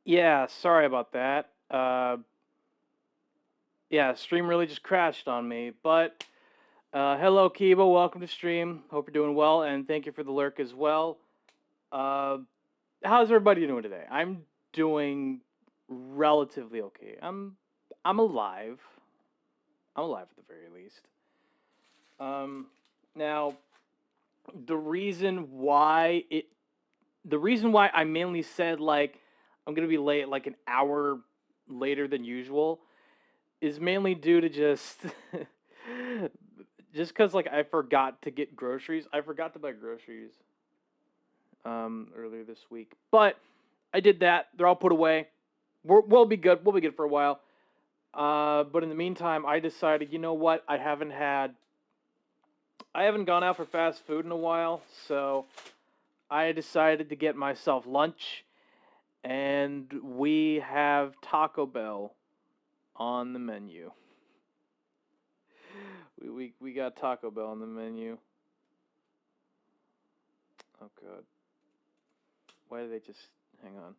Yeah, sorry about that. Yeah, stream really just crashed on me. But hello, Kibo. Welcome to stream. Hope you're doing well, and thank you for the lurk as well. Uh, how's everybody doing today? I'm doing relatively okay. I'm alive. I'm alive at the very least. Now the reason why I mainly said like I'm gonna be late like an hour later than usual is mainly due to just just because like I forgot to get groceries. I forgot to buy groceries earlier this week, but I did that. They're all put away. We'll be good. We'll be good for a while. But in the meantime, I decided, you know what? I haven't gone out for fast food in a while, so I decided to get myself lunch, and we have Taco Bell on the menu. We got Taco Bell on the menu. Oh god. Why did they just hang on?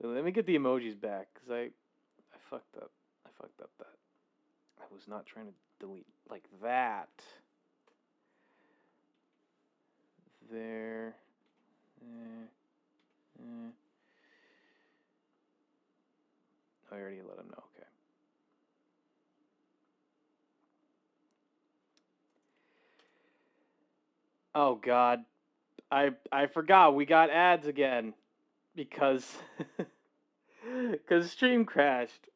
Let me get the emojis back, cause I fucked up. I fucked up that. I was not trying to delete like that. There. I already let him know. Okay. Oh god. I forgot we got ads again because cuz stream crashed.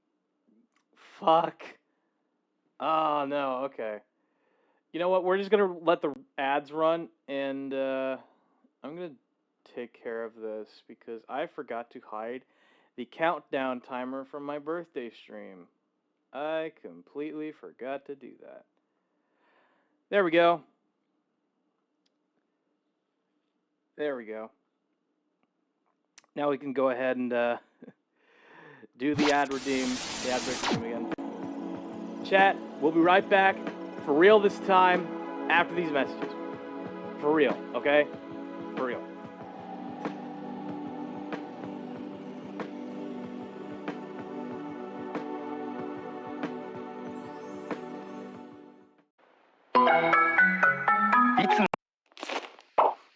Fuck. Oh no, okay. You know what? We're just going to let the ads run and I'm going to take care of this because I forgot to hide the countdown timer from my birthday stream. I completely forgot to do that. There we go. There we go. Now we can go ahead and do the ad break stream again. Chat, we'll be right back. For real this time, after these messages. For real, okay? For real.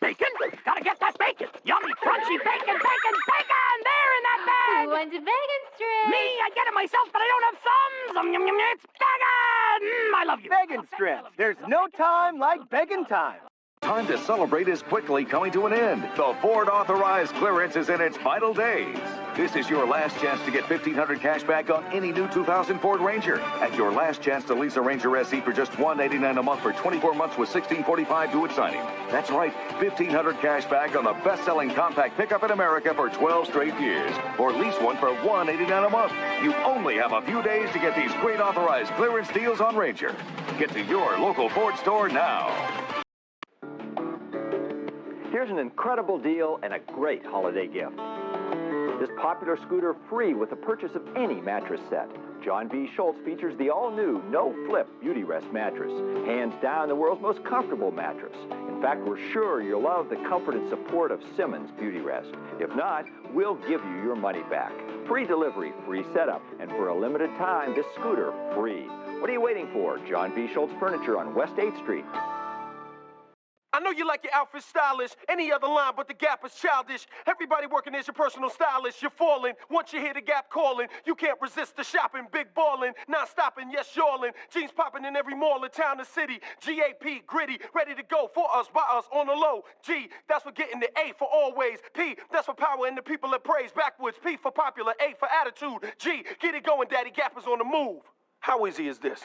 Bacon? Gotta get that bacon! Yummy, crunchy bacon, bacon, bacon! There in that bag! Who wants a bacon strip? Me, I get it myself, but I don't have thumbs! Yum, yum, yum, it's bacon! I love you. Bacon strips. There's no time like bacon time. Time to celebrate is quickly coming to an end. The Ford authorized clearance is in its final days. This is your last chance to get $1,500 cash back on any new 2000 Ford Ranger. And your last chance to lease a Ranger SE for just $189 a month for 24 months with $1645 due at signing. That's right, $1,500 cash back on the best-selling compact pickup in America for 12 straight years. Or lease one for $189 a month. You only have a few days to get these great authorized clearance deals on Ranger. Get to your local Ford store now. Here's an incredible deal and a great holiday gift. This popular scooter free with the purchase of any mattress set. John B. Schultz features the all-new no-flip Beauty Rest mattress. Hands down the world's most comfortable mattress. In fact, we're sure you'll love the comfort and support of Simmons Beauty Rest. If not, we'll give you your money back. Free delivery, free setup, and for a limited time, this scooter free. What are you waiting for? John B. Schultz Furniture on West 8th Street. I know you like your outfit stylish. Any other line but the Gap is childish. Everybody working is your personal stylist. You're falling. Once you hear the Gap calling, you can't resist the shopping. Big ballin', not stopping, yes, y'allin'. Jeans popping in every mall in town or city. GAP, gritty, ready to go for us, by us, on the low. G, that's for getting the A for always. P, that's for power and the people that praise. Backwards, P for popular, A for attitude. G, get it going, Daddy Gap is on the move. How easy is this?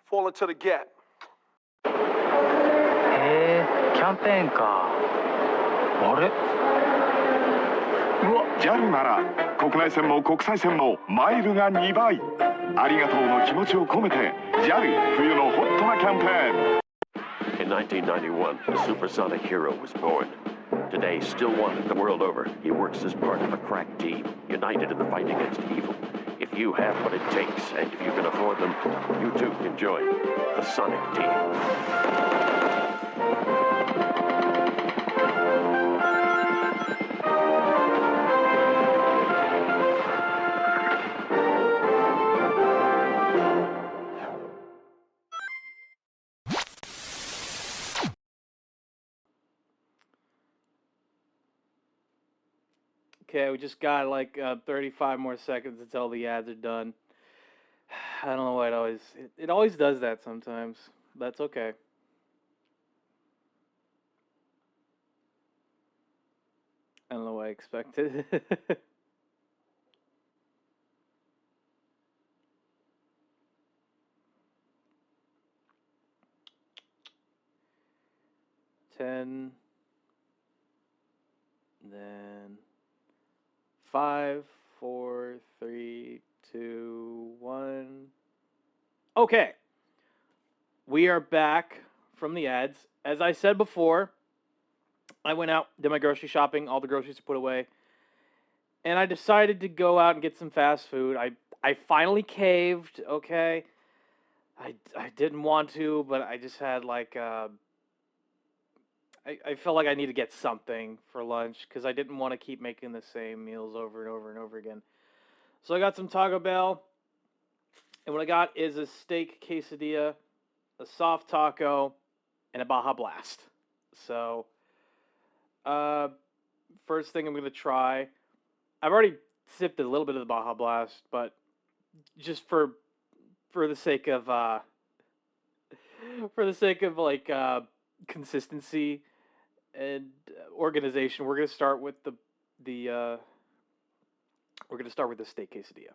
Fall into the Gap. キャンペーンか。あれ JAL なら国内線も国際線もマイルが2倍。ありがとうの気持ちを込めて JAL 冬のホットなキャンペーン。 In 1991, a supersonic hero was born. Today, still wanted the world over, he works as part of a crack team, united in the fight against evil. If you have what it takes, and if you can afford them, you too can join the Sonic Team. Okay, we just got like 35 more seconds until the ads are done. I don't know why it always does that sometimes. That's okay. I don't know what I expected. 10, then 5, 4, 3, 2, 1. Okay. We are back from the ads. As I said before, I went out, did my grocery shopping, all the groceries to put away, and I decided to go out and get some fast food. I finally caved, okay? I didn't want to, but I just had like I felt like I need to get something for lunch because I didn't want to keep making the same meals over and over and over again. So I got some Taco Bell, and what I got is a steak quesadilla, a soft taco, and a Baja Blast. So, first thing I'm gonna try. I've already sipped a little bit of the Baja Blast, but just for the sake of like consistency and organization, we're gonna start with the steak quesadilla.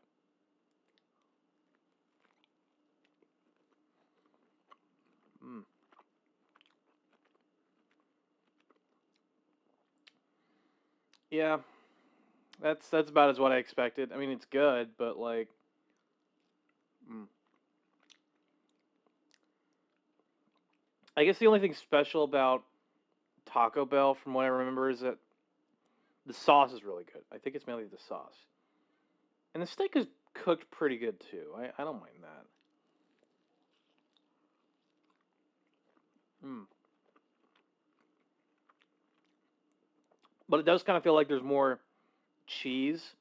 Yeah, that's about as what I expected. I mean, it's good, but like, I guess the only thing special about Taco Bell, from what I remember, is that the sauce is really good. I think it's mainly the sauce, and the steak is cooked pretty good too. I don't mind that. But it does kind of feel like there's more cheese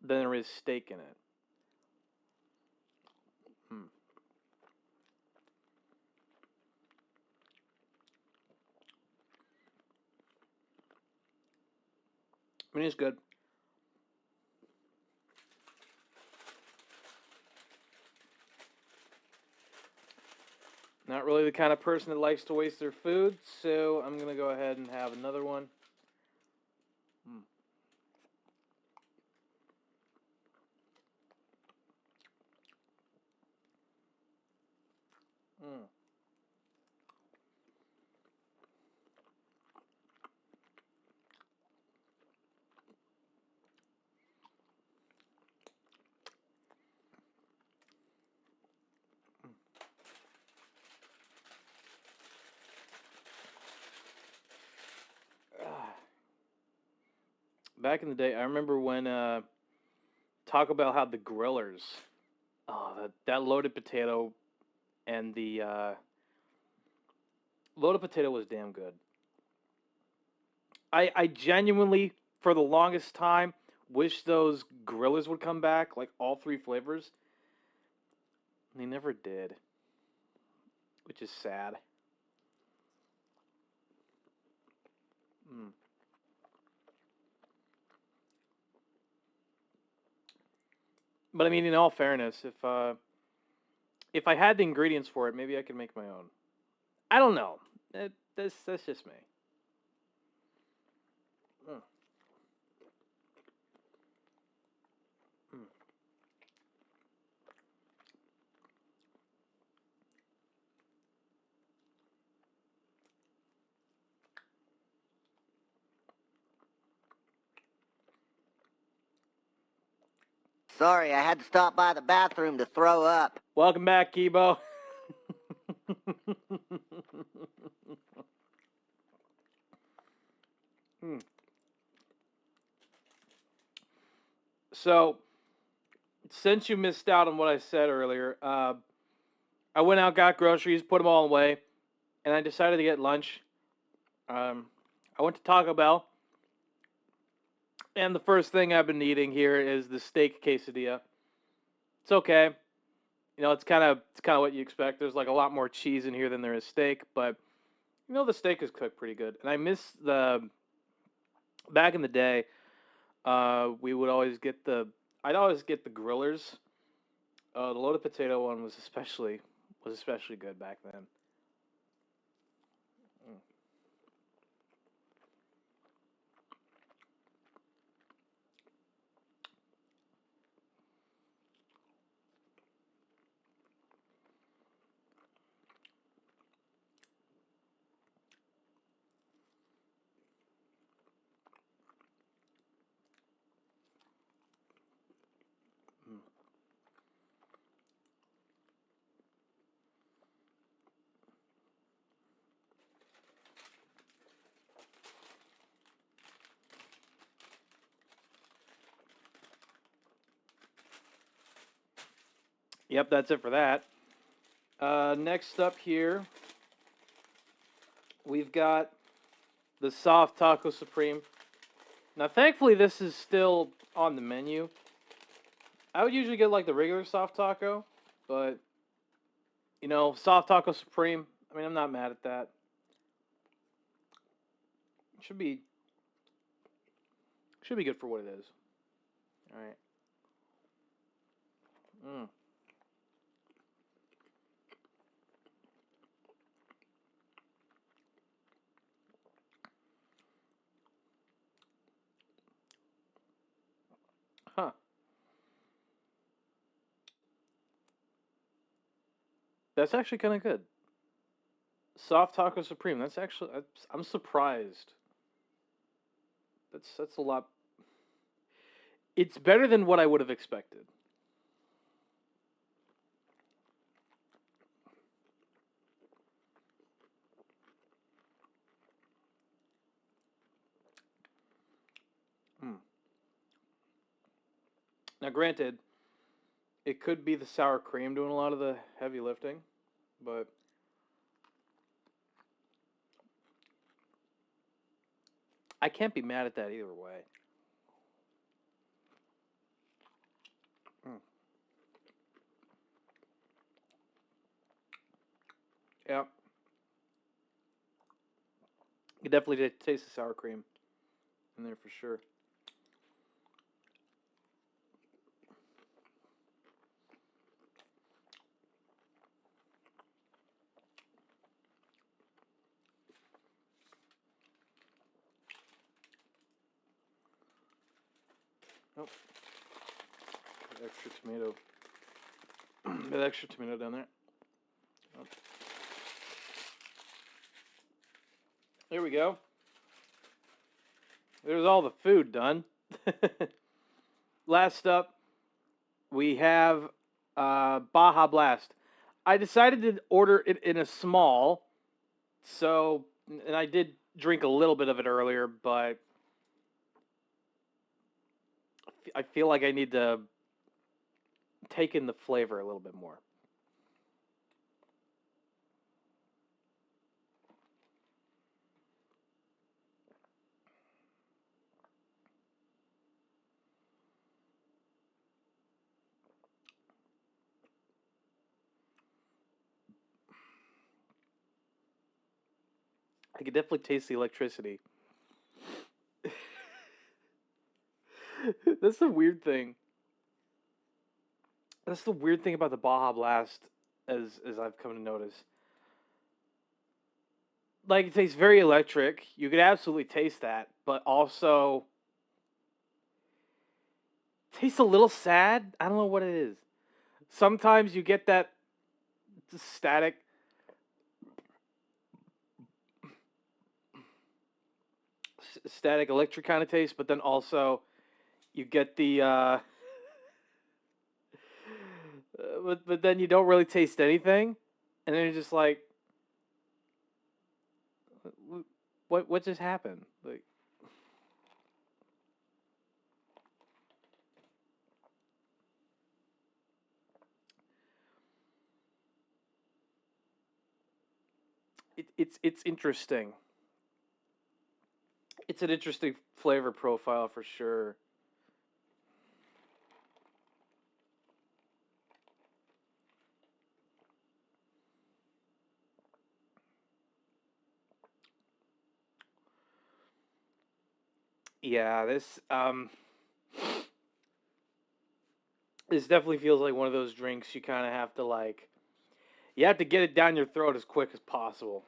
than there is steak in it. I mean, it's good. Not really the kind of person that likes to waste their food, so I'm gonna go ahead and have another one. Back in the day, I remember when Taco Bell had the grillers. Oh, that loaded potato and the loaded potato was damn good. I genuinely, for the longest time, wish those grillers would come back, like all three flavors. They never did, which is sad. But I mean, in all fairness, if I had the ingredients for it, maybe I could make my own. I don't know. That's just me. Sorry, I had to stop by the bathroom to throw up. Welcome back, Kibo. So, since you missed out on what I said earlier, I went out, got groceries, put them all away, and I decided to get lunch. I went to Taco Bell, and the first thing I've been eating here is the steak quesadilla. It's okay. You know, it's kind of what you expect. There's like a lot more cheese in here than there is steak, but you know the steak is cooked pretty good. And I miss back in the day, we would always get the. I'd always get the grillers. The loaded potato one was especially good back then. Mm. Mm. Yep, that's it for that. Next up here, we've got the soft taco supreme. Now, thankfully, this is still on the menu. I would usually get like the regular soft taco, but you know, soft taco supreme. I mean, I'm not mad at that. Should be good for what it is. All right. Mm. Huh. That's actually kind of good. Soft taco supreme. That's actually I'm surprised. That's a lot. It's better than what I would have expected. Mm. Now, granted, it could be the sour cream doing a lot of the heavy lifting, but I can't be mad at that either way. Mm. Yeah, you definitely taste the sour cream in there for sure. Oh, that extra tomato. That extra tomato down there. Oh. There we go. There's all the food done. Last up, we have Baja Blast. I decided to order it in a small, so and I did drink a little bit of it earlier, but I feel like I need to take in the flavor a little bit more. I could definitely taste the electricity. That's the weird thing. That's the weird thing about the Baja Blast, as I've come to notice. Like it tastes very electric. You could absolutely taste that, but also tastes a little sad. I don't know what it is. Sometimes you get that static static electric kind of taste, but then also you get the but then you don't really taste anything, and then you're just like, what just happened? Like, it's interesting. It's an interesting flavor profile for sure. Yeah, this This definitely feels like one of those drinks you kind of have to like. You have to get it down your throat as quick as possible.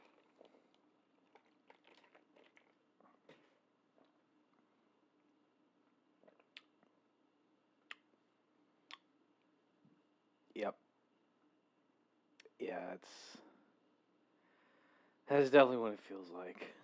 Yep. Yeah, that's definitely what it feels like.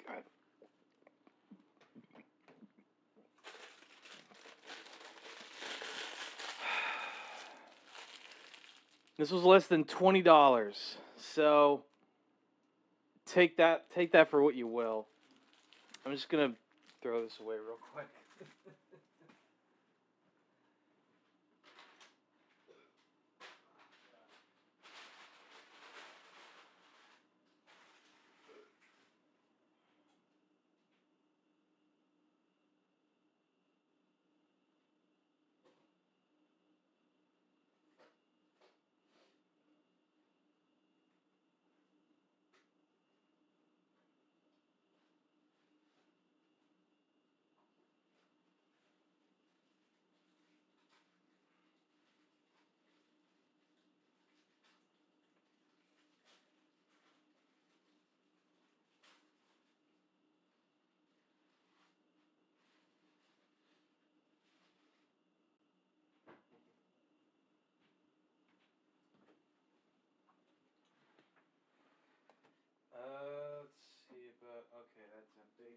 God. This was less than $20, so take that for what you will. I'm just gonna throw this away real quick. Let's see about. Okay, that's empty.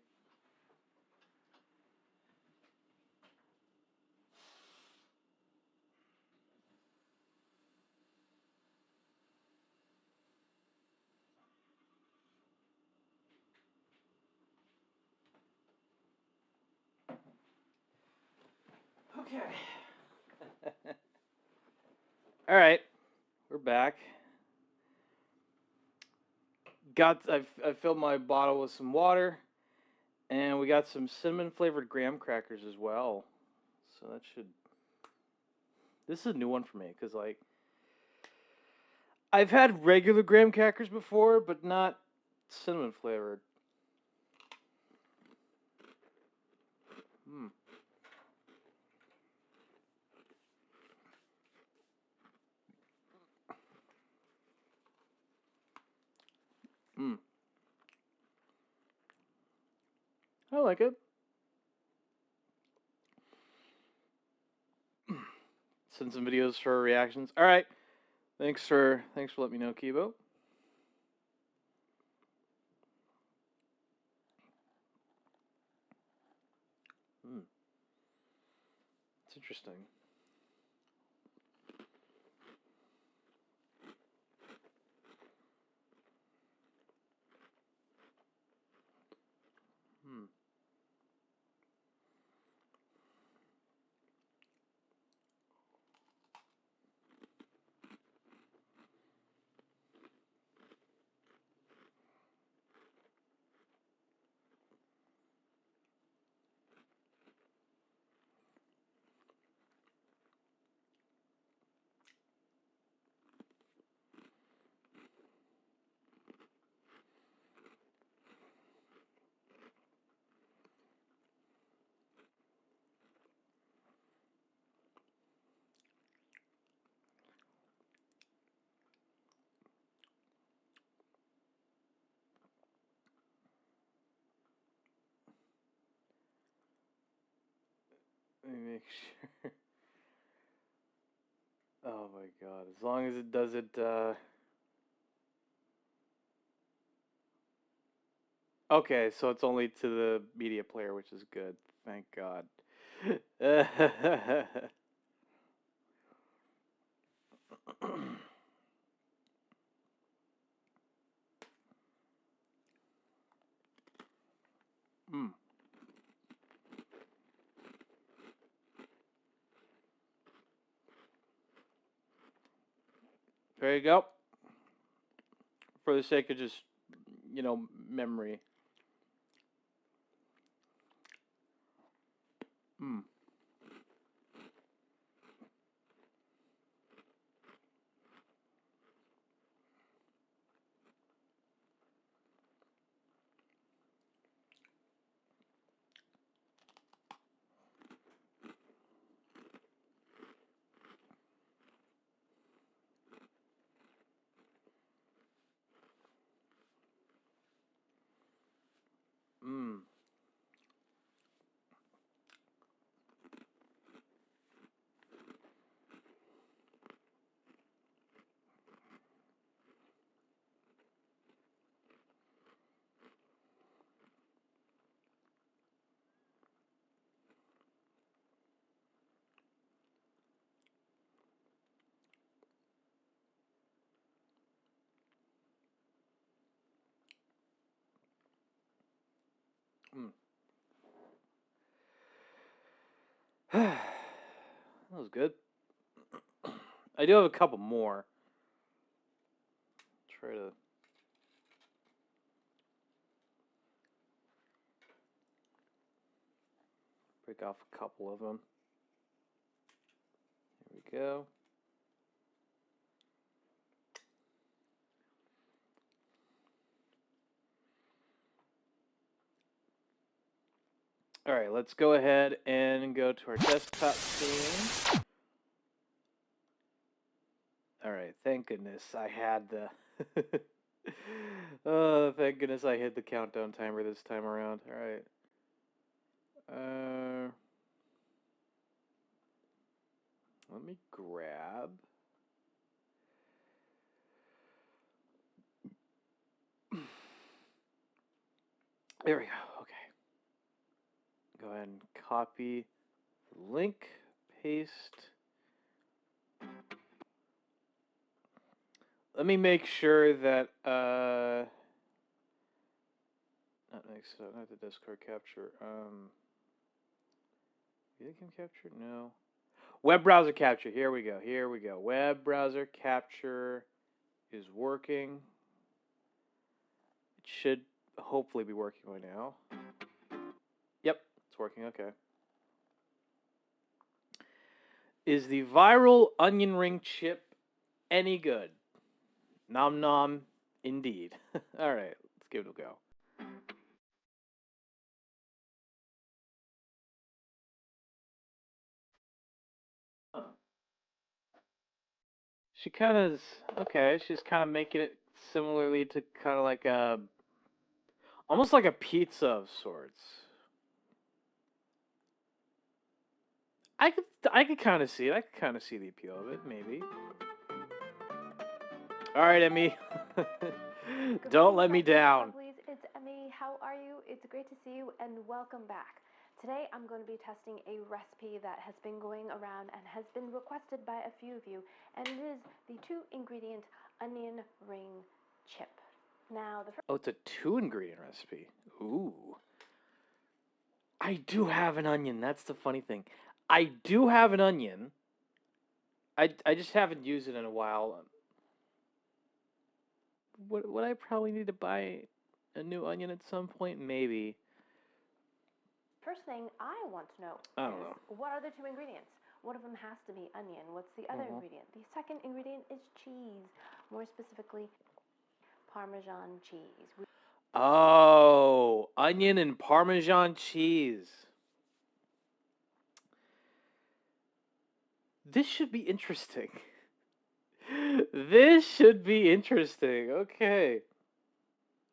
Okay. All right, we're back. I filled my bottle with some water, and we got some cinnamon flavored graham crackers as well. So that should. This is a new one for me because like I've had regular graham crackers before, but not cinnamon flavored. Hmm. Hmm. I like it. Send some videos for reactions. All right. Thanks for letting me know, Kibo. Hmm. It's interesting. Hmm. Let me make sure. Oh my god. As long as it does it, okay, so it's only to the media player, which is good. Thank God. Hmm. There you go. For the sake of just, memory. Hmm. Hmm. Hmm. That was good. I do have a couple more. Try to. Break off a couple of them. Here we go. All right, let's go ahead and go to our desktop scene. All right, thank goodness I had the. Oh, thank goodness I hit the countdown timer this time around. All right. Let me grab. There we go. Okay. Go ahead and copy the link, paste. Let me make sure that not the Discord capture. Video capture? No. Web browser capture. Here we go. Here we go. Web browser capture is working. It should hopefully be working right now. Yep, it's working. Okay. Is the viral onion ring chip any good? Nom nom, indeed. All right, let's give it a go. She kind of okay. She's kind of making it similarly to kind of like a, almost like a pizza of sorts. I could kind of see it. I could kind of see the appeal of it, maybe. All right, Emmy. Don't let me down. Please, it's Emmy. How are you? It's great to see you and welcome back. Today I'm going to be testing a recipe that has been going around and has been requested by a few of you, and it is the 2-ingredient onion ring chip. Now, oh, it's a 2-ingredient recipe. Ooh. I do have an onion. That's the funny thing. I do have an onion. I just haven't used it in a while. Would I probably need to buy a new onion at some point? Maybe. First thing I want to know is, what are the 2 ingredients? One of them has to be onion. What's the other ingredient? The second ingredient is cheese. More specifically, Parmesan cheese. Oh, onion and Parmesan cheese. This should be interesting. This should be interesting. Okay.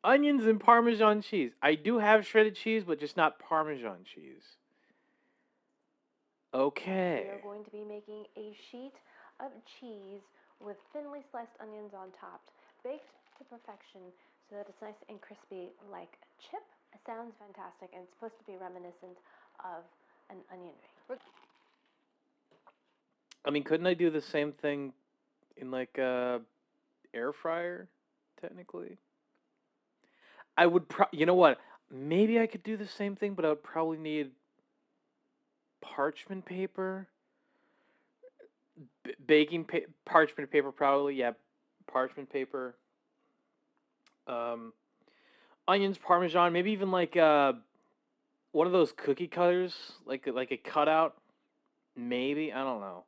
Onions and Parmesan cheese. I do have shredded cheese, but just not Parmesan cheese. Okay. We are going to be making a sheet of cheese with thinly sliced onions on top, baked to perfection so that it's nice and crispy like a chip. It sounds fantastic, and it's supposed to be reminiscent of an onion ring. I mean, couldn't I do the same thing in like a air fryer, technically? I would you know what? Maybe I could do the same thing, but I would probably need parchment paper. Parchment paper probably, yeah, parchment paper. Onions, Parmesan, maybe even like one of those cookie cutters, like a cutout, maybe. I don't know.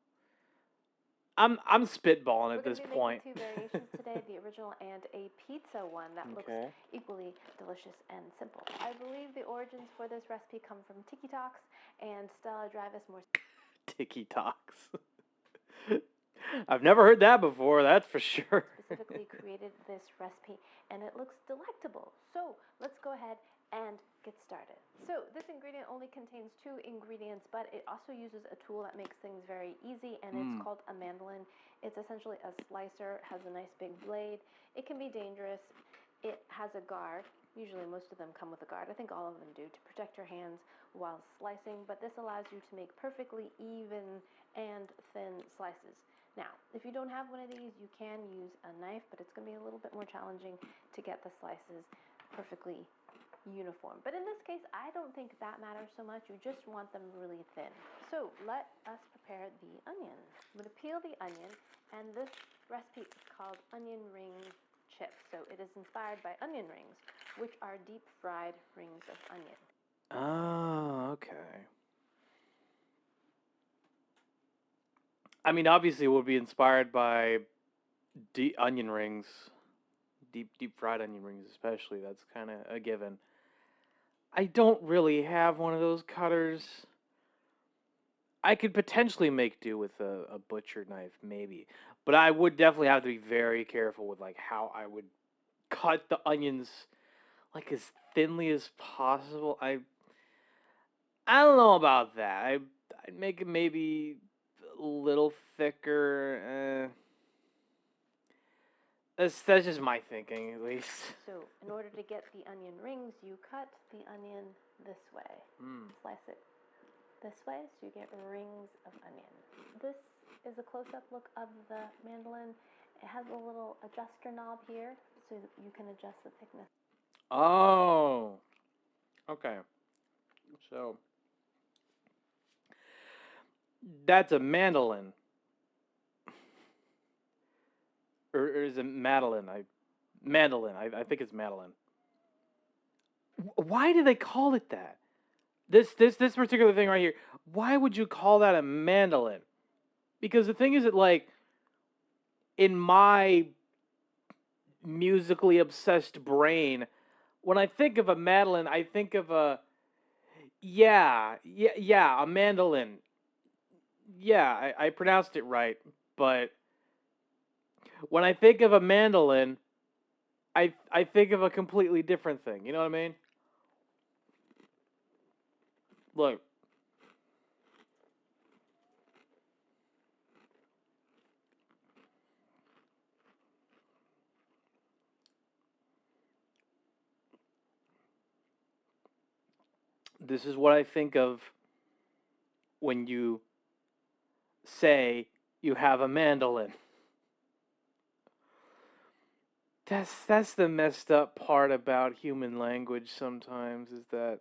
I'm spitballing at this point. We're going to be making 2 variations today, the original and a pizza one that looks equally delicious and simple. I believe the origins for this recipe come from TikToks, and Stella Drive us more TikToks. I've never heard that before, that's for sure. Specifically created this recipe, and it looks delectable. So let's go ahead and get started. So this ingredient only contains 2 ingredients, but it also uses a tool that makes things very easy, and it's called a mandolin. It's essentially a slicer, has a nice big blade. It can be dangerous. It has a guard. Usually most of them come with a guard. I think all of them do, to protect your hands while slicing, but this allows you to make perfectly even and thin slices. Now, if you don't have one of these, you can use a knife, but it's going to be a little bit more challenging to get the slices perfectly uniform. But in this case, I don't think that matters so much. You just want them really thin. So let us prepare the onion. I'm going to peel the onion, and this recipe is called onion ring chips. So it is inspired by onion rings, which are deep fried rings of onion. Oh, okay. I mean, obviously, it would be inspired by onion rings, deep fried onion rings, especially. That's kind of a given. I don't really have one of those cutters. I could potentially make do with a butcher knife, maybe, but I would definitely have to be very careful with like how I would cut the onions, like as thinly as possible. I don't know about that. I'd make it maybe a little thicker. That's just my thinking, at least. So, in order to get the onion rings, you cut the onion this way. Slice it this way, so you get rings of onion. This is a close-up look of the mandolin. It has a little adjuster knob here, so that you can adjust the thickness. Oh, okay. So that's a mandolin. Or is it Madeline? Mandolin. I think it's Madeline. Why do they call it that? This particular thing right here. Why would you call that a mandolin? Because the thing is that, like, in my musically obsessed brain, when I think of a mandolin, I think of a a mandolin. Yeah, I pronounced it right, but when I think of a mandolin, I think of a completely different thing. You know what I mean? Look. This is what I think of when you say you have a mandolin. That's the messed up part about human language sometimes, is that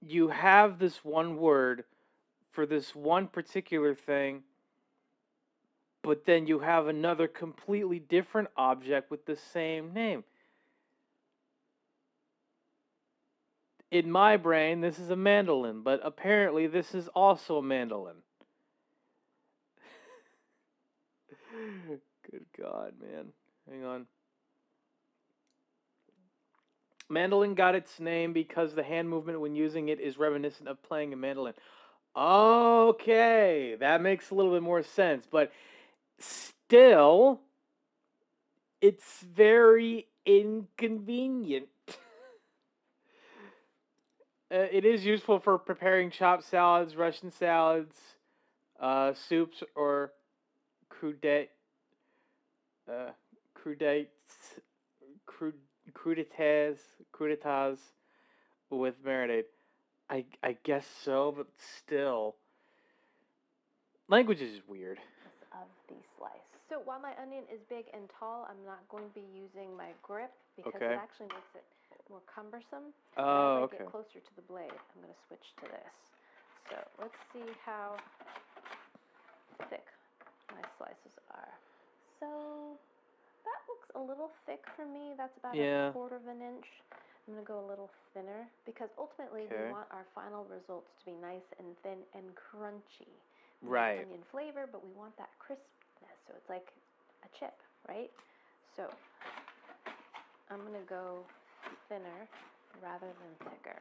you have this one word for this one particular thing, but then you have another completely different object with the same name. In my brain, this is a mandolin, but apparently this is also a mandolin. Good God, man. Hang on. Mandolin got its name because the hand movement when using it is reminiscent of playing a mandolin. Okay, that makes a little bit more sense, but still, it's very inconvenient. It is useful for preparing chopped salads, Russian salads, soups, or crudités with marinade. I guess so, but still, language is weird. Of the slice. So while my onion is big and tall, I'm not going to be using my grip because it actually makes it more cumbersome. Oh, as I get closer to the blade, I'm going to switch to this. So let's see how thick my slices are. So that looks a little thick for me. That's about a quarter of an inch. I'm going to go a little thinner because ultimately we want our final results to be nice and thin and crunchy. We want onion flavor, but we want that crispness, so it's like a chip, right? So I'm going to go thinner rather than thicker.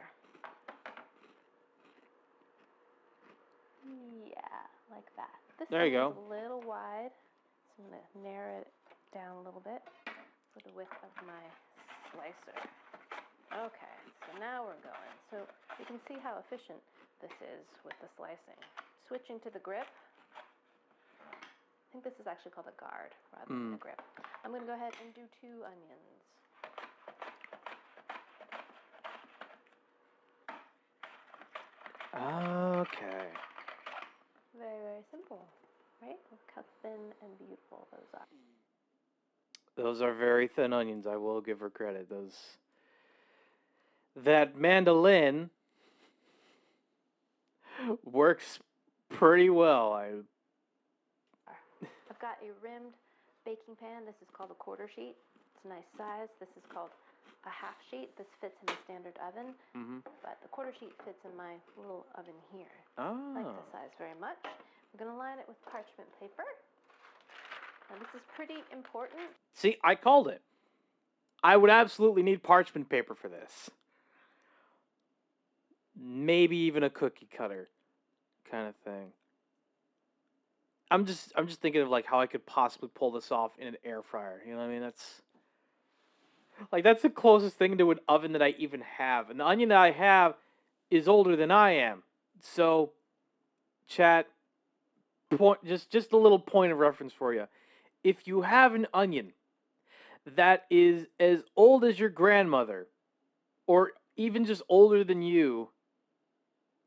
Yeah, like that. This there you go. Is a little wide, so I'm going to narrow it down a little bit for the width of my slicer. Okay, so now we're going. So you can see how efficient this is with the slicing. Switching to the grip. I think this is actually called a guard rather than a grip. I'm going to go ahead and do 2 onions. Okay. Very, very simple, right? Look how thin and beautiful those are. Those are very thin onions. I will give her credit. That mandolin works pretty well. I've got a rimmed baking pan. This is called a quarter sheet. It's a nice size. This is called a half sheet. This fits in a standard oven, but the quarter sheet fits in my little oven here. I like the size very much. I'm going to line it with parchment paper. Now this is pretty important. See, I called it. I would absolutely need parchment paper for this. Maybe even a cookie cutter kind of thing. I'm just thinking of like how I could possibly pull this off in an air fryer. You know what I mean? That's the closest thing to an oven that I even have. And the onion that I have is older than I am. So, chat, just a little point of reference for you. If you have an onion that is as old as your grandmother, or even just older than you,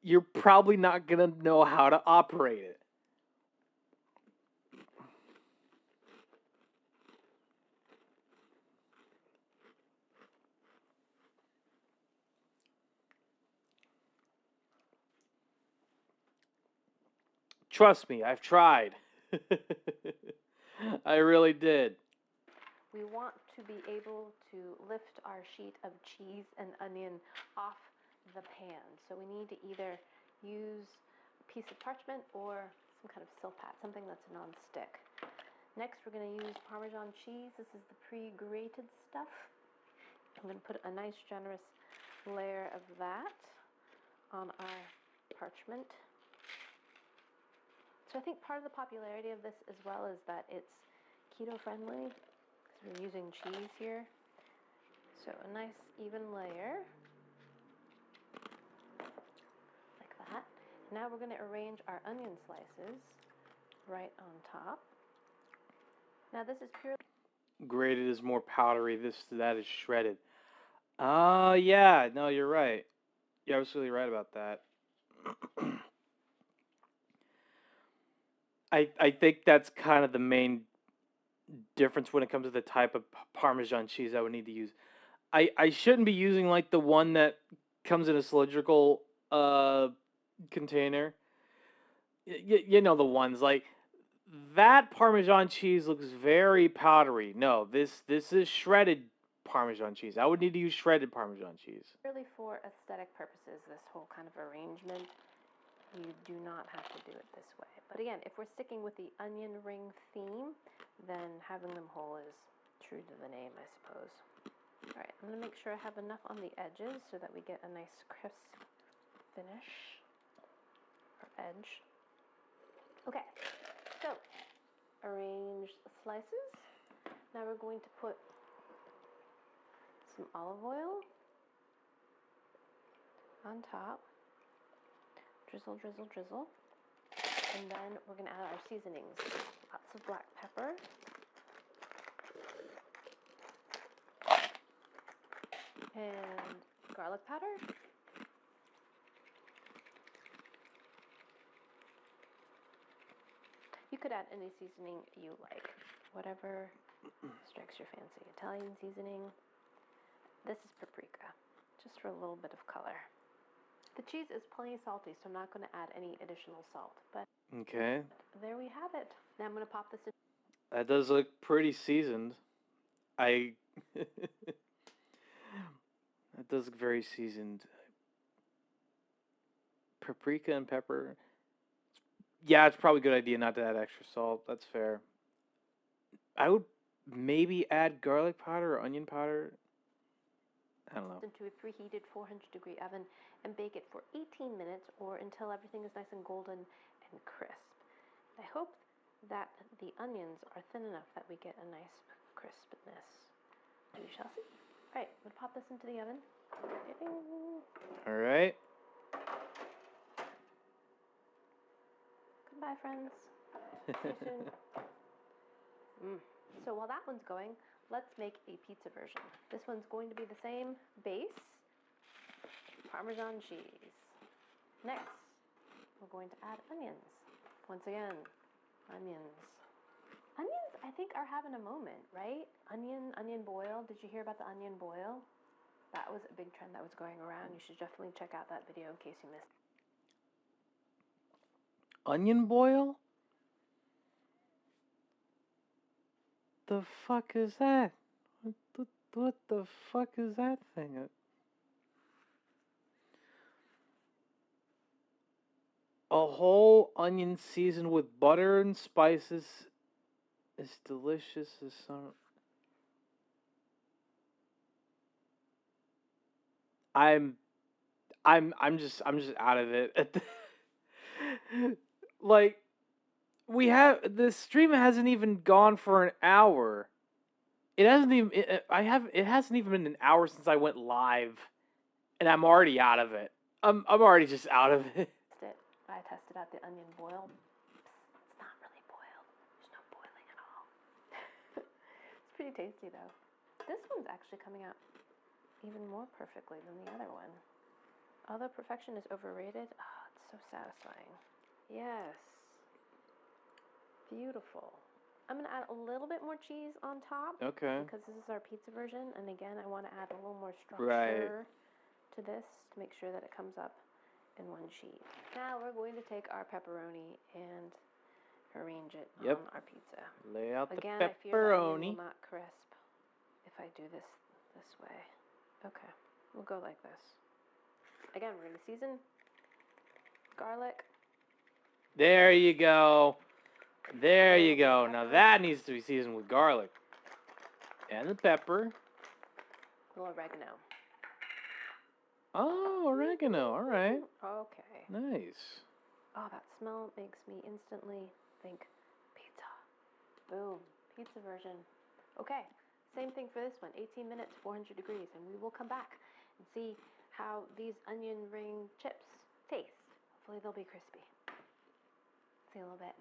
you're probably not going to know how to operate it. Trust me, I've tried. I really did. We want to be able to lift our sheet of cheese and onion off the pan. So we need to either use a piece of parchment or some kind of silpat, something that's non-stick. Next, we're going to use Parmesan cheese. This is the pre-grated stuff. I'm going to put a nice generous layer of that on our parchment. So I think part of the popularity of this as well is that it's keto-friendly, because we're using cheese here. So a nice even layer, like that. Now we're going to arrange our onion slices right on top. Now this is purely... Grated is more powdery. That is shredded. Yeah. No, you're right. You're absolutely right about that. I think that's kind of the main difference when it comes to the type of Parmesan cheese I would need to use. I shouldn't be using like the one that comes in a cylindrical container. You know the ones like that. Parmesan cheese looks very powdery. No, this is shredded Parmesan cheese. I would need to use shredded Parmesan cheese. Really for aesthetic purposes, this whole kind of arrangement, you do not have to do it this way. But again, if we're sticking with the onion ring theme, then having them whole is true to the name, I suppose. All right, I'm going to make sure I have enough on the edges so that we get a nice crisp finish or edge. Okay, so arrange the slices. Now we're going to put some olive oil on top. Drizzle, drizzle, drizzle. And then we're going to add our seasonings. Lots of black pepper. And garlic powder. You could add any seasoning you like, whatever strikes your fancy. Italian seasoning. This is paprika, just for a little bit of color. The cheese is plenty salty, so I'm not going to add any additional salt. But okay, there we have it. Now I'm going to pop this in. That does look pretty seasoned. It does look very seasoned. Paprika and pepper. Yeah, it's probably a good idea not to add extra salt. That's fair. I would maybe add garlic powder or onion powder. I don't know. Into a preheated 400-degree oven and bake it for 18 minutes or until everything is nice and golden and crisp. I hope that the onions are thin enough that we get a nice crispness. We shall see. All right, we'll pop this into the oven. All right. Goodbye, friends. See you soon. So while that one's going, let's make a pizza version. This one's going to be the same base, Parmesan cheese. Next, we're going to add onions. Once again, onions. Onions, I think, are having a moment, right? Onion boil. Did you hear about the onion boil? That was a big trend that was going around. You should definitely check out that video in case you missed it. Onion boil? The fuck is that? What the fuck is that thing? A whole onion seasoned with butter and spices is delicious as some. I'm just out of it. Like, the stream hasn't even gone for an hour. It hasn't even it hasn't even been an hour since I went live, and I'm already out of it. I'm already just out of it. I tested out the onion boil. It's not really boiled. There's no boiling at all. It's pretty tasty though. This one's actually coming out even more perfectly than the other one. Although perfection is overrated, it's so satisfying. Yes. Beautiful. I'm going to add a little bit more cheese on top. Okay. Because this is our pizza version. And again, I want to add a little more structure to this to make sure that it comes up in one sheet. Now we're going to take our pepperoni and arrange it on our pizza. Lay out again, the pepperoni. I fear the onion will not crisp if I do this way. Okay. We'll go like this. Again, we're going to season garlic. There you go. There you go. Now that needs to be seasoned with garlic. And the pepper. A little oregano. Oh, oregano. All right. Okay. Nice. Oh, that smell makes me instantly think pizza. Boom. Pizza version. Okay. Same thing for this one. 18 minutes, 400 degrees. And we will come back and see how these onion ring chips taste. Hopefully they'll be crispy. See you in a little bit.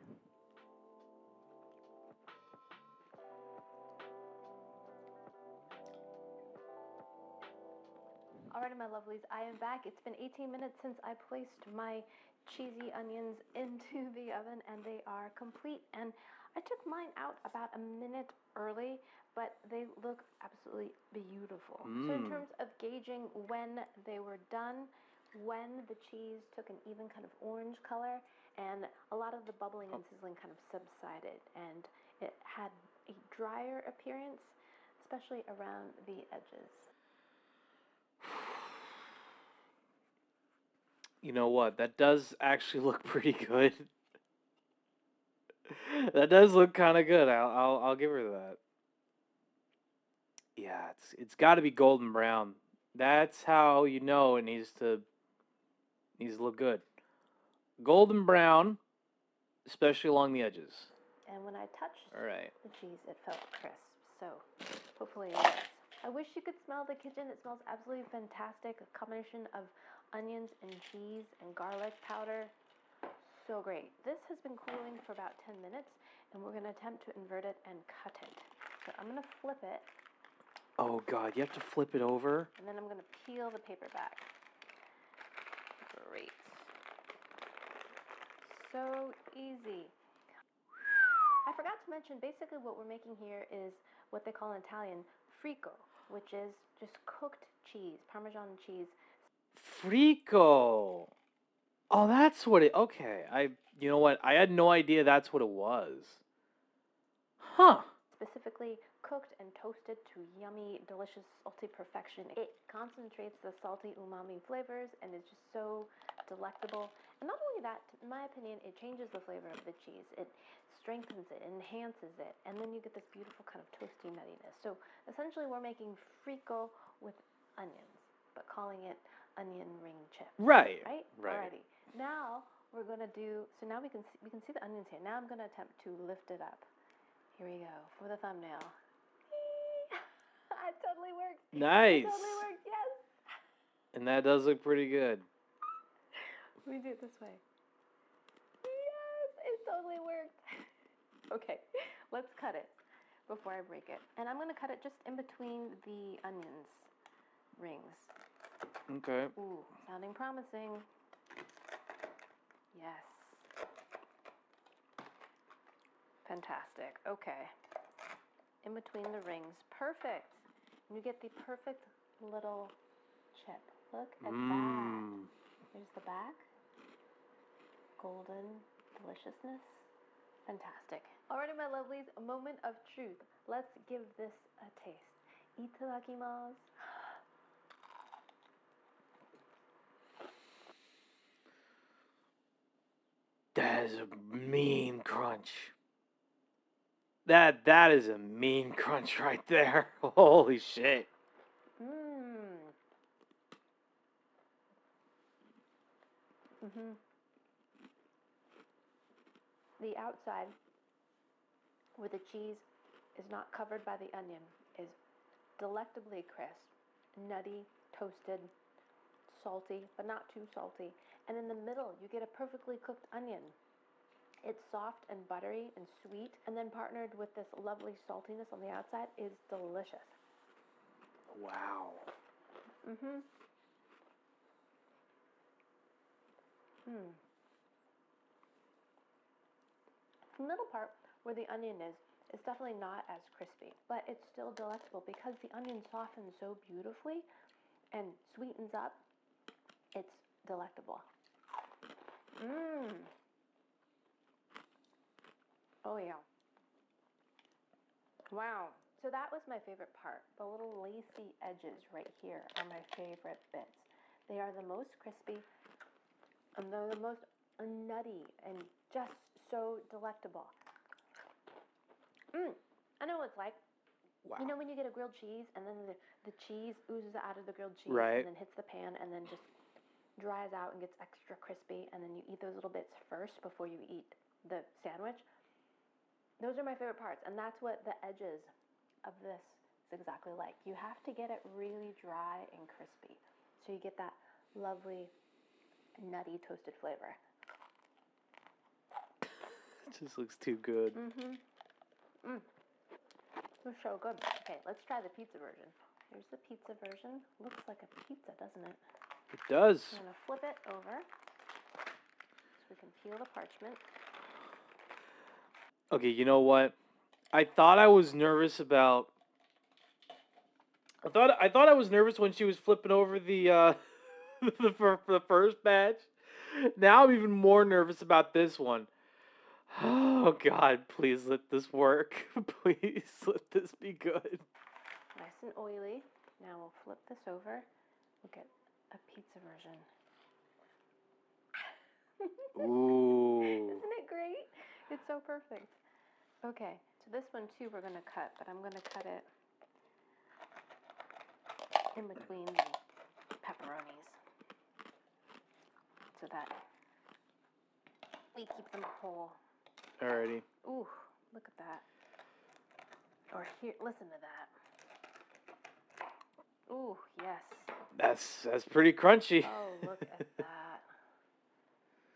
Alrighty, my lovelies, I am back. It's been 18 minutes since I placed my cheesy onions into the oven, and they are complete. And I took mine out about a minute early, but they look absolutely beautiful. So in terms of gauging when they were done, when the cheese took an even kind of orange color, and a lot of the bubbling and sizzling kind of subsided, and it had a drier appearance, especially around the edges. You know what? That does actually look pretty good. That does look kind of good. I'll give her that. Yeah, it's got to be golden brown. That's how you know it needs to look good. Golden brown, especially along the edges. And when I touched the cheese, it felt crisp. So hopefully it is. I wish you could smell the kitchen. It smells absolutely fantastic. A combination of onions and cheese and garlic powder. So great. This has been cooling for about 10 minutes, and we're going to attempt to invert it and cut it. So I'm going to flip it. Oh, God, you have to flip it over? And then I'm going to peel the paper back. Great. So easy. I forgot to mention, basically what we're making here is what they call in Italian frico, which is just cooked cheese, Parmesan cheese. Frico. Oh, that's what it... Okay, you know what? I had no idea that's what it was. Huh. Specifically perfectly cooked and toasted to yummy, delicious, salty perfection. It concentrates the salty umami flavors and is just so delectable. And not only that, in my opinion, it changes the flavor of the cheese. It strengthens it, enhances it, and then you get this beautiful kind of toasty nuttiness. So essentially we're making frico with onions, but calling it onion ring chips. Right. Right? Alrighty. Now we're gonna do, so now we can see the onions here. Now I'm gonna attempt to lift it up. Here we go, for the thumbnail. It totally worked. Nice. It totally worked, yes. And that does look pretty good. Let me do it this way. Yes, it totally worked. Okay, let's cut it before I break it. And I'm gonna cut it just in between the onions rings. Okay. Ooh, sounding promising. Yes. Fantastic. Okay. In between the rings. Perfect. And you get the perfect little chip. Look at that. There's the back. Golden deliciousness. Fantastic. Alrighty, my lovelies, a moment of truth. Let's give this a taste. Itadakimasu. That is a mean crunch. That is a mean crunch right there. Holy shit. The outside, where the cheese is not covered by the onion, is delectably crisp, nutty, toasted, salty, but not too salty. And in the middle, you get a perfectly cooked onion. It's soft and buttery and sweet, and then partnered with this lovely saltiness on the outside is delicious. Wow. The middle part, where the onion is definitely not as crispy, but it's still delectable because the onion softens so beautifully and sweetens up. It's delectable. Oh yeah. Wow. So that was my favorite part. The little lacy edges right here are my favorite bits. They are the most crispy, and they're the most nutty and just so delectable. I know what it's like. Wow. You know when you get a grilled cheese and then the cheese oozes out of the grilled cheese Right. and then hits the pan and then just dries out and gets extra crispy, and then you eat those little bits first before you eat the sandwich. Those are my favorite parts, and that's what the edges of this is exactly like. You have to get it really dry and crispy so you get that lovely nutty toasted flavor. It just looks too good. It's so good. Okay, let's try the pizza version. Here's the pizza version. Looks like a pizza, doesn't it? It does. I'm going to flip it over so we can peel the parchment. Okay, you know what? I thought I was nervous about. I thought I was nervous when she was flipping over the the first batch. Now I'm even more nervous about this one. Oh God, please let this work. Please let this be good. Nice and oily. Now we'll flip this over. We'll get a pizza version. Ooh. Isn't it great? It's so perfect. Okay, so this one too we're going to cut, but I'm going to cut it in between the pepperonis so that we keep them whole. Alrighty. Ooh, look at that. Or here, listen to that. Ooh, yes. That's pretty crunchy. Oh, look at that.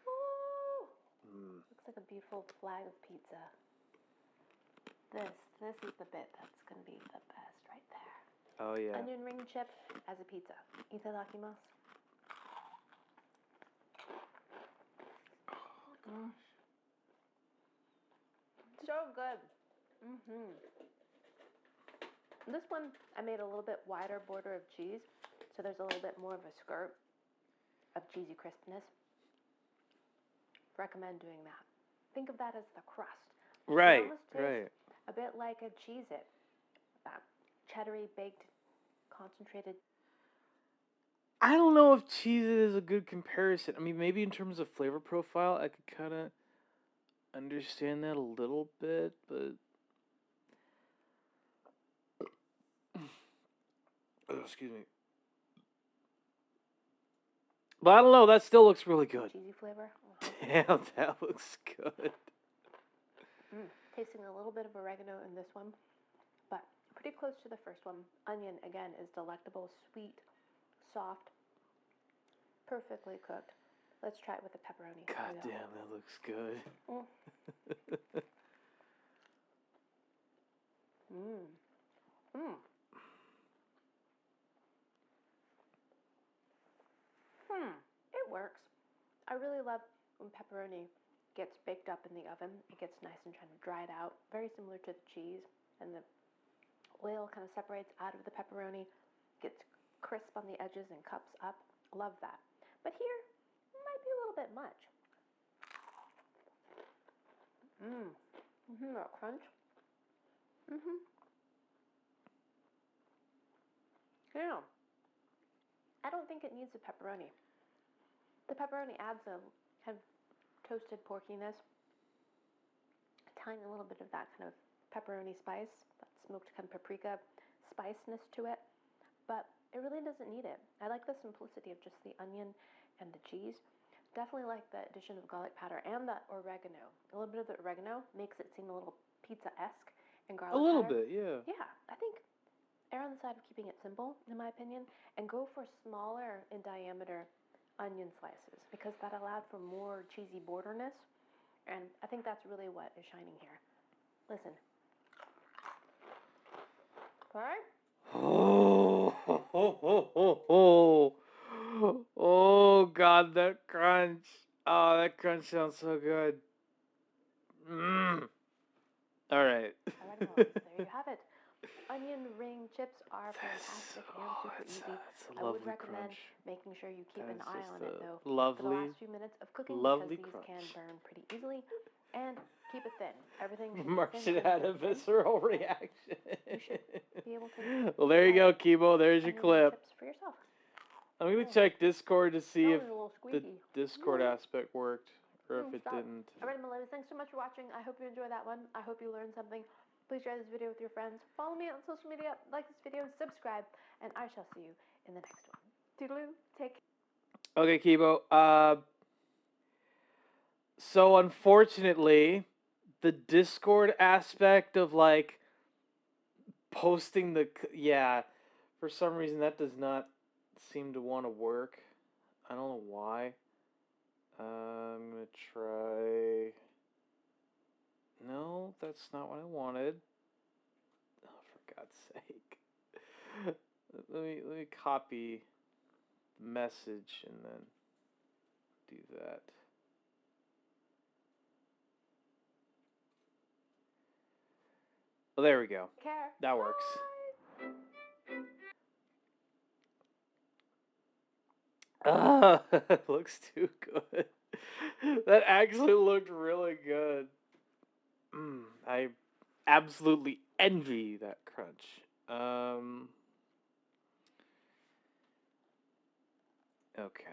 Ooh. Looks like a beautiful flag of pizza. This is the bit that's going to be the best right there. Oh yeah. Onion ring chip as a pizza. Itadakimasu. So good. This one, I made a little bit wider border of cheese, so there's a little bit more of a skirt of cheesy crispness. Recommend doing that. Think of that as the crust. Right, You almost taste right. A bit like a Cheez-It. Cheddary baked concentrated. I don't know if cheese is a good comparison. I mean, maybe in terms of flavor profile, I could kind of understand that a little bit, but oh, excuse me. But I don't know. That still looks really good. Cheesy flavor. Damn, that looks good. Tasting a little bit of oregano in this one, but pretty close to the first one. Onion, again, is delectable, sweet, soft, perfectly cooked. Let's try it with the pepperoni. God damn, that looks good. It works. I really love when pepperoni gets baked up in the oven. It gets nice and kind of dried out, very similar to the cheese, and the oil kind of separates out of the pepperoni, gets crisp on the edges and cups up. Love that. But here, it might be a little bit much. That crunch. Yeah. I don't think it needs a pepperoni. The pepperoni adds a kind of toasted porkiness, a tiny little bit of that kind of pepperoni spice, that smoked kind of paprika spiciness to it, but it really doesn't need it. I like the simplicity of just the onion and the cheese. Definitely like the addition of garlic powder and the oregano. A little bit of the oregano makes it seem a little pizza-esque, and garlic powder. A little bit, yeah. Yeah, I think err on the side of keeping it simple, in my opinion, and go for smaller in diameter onion slices, because that allowed for more cheesy borderness, and I think that's really what is shining here. Listen. All right? Oh, God, that crunch. Oh, that crunch sounds so good. All right. There you have it. Onion ring chips are fantastic and super easy. I would recommend making sure you keep an eye on it, though, for the last few minutes of cooking, because these can burn pretty easily. And keep it thin. Everything should Martian be thin, had a visceral reaction. You should be able to. Well, there you go, Kibo. There's your clip. Chips for yourself. I'm going to check Discord to see if the squeaky. Discord aspect worked or if it Stop. didn't. Alright, my loves, thanks so much for watching. I hope you enjoyed that one. I hope you learned something. Please share this video with your friends. Follow me on social media, like this video, subscribe, and I shall see you in the next one. Toodaloo, take care. Okay, Kibo. So unfortunately, the Discord aspect of like posting for some reason that does not seem to want to work. I don't know why. I'm gonna try. No, that's not what I wanted. Oh, for God's sake. Let me copy the message and then do that. Well, there we go. Care. That works. Looks too good. That actually looked really good. I absolutely envy that crunch. Okay.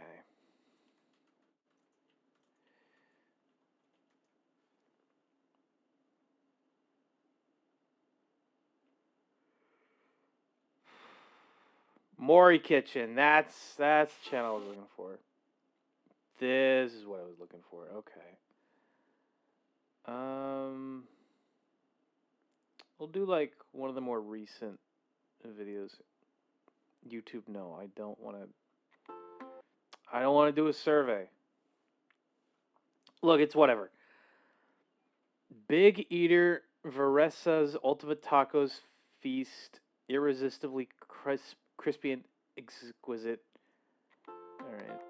Mori Kitchen. That's the channel I was looking for. This is what I was looking for. Okay. We'll do like one of the more recent videos. YouTube, no, I don't want to do a survey. Look, it's whatever. Big Eater Varesa's Ultimate Tacos Feast. Irresistibly crispy and exquisite. Alright.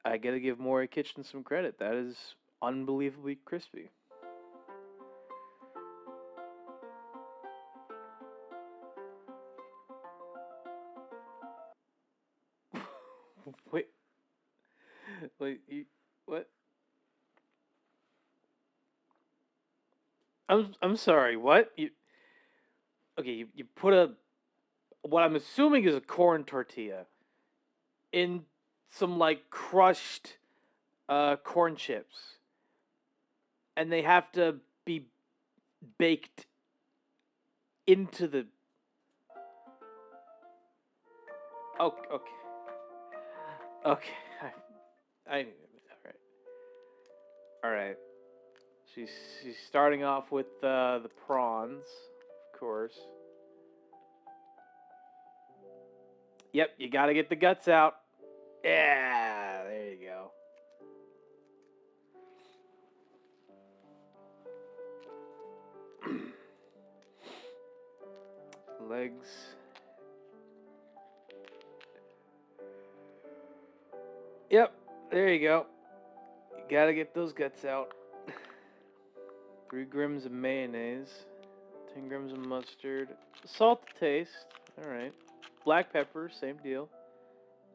I gotta give Mori Kitchen some credit. That is unbelievably crispy. Wait, what? I'm sorry. What? You put what I'm assuming is a corn tortilla in some like crushed corn chips, and they have to be baked into the. Oh, okay. Okay. I knew it. All right. She's starting off with the prawns, of course. Yep, you gotta get the guts out. Yeah, there you go. Legs. Yep, there you go. You gotta get those guts out. 3 grams of mayonnaise. 10 grams of mustard. Salt to taste. Alright. Black pepper, same deal.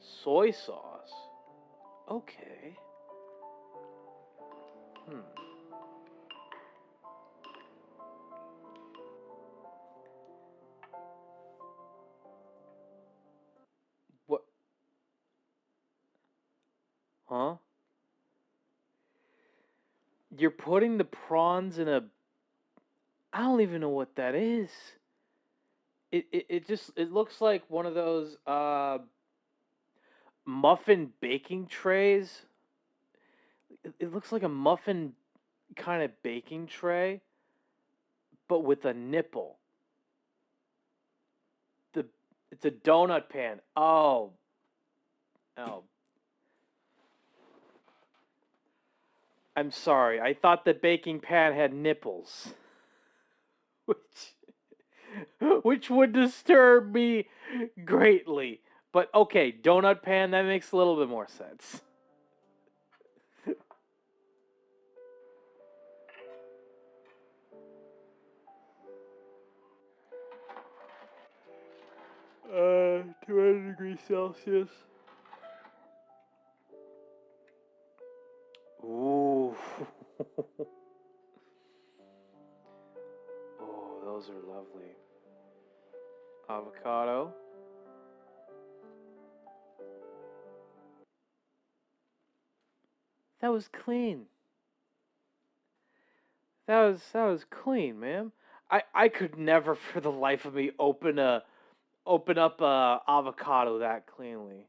Soy sauce. Okay. What? Huh? You're putting the prawns in a... I don't even know what that is. It looks like one of those muffin baking trays. It looks like a muffin kind of baking tray, but with a nipple. It's a donut pan. Oh. I'm sorry. I thought the baking pan had nipples. Which would disturb me greatly. But okay, donut pan, that makes a little bit more sense. Uh, 200 degrees Celsius. Ooh. Oh, those are lovely. Avocado. That was clean. That was clean, ma'am. I could never for the life of me open up a avocado that cleanly.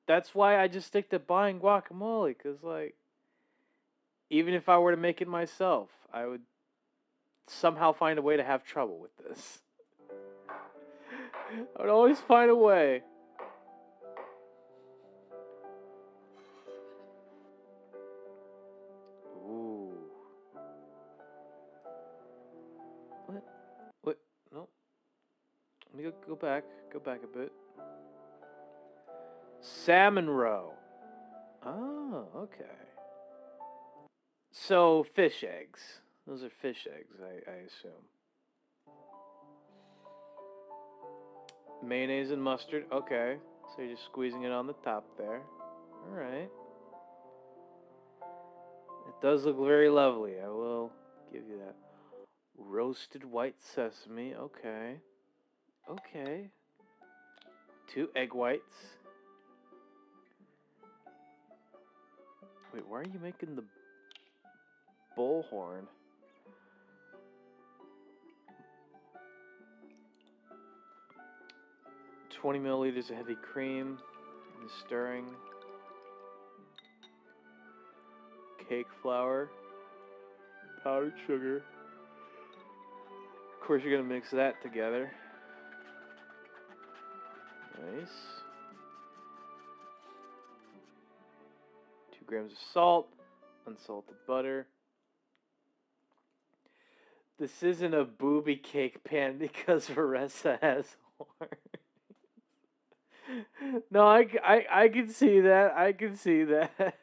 That's why I just stick to buying guacamole, cause like even if I were to make it myself, I would somehow find a way to have trouble with this. I would always find a way. Ooh. What? What? No. Let me go back. Go back a bit. Salmon roe. Oh, okay. So fish eggs. Those are fish eggs, I assume. Mayonnaise and mustard. Okay. So you're just squeezing it on the top there. Alright. It does look very lovely. I will give you that. Roasted white sesame. Okay. Okay. 2 egg whites. Wait, why are you making the bullhorn? $20 milliliters of heavy cream. And stirring. Cake flour. Powdered sugar. Of course, you're going to mix that together. Nice. 2 grams of salt. Unsalted butter. This isn't a booby cake pan because Vanessa has horns. No, I can see that. I can see that.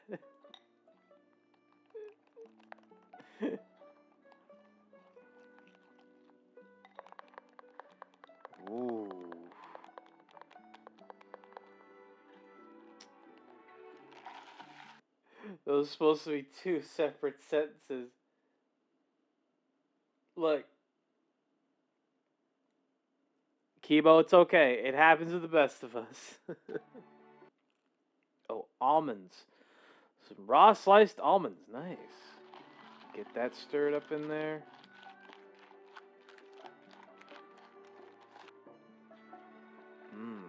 Ooh. Those are supposed to be 2 separate sentences. Look, Kibo, it's okay. It happens to the best of us. Oh, almonds. Some raw sliced almonds. Nice. Get that stirred up in there. Mmm.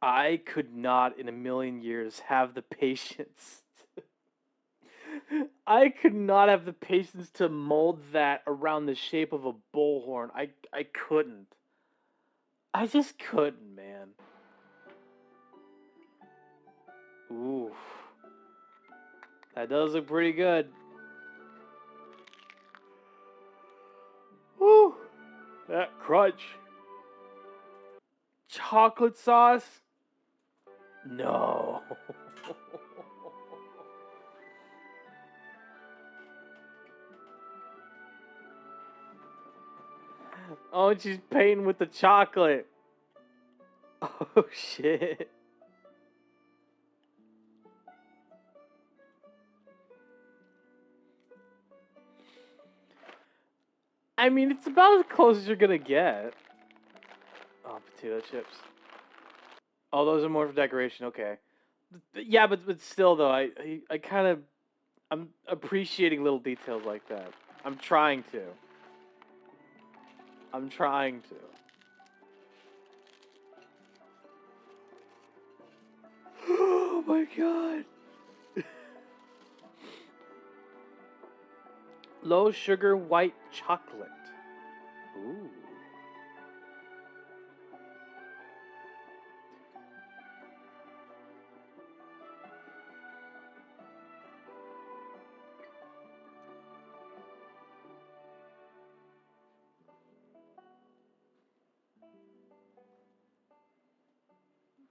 I could not in a million years have the patience. I could not have the patience to mold that around the shape of a bullhorn. I couldn't. I just couldn't, man. Oof. That does look pretty good. Woo! That crunch. Chocolate sauce? No. Oh, she's painting with the chocolate. Oh, shit. I mean, it's about as close as you're gonna get. Oh, potato chips. Oh, those are more for decoration. Okay. Yeah, but still though, I kind of I'm appreciating little details like that. I'm trying to. I'm trying to. Oh my god. Low sugar white chocolate. Ooh.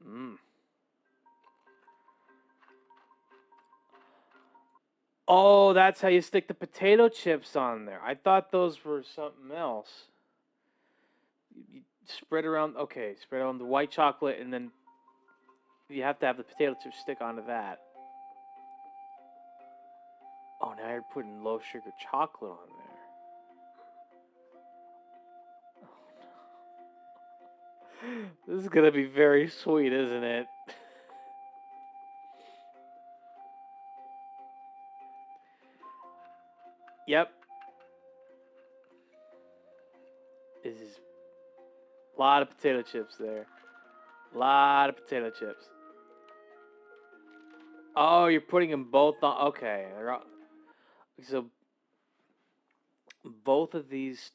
Mmm. Oh, that's how you stick the potato chips on there. I thought those were something else. You spread around, okay, spread on the white chocolate, and then you have to have the potato chips stick onto that. Oh, now you're putting low sugar chocolate on there. This is gonna be very sweet, isn't it? Yep. This is a lot of potato chips there. A lot of potato chips. Oh, you're putting them both on. Okay. So both of these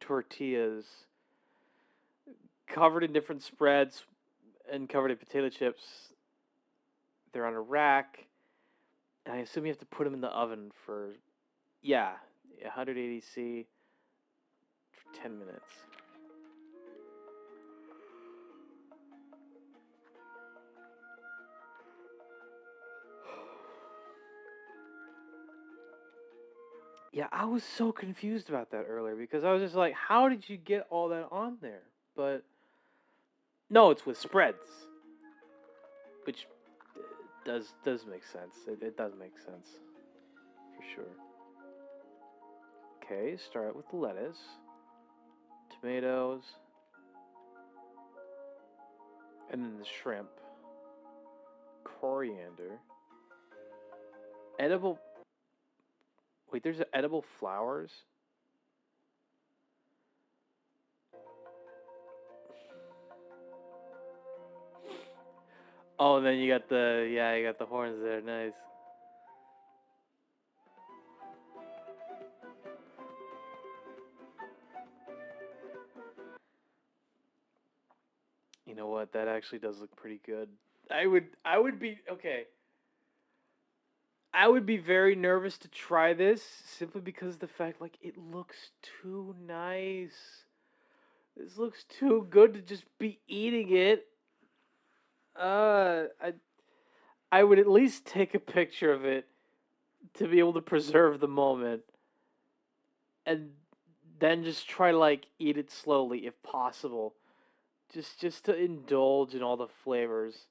tortillas covered in different spreads and covered in potato chips. They're on a rack. And I assume you have to put them in the oven for, yeah, 180 C for 10 minutes. Yeah, I was so confused about that earlier because I was just like, how did you get all that on there? But no, it's with spreads, which does make sense. It does make sense for sure. Okay, start with the lettuce, tomatoes, and then the shrimp, coriander, edible. Wait, there's edible flowers. Oh, and then you got you got the horns there. Nice. You know what? That actually does look pretty good. I would be okay. I would be very nervous to try this simply because of the fact like it looks too nice. This looks too good to just be eating it. I would at least take a picture of it to be able to preserve the moment and then just try to like eat it slowly if possible. Just to indulge in all the flavors.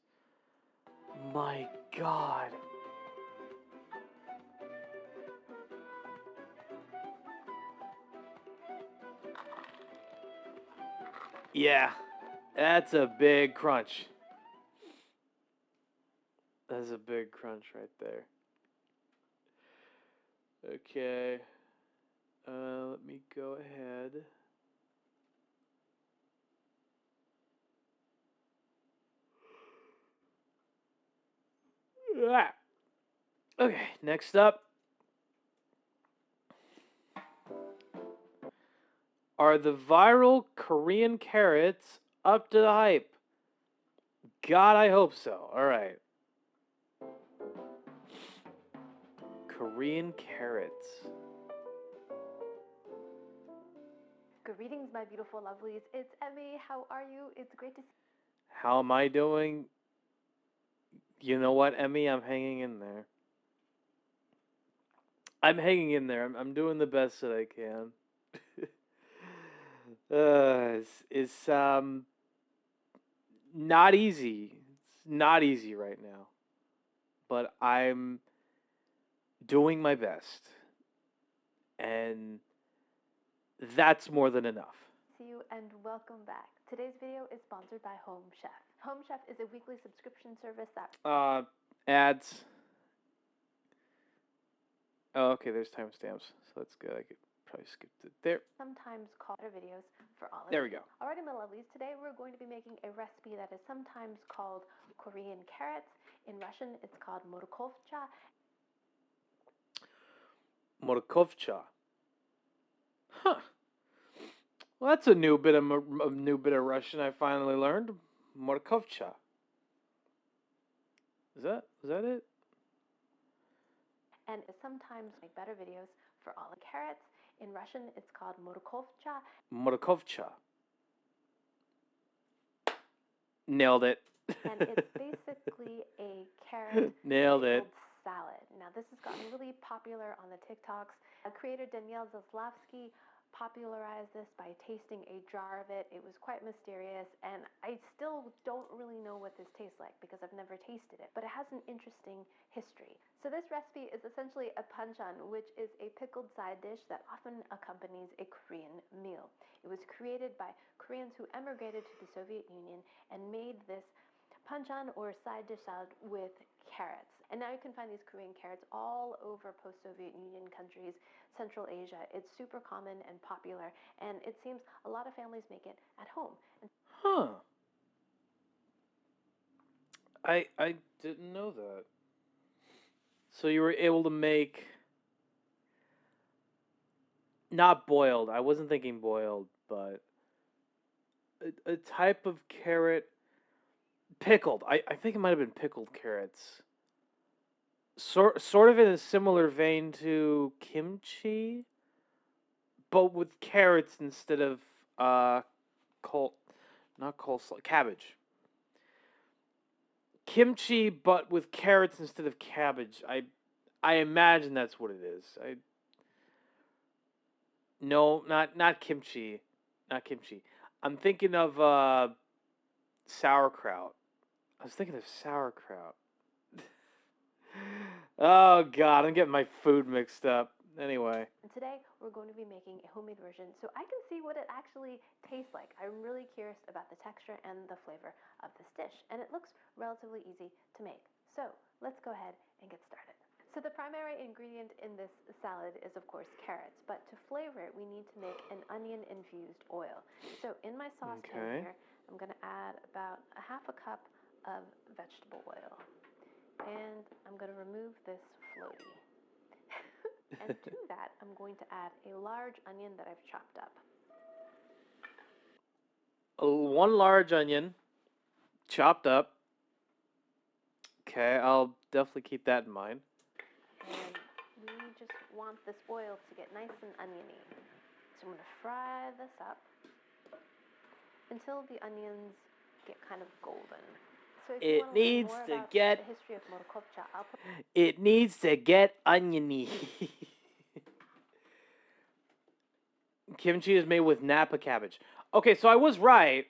My god. Yeah. That's a big crunch. That's a big crunch right there. Okay. Let me go ahead. Ah. Okay, next up are the viral Korean carrots up to the hype? God, I hope so. All right. Korean carrots. Greetings, my beautiful lovelies. It's Emmy. How are you? It's great to see How am I doing? You know what, Emmy? I'm hanging in there. I'm hanging in there. I'm doing the best that I can. It's not easy. It's not easy right now. But I'm doing my best. And that's more than enough. you and welcome back. Today's video is sponsored by Home Chef. Home Chef is a weekly subscription service that Ads. Oh, okay, there's timestamps. So that's good. I could probably skip it there. sometimes called videos for all of There you. we go. Alrighty, my lovelies, today we're going to be making a recipe that is sometimes called Korean carrots. In Russian, it's called morkovcha. Morkovcha. Huh. Well, that's a new bit of Russian I finally learned. Morkovcha. Is that it? And is sometimes make better videos for all the carrots. In Russian, it's called morkovcha. Morkovcha. Nailed it. And it's basically a carrot Nailed it. salad. Now, this has gotten really popular on the TikToks. Creator Danielle Zaslavsky popularized this by tasting a jar of it. It was quite mysterious, and I still don't really know what this tastes like because I've never tasted it, but it has an interesting history. So this recipe is essentially a panchan, which is a pickled side dish that often accompanies a Korean meal. It was created by Koreans who emigrated to the Soviet Union and made this panchan or side dish salad with carrots. And now you can find these Korean carrots all over post-Soviet Union countries, Central Asia. It's super common and popular, and it seems a lot of families make it at home. Huh. I didn't know that. So you were able to make not boiled. I wasn't thinking boiled, but a type of carrot pickled. I think it might have been pickled carrots. Sort of in a similar vein to kimchi, but with carrots instead of not coleslaw, cabbage. Kimchi, but with carrots instead of cabbage. I imagine that's what it is. No, not kimchi, not kimchi. I'm thinking of sauerkraut. I was thinking of sauerkraut. Oh god, I'm getting my food mixed up. Anyway. And today we're going to be making a homemade version so I can see what it actually tastes like. I'm really curious about the texture and the flavor of this dish, and it looks relatively easy to make. So let's go ahead and get started. So the primary ingredient in this salad is of course carrots, but to flavor it we need to make an onion infused oil. So in my saucepan here, I'm going to add about a half a cup of vegetable oil. And I'm going to remove this floaty. And to that, I'm going to add a large onion that I've chopped up. One large onion. chopped up. Okay, I'll definitely keep that in mind. And we just want this oil to get nice and oniony. So I'm going to fry this up until the onions get kind of golden. So if you want to learn more about the history of morkovcha, I'll put... It needs to get oniony. Kimchi is made with Napa cabbage. Okay, so I was right.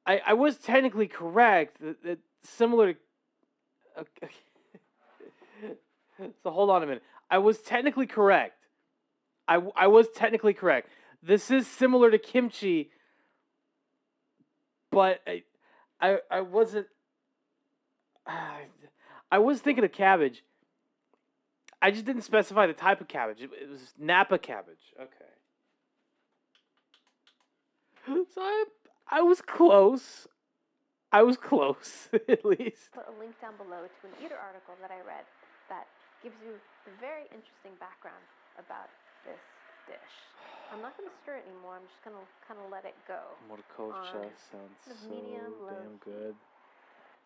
I was technically correct. It's similar to... Okay. So hold on a minute. I was technically correct. I was technically correct. This is similar to kimchi, but I wasn't... I was thinking of cabbage. I just didn't specify the type of cabbage. It was Napa cabbage. Okay. So I was close. I was close, at least. Put a link down below to an Eater article that I read that gives you a very interesting background about this dish. I'm not going to stir it anymore. I'm just going to kind of let it go. Morkovcha sounds so medium, damn good.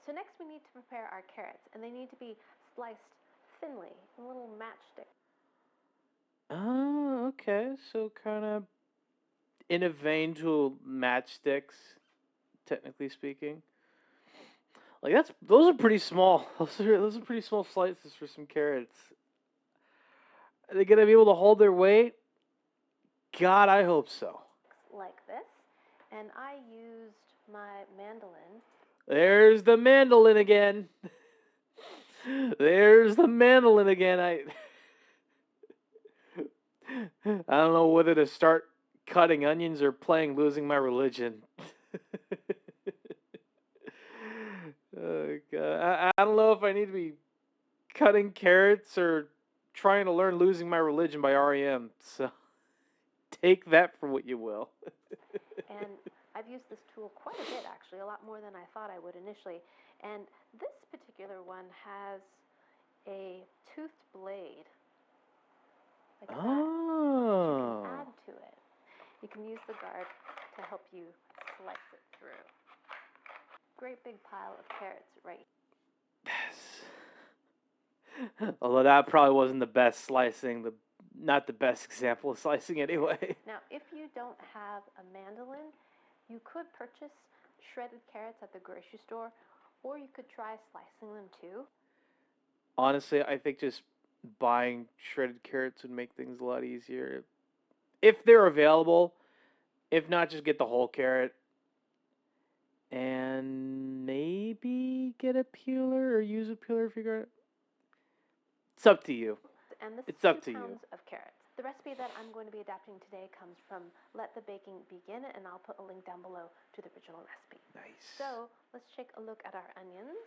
So next we need to prepare our carrots, and they need to be sliced thinly, in little matchsticks. Oh, okay. So kind of in a vein to matchsticks, technically speaking. Like those are pretty small. Those are pretty small slices for some carrots. Are they gonna be able to hold their weight? God, I hope so. Like this, and I used my mandolin. There's the mandolin again. There's the mandolin again. I don't know whether to start cutting onions or playing Losing My Religion. Oh, God. I don't know if I need to be cutting carrots or trying to learn Losing My Religion by REM. So take that for what you will. And I've used this tool quite a bit, actually, a lot more than I thought I would initially. And this particular one has a toothed blade. Like that. You can add to it. You can use the guard to help you slice it through. Great big pile of carrots right here. Although that probably wasn't the best slicing, not the best example of slicing anyway. Now, if you don't have a mandolin, you could purchase shredded carrots at the grocery store, or you could try slicing them too. Honestly, I think just buying shredded carrots would make things a lot easier. If they're available. If not, just get the whole carrot. And maybe get a peeler or use a peeler if you got it. It's up to you. And this it's is up 2 to pounds you. of carrots. The recipe that I'm going to be adapting today comes from Let the Baking Begin, and I'll put a link down below to the original recipe. Nice. So let's take a look at our onions.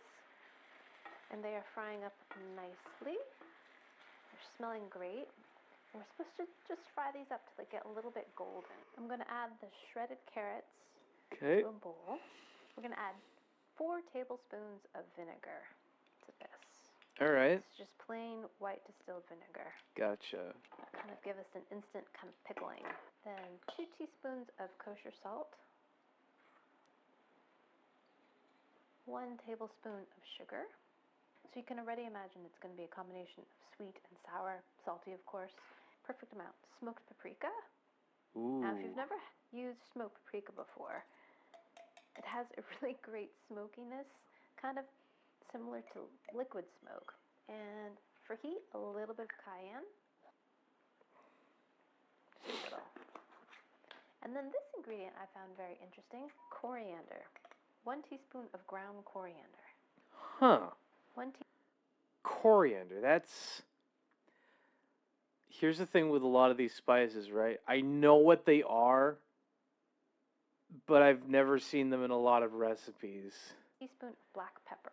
And they are frying up nicely. They're smelling great. And we're supposed to just fry these up till they get a little bit golden. I'm going to add the shredded carrots to a bowl. We're going to add 4 tablespoons of vinegar to this. All right. It's just plain white distilled vinegar. Gotcha. Kind of give us an instant kind of pickling. Then 2 teaspoons of kosher salt. 1 tablespoon of sugar. So you can already imagine it's going to be a combination of sweet and sour, salty of course. Perfect amount. Smoked paprika. Ooh. Now if you've never used smoked paprika before, it has a really great smokiness, kind of similar to liquid smoke. And for heat, a little bit of cayenne. Just a little. And then this ingredient I found very interesting, coriander. 1 teaspoon of ground coriander. Huh. 1 teaspoon. Coriander, that's... Here's the thing with a lot of these spices, right? I know what they are, but I've never seen them in a lot of recipes. Teaspoon of black pepper.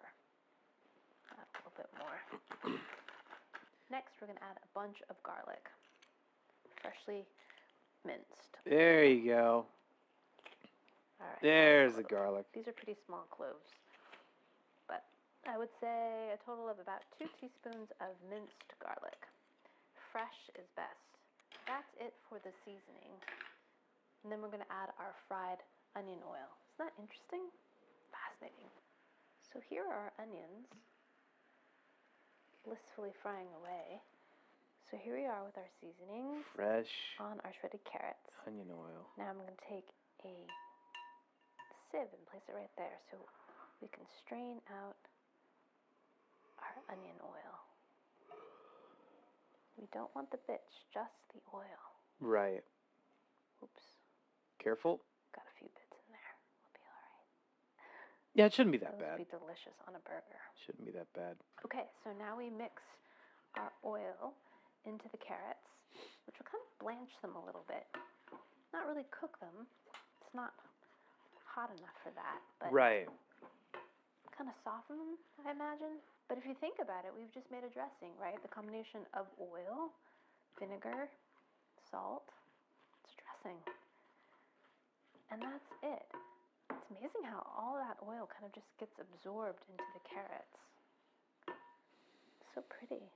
A little bit more. Next, we're going to add a bunch of garlic, freshly minced. There you go. All right. There's the garlic. These are pretty small cloves, but I would say a total of about 2 teaspoons of minced garlic. Fresh is best. That's it for the seasoning. And then we're going to add our fried onion oil. Isn't that interesting? Fascinating. So here are our onions, blissfully frying away. So here we are with our seasonings. Fresh on our shredded carrots. onion oil. Now I'm going to take a sieve and place it right there so we can strain out our onion oil. We don't want the bitch, just the oil. Right. Oops. Careful. Got a few bits in there. We'll be all right. Yeah, it shouldn't be that Those bad. would be delicious on a burger. Shouldn't be that bad. Okay, so now we mix our oil into the carrots, which will kind of blanch them a little bit. Not really cook them. It's not hot enough for that, but Right. kind of soften them, I imagine. But if you think about it, we've just made a dressing, right? The combination of oil, vinegar, salt, it's dressing. And that's it. It's amazing how all that oil kind of just gets absorbed into the carrots. So pretty.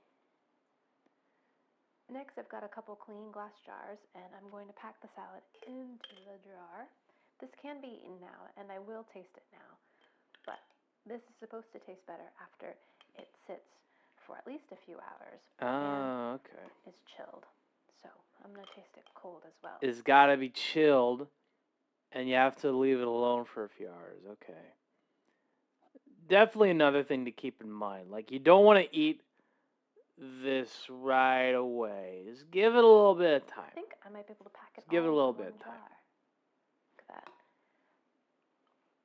Next, I've got a couple clean glass jars, and I'm going to pack the salad into the jar. This can be eaten now, and I will taste it now. But this is supposed to taste better after it sits for at least a few hours. Oh, okay. It's chilled. So I'm going to taste it cold as well. It's got to be chilled, and you have to leave it alone for a few hours. Okay. Definitely another thing to keep in mind. Like, you don't want to eat this right away. Just give it a little bit of time. I think I might be able to pack it Just give it a all little into bit one of time. jar. Look at that.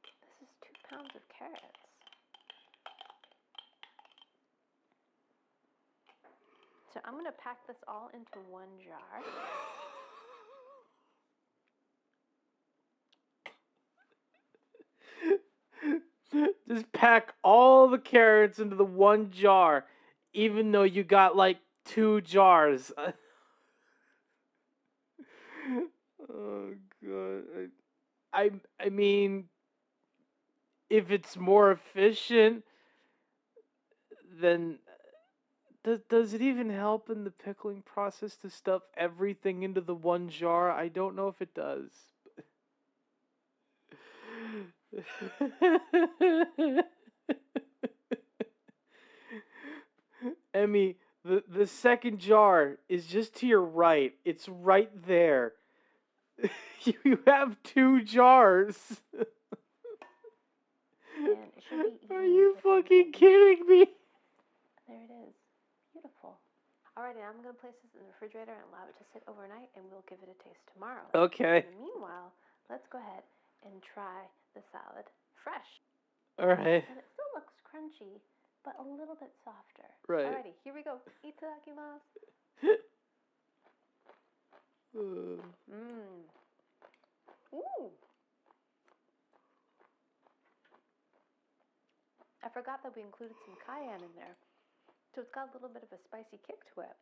This is 2 pounds of carrots. So I'm going to pack this all into one jar. Just pack all the carrots into the one jar, even though you got like 2 jars. Oh god. I mean, if it's more efficient, then does it even help in the pickling process to stuff everything into the one jar? I don't know if it does. Emmy, the second jar is just to your right. It's right there. You have 2 jars. And it should be Are eaten you within fucking a kidding me? There it is. Beautiful. Alrighty, I'm going to place this in the refrigerator and allow it to sit overnight, and we'll give it a taste tomorrow. Okay. In the meanwhile, let's go ahead and try the salad fresh. Alright. And it still looks crunchy, but a little bit softer. Right. Alrighty, here we go. Itadakimasu. Mmm. Ooh. I forgot that we included some cayenne in there. So it's got a little bit of a spicy kick to it.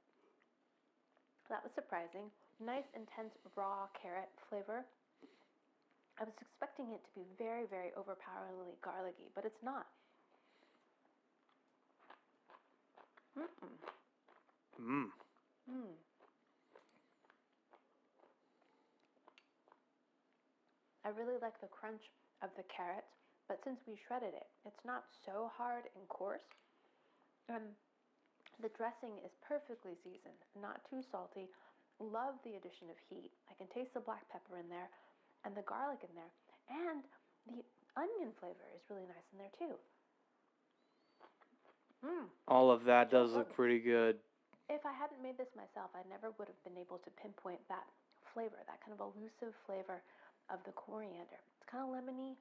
That was surprising. Nice, intense, raw carrot flavor. I was expecting it to be very, very overpoweringly garlicky, but it's not. Mmm. I really like the crunch of the carrots, but since we shredded it, it's not so hard and coarse. The dressing is perfectly seasoned, not too salty. Love the addition of heat. I can taste the black pepper in there and the garlic in there. And the onion flavor is really nice in there too. All of that So does look good. pretty good. If I hadn't made this myself, I never would have been able to pinpoint that flavor, that kind of elusive flavor of the coriander. It's kind of lemony.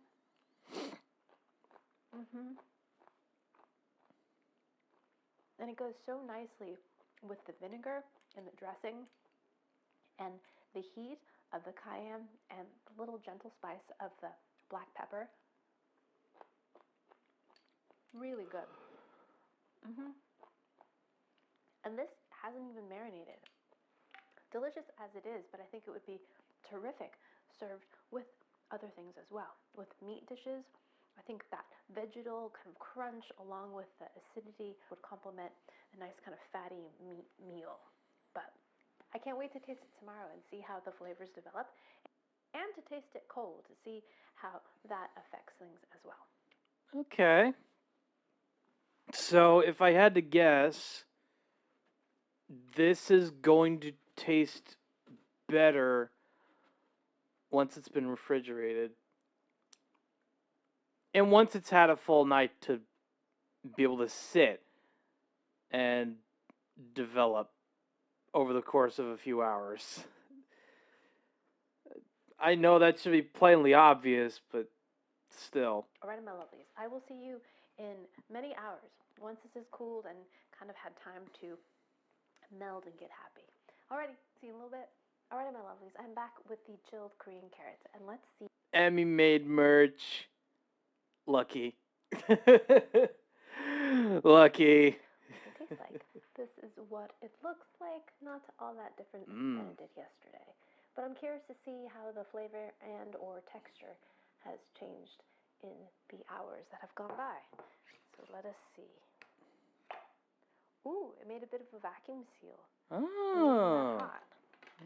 And it goes so nicely with the vinegar and the dressing and the heat of the cayenne and the little gentle spice of the black pepper. Really good. And this hasn't even marinated. Delicious as it is, but I think it would be terrific served with other things as well. With meat dishes, I think that vegetal kind of crunch along with the acidity would complement a nice kind of fatty meat meal. But I can't wait to taste it tomorrow and see how the flavors develop, and to taste it cold to see how that affects things as well. Okay. So if I had to guess, this is going to taste better once it's been refrigerated. And once it's had a full night to be able to sit and develop over the course of a few hours. I know that should be plainly obvious, but still. Alright, my lovelies, I will see you in many hours once this is cooled and kind of had time to meld and get happy. Alrighty, see you in a little bit. Alrighty, my lovelies, I'm back with the chilled Korean carrots, and let's see. Emmy made merch. Lucky. Lucky. It tastes like. This is what it looks like. Not all that different than it did yesterday. But I'm curious to see how the flavor and or texture has changed in the hours that have gone by. So let us see. Ooh, it made a bit of a vacuum seal. Oh, Hot.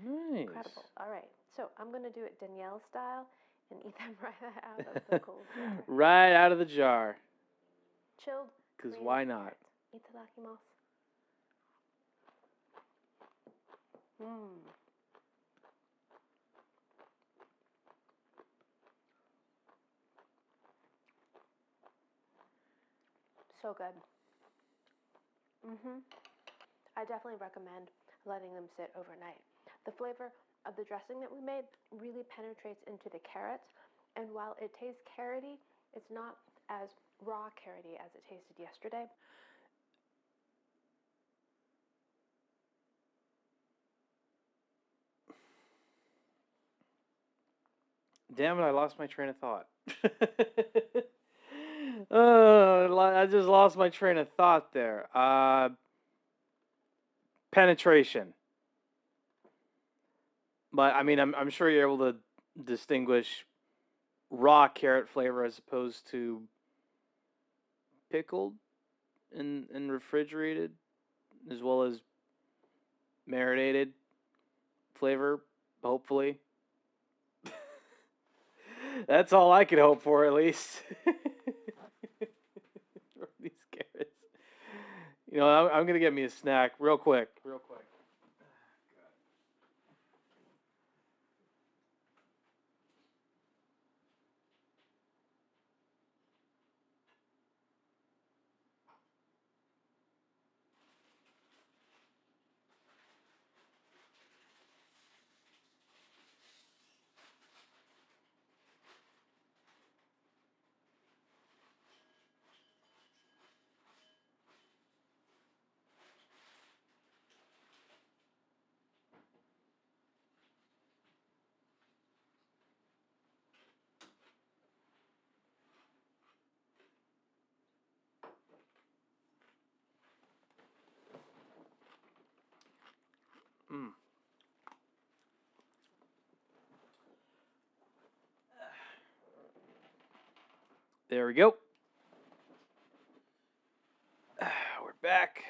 nice. Incredible. All right, so I'm going to do it Danielle style and eat them right out of the cold jar. Right out of the jar. Chilled. Because Korean why not? carrots. Itadakimasu. Mmm. So good. I definitely recommend letting them sit overnight. The flavor of the dressing that we made really penetrates into the carrots, and while it tastes carroty, it's not as raw carroty as it tasted yesterday. Damn it, I lost my train of thought. I just lost my train of thought there. Penetration. But I mean, I'm sure you're able to distinguish raw carrot flavor as opposed to pickled and refrigerated, as well as marinated flavor, hopefully. That's all I could hope for, at least. These carrots. You know, I'm going to get me a snack real quick. There we go. We're back.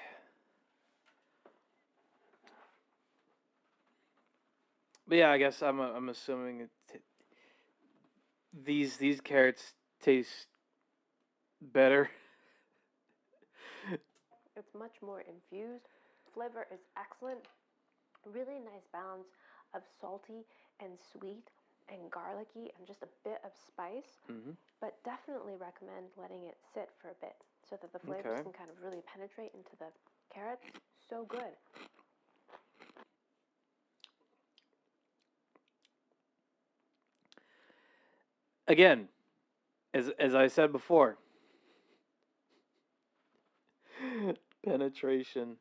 But yeah, I guess I'm assuming these carrots taste better. It's much more infused. Flavor is excellent. Really nice balance of salty and sweet and garlicky and just a bit of spice. But definitely recommend letting it sit for a bit so that the flavors can kind of really penetrate into the carrots. So good. Again, as I said before, penetration.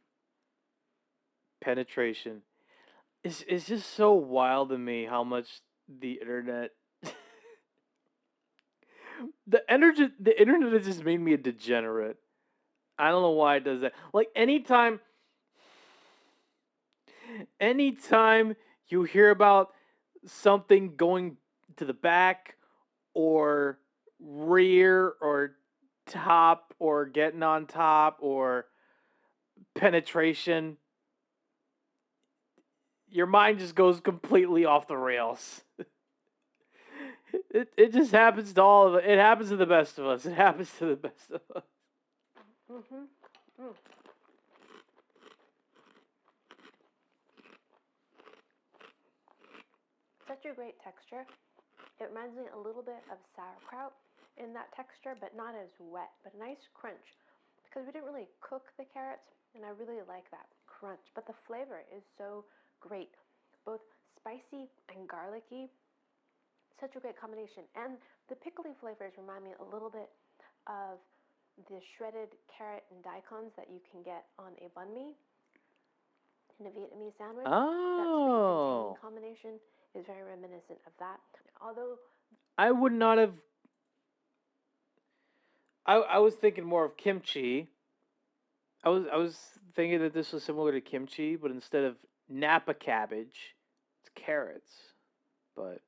It's just so wild to me how much the internet the internet has just made me a degenerate. I don't know why it does that. Like anytime you hear about something going to the back or rear or top or getting on top or penetration, your mind just goes completely off the rails. It just happens to all of it. It happens to the best of us. Such a great texture. It reminds me a little bit of sauerkraut in that texture, but not as wet, but a nice crunch. Because we didn't really cook the carrots, and I really like that crunch. But the flavor is so great, both spicy and garlicky. Such a great combination. And the pickly flavors remind me a little bit of the shredded carrot and daikons that you can get on a banh mi in a Vietnamese sandwich. That sweet and tangy combination is very reminiscent of that. Although I would not have. I was thinking more of kimchi. I was thinking that this was similar to kimchi, but instead of Napa cabbage, it's carrots. But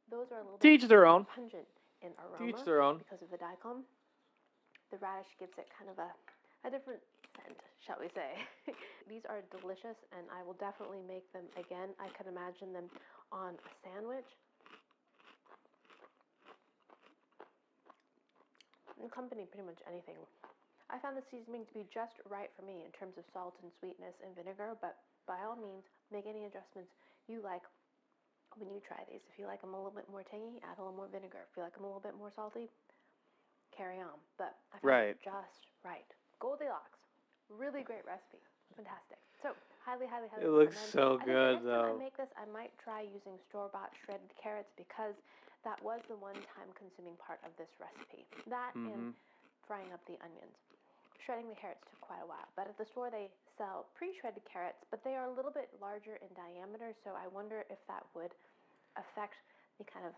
those are a little to each their own. Pungent in aroma. To each their own. Because of the daikon. The radish gives it kind of a different scent, shall we say. These are delicious, and I will definitely make them again. I could imagine them on a sandwich. Accompany pretty much anything. I found the seasoning to be just right for me in terms of salt and sweetness and vinegar, but by all means, make any adjustments you like when you try these. If you like them a little bit more tangy, add a little more vinegar. If you like them a little bit more salty, carry on. But I found it just right. Goldilocks. Really great recipe. Fantastic. So, highly, highly, highly It looks so recommend. good, I think the next time I though. make this, I might try using store-bought shredded carrots because that was the one time-consuming part of this recipe. That and frying up the onions. Shredding the carrots took quite a while, but at the store they sell pre-shredded carrots, but they are a little bit larger in diameter, so I wonder if that would affect the kind of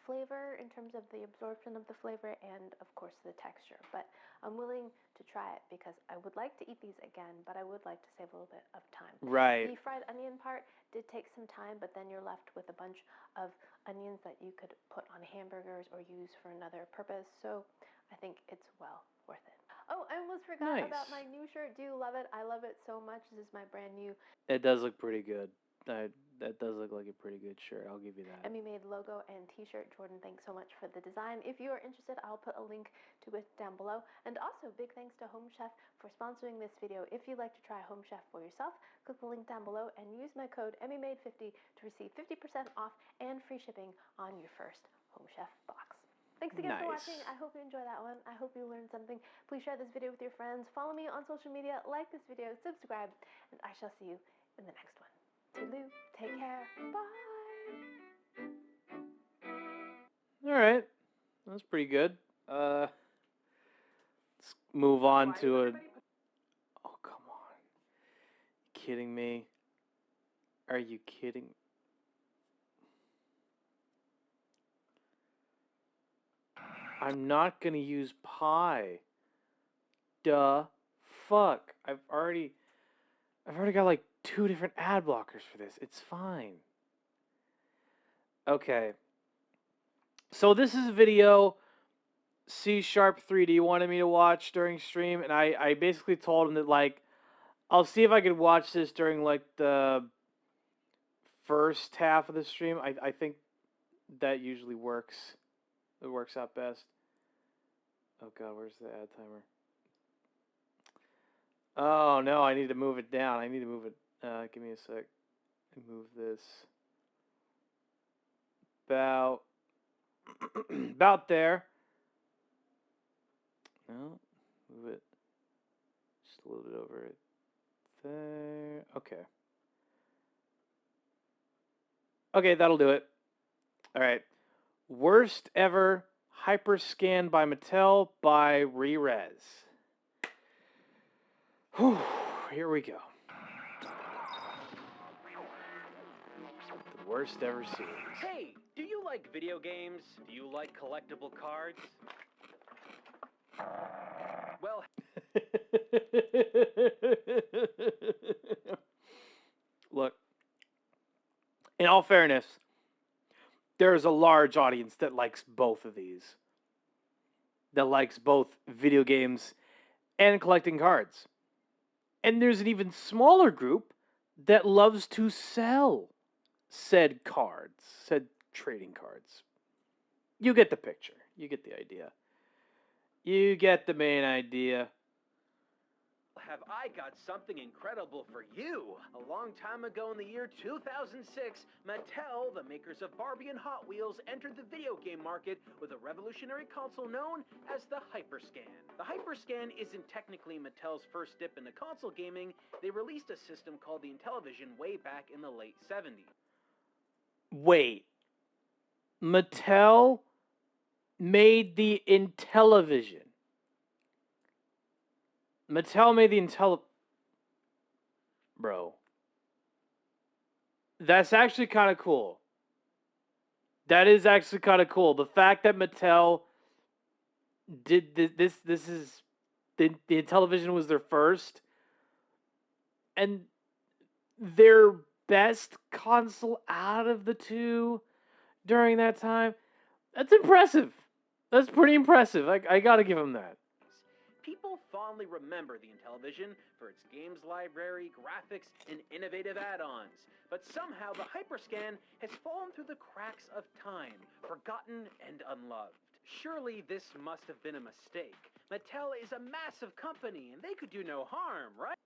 flavor in terms of the absorption of the flavor and, of course, the texture. But I'm willing to try it because I would like to eat these again, but I would like to save a little bit of time. Right. The fried onion part did take some time, but then you're left with a bunch of onions that you could put on hamburgers or use for another purpose, so I think it's well worth it. Oh, I almost forgot about my new shirt. Do you love it? I love it so much. This is my brand new. It does look pretty good. That does look like a pretty good shirt. I'll give you that. Emmy made logo and t-shirt. Jordan, thanks so much for the design. If you are interested, I'll put a link to it down below. And also, big thanks to Home Chef for sponsoring this video. If you'd like to try Home Chef for yourself, click the link down below and use my code EmmyMade50 to receive 50% off and free shipping on your first Home Chef box. Thanks again for watching. I hope you enjoyed that one. I hope you learned something. Please share this video with your friends. Follow me on social media, like this video, subscribe, and I shall see you in the next one. Toodaloo. Take care. Bye. All right. That was pretty good. Let's move on to a... Oh, come on. Kidding me? Are you kidding? I'm not going to use pie. Duh. Fuck. I've already got like 2 different ad blockers for this. It's fine. Okay. So this is a video C# 3D wanted me to watch during stream, and I basically told him that, like, I'll see if I could watch this during, like, the first half of the stream. I think that usually works. It works out best. Oh god, where's the ad timer? Oh no, I need to move it down. I need to move it. Give me a sec. Move this about there. No, move it just a little bit over it there. Okay. Okay, that'll do it. All right. Worst ever hyperscan by Mattel by Re-Rez. Whew, here we go. The worst ever series. Hey, do you like video games? Do you like collectible cards? Well... Look, in all fairness, there's a large audience that likes both of these. That likes both video games and collecting cards. And there's an even smaller group that loves to sell said cards, said trading cards. You get the picture. You get the idea. You get the main idea. Have I got something incredible for you? A long time ago in the year 2006, Mattel, the makers of Barbie and Hot Wheels, entered the video game market with a revolutionary console known as the Hyperscan. The Hyperscan isn't technically Mattel's first dip into console gaming. They released a system called the Intellivision way back in the late 70s. Wait. Mattel made the Intellivision. Mattel made the Bro. That's actually kind of cool. That is actually kind of cool. The fact that Mattel did this is the Intellivision was their first and their best console out of the two during that time. That's impressive. That's pretty impressive. I gotta give them that. People fondly remember the Intellivision for its games library, graphics, and innovative add-ons. But somehow the Hyperscan has fallen through the cracks of time, forgotten and unloved. Surely this must have been a mistake. Mattel is a massive company, and they could do no harm, right?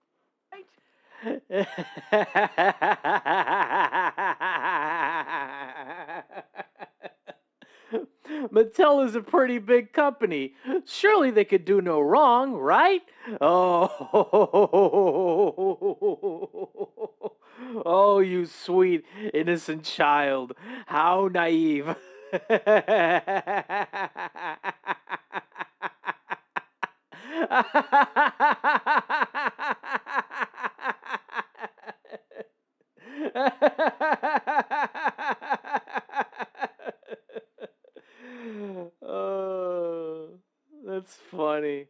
Mattel is a pretty big company. Surely they could do no wrong, right? Oh, you sweet, innocent child. How naive. Oh, that's funny.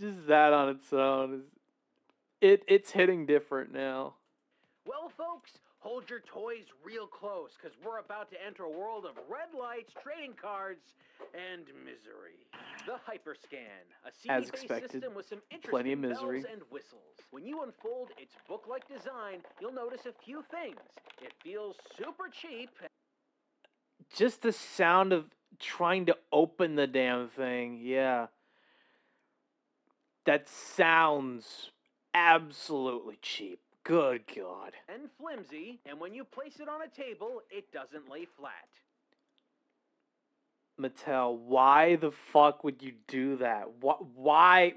Just that on its own it's hitting different now. Well, folks, hold your toys real close, because we're about to enter a world of red lights, trading cards, and misery. The Hyperscan, a CD-based system with some plenty of interesting misery. bells and whistles. When you unfold its book-like design, you'll notice a few things. It feels super cheap. Just the sound of trying to open the damn thing, yeah. That sounds absolutely cheap. Good God. And flimsy, and when you place it on a table, it doesn't lay flat. Mattel, why the fuck would you do that? Why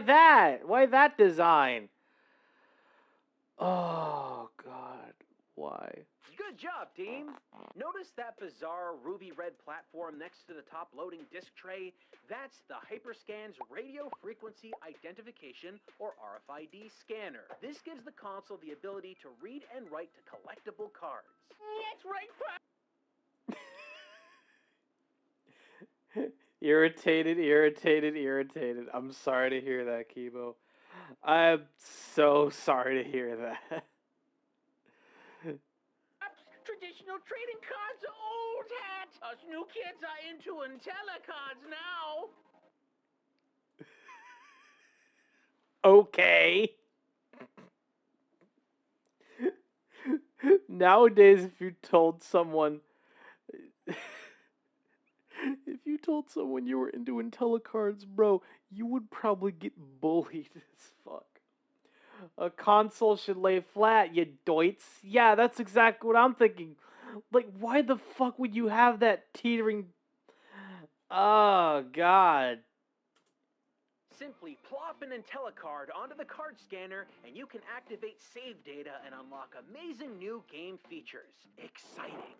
that? Why that design? Oh God, why? Good job, team! Notice that bizarre ruby red platform next to the top loading disk tray? That's the Hyperscan's Radio Frequency Identification, or RFID scanner. This gives the console the ability to read and write to collectible cards. That's right, Irritated. I'm sorry to hear that, Kibo. I'm so sorry to hear that. Traditional trading cards are old hat. Us new kids are into IntelliCards now. Okay. Nowadays, if you told someone you were into IntelliCards, bro, you would probably get bullied as fuck. A console should lay flat, you doits. Yeah, that's exactly what I'm thinking. Like, why the fuck would you have that teetering... Oh, God. Simply plop an IntelliCard onto the card scanner, and you can activate save data and unlock amazing new game features. Exciting.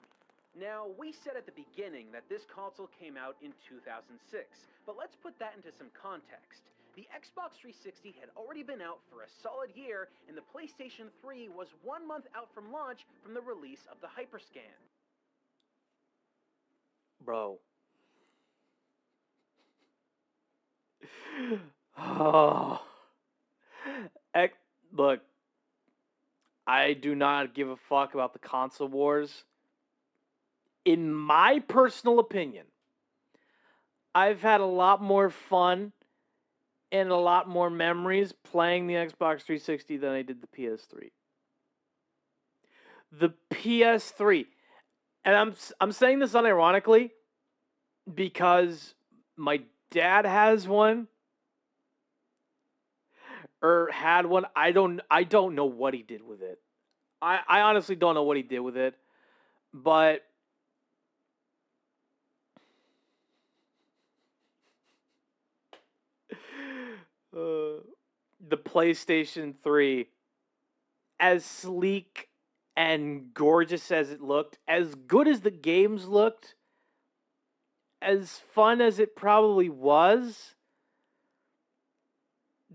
Now, we said at the beginning that this console came out in 2006, but let's put that into some context. The Xbox 360 had already been out for a solid year, and the PlayStation 3 was 1 month out from launch from the release of the Hyperscan. Bro. Oh. Look, I do not give a fuck about the console wars. In my personal opinion, I've had a lot more fun and a lot more memories playing the Xbox 360 than I did the PS3. The PS3, and I'm saying this unironically because My dad has one. Or had one. I don't know what he did with it. I honestly don't know what he did with it. But the PlayStation 3, as sleek and gorgeous as it looked, as good as the games looked, as fun as it probably was,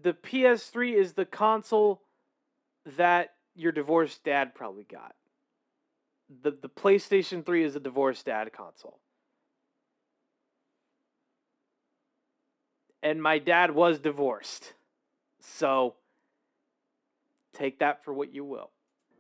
the PS3 is the console that your divorced dad probably got. The PlayStation 3 is a divorced dad console. And my dad was divorced. So, take that for what you will.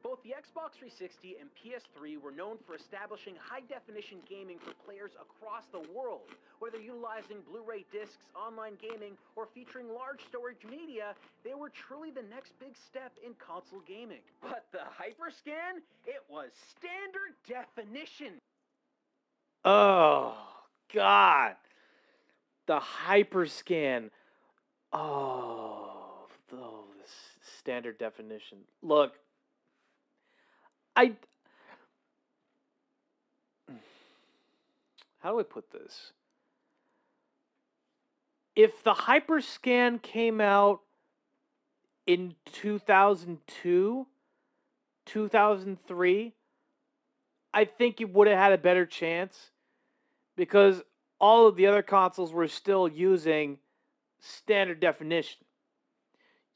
Both the Xbox 360 and PS3 were known for establishing high-definition gaming for players across the world. Whether utilizing Blu-ray discs, online gaming, or featuring large storage media, they were truly the next big step in console gaming. But the Hyperscan? It was standard definition. Oh, God. The Hyperscan. This standard definition. Look, how do I put this? If the Hyperscan came out in 2002, 2003, I think it would have had a better chance because all of the other consoles were still using standard definition.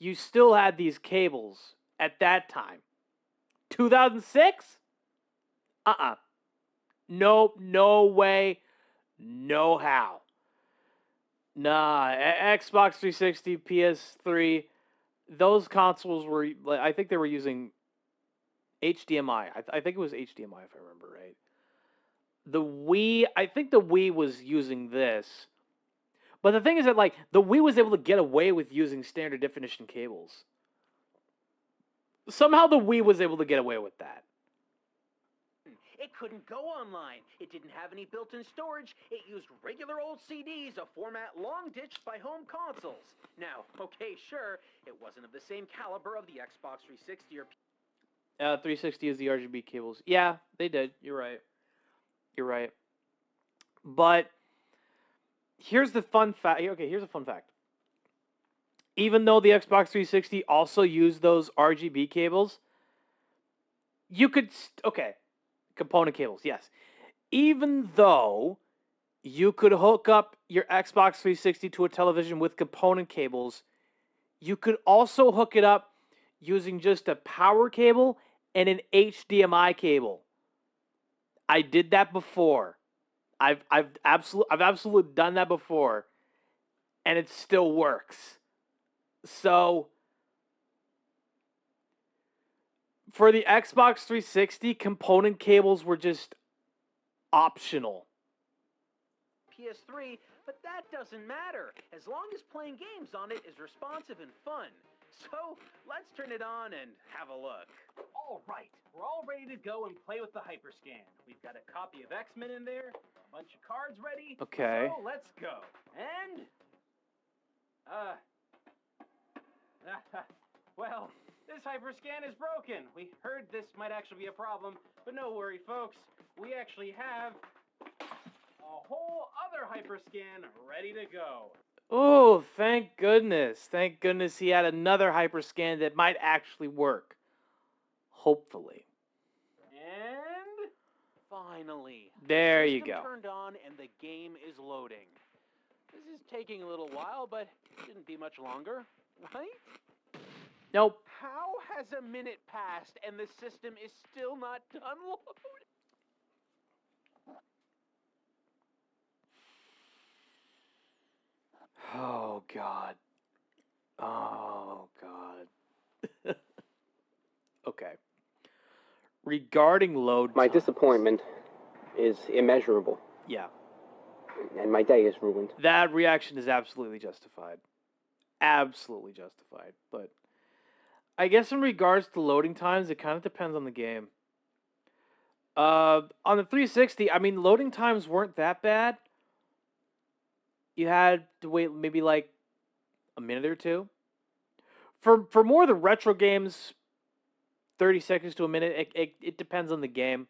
You still had these cables at that time. 2006? No way, no how. Nah, Xbox 360, PS3, those consoles were, I think they were using HDMI. I think it was HDMI if I remember right. The Wii, I think the Wii was using this. But the thing is that, the Wii was able to get away with using standard definition cables. Somehow the Wii was able to get away with that. It couldn't go online. It didn't have any built-in storage. It used regular old CDs, a format long ditched by home consoles. Now, okay, sure, it wasn't of the same caliber of the Xbox 360 or 360 is the RGB cables. Yeah, they did. You're right. But here's the fun fact. Okay, here's a fun fact. Even though the Xbox 360 also used those RGB cables, you could... component cables, yes. Even though you could hook up your Xbox 360 to a television with component cables, you could also hook it up using just a power cable and an HDMI cable. I did that before. I've absolutely done that before, and it still works. So for the Xbox 360, component cables were just optional. PS3, but that doesn't matter, as long as playing games on it is responsive and fun. So, let's turn it on and have a look. All right, we're all ready to go and play with the Hyperscan. We've got a copy of X-Men in there, a bunch of cards ready. Okay. So, let's go. And... well, this Hyperscan is broken. We heard this might actually be a problem, but no worry, folks. We actually have a whole other Hyperscan ready to go. Oh, thank goodness. Thank goodness he had another Hyperscan that might actually work. Hopefully. And finally, there the you system go. Turned on and the game is loading. This is taking a little while, but it shouldn't be much longer, right? Nope. How has a minute passed and the system is still not done loading? Oh, God. Oh, God. Okay. Regarding load My times, disappointment is immeasurable. Yeah. And my day is ruined. That reaction is absolutely justified. Absolutely justified. But I guess in regards to loading times, it kind of depends on the game. On the 360, I mean, loading times weren't that bad. you had to wait maybe like a minute or two. For more of the retro games, 30 seconds to a minute. It depends on the game,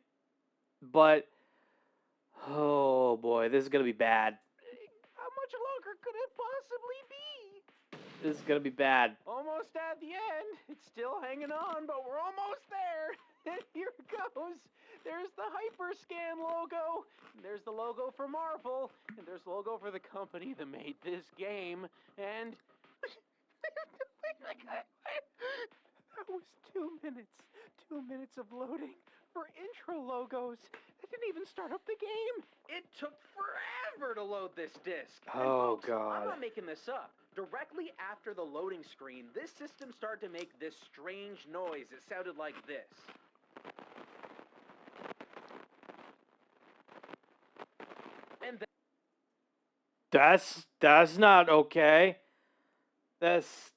but oh boy, this is gonna be bad. How much longer could it possibly be? This is gonna be bad. Almost at the end. It's still hanging on, but we're almost there. And here it goes. There's the Hyperscan logo. There's the logo for Marvel. And there's the logo for the company that made this game. And that was 2 minutes. 2 minutes of loading for intro logos. That didn't even start up the game. It took forever to load this disc. And Oh folks, god. I'm not making this up. Directly after the loading screen, this system started to make this strange noise. It sounded like this. And then That's not okay. That's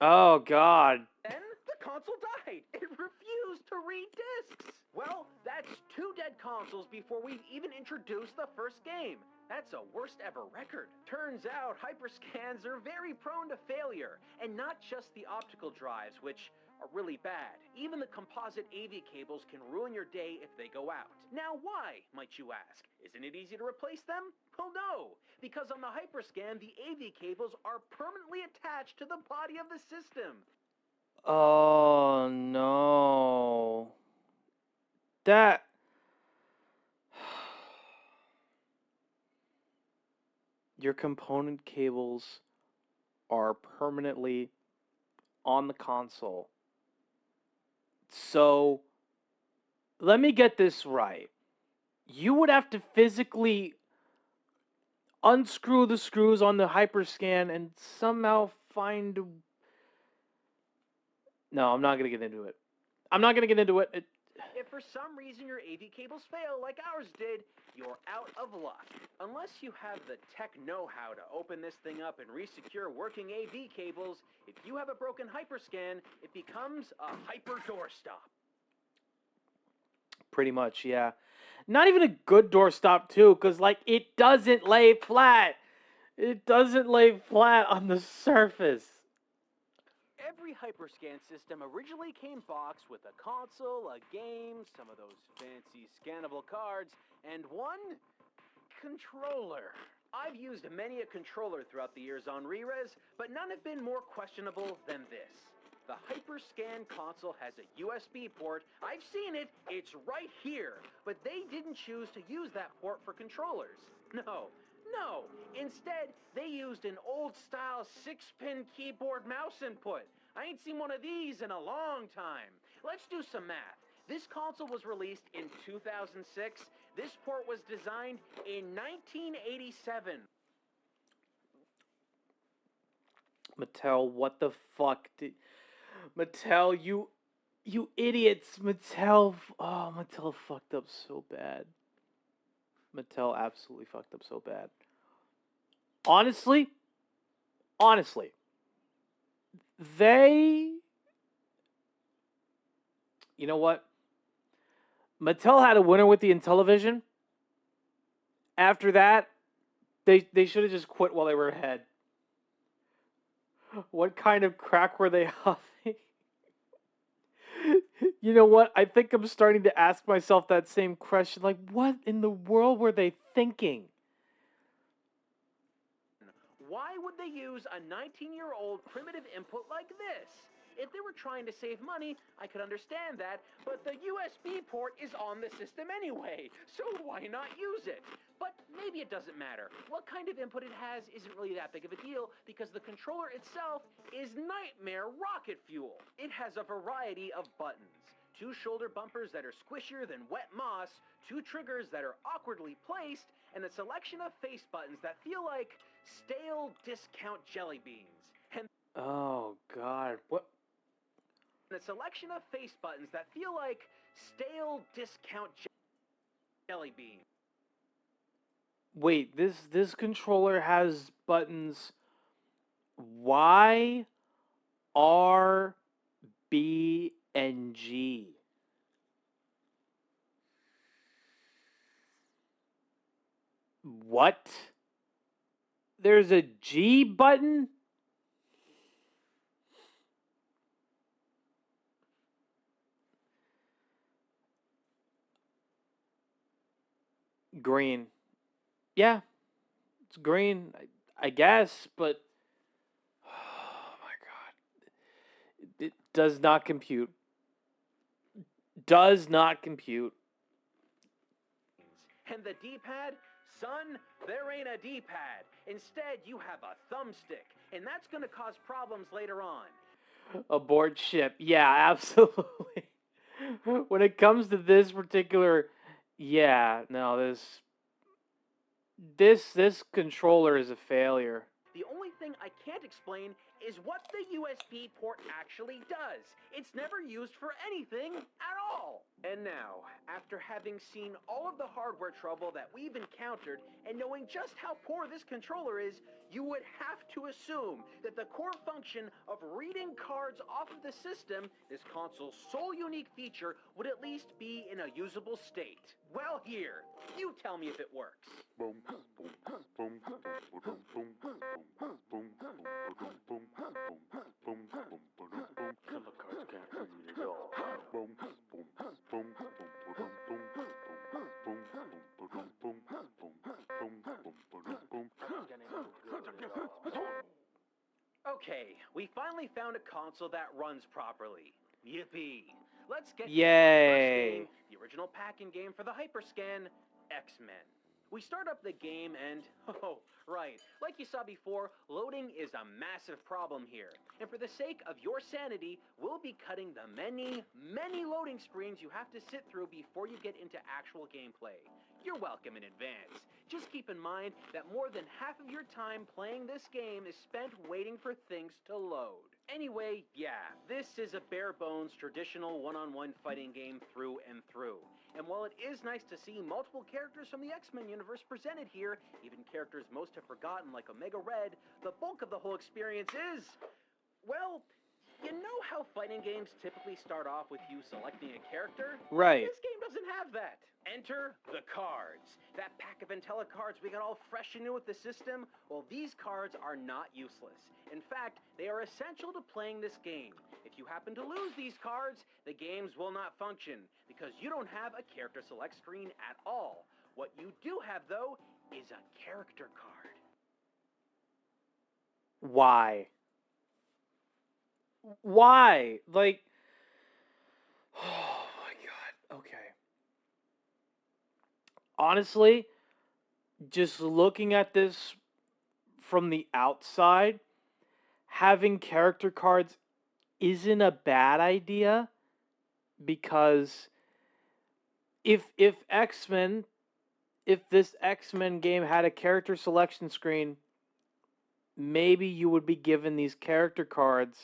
oh god. the console died. It refused to read discs. Well, that's 2 dead consoles before we've even introduced the first game. That's a worst ever record. Turns out hyperscans are very prone to failure, and not just the optical drives, which are really bad. Even the composite AV cables can ruin your day if they go out. Now why, might you ask? Isn't it easy to replace them? Well, no, because on the hyperscan, the AV cables are permanently attached to the body of the system. Oh no. That your component cables are permanently on the console. So, let me get this right. You would have to physically unscrew the screws on the hyperscan and somehow find. No, I'm not going to get into it. I'm not going to get into it. If for some reason your AV cables fail like ours did, you're out of luck. Unless you have the tech know-how to open this thing up and resecure working AV cables, if you have a broken hyperscan, it becomes a hyper doorstop. Pretty much, yeah. Not even a good doorstop, too, because, like, it doesn't lay flat. It doesn't lay flat on the surface. Every hyperscan system originally came boxed with a console, a game, some of those fancy scannable cards, and one controller. I've used many a controller throughout the years on re-res, but none have been more questionable than this. The Hyperscan console has a USB port. I've seen it, it's right here, but they didn't choose to use that port for controllers. No. Instead, they used an old-style 6-pin keyboard mouse input. I ain't seen one of these in a long time. Let's do some math. This console was released in 2006. This port was designed in 1987. Mattel, what the fuck did... Mattel, you idiots. Mattel fucked up so bad. Mattel absolutely fucked up so bad. Honestly, they... You know what? Mattel had a winner with the Intellivision. After that, they should have just quit while they were ahead. What kind of crack were they huffing? You know what? I think I'm starting to ask myself that same question. Like, what in the world were they thinking? Why would they use a 19-year-old primitive input like this? If they were trying to save money, I could understand that, but the USB port is on the system anyway, so why not use it? But maybe it doesn't matter. What kind of input it has isn't really that big of a deal, because the controller itself is nightmare rocket fuel. It has a variety of buttons. 2 shoulder bumpers that are squishier than wet moss, 2 triggers that are awkwardly placed, and a selection of face buttons that feel like stale discount jelly beans. And Oh, God. What? a selection of face buttons that feel like stale discount jelly beans. Wait, this controller has buttons Y, R, B, and G. What? There's a G button? Green. Yeah, it's green, I guess, but oh my god. It does not compute. Does not compute. And the D-pad? Son, there ain't a D-pad. Instead, you have a thumbstick, and that's going to cause problems later on. Abort ship. Yeah, absolutely. When it comes to this particular, yeah, no, this controller is a failure. The only thing I can't explain is what the USB port actually does. It's never used for anything at all. And now, after having seen all of the hardware trouble that we've encountered and knowing just how poor this controller is, you would have to assume that the core function of reading cards off of the system, this console's sole unique feature, would at least be in a usable state. Well, here, you tell me if it works. Okay, we finally found a console that runs properly. Yippee! Let's get to the first game, the original packing game for the Hyperscan, X-Men. We start up the game and, oh, right, like you saw before, loading is a massive problem here. And for the sake of your sanity, we'll be cutting the many, many loading screens you have to sit through before you get into actual gameplay. You're welcome in advance. Just keep in mind that more than half of your time playing this game is spent waiting for things to load. Anyway, yeah, this is a bare-bones traditional one-on-one fighting game through and through. And while it is nice to see multiple characters from the X-Men universe presented here, even characters most have forgotten like Omega Red, the bulk of the whole experience is, well, you know how fighting games typically start off with you selecting a character? Right. This game doesn't have that. Enter the cards. That pack of IntelliCards we got all fresh and new with the system, well, these cards are not useless. In fact, they are essential to playing this game. If you happen to lose these cards, the games will not function, because you don't have a character select screen at all. What you do have, though, is a character card. Why? Why? Like, oh my god. Okay. Honestly, just looking at this from the outside, having character cards isn't a bad idea, because if X-Men, if this X-Men game had a character selection screen, maybe you would be given these character cards.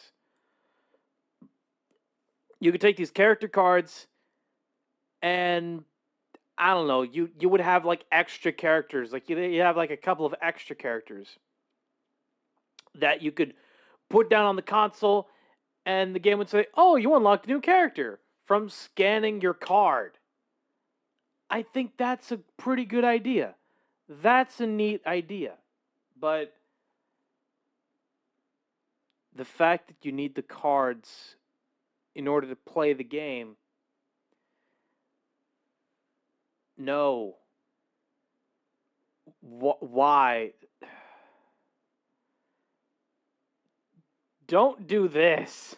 You could take these character cards and I don't know, you would have like extra characters. Like you have like a couple of extra characters that you could put down on the console, and the game would say, "Oh, you unlocked a new character from scanning your card." I think that's a pretty good idea. That's a neat idea. But the fact that you need the cards in order to play the game, no. Why? Don't do this.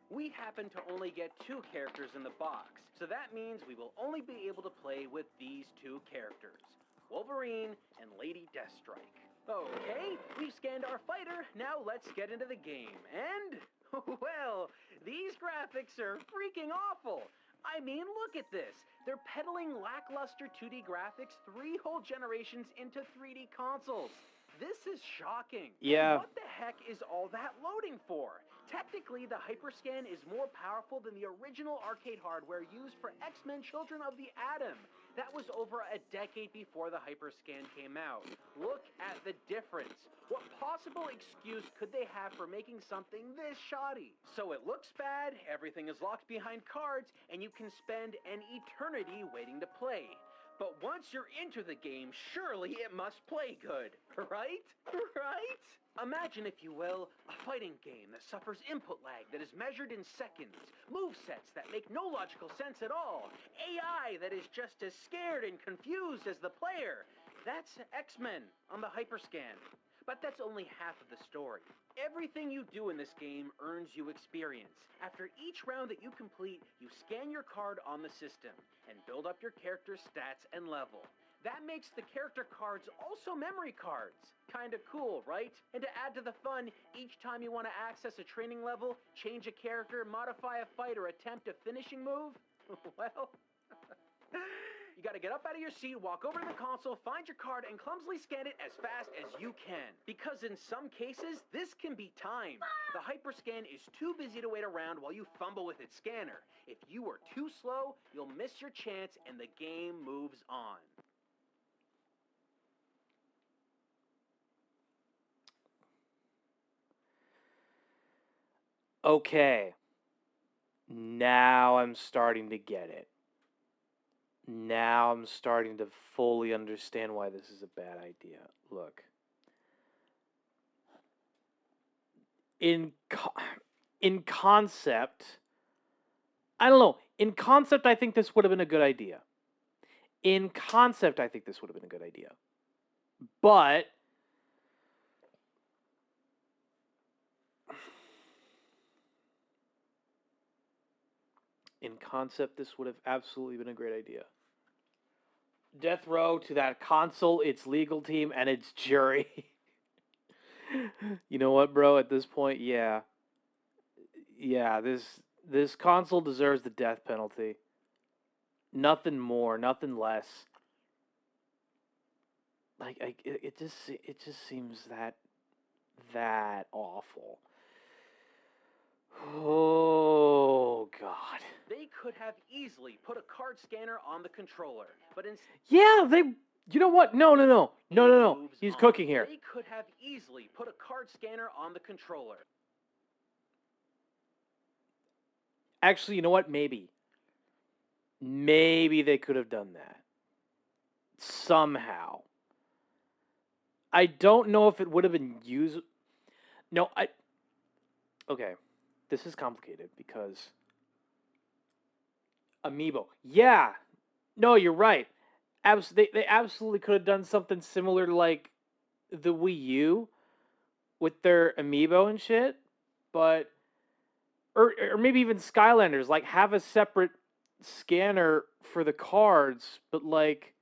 We happen to only get 2 characters in the box, so that means we will only be able to play with these 2 characters, Wolverine and Lady Deathstrike. Okay, we've scanned our fighter, now let's get into the game. And, well, these graphics are freaking awful. I mean, look at this. They're peddling lackluster 2D graphics 3 whole generations into 3D consoles. This is shocking. Yeah. And what the heck is all that loading for? Technically, the Hyperscan is more powerful than the original arcade hardware used for X-Men Children of the Atom. That was over a decade before the Hyperscan came out. Look at the difference. What possible excuse could they have for making something this shoddy? So it looks bad, everything is locked behind cards, and you can spend an eternity waiting to play. But once you're into the game, surely it must play good, right? Right? Imagine, if you will, a fighting game that suffers input lag that is measured in seconds, movesets that make no logical sense at all, AI that is just as scared and confused as the player. That's X-Men on the Hyperscan. But that's only half of the story. Everything you do in this game earns you experience. After each round that you complete, you scan your card on the system and build up your character's stats and level. That makes the character cards also memory cards. Kinda cool, right? And to add to the fun, each time you want to access a training level, change a character, modify a fight, or attempt a finishing move, well, you gotta get up out of your seat, walk over to the console, find your card, and clumsily scan it as fast as you can. Because in some cases, this can be timed. The Hyperscan is too busy to wait around while you fumble with its scanner. If you are too slow, you'll miss your chance and the game moves on. Okay. Now I'm starting to get it. Now I'm starting to fully understand why this is a bad idea. Look. In concept, I don't know. In concept, I think this would have been a good idea. In concept, I think this would have been a good idea. But in concept, this would have absolutely been a great idea. Death row to that console, its legal team, and its jury. You know what, bro? At this point, yeah, this console deserves the death penalty. Nothing more, nothing less. Like, it just seems that awful. Oh God. They could have easily put a card scanner on the controller, but instead... Yeah, they... You know what? No. He's cooking here. They could have easily put a card scanner on the controller. Actually, you know what? Maybe they could have done that. Somehow. I don't know if it would have been used... No, Okay. This is complicated because... Amiibo. Yeah. No, you're right. They absolutely could have done something similar to, like, the Wii U with their Amiibo and shit, but... Or maybe even Skylanders, like, have a separate scanner for the cards, but, like,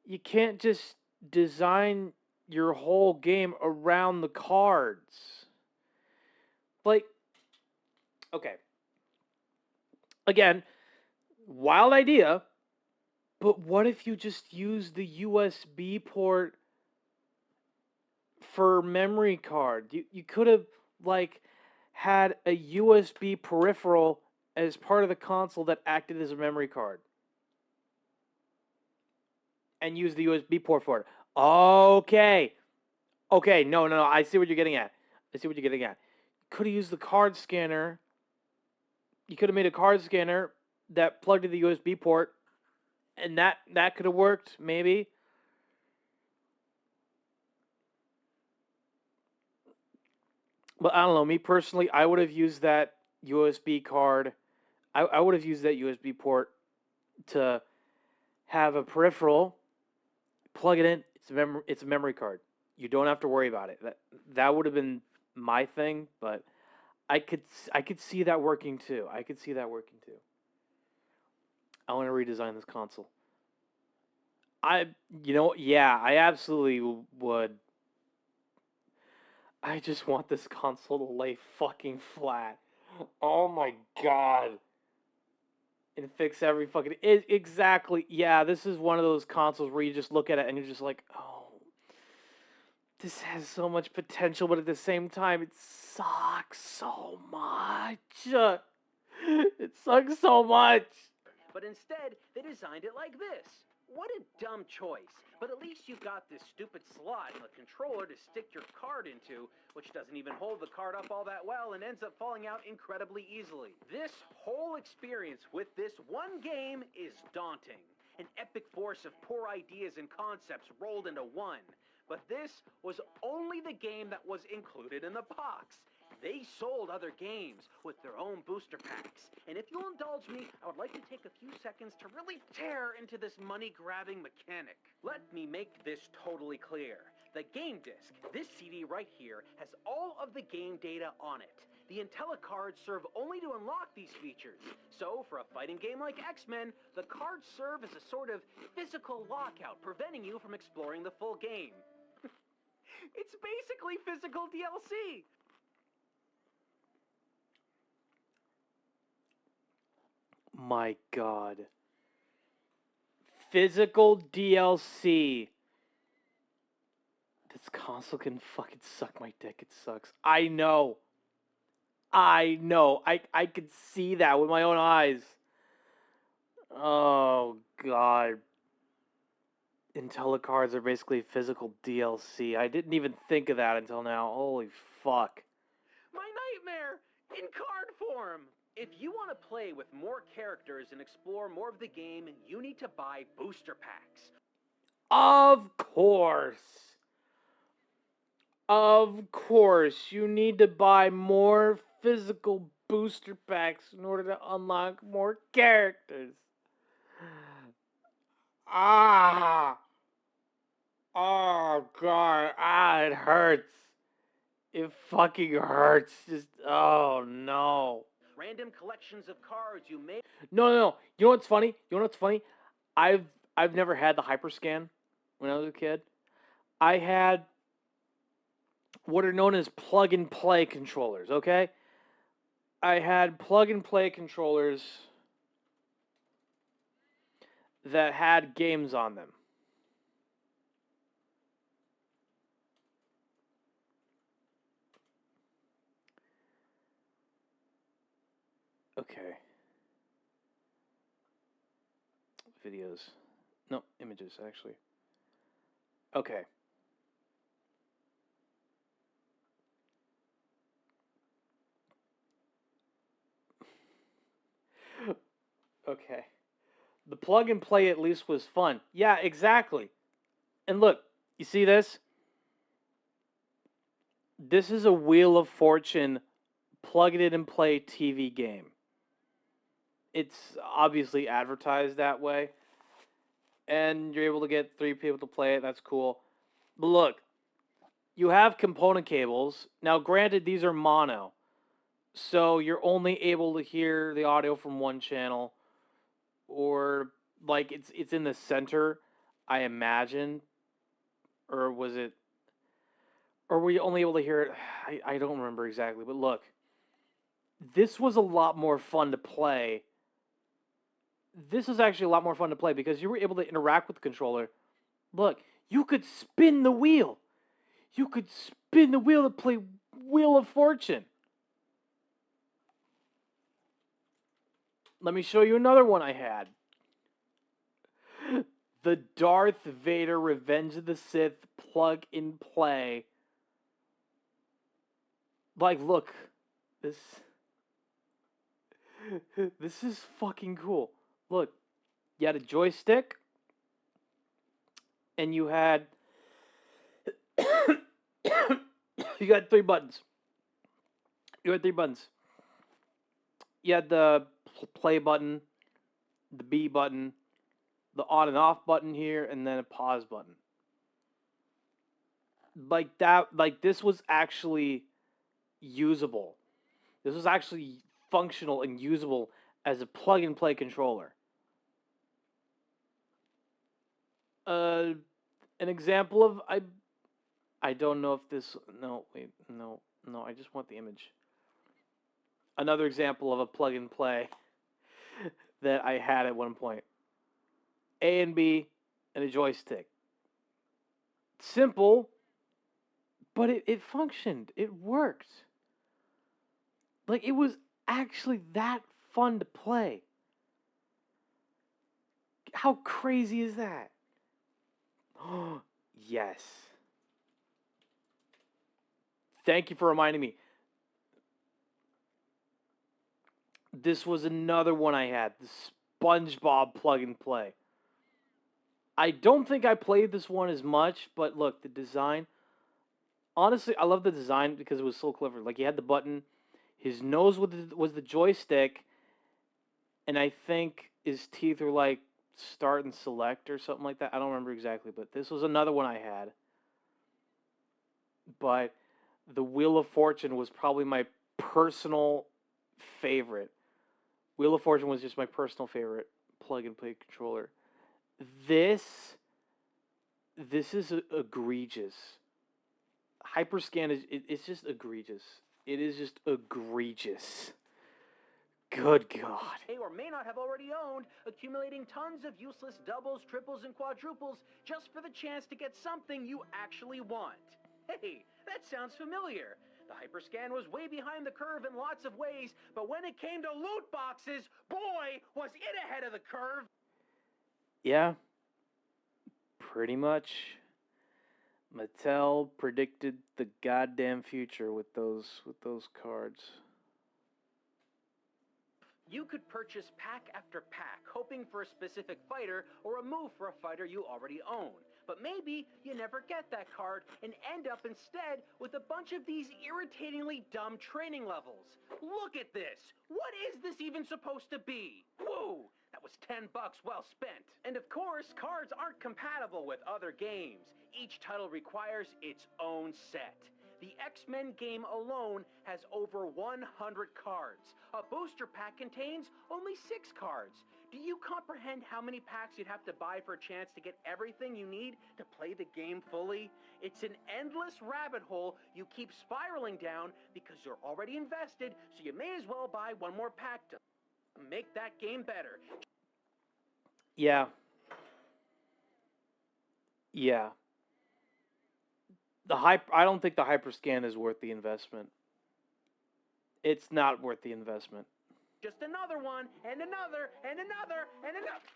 you can't just design your whole game around the cards. Like, okay. Again, wild idea, but what if you just use the USB port for memory card? You could have, like, had a USB peripheral as part of the console that acted as a memory card. And use the USB port for it. Okay. Okay, no. I see what you're getting at. Could have used the card scanner. You could have made a card scanner that plugged to the USB port, and that could have worked, maybe. But I don't know. Me personally, I would have used that USB card. I would have used that USB port to have a peripheral. Plug it in. It's a memory card. You don't have to worry about it. That would have been my thing, but I could see that working too. I want to redesign this console. I absolutely would. I just want this console to lay fucking flat. Oh my God. And fix every fucking... exactly. Yeah, this is one of those consoles where you just look at it and you're just like, oh, this has so much potential, but at the same time, it sucks so much. It sucks so much. But instead, they designed it like this. What a dumb choice. But at least you've got this stupid slot in the controller to stick your card into, which doesn't even hold the card up all that well and ends up falling out incredibly easily. This whole experience with this one game is daunting. an epic force of poor ideas and concepts rolled into one. But this was only the game that was included in the box. They sold other games with their own booster packs. And if you'll indulge me, I would like to take a few seconds to really tear into this money-grabbing mechanic. Let me make this totally clear. The game disc, this CD right here, has all of the game data on it. The IntelliCards serve only to unlock these features. So, for a fighting game like X-Men, the cards serve as a sort of physical lockout, preventing you from exploring the full game. It's basically physical DLC. My God. Physical DLC. This console can fucking suck my dick. It sucks. I know. I could see that with my own eyes. Oh, God. IntelliCards are basically physical DLC. I didn't even think of that until now. Holy fuck. My nightmare! In card form! If you want to play with more characters and explore more of the game, you need to buy booster packs. Of course. Of course. You need to buy more physical booster packs in order to unlock more characters. Ah. Oh, God. Ah, it hurts. It fucking hurts. Just, oh, no. Random collections of cards you may... No. You know what's funny? I've never had the Hyperscan when I was a kid. I had what are known as plug-and-play controllers, okay? I had plug-and-play controllers that had games on them. Okay. Videos. No, images, actually. Okay. Okay. The plug and play at least was fun. Yeah, exactly. And look, you see this? This is a Wheel of Fortune plug it in and play TV game. It's obviously advertised that way. And you're able to get 3 people to play it. That's cool. But look, you have component cables. Now, granted, these are mono. So you're only able to hear the audio from one channel. Or, like, it's in the center, I imagine. Or was it... Or were you only able to hear it? I don't remember exactly. But look, this was a lot more fun to play. This is actually a lot more fun to play because you were able to interact with the controller. Look, you could spin the wheel. You could spin the wheel to play Wheel of Fortune. Let me show you another one I had. The Darth Vader Revenge of the Sith plug and play. Like, look. This is fucking cool. Look, you had a joystick, and you had you got 3 buttons. You had 3 buttons. You had the play button, the B button, the on and off button here, and then a pause button. Like that, like this was actually usable. This was actually functional and usable as a plug and play controller. An example of I don't know if this no I just want the image. Another example of a plug and play that I had at one point. A and B and a joystick. Simple, but it functioned. It worked. Like, it was actually that fun to play. How crazy is that? Oh, yes. Thank you for reminding me. This was another one I had. The SpongeBob plug and play. I don't think I played this one as much, but look, the design. Honestly, I love the design because it was so clever. Like, he had the button, his nose was the joystick, and I think his teeth were like start and select or something like that. I don't remember exactly, but this was another one I had. But the Wheel of Fortune was probably my personal favorite. Wheel of Fortune was just my personal favorite plug-and-play controller. This is egregious. Hyperscan it's just egregious. It is just egregious. Good God. May or may not have already owned, accumulating tons of useless doubles, triples, and quadruples just for the chance to get something you actually want. Hey, that sounds familiar. The Hyperscan was way behind the curve in lots of ways, but when it came to loot boxes, boy, was it ahead of the curve. Yeah. Pretty much. Mattel predicted the goddamn future with those cards. You could purchase pack after pack, hoping for a specific fighter or a move for a fighter you already own. But maybe you never get that card and end up instead with a bunch of these irritatingly dumb training levels. Look at this! What is this even supposed to be? Whoa! That was $10 well spent. And of course, cards aren't compatible with other games. Each title requires its own set. The X-Men game alone has over 100 cards. A booster pack contains only 6 cards. Do you comprehend how many packs you'd have to buy for a chance to get everything you need to play the game fully? It's an endless rabbit hole you keep spiraling down because you're already invested, so you may as well buy one more pack to make that game better. Yeah. Yeah. I don't think the Hyperscan is worth the investment. It's not worth the investment. Just another one, and another, and another, and another.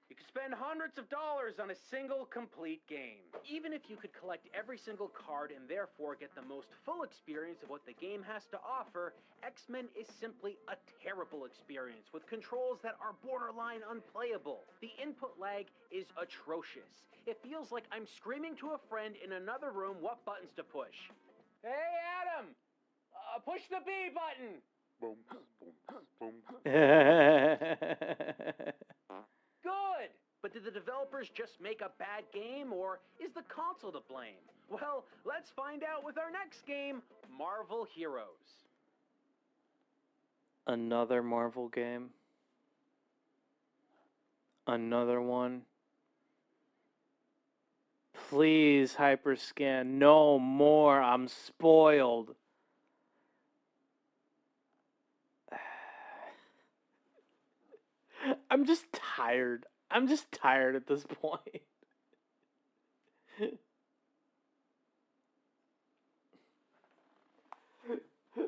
You could spend hundreds of dollars on a single complete game. Even if you could collect every single card and therefore get the most full experience of what the game has to offer, X-Men is simply a terrible experience with controls that are borderline unplayable. The input lag is atrocious. It feels like I'm screaming to a friend in another room what buttons to push. Hey, Adam! Push the B button! Boom, boom, boom. Good! But did the developers just make a bad game, or is the console to blame? Well, let's find out with our next game, Marvel Heroes. Another Marvel game. Another one. Please, Hyperscan, no more. I'm spoiled. I'm just tired. I'm just tired at this point.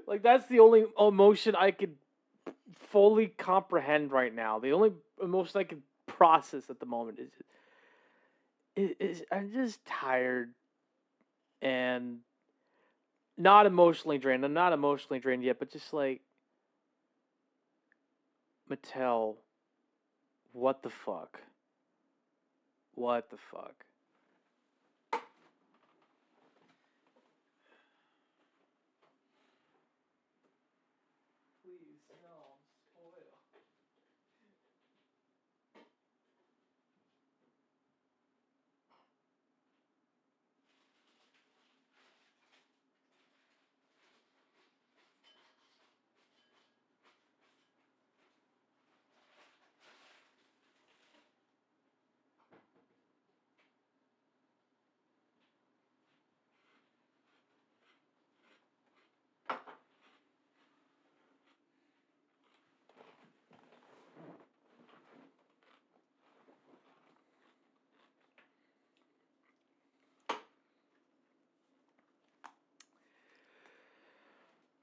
Like, that's the only emotion I could fully comprehend right now. The only emotion I can process at the moment is I'm just tired and not emotionally drained. I'm not emotionally drained yet, but just like, Mattel, what the fuck? What the fuck? Please, no, I'm spoiled.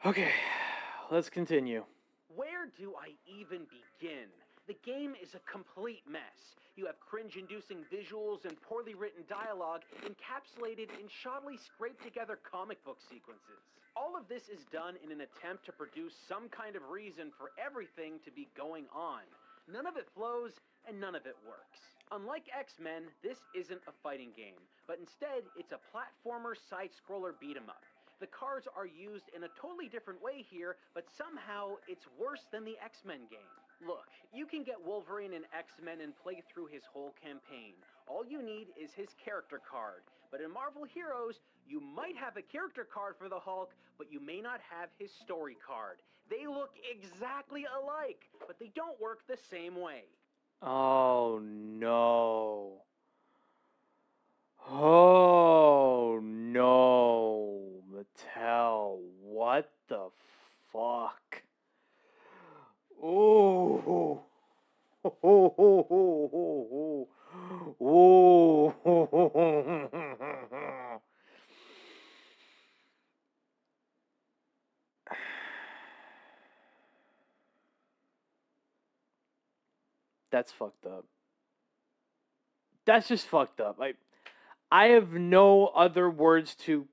Okay, let's continue. Where do I even begin? The game is a complete mess. You have cringe-inducing visuals and poorly written dialogue encapsulated in shoddily scraped-together comic book sequences. All of this is done in an attempt to produce some kind of reason for everything to be going on. None of it flows, and none of it works. Unlike X-Men, this isn't a fighting game, but instead it's a platformer side-scroller beat-em-up. The cards are used in a totally different way here, but somehow it's worse than the X-Men game. Look, you can get Wolverine in X-Men and play through his whole campaign. All you need is his character card. But in Marvel Heroes, you might have a character card for the Hulk, but you may not have his story card. They look exactly alike, but they don't work the same way. Oh no. Oh no. Mattel, what the fuck? Ooh. Ooh. That's fucked up. That's just fucked up. I have no other words to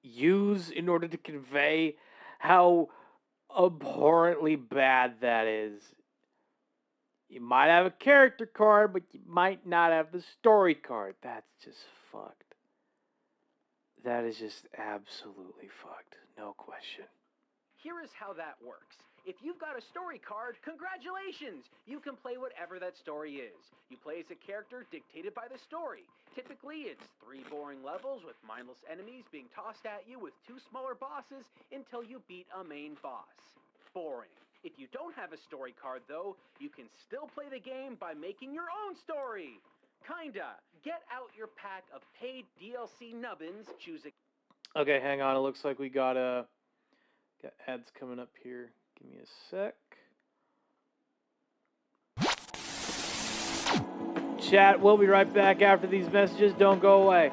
use in order to convey how abhorrently bad that is. You might have a character card, but you might not have the story card. That's just fucked. That is just absolutely fucked. No question. Here is how that works. If you've got a story card, congratulations! You can play whatever that story is. You play as a character dictated by the story. Typically, it's 3 boring levels with mindless enemies being tossed at you with 2 smaller bosses until you beat a main boss. Boring. If you don't have a story card, though, you can still play the game by making your own story. Kinda. Get out your pack of paid DLC nubbins, choose a... Okay, hang on. It looks like we got ads coming up here. Give me a sec. Chat, we'll be right back after these messages. Don't go away.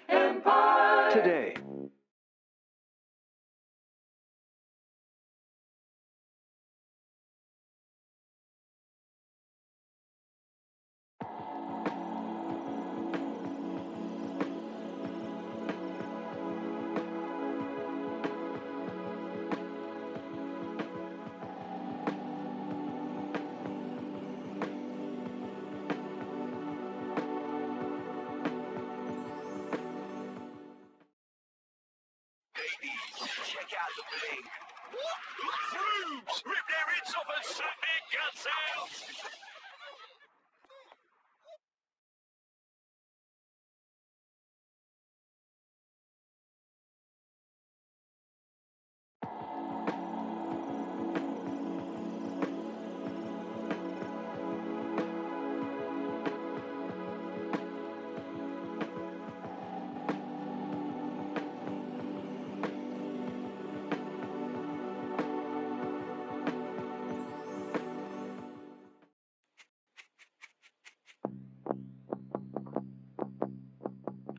Empire. Today. Check out the bling. Boobs! Rip their heads off and suck their guts out!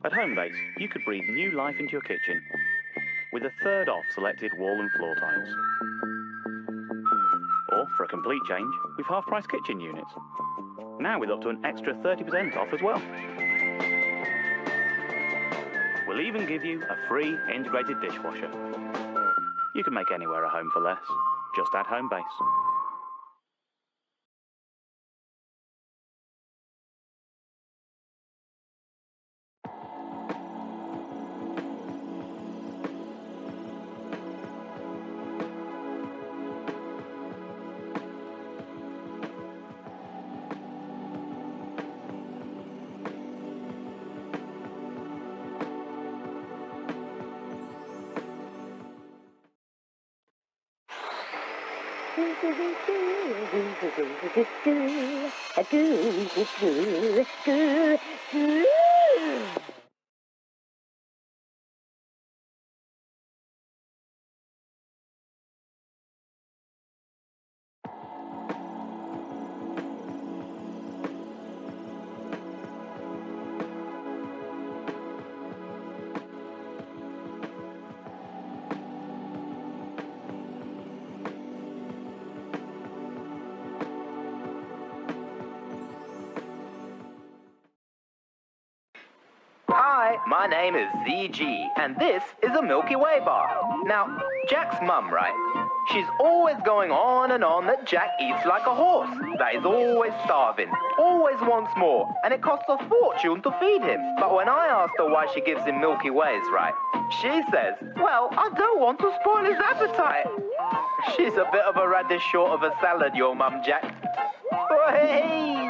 At Homebase, you could breathe new life into your kitchen with a third off selected wall and floor tiles. Or, for a complete change, with half-price kitchen units. Now with up to an extra 30% off as well. We'll even give you a free integrated dishwasher. You can make anywhere a home for less. Just at Homebase. Hi, my name is ZG, and this is a Milky Way bar. Now, Jack's mum, right? She's always going on and on that Jack eats like a horse, that he's always starving, always wants more, and it costs a fortune to feed him. But when I asked her why she gives him Milky Ways, right, she says, well, I don't want to spoil his appetite. She's a bit of a radish short of a salad, your mum, Jack. Oh, hey!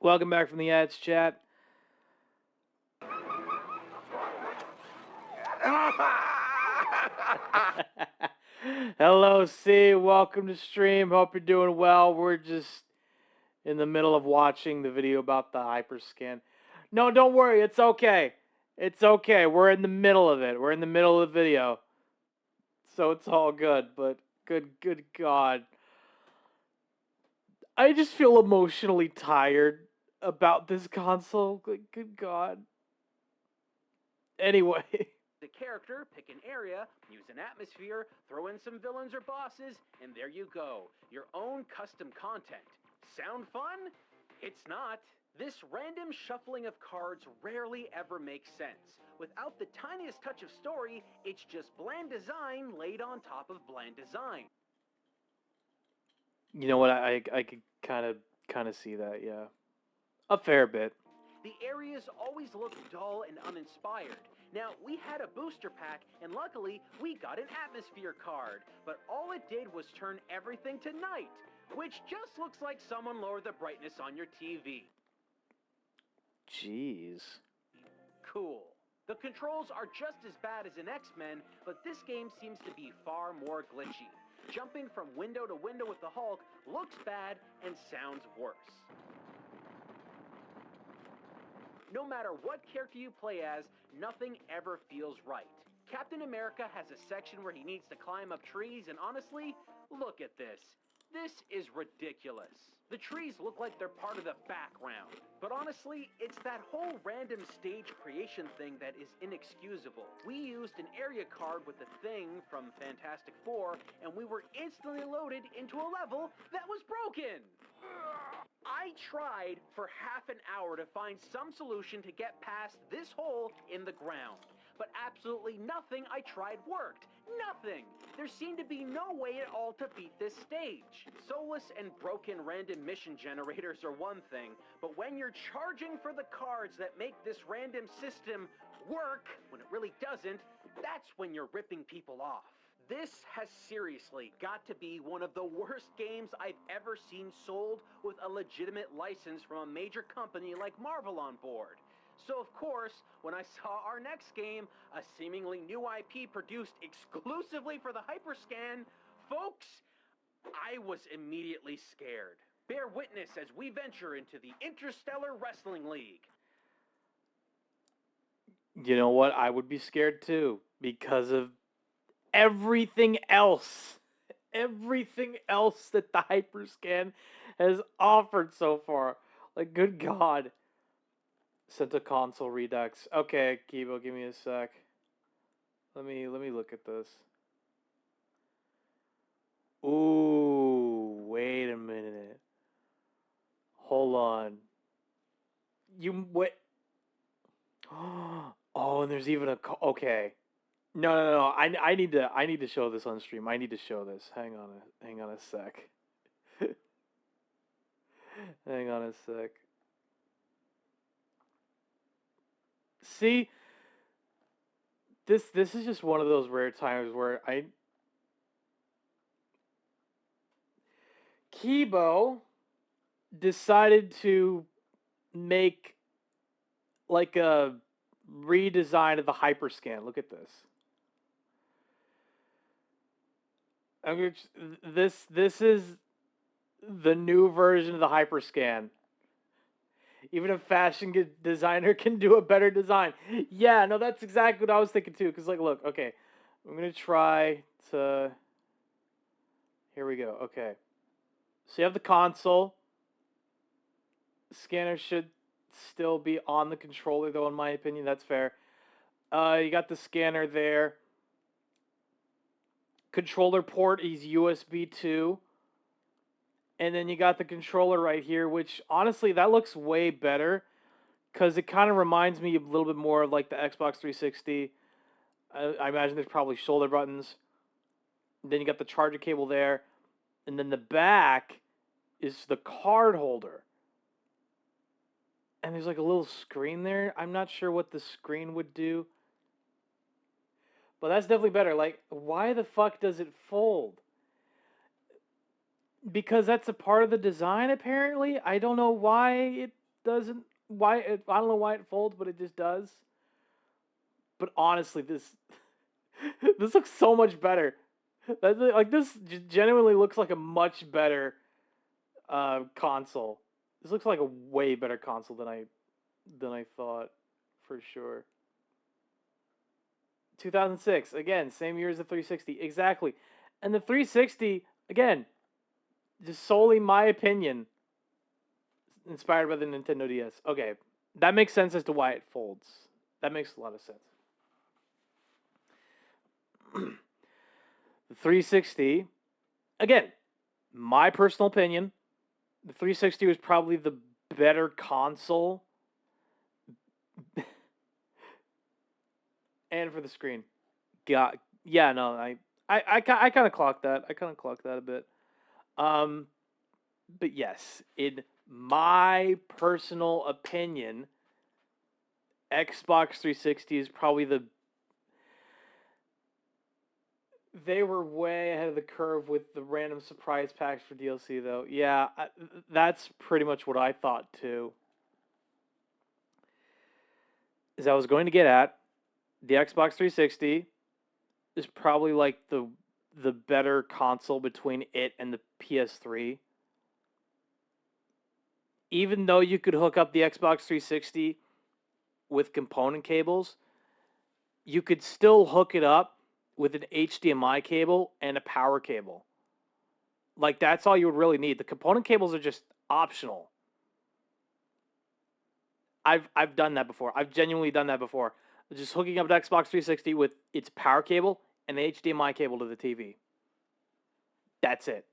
Welcome back from the ads chat. Hello, C. Welcome to stream. Hope you're doing well. We're just in the middle of watching the video about the hyperscan. No, don't worry. It's okay. It's okay. We're in the middle of it. We're in the middle of the video. So it's all good. But good God. I just feel emotionally tired about this console. Good God. Anyway. The character, pick an area, use an atmosphere, throw in some villains or bosses, and there you go. Your own custom content. Sound fun? It's not. This random shuffling of cards rarely ever makes sense. Without the tiniest touch of story, it's just bland design laid on top of bland design. You know what? I could kind of see that, yeah. A fair bit. The areas always look dull and uninspired. Now, we had a booster pack, and luckily, we got an atmosphere card. But all it did was turn everything to night, which just looks like someone lowered the brightness on your TV. Jeez. Cool. The controls are just as bad as in X-Men, but this game seems to be far more glitchy. Jumping from window to window with the Hulk looks bad and sounds worse. No matter what character you play as, nothing ever feels right. Captain America has a section where he needs to climb up trees, and honestly, look at this. This is ridiculous. The trees look like they're part of the background. But honestly, it's that whole random stage creation thing that is inexcusable. We used an area card with the Thing from Fantastic Four, and we were instantly loaded into a level that was broken. I tried for half an hour to find some solution to get past this hole in the ground. But absolutely nothing I tried worked. Nothing! There seemed to be no way at all to beat this stage. Soulless and broken random mission generators are one thing, but when you're charging for the cards that make this random system work, when it really doesn't, that's when you're ripping people off. This has seriously got to be one of the worst games I've ever seen sold with a legitimate license from a major company like Marvel on board. So of course, when I saw our next game, a seemingly new IP produced exclusively for the Hyperscan, folks, I was immediately scared. Bear witness as we venture into the Interstellar Wrestling League. You know what? I would be scared too because of everything else that the Hyperscan has offered so far. Like, good God. Sent a console redux. Okay, Kibo, give me a sec. Let me look at this. Ooh, wait a minute. Hold on. You wait. Oh, and there's even a okay. No. I need to show this on stream. I need to show this. Hang on a sec. Hang on a sec. See, this is just one of those rare times where Kibo decided to make like a redesign of the Hyperscan. Look at this. This is the new version of the Hyperscan. Even a fashion designer can do a better design. Yeah, no, that's exactly what I was thinking too. Because, like, look, okay. I'm going to try to... Here we go. Okay. So you have the console. The scanner should still be on the controller, though, in my opinion. That's fair. You got the scanner there. Controller port is USB 2. And then you got the controller right here, which honestly, that looks way better because it kind of reminds me a little bit more of like the Xbox 360. I imagine there's probably shoulder buttons. Then you got the charger cable there. And then the back is the card holder. And there's like a little screen there. I'm not sure what the screen would do. But that's definitely better. Like, why the fuck does it fold? Because that's a part of the design, apparently. I don't know why it doesn't. I don't know why it folds, but it just does. But honestly, this this looks so much better. Like this genuinely looks like a much better console. This looks like a way better console than I thought, for sure. 2006, again, same year as the 360, exactly. And the 360, again, just solely my opinion, inspired by the Nintendo DS. Okay, that makes sense as to why it folds. That makes a lot of sense. The 360, again, my personal opinion, the 360 was probably the better console. And for the screen. I kind of clocked that. I kind of clocked that a bit. But yes, in my personal opinion, Xbox 360 is probably they were way ahead of the curve with the random surprise packs for DLC, though. Yeah, that's pretty much what I thought, too. As I was going to get at, the Xbox 360 is probably like the better console between it and the PS3. Even though you could hook up the Xbox 360 with component cables, you could still hook it up with an HDMI cable and a power cable. Like, that's all you would really need. The component cables are just optional. I've done that before. I've genuinely done that before. Just hooking up the Xbox 360 with its power cable and the HDMI cable to the TV. That's it.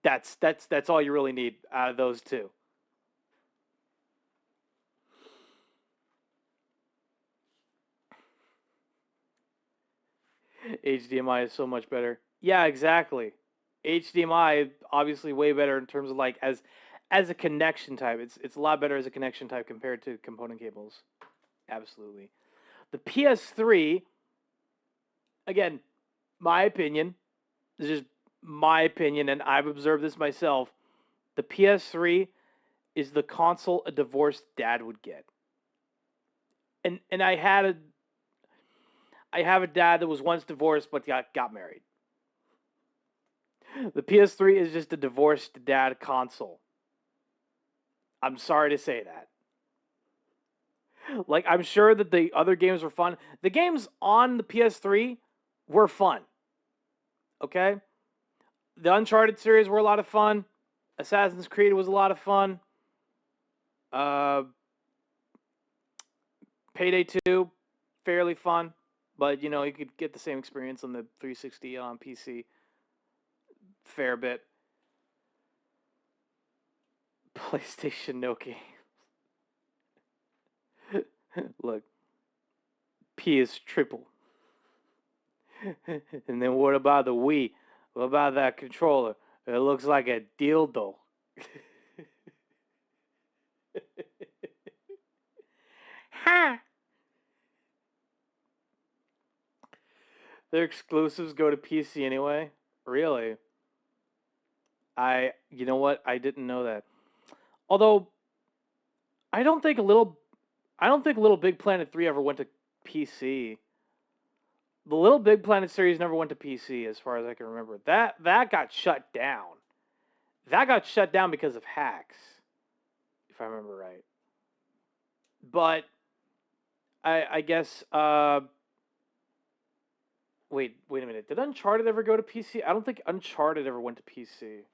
That's all you really need out of those two. HDMI is so much better. Yeah, exactly. HDMI obviously way better in terms of like as a connection type. It's a lot better as a connection type compared to component cables. Absolutely. The PS3, again, my opinion, this is just my opinion, and I've observed this myself. The PS3 is the console a divorced dad would get. And I have a dad that was once divorced but got married. The PS3 is just a divorced dad console. I'm sorry to say that. Like, I'm sure that the other games were fun. The games on the PS3 were fun. Okay? The Uncharted series were a lot of fun. Assassin's Creed was a lot of fun. Payday 2, fairly fun. But, you could get the same experience on the 360 on PC. Fair bit. PlayStation, no games. Look. P is triple. And then what about the Wii? What about that controller? It looks like a dildo. Ha! Their exclusives go to PC anyway? Really? You know what? I didn't know that. Although, I don't think Little Big Planet 3 ever went to PC. The Little Big Planet series never went to PC, as far as I can remember. That got shut down. That got shut down because of hacks, if I remember right. But I guess. Wait a minute. Did Uncharted ever go to PC? I don't think Uncharted ever went to PC.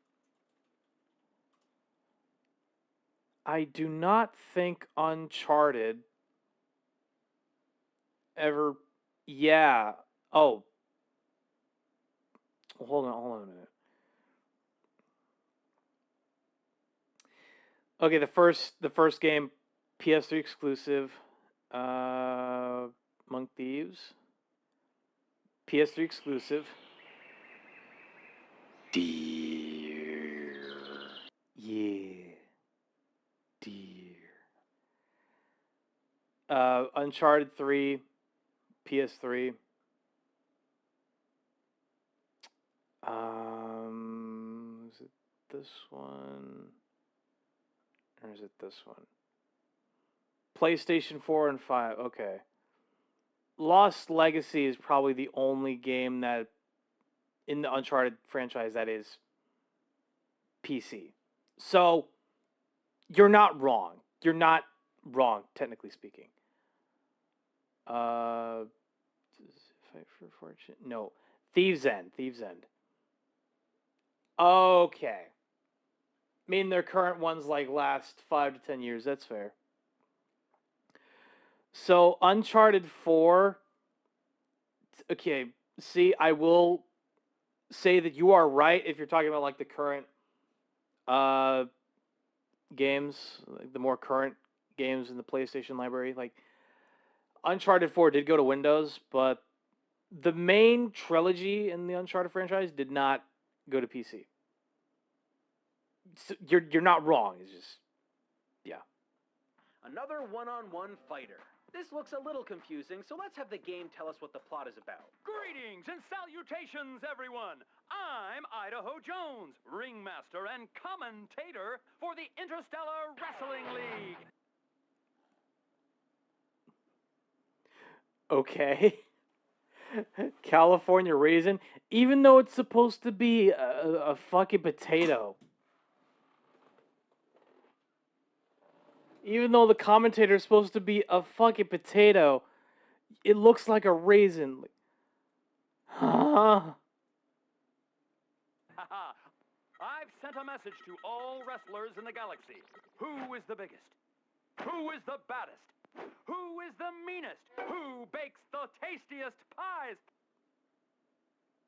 I do not think Uncharted ever. Yeah. Oh. Hold on a minute. Okay, the first game, PS3 exclusive, Monk Thieves. PS3 exclusive. Dear. Yeah. Dear. Uncharted 3, PS3. Is it this one? Or is it this one? PlayStation 4 and 5. Okay. Lost Legacy is probably the only game that in the Uncharted franchise that is PC. So you're not wrong. You're not wrong, technically speaking. Fight for Fortune. No. Thieves End. Thieves End. Okay. I mean, their current ones like last 5 to 10 years. That's fair. So Uncharted 4. Okay. See, I will say that you are right if you're talking about like the current games, like the more current games in the PlayStation library. Like Uncharted 4 did go to Windows, but the main trilogy in the Uncharted franchise did not go to PC. So you're not wrong. It's just yeah. Another one-on-one fighter. This looks a little confusing, so let's have the game tell us what the plot is about. Greetings and salutations, everyone. I'm Idaho Jones, ringmaster and commentator for the Interstellar Wrestling League. Okay. California raisin, even though it's supposed to be a fucking potato. Even though the commentator is supposed to be a fucking potato, it looks like a raisin. Huh? I've sent a message to all wrestlers in the galaxy. Who is the biggest? Who is the baddest? Who is the meanest? Who bakes the tastiest pies?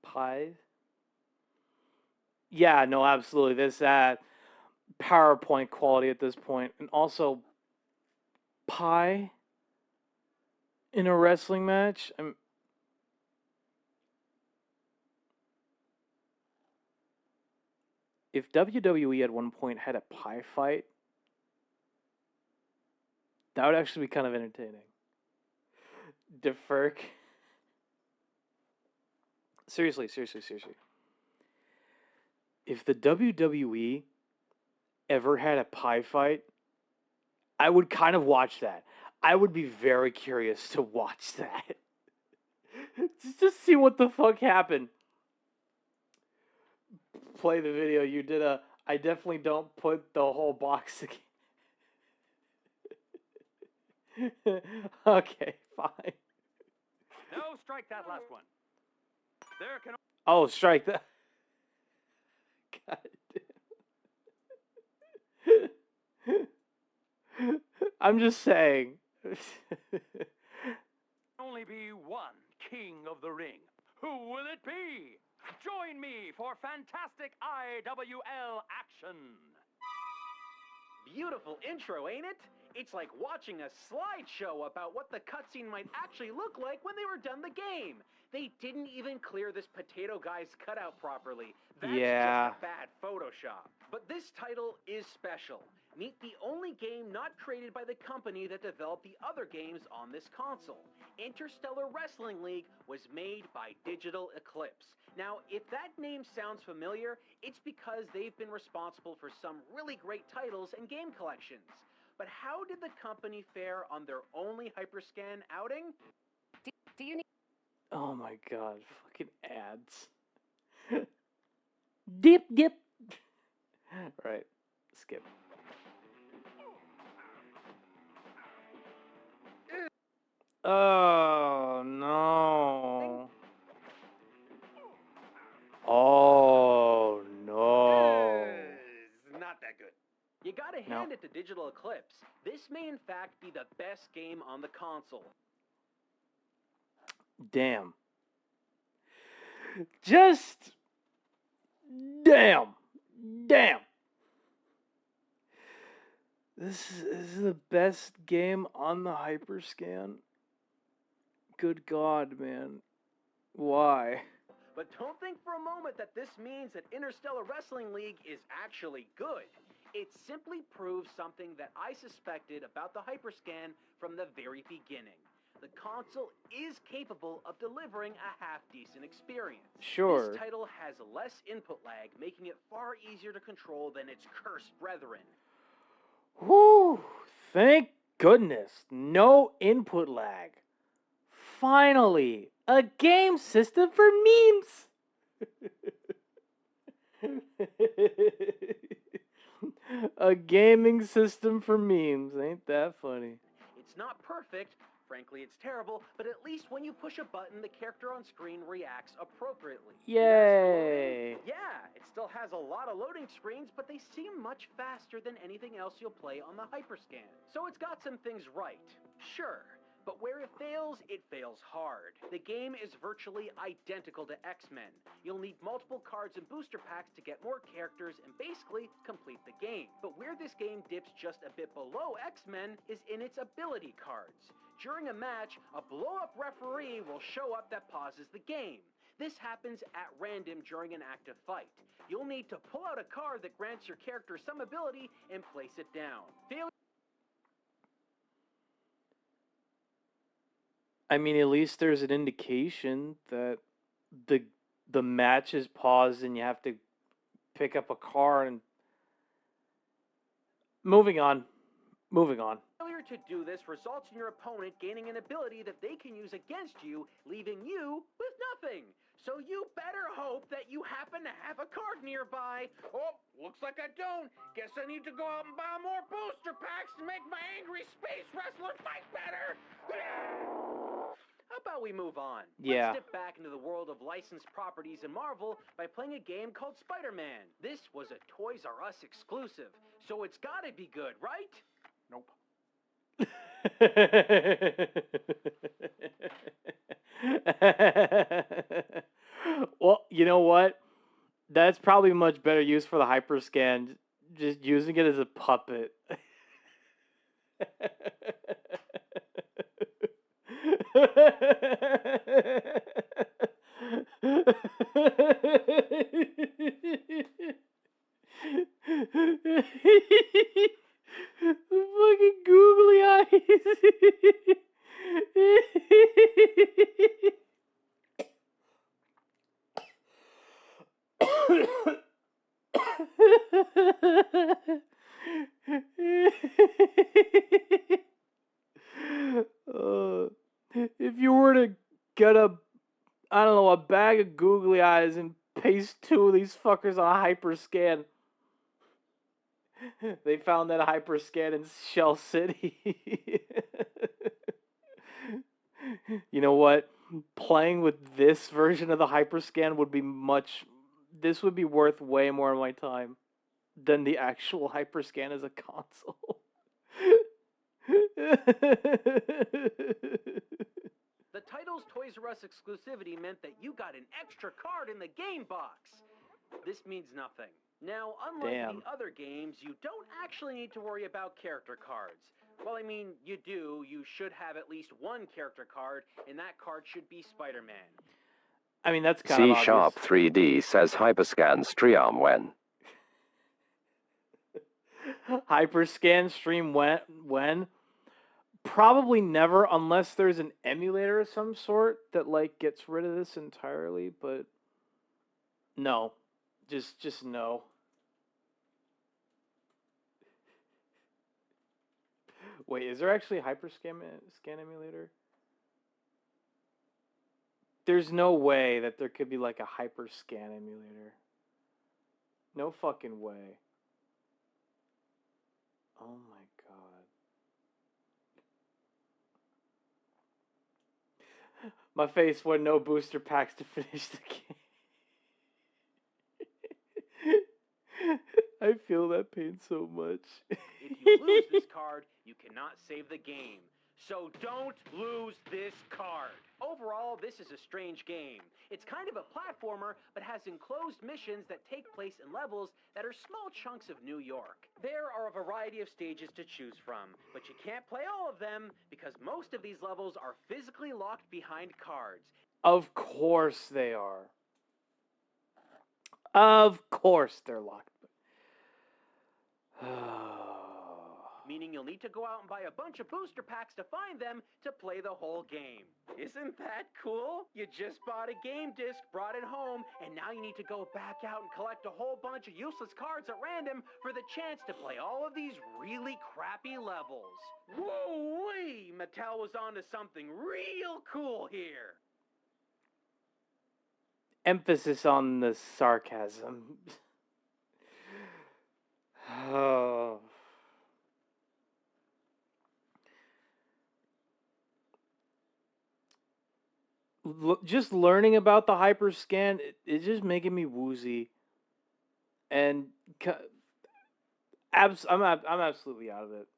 Pies? Yeah, no, absolutely. This PowerPoint quality at this point, and also pie in a wrestling match. If WWE at one point had a pie fight, that would actually be kind of entertaining. Deferk. Seriously. If the WWE ever had a pie fight, I would kind of watch that. I would be very curious to watch that. Just to see what the fuck happened. Play the video. You did I definitely don't put the whole box again. Okay, fine. No, strike that last one. There can. Oh, strike that. God damn. I'm just saying. Only be one king of the ring. Who will it be? Join me for fantastic IWL action. Beautiful intro, ain't it? It's like watching a slideshow about what the cutscene might actually look like when they were done the game. They didn't even clear this potato guy's cutout properly. That's Yeah. just a bad Photoshop. But this title is special. Meet the only game not created by the company that developed the other games on this console. Interstellar Wrestling League was made by Digital Eclipse. Now, if that name sounds familiar, it's because they've been responsible for some really great titles and game collections. But how did the company fare on their only Hyperscan outing? Do you need... Oh my god, fucking ads. Dip. Right, skip. Oh no. Oh no. It's not that good. You gotta hand it to Digital Eclipse. This may in fact be the best game on the console. Damn. Just damn. Damn. This is the best game on the Hyperscan. Good God, man. Why? But don't think for a moment that this means that Interstellar Wrestling League is actually good. It simply proves something that I suspected about the Hyperscan from the very beginning. The console is capable of delivering a half-decent experience. Sure. This title has less input lag, making it far easier to control than its cursed brethren. Whew. Thank goodness. No input lag. Finally, a game system for memes. A gaming system for memes. Ain't that funny? It's not perfect. Frankly, it's terrible, but at least when you push a button, the character on screen reacts appropriately. Yay! Yeah, it still has a lot of loading screens, but they seem much faster than anything else you'll play on the Hyperscan. So it's got some things right. Sure. But where it fails hard. The game is virtually identical to X-Men. You'll need multiple cards and booster packs to get more characters and basically complete the game. But where this game dips just a bit below X-Men is in its ability cards. During a match, a blow-up referee will show up that pauses the game. This happens at random during an active fight. You'll need to pull out a card that grants your character some ability and place it down. I mean, at least there's an indication that the match is paused and you have to pick up a card and moving on. Failure to do this results in your opponent gaining an ability that they can use against you, leaving you with nothing. So you better hope that you happen to have a card nearby. Oh, looks like I don't. Guess I need to go out and buy more booster packs to make my angry space wrestler fight better. How about we move on? Yeah. Let's dip back into the world of licensed properties in Marvel by playing a game called Spider-Man. This was a Toys R Us exclusive, so it's gotta be good, right? Nope. Well, you know what? That's probably much better use for the Hyperscan. Just using it as a puppet. The fucking googly eyes. If you were to get a bag of googly eyes and paste two of these fuckers on a Hyperscan. They found that Hyperscan in Shell City. You know what? Playing with this version of the Hyperscan would be this would be worth way more of my time than the actual Hyperscan as a console. The title's Toys R Us exclusivity meant that you got an extra card in the game box. This means nothing. Now, unlike the other games, you don't actually need to worry about character cards. Well, I mean, you do. You should have at least one character card, and that card should be Spider-Man. I mean, that's kind of obvious. C#3D says Hyperscan stream when. Hyperscan stream when? Probably never, unless there's an emulator of some sort that like gets rid of this entirely. But no, just no. Wait, is there actually a Hyperscan emulator? There's no way that there could be like a Hyperscan emulator. No fucking way. Oh my god. My face went no booster packs to finish the game. I feel that pain so much. If you lose this card, you cannot save the game. So don't lose this card. Overall, this is a strange game. It's kind of a platformer, but has enclosed missions that take place in levels that are small chunks of New York. There are a variety of stages to choose from, but you can't play all of them because most of these levels are physically locked behind cards. Of course they are. Of course they're locked. Meaning you'll need to go out and buy a bunch of booster packs to find them to play the whole game. Isn't that cool? You just bought a game disc, brought it home, and now you need to go back out and collect a whole bunch of useless cards at random for the chance to play all of these really crappy levels. Whoa-wee! Mattel was onto something real cool here. Emphasis on the sarcasm. Oh. Just learning about the hyperscan, it's just making me woozy, and I'm absolutely out of it.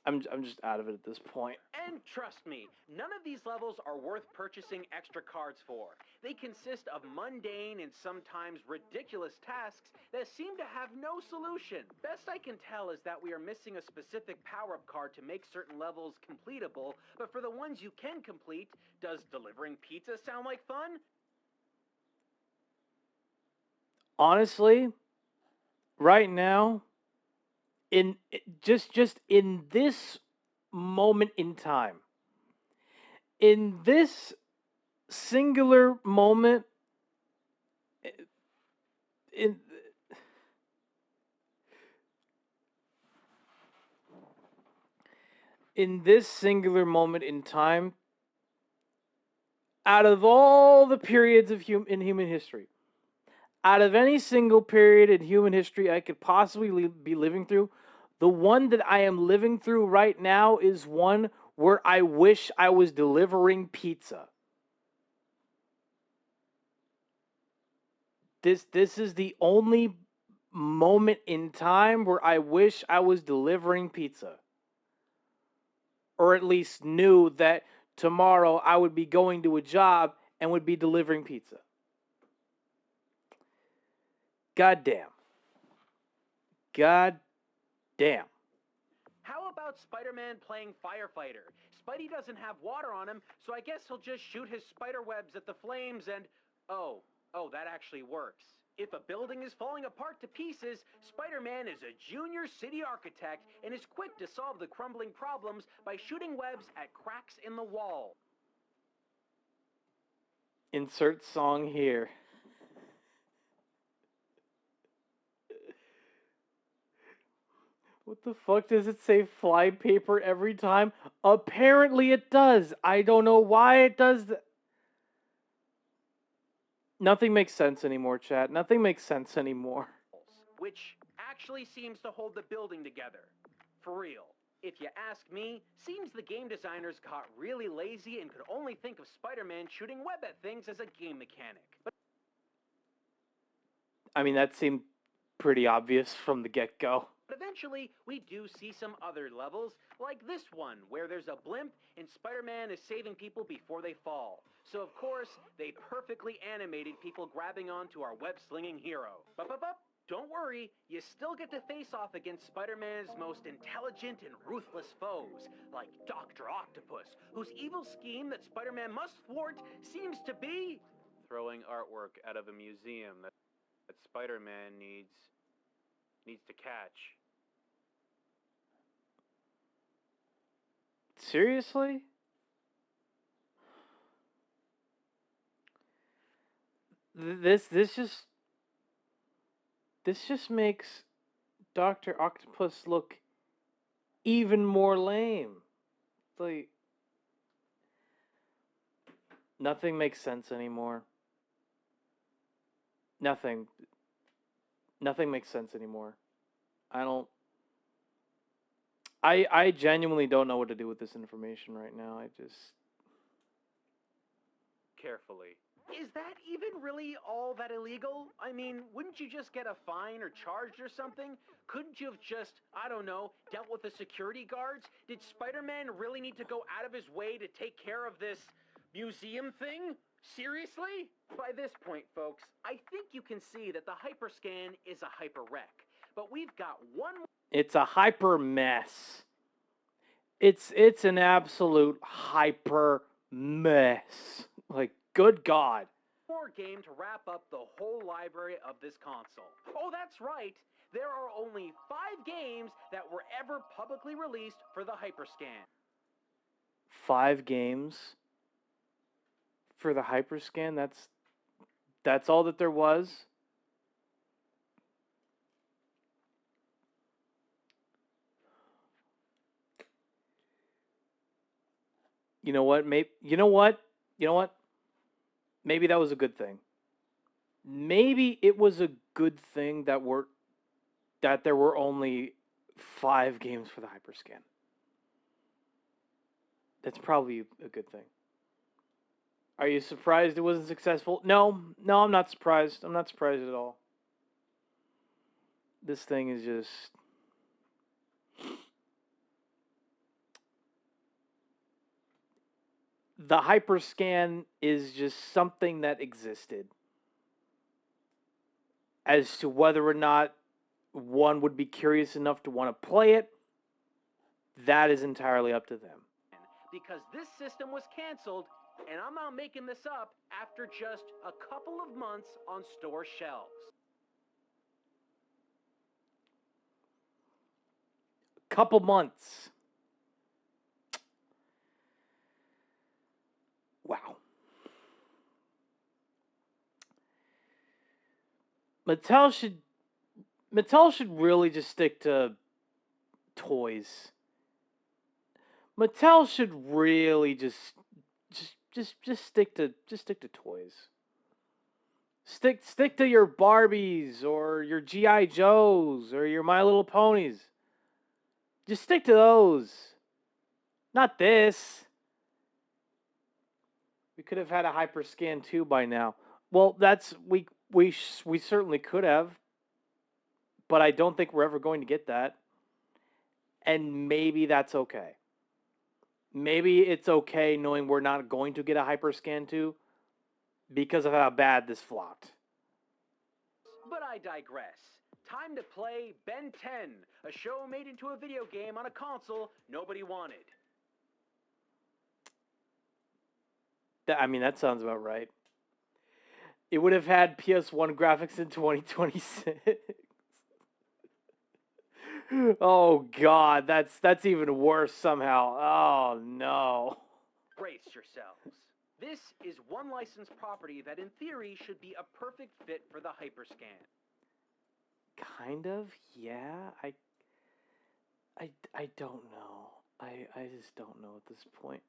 I'm just out of it at this point. And trust me, none of these levels are worth purchasing extra cards for. They consist of mundane and sometimes ridiculous tasks that seem to have no solution. Best I can tell is that we are missing a specific power-up card to make certain levels completable, but for the ones you can complete, does delivering pizza sound like fun? Honestly, right now, just in this moment in time, in this singular moment, in this singular moment in time, out of all the periods of in human history, out of any single period in human history I could possibly be living through, the one that I am living through right now is one where I wish I was delivering pizza. This is the only moment in time where I wish I was delivering pizza. Or at least knew that tomorrow I would be going to a job and would be delivering pizza. God damn. God damn. How about Spider-Man playing firefighter? Spidey doesn't have water on him, so I guess he'll just shoot his spider webs at the flames and... Oh, that actually works. If a building is falling apart to pieces, Spider-Man is a junior city architect and is quick to solve the crumbling problems by shooting webs at cracks in the wall. Insert song here. What the fuck does it say flypaper every time? Apparently it does. I don't know why it does that. Nothing makes sense anymore, chat. Nothing makes sense anymore. Which actually seems to hold the building together. For real. If you ask me, seems the game designers got really lazy and could only think of Spider-Man shooting web at things as a game mechanic. But I mean, that seemed pretty obvious from the get-go. But eventually, we do see some other levels, like this one, where there's a blimp and Spider-Man is saving people before they fall. So of course, they perfectly animated people grabbing onto our web-slinging hero. But don't worry, you still get to face off against Spider-Man's most intelligent and ruthless foes, like Dr. Octopus, whose evil scheme that Spider-Man must thwart seems to be... throwing artwork out of a museum that Spider-Man needs to catch. Seriously? This just makes Dr. Octopus look even more lame. Like, nothing makes sense anymore. Nothing makes sense anymore. I genuinely don't know what to do with this information right now. Carefully. Is that even really all that illegal? I mean, wouldn't you just get a fine or charged or something? Couldn't you have just, I don't know, dealt with the security guards? Did Spider-Man really need to go out of his way to take care of this museum thing? Seriously? By this point, folks, I think you can see that the hyperscan is a hyper-wreck. But we've got one more... It's a hyper mess. It's an absolute hyper mess. Like, good God. More game to wrap up the whole library of this console. Oh, that's right. There are only 5 games that were ever publicly released for the Hyperscan. 5 games for the Hyperscan? That's all that there was? You know what? You know what? Maybe that was a good thing. Maybe it was a good thing that there were only 5 games for the Hyperscan. That's probably a good thing. Are you surprised it wasn't successful? No, I'm not surprised. I'm not surprised at all. This thing is just... The Hyperscan is just something that existed. As to whether or not one would be curious enough to want to play it, that is entirely up to them. Because this system was canceled, and I'm not making this up, after just a couple of months on store shelves. Couple months. Wow. Mattel should really just stick to toys. Mattel should really just stick to toys. Stick to your Barbies or your G.I. Joes or your My Little Ponies. Just stick to those. Not this. We could have had a Hyperscan 2 by now. Well, we certainly could have. But I don't think we're ever going to get that. And maybe that's okay. Maybe it's okay knowing we're not going to get a Hyperscan 2 because of how bad this flopped. But I digress. Time to play Ben 10, a show made into a video game on a console nobody wanted. That sounds about right. It would have had PS1 graphics in 2026. Oh God, that's even worse somehow. Oh no. Brace yourselves. This is one licensed property that in theory should be a perfect fit for the Hyperscan. Kind of, yeah. I don't know. I just don't know at this point.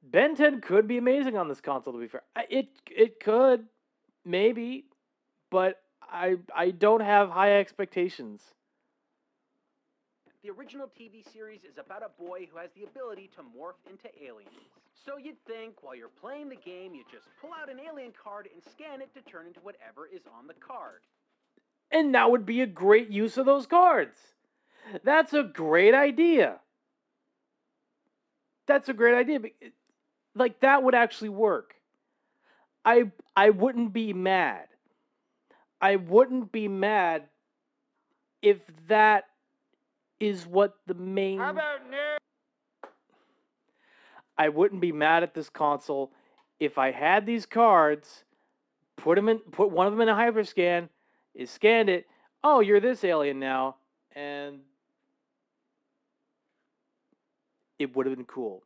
Ben 10 could be amazing on this console, to be fair. It could, maybe, but I don't have high expectations. The original TV series is about a boy who has the ability to morph into aliens. So you'd think while you're playing the game, you just pull out an alien card and scan it to turn into whatever is on the card. And that would be a great use of those cards. That's a great idea. That's a great idea. Like, that would actually work. I wouldn't be mad. I wouldn't be mad if that is what the main... How about now? I wouldn't be mad at this console if I had these cards, put one of them in a Hyperscan, scanned it, oh, you're this alien now, and it would have been cool.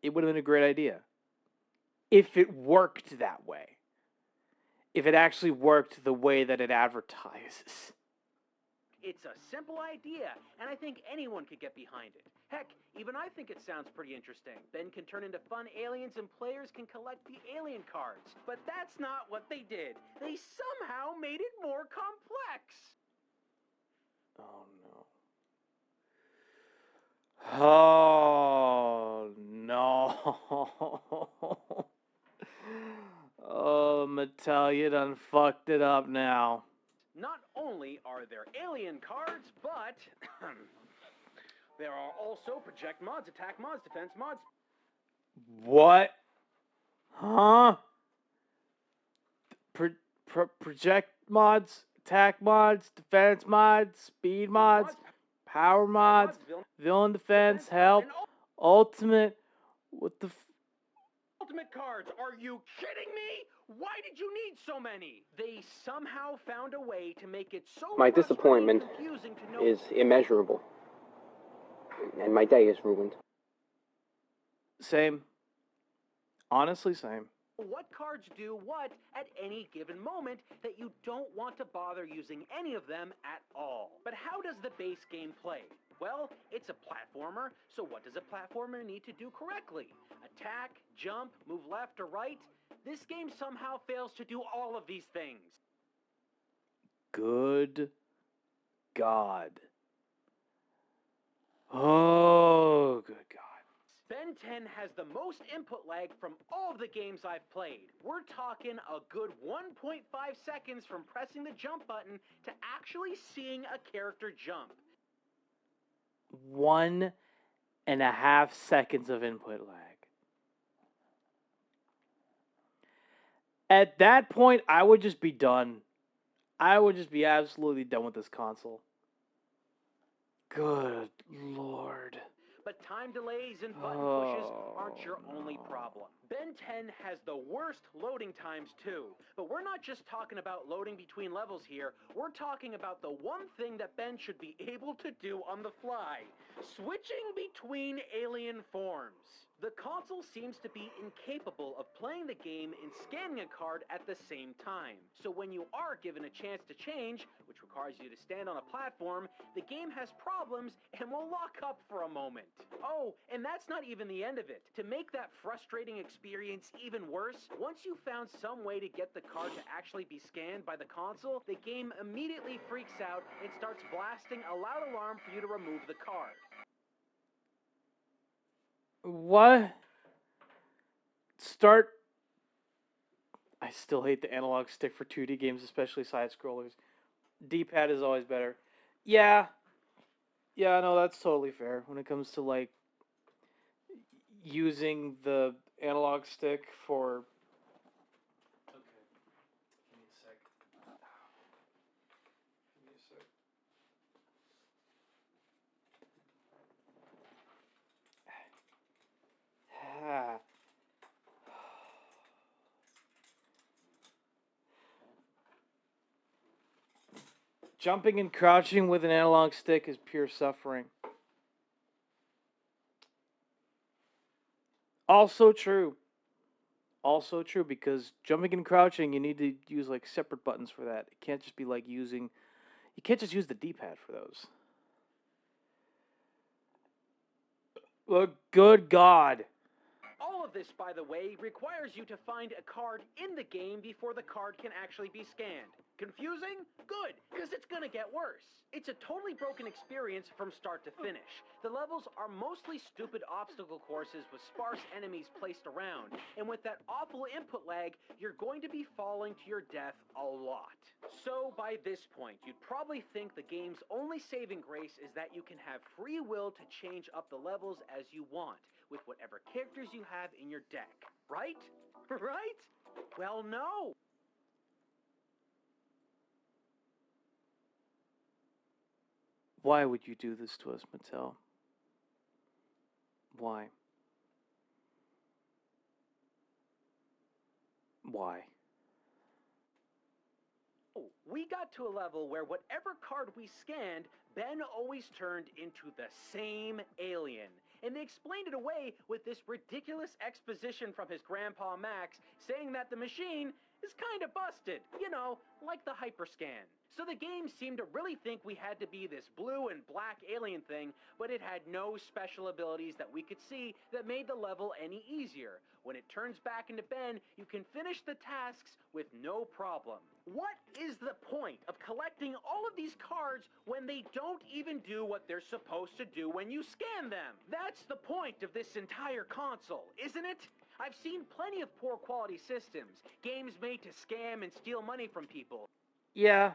It would have been a great idea. If it worked that way. If it actually worked the way that it advertises. It's a simple idea, and I think anyone could get behind it. Heck, even I think it sounds pretty interesting. Ben can turn into fun aliens and players can collect the alien cards. But that's not what they did. They somehow made it more complex. Oh no. Oh no. Mattel, you done fucked it up now. Not only are there alien cards, but there are also project mods, attack mods, defense mods. What? Huh? Project mods, attack mods, defense mods, speed mods, power mods, villain defense, help, ultimate. What the Ultimate cards, are you kidding me? Why did you need so many? They somehow found a way to make it so My disappointment confusing to know. is immeasurable. And my day is ruined. Same. Honestly, same. What cards do what at any given moment that you don't want to bother using any of them at all. But how does the base game play? Well, it's a platformer, so what does a platformer need to do correctly? Attack, jump, move left or right? This game somehow fails to do all of these things. Good God. Oh, good God. Ben 10 has the most input lag from all of the games I've played. We're talking a good 1.5 seconds from pressing the jump button to actually seeing a character jump. 1.5 seconds of input lag. At that point, I would just be done. I would just be absolutely done with this console. Good Lord. But time delays and button pushes aren't your only problem. Ben 10 has the worst loading times too. But we're not just talking about loading between levels here. We're talking about the one thing that Ben should be able to do on the fly. Switching between alien forms. The console seems to be incapable of playing the game and scanning a card at the same time. So when you are given a chance to change, which requires you to stand on a platform, the game has problems and will lock up for a moment. Oh, and that's not even the end of it. To make that frustrating experience even worse, once you found some way to get the card to actually be scanned by the console, the game immediately freaks out and starts blasting a loud alarm for you to remove the card. What? Start. I still hate the analog stick for 2D games, especially side scrollers. D-pad is always better. Yeah, no, that's totally fair when it comes to like using the analog stick for. Okay, give me a sec. Give me a sec. Jumping and crouching with an analog stick is pure suffering. Also true because jumping and crouching, you need to use like separate buttons for that. It can't just be like you can't just use the D-pad for those. Well, good God. All of this, by the way, requires you to find a card in the game before the card can actually be scanned. Confusing? Good, because it's gonna get worse. It's a totally broken experience from start to finish. The levels are mostly stupid obstacle courses with sparse enemies placed around, and with that awful input lag, you're going to be falling to your death a lot. So by this point, you'd probably think the game's only saving grace is that you can have free will to change up the levels as you want, with whatever characters you have in your deck, right? Right? Well, no. Why would you do this to us, Mattel? Why? Why? We got to a level where whatever card we scanned, Ben always turned into the same alien. And they explained it away with this ridiculous exposition from his grandpa Max, saying that the machine is kind of busted. You know, like the hyperscan. So the game seemed to really think we had to be this blue and black alien thing, but it had no special abilities that we could see that made the level any easier. When it turns back into Ben, you can finish the tasks with no problem. What is the point of collecting all of these cards when they don't even do what they're supposed to do when you scan them? That's the point of this entire console, isn't it? I've seen plenty of poor quality systems, games made to scam and steal money from people. Yeah.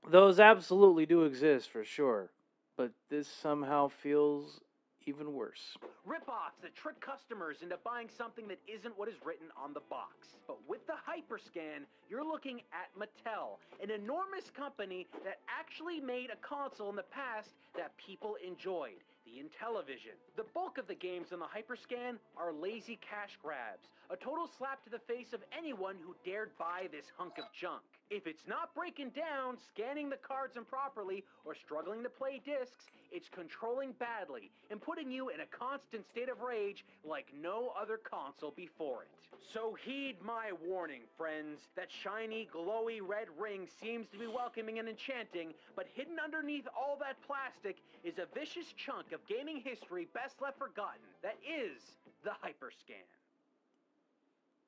Those absolutely do exist for sure. But this somehow feels even worse. Rip-offs that trick customers into buying something that isn't what is written on the box. But with the Hyperscan, you're looking at Mattel, an enormous company that actually made a console in the past that people enjoyed, the Intellivision. The bulk of the games on the Hyperscan are lazy cash grabs, a total slap to the face of anyone who dared buy this hunk of junk. If it's not breaking down, scanning the cards improperly, or struggling to play discs, it's controlling badly and putting you in a constant state of rage like no other console before it. So heed my warning, friends. That shiny, glowy red ring seems to be welcoming and enchanting, but hidden underneath all that plastic is a vicious chunk of gaming history best left forgotten. That is the Hyperscan.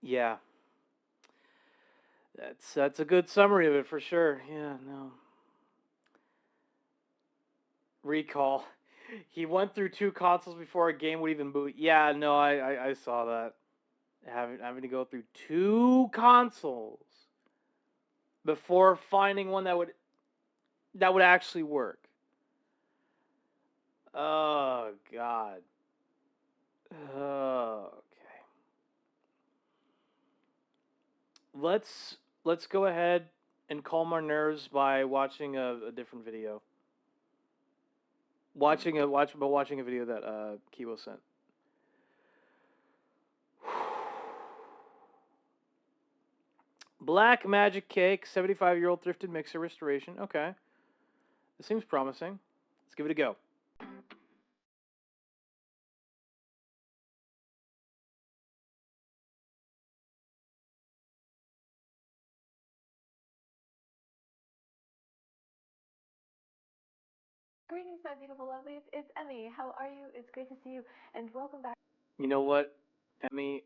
Yeah. That's a good summary of it for sure. Yeah, no. Recall. He went through 2 consoles before a game would even boot. Yeah, no, I saw that. Having to go through 2 consoles before finding one that would actually work. Oh God. Okay. Let's go ahead and calm our nerves by watching a different video. Watching a video that Kiwo sent. Black Magic Cake, 75-year-old thrifted mixer restoration. Okay. This seems promising. Let's give it a go. Greetings, my beautiful lovelies. It's Emmy. How are you? It's great to see you, and welcome back. You know what, Emmy?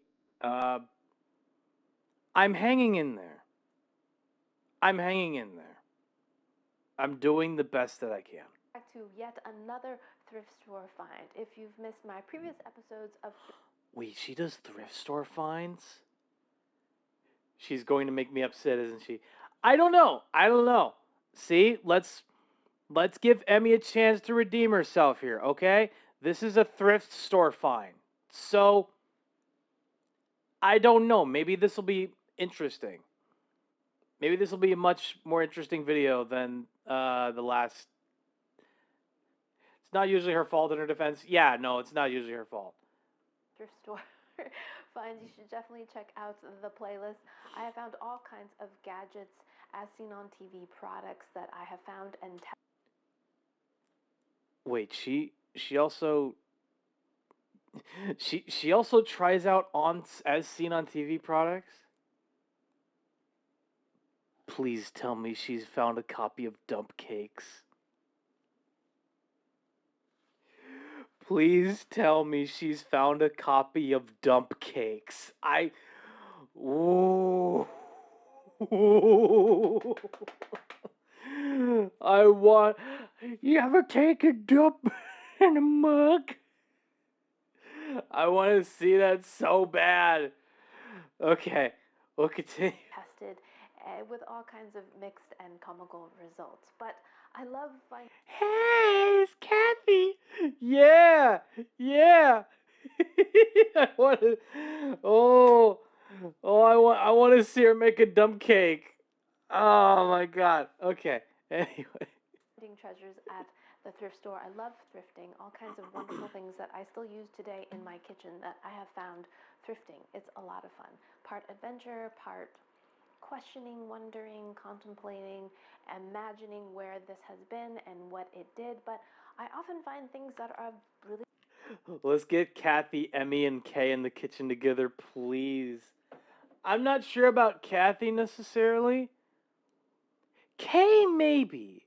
I'm hanging in there. I'm hanging in there. I'm doing the best that I can. Back to yet another thrift store find. If you've missed my previous episodes of... Wait, she does thrift store finds? She's going to make me upset, isn't she? I don't know. See, let's give Emmy a chance to redeem herself here, okay? This is a thrift store find. So, I don't know. Maybe this will be interesting. Maybe this will be a much more interesting video than the last. It's not usually her fault in her defense. Yeah, no, it's not usually her fault. Thrift store finds, you should definitely check out the playlist. I have found all kinds of gadgets as seen on TV, products that I have found and Wait, she also she also tries out on as seen on TV products? Please tell me she's found a copy of Dump Cakes. Please tell me she's found a copy of Dump Cakes. Ooh. I want... You ever take a dump in a mug? I want to see that so bad. Okay, we'll continue. tested with all kinds of mixed and comical results. But I love finding... Hey, it's Kathy. Yeah. I want to... I want to see her make a dump cake. Oh my God. Okay. Anyway. Treasures at the thrift store. I love thrifting. All kinds of wonderful things that I still use today in my kitchen that I have found thrifting. It's a lot of fun. Part adventure, part questioning, wondering, contemplating, imagining where this has been and what it did. But I often find things that are really... Let's get Kathy, Emmy, and Kay in the kitchen together, please. I'm not sure about Kathy necessarily. Kay, maybe.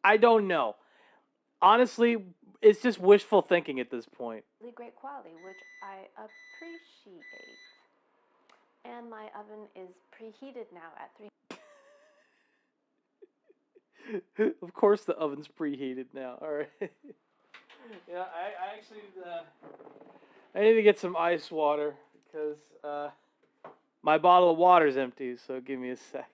I don't know. Honestly, it's just wishful thinking at this point. Really great quality, which I appreciate. And my oven is preheated now at 3. Of course the oven's preheated now. All right. Yeah, I actually I need to get some ice water because my bottle of water's empty. So give me a sec.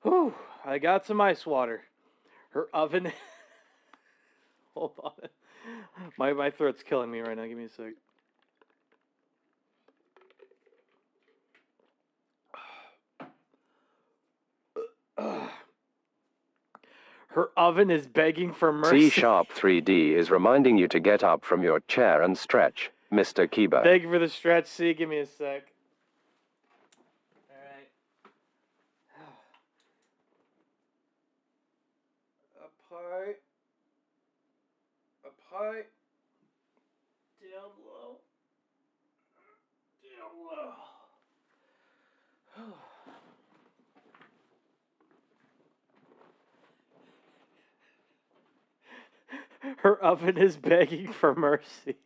Whew, I got some ice water. Her oven. Hold on. My throat's killing me right now. Give me a sec. Her oven is begging for mercy. C# 3D is reminding you to get up from your chair and stretch, Mr. Kiba. Thank you for the stretch. See, give me a sec. Alright. Up high. Up high. Down low. Down low. Her oven is begging for mercy.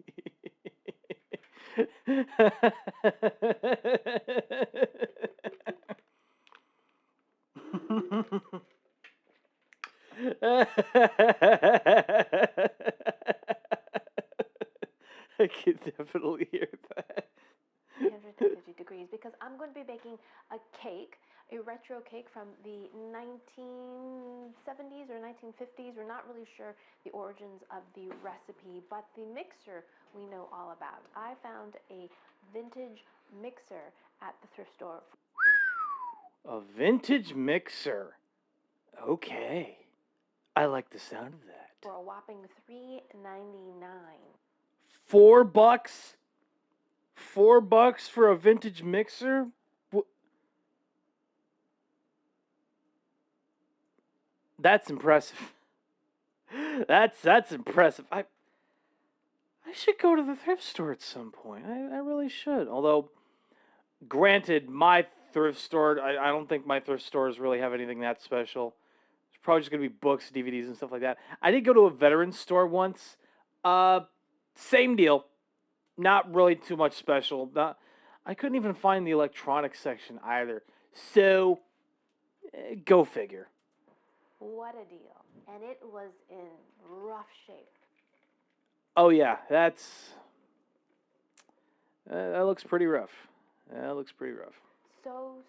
I can definitely hear that. 350 degrees because I'm going to be baking a cake, a retro cake from the 1970s or 1950s. We're not really sure the origins of the recipe, but the mixer we know all about. I found a vintage mixer at the thrift store. A vintage mixer. Okay. I like the sound of that. For a whopping $3.99. $4? $4 for a vintage mixer? That's impressive. That's impressive. I should go to the thrift store at some point. I really should. Although, granted, my thrift store, I don't think my thrift stores really have anything that special. It's probably just going to be books, DVDs, and stuff like that. I did go to a veteran store once. Same deal. Not really too much special. I couldn't even find the electronics section either. So, go figure. What a deal. And it was in rough shape. Oh, yeah. That looks pretty rough. That looks pretty rough. So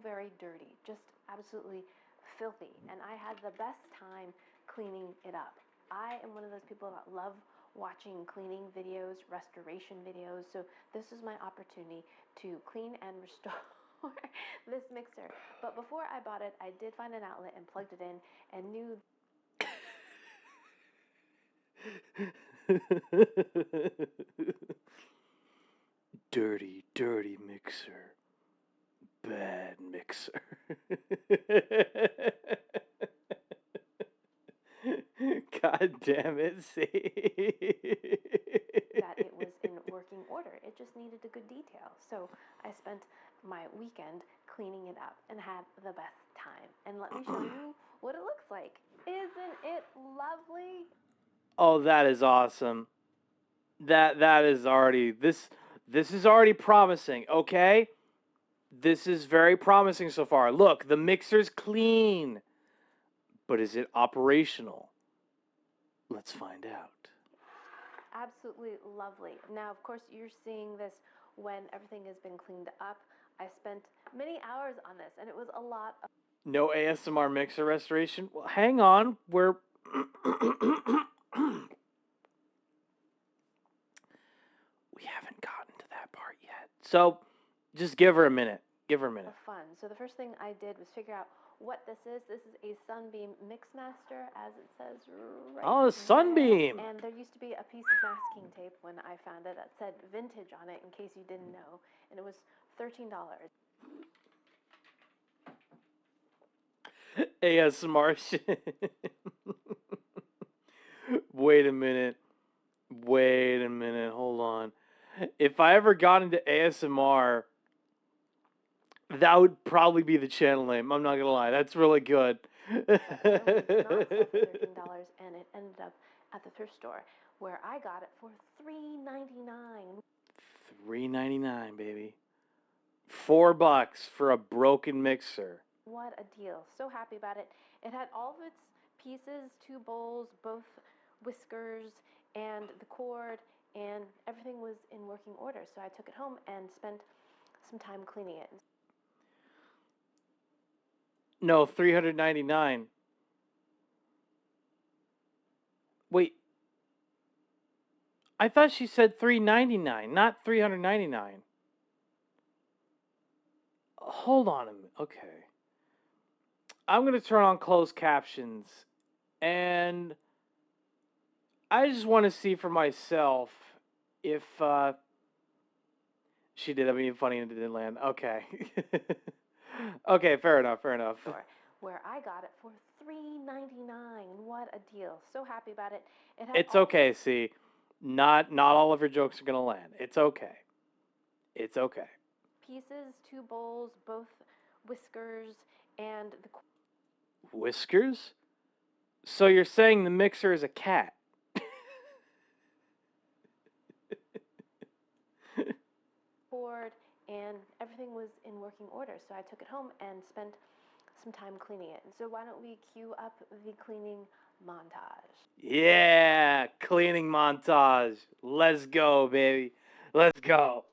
very dirty. Just absolutely filthy. And I had the best time cleaning it up. I am one of those people that love watching cleaning videos, restoration videos. So this is my opportunity to clean and restore this mixer. But before I bought it, I did find an outlet and plugged it in and knew Dirty, dirty mixer. Bad mixer. God damn it, see? that it was in working order. It just needed a good detail. So I spent my weekend cleaning it up and had the best time. And let me show you what it looks like. Isn't it lovely? Oh, that is awesome. That is already this is already promising, okay? This is very promising so far. Look, the mixer's clean. But is it operational? Let's find out. Absolutely lovely. Now, of course, you're seeing this when everything has been cleaned up. I spent many hours on this, and it was a lot of... No ASMR mixer restoration? Well, hang on. We're... we haven't gotten to So, just give her a minute. Give her a minute. Of fun. So the first thing I did was figure out what this is. This is a Sunbeam Mixmaster, as it says right Oh, a Sunbeam. there. And there used to be a piece of masking tape when I found it that said vintage on it, in case you didn't know, and it was $13. AS Martian. Wait a minute. Wait a minute. Hold on. If I ever got into ASMR, that would probably be the channel name. I'm not gonna lie. That's really good. It was not for $13, and it ended up at the thrift store, where I got it for $3.99. $3.99, baby. $4 for a broken mixer. What a deal. So happy about it. It had all of its pieces, 2 bowls, both whiskers, and the cord, and everything was in working order. So I took it home and spent some time cleaning it. No, $399. Wait. I thought she said $399, not $399. Hold on a minute. Okay. I'm going to turn on closed captions, and I just want to see for myself if she did. I mean, funny and it didn't land. Okay. Okay, fair enough. Where I got it for $3.99. What a deal. So happy about it. It's okay, see. Not all of her jokes are going to land. It's okay. It's okay. Pieces, 2 bowls, both whiskers, and the Whiskers? So you're saying the mixer is a cat? cord, and everything was in working order. So I took it home and spent some time cleaning it. So why don't we cue up the cleaning montage? Yeah, cleaning montage. Let's go, baby. Let's go.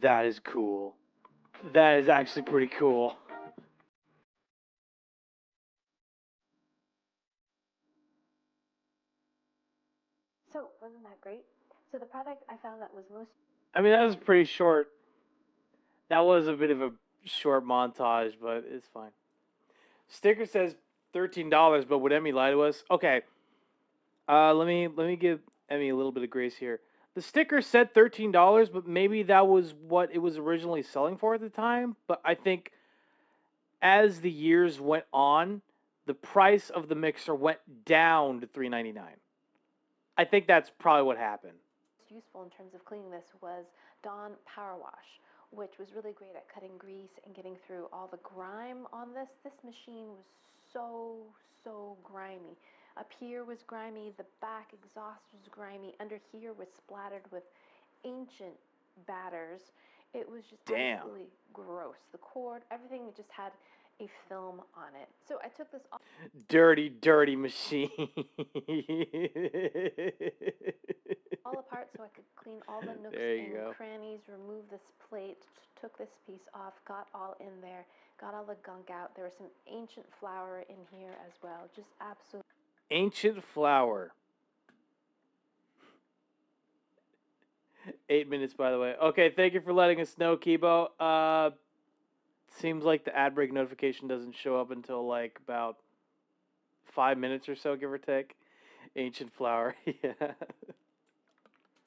That is cool. That is actually pretty cool. So, wasn't that great? So the product I found that was most... I mean, that was pretty short. That was a bit of a short montage, but it's fine. Sticker says $13, but would Emmy lie to us? Okay. Let me give Emmy a little bit of grace here. The sticker said $13, but maybe that was what it was originally selling for at the time. But I think as the years went on, the price of the mixer went down to $3.99. I think that's probably what happened. Useful in terms of cleaning this was Dawn Power Wash, which was really great at cutting grease and getting through all the grime on this. This machine was so grimy. Up here was grimy, the back exhaust was grimy, under here was splattered with ancient batters. It was just absolutely gross. The cord, everything just had a film on it. So I took this off. Dirty machine. all apart so I could clean all the nooks and crannies, remove this plate, took this piece off, got all in there, got all the gunk out. There was some ancient flour in here as well. Just absolutely. Ancient flour. 8 minutes, by the way. Okay, thank you for letting us know, Kibo. Seems like the ad break notification doesn't show up until like about 5 minutes or so, give or take. Ancient flour, yeah.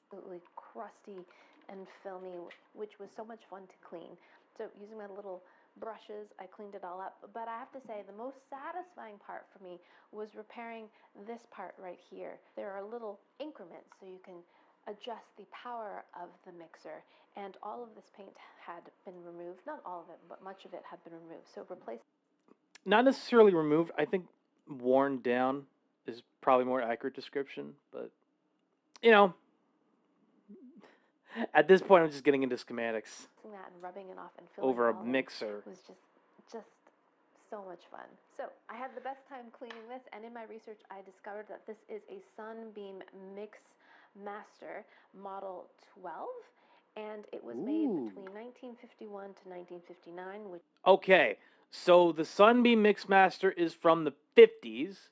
Absolutely crusty and filmy, which was so much fun to clean. So using my little brushes, I cleaned it all up. But I have to say, the most satisfying part for me was repairing this part right here. There are little increments so you can adjust the power of the mixer, and all of this paint had been removed. Not all of it, but much of it had been removed. So replaced. Not necessarily removed. I think worn down is probably more accurate description, but you know, at this point I'm just getting into schematics. That and rubbing it off and filling over it a all mixer was just so much fun. So I had the best time cleaning this, and in my research I discovered that this is a Sunbeam Mix Master Model 12, and it was made between 1951 to 1959, which... Okay, so the Sunbeam Mixmaster is from the 50s,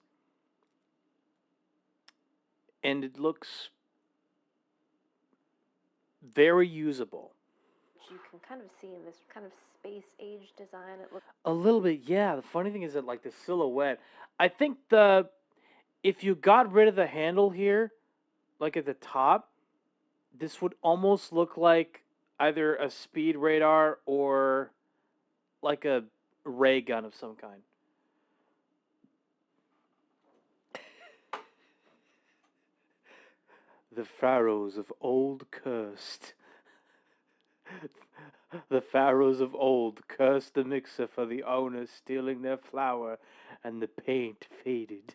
and it looks very usable. You can kind of see in this kind of space age design. It looks A little bit, yeah. The funny thing is that, like, the silhouette, I think if you got rid of the handle here, like at the top, this would almost look like either a speed radar or like a ray gun of some kind. The pharaohs of old cursed. The pharaohs of old cursed the mixer for the owner stealing their flour, and the paint faded.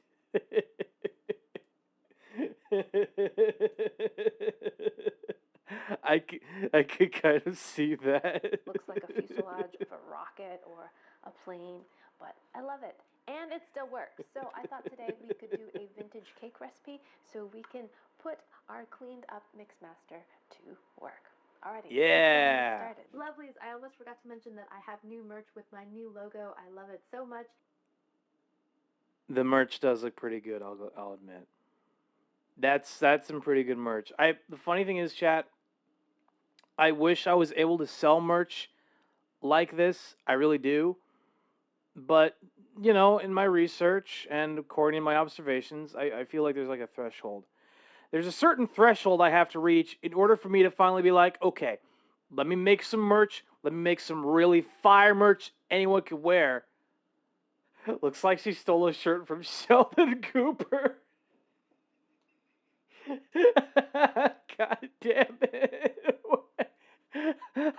I could kind of see that. looks like a fuselage of a rocket or a plane, but I love it. And it still works. So I thought today we could do a vintage cake recipe so we can put our cleaned up Mixmaster to work. Alrighty. Yeah. Let's get started. Lovelies, I almost forgot to mention that I have new merch with my new logo. I love it so much. The merch does look pretty good, I'll admit. That's some pretty good merch. The funny thing is, chat, I wish I was able to sell merch like this. I really do. But, you know, in my research and according to my observations, I feel like there's like a threshold. There's a certain threshold I have to reach in order for me to finally be like, okay, let me make some merch. Let me make some really fire merch anyone can wear. Looks like she stole a shirt from Sheldon Cooper. God damn it.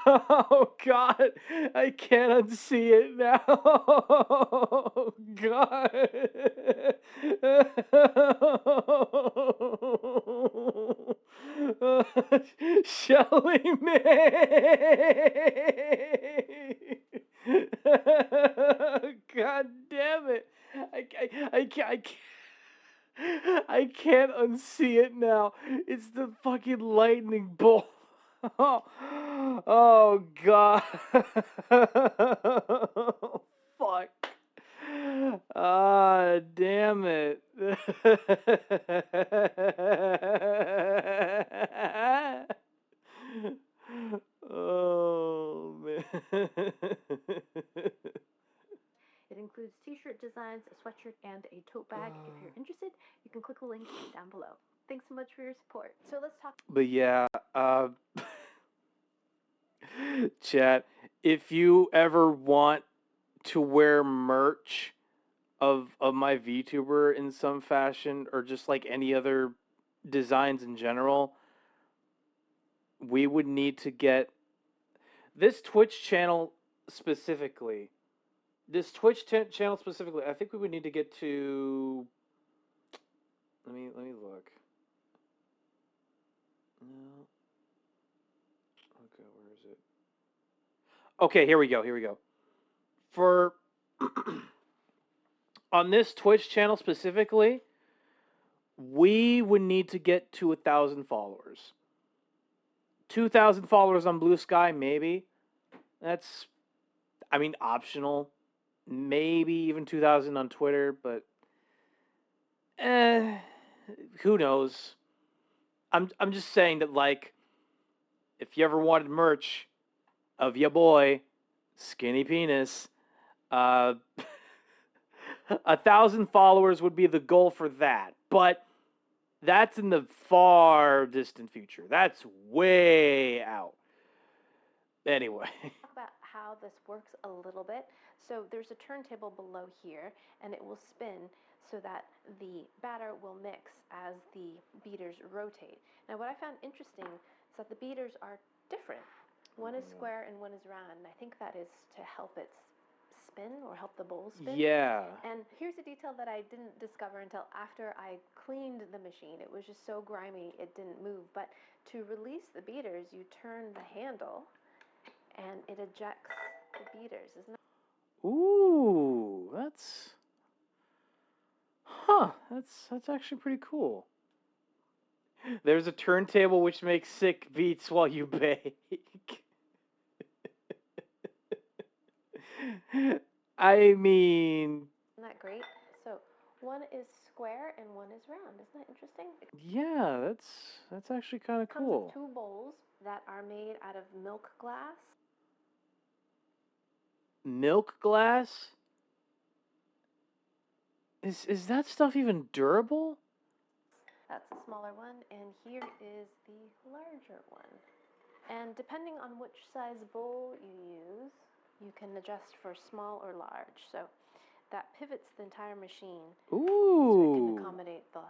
Oh, God. I can't unsee it now. Oh, God. Shelly May. God damn it. I can't unsee it now. It's the fucking lightning bolt. Oh, God. Fuck. Ah, damn it. Oh, man. It includes t-shirt designs, a sweatshirt, and a tote bag. If you're interested, you can click the link down below. Thanks so much for your support. So let's talk. But yeah, chat, if you ever want to wear merch of my VTuber in some fashion, or just like any other designs in general, we would need to get this Twitch channel specifically. I think we would need to get to. Let me look. No. Okay, where is it? Okay, here we go. For on this Twitch channel specifically, we would need to get to 1,000 followers. 2,000 followers on Blue Sky, maybe. That's, I mean, optional. Maybe even 2,000 on Twitter, but who knows? I'm just saying that, like, if you ever wanted merch of your boy, Skinny Penis, 1,000 followers would be the goal for that. But that's in the far distant future. That's way out. Anyway. Talk about how this works a little bit. So there's a turntable below here, and it will spin so that the batter will mix as the beaters rotate. Now, what I found interesting is that the beaters are different. One is square and one is round, and I think that is to help it spin or help the bowl spin. Yeah. And here's a detail that I didn't discover until after I cleaned the machine. It was just so grimy it didn't move. But to release the beaters, you turn the handle and it ejects the beaters, isn't it? Ooh, that's actually pretty cool. There's a turntable which makes sick beats while you bake. I mean, Isn't that great? So one is square and one is round. Isn't that interesting? yeah, that's actually kind of Comes cool. with 2 bowls that are made out of milk glass. Milk glass? Is that stuff even durable? That's the smaller one, and here is the larger one. And depending on which size bowl you use, you can adjust for small or large. So that pivots the entire machine. Ooh. So it can accommodate the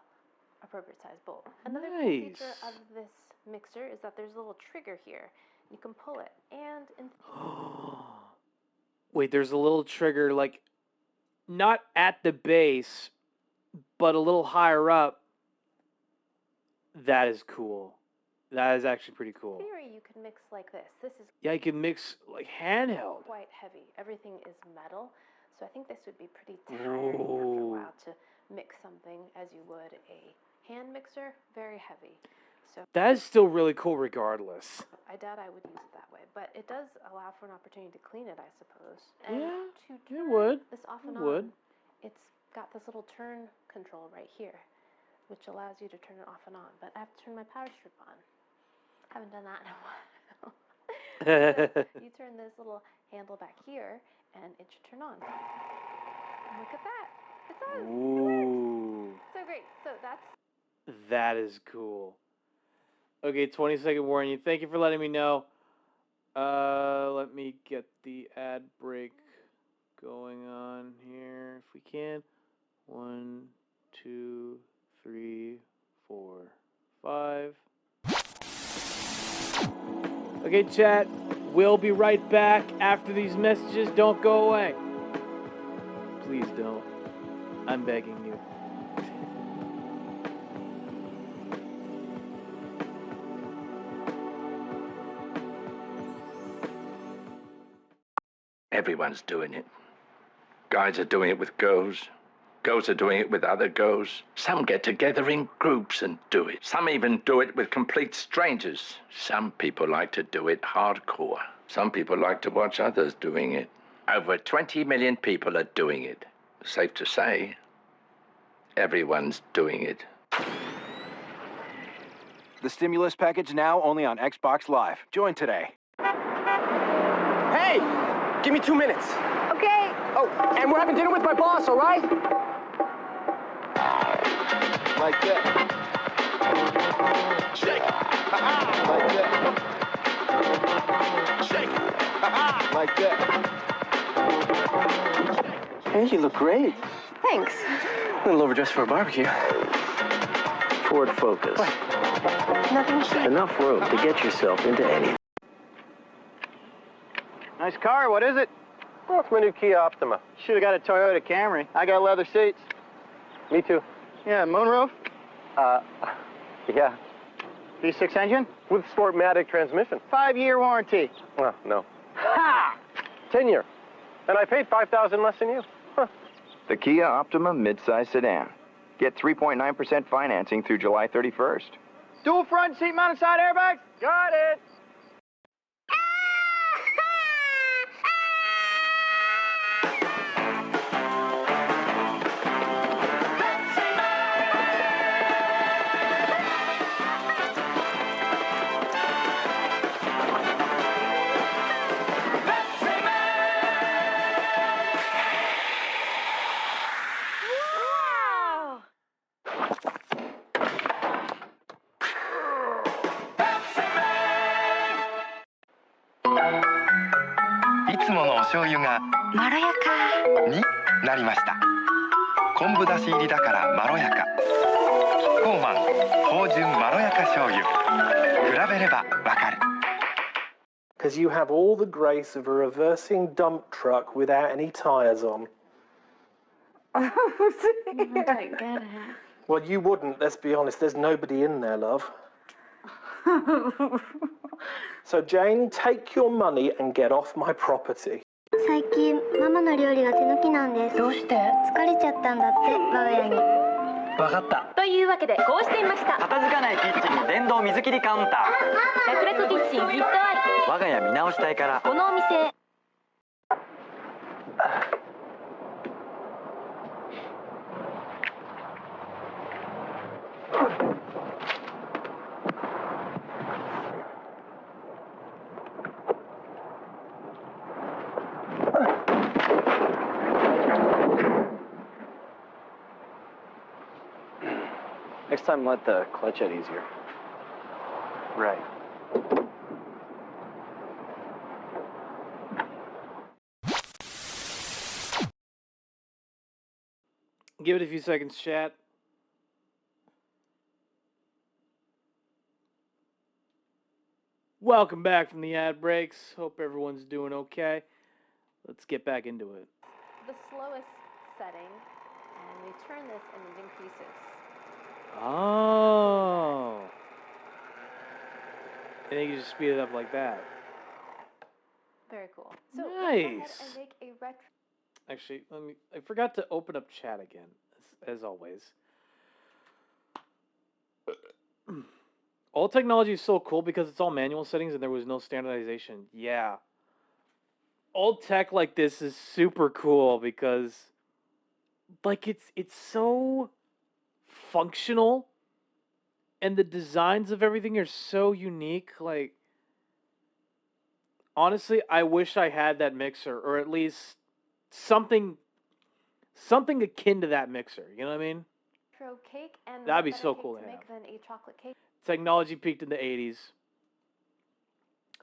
appropriate size bowl. Another cool Nice. feature of this mixer is that there's a little trigger here. You can pull it, and Wait, there's a little trigger, like, not at the base, but a little higher up. That is cool. That is actually pretty cool. in theory, you can mix like this. This is Yeah, you can mix, like, handheld. quite heavy. Everything is metal, so I think this would be pretty tiring after a while to mix something as you would a hand mixer. Very heavy. So That is still really cool regardless. I doubt I would use it that way, but it does allow for an opportunity to clean it, I suppose. And Yeah, to it turn would. this off It and would. on, it's got this little turn control right here, which allows you to turn it off and on. But I have to turn my power strip on. Haven't done that in a while. But you turn this little handle back here, and it should turn on. And look at that. It does. Ooh. It works. So great. So that's... That is cool. Okay, 20-second warning. Thank you for letting me know. Let me get the ad break going on here if we can. 1, 2, 3, 4, 5. Okay, chat. We'll be right back after these messages. Don't go away. Please don't. I'm begging you. Everyone's doing it. Guys are doing it with girls. Girls are doing it with other girls. Some get together in groups and do it. Some even do it with complete strangers. Some people like to do it hardcore. Some people like to watch others doing it. Over 20 million people are doing it. Safe to say, everyone's doing it. The stimulus package now only on Xbox Live. Join today. Hey! Give me 2 minutes. Okay. Oh, and we're having dinner with my boss, all right? Like that. Shake. Like that. Shake. Like that. Hey, you look great. Thanks. A little overdressed for a barbecue. Ford Focus. What? Nothing cheap. Enough room to get yourself into anything. Nice car, what is it? Oh, it's my new Kia Optima. Should have got a Toyota Camry. I got leather seats. Me too. Yeah, moonroof? Yeah. V6 engine? With Sportmatic transmission. 5-year warranty. Oh, no. Ha! 10-year. And I paid $5,000 less than you. Huh. The Kia Optima midsize sedan. Get 3.9% financing through July 31st. Dual front seat mounted side airbags? Got it! Because you have all the grace of a reversing dump truck without any tires on. I don't get it. Well, you wouldn't, let's be honest. There's nobody in there, love. So, Jane, take your money and get off my property. 最近ママの料理が手抜きなんです。どうして？疲れちゃったんだって我が家に。わかった。というわけでこうしてみました。片付かないキッチンに電動水切りカウンター。楽々キッチンフィットアイ。我が家見直したいから。このお店へ。Next time, let the clutch out easier. Right. Give it a few seconds, chat. Welcome back from the ad breaks. Hope everyone's doing okay. Let's get back into it. The slowest setting, and we turn this and it increases. Oh. And then you just speed it up like that. Very cool. So Nice. let's go ahead and make a retro. Actually, I forgot to open up chat again, as always. All technology is so cool because it's all manual settings and there was no standardization. Yeah. Old tech like this is super cool because like it's so functional and the designs of everything are so unique. Like honestly, I wish I had that mixer or at least something akin to that mixer, you know what I mean? Cake, and that'd be what so better cool cake to to have. make than a chocolate cake. Technology peaked in the 80s.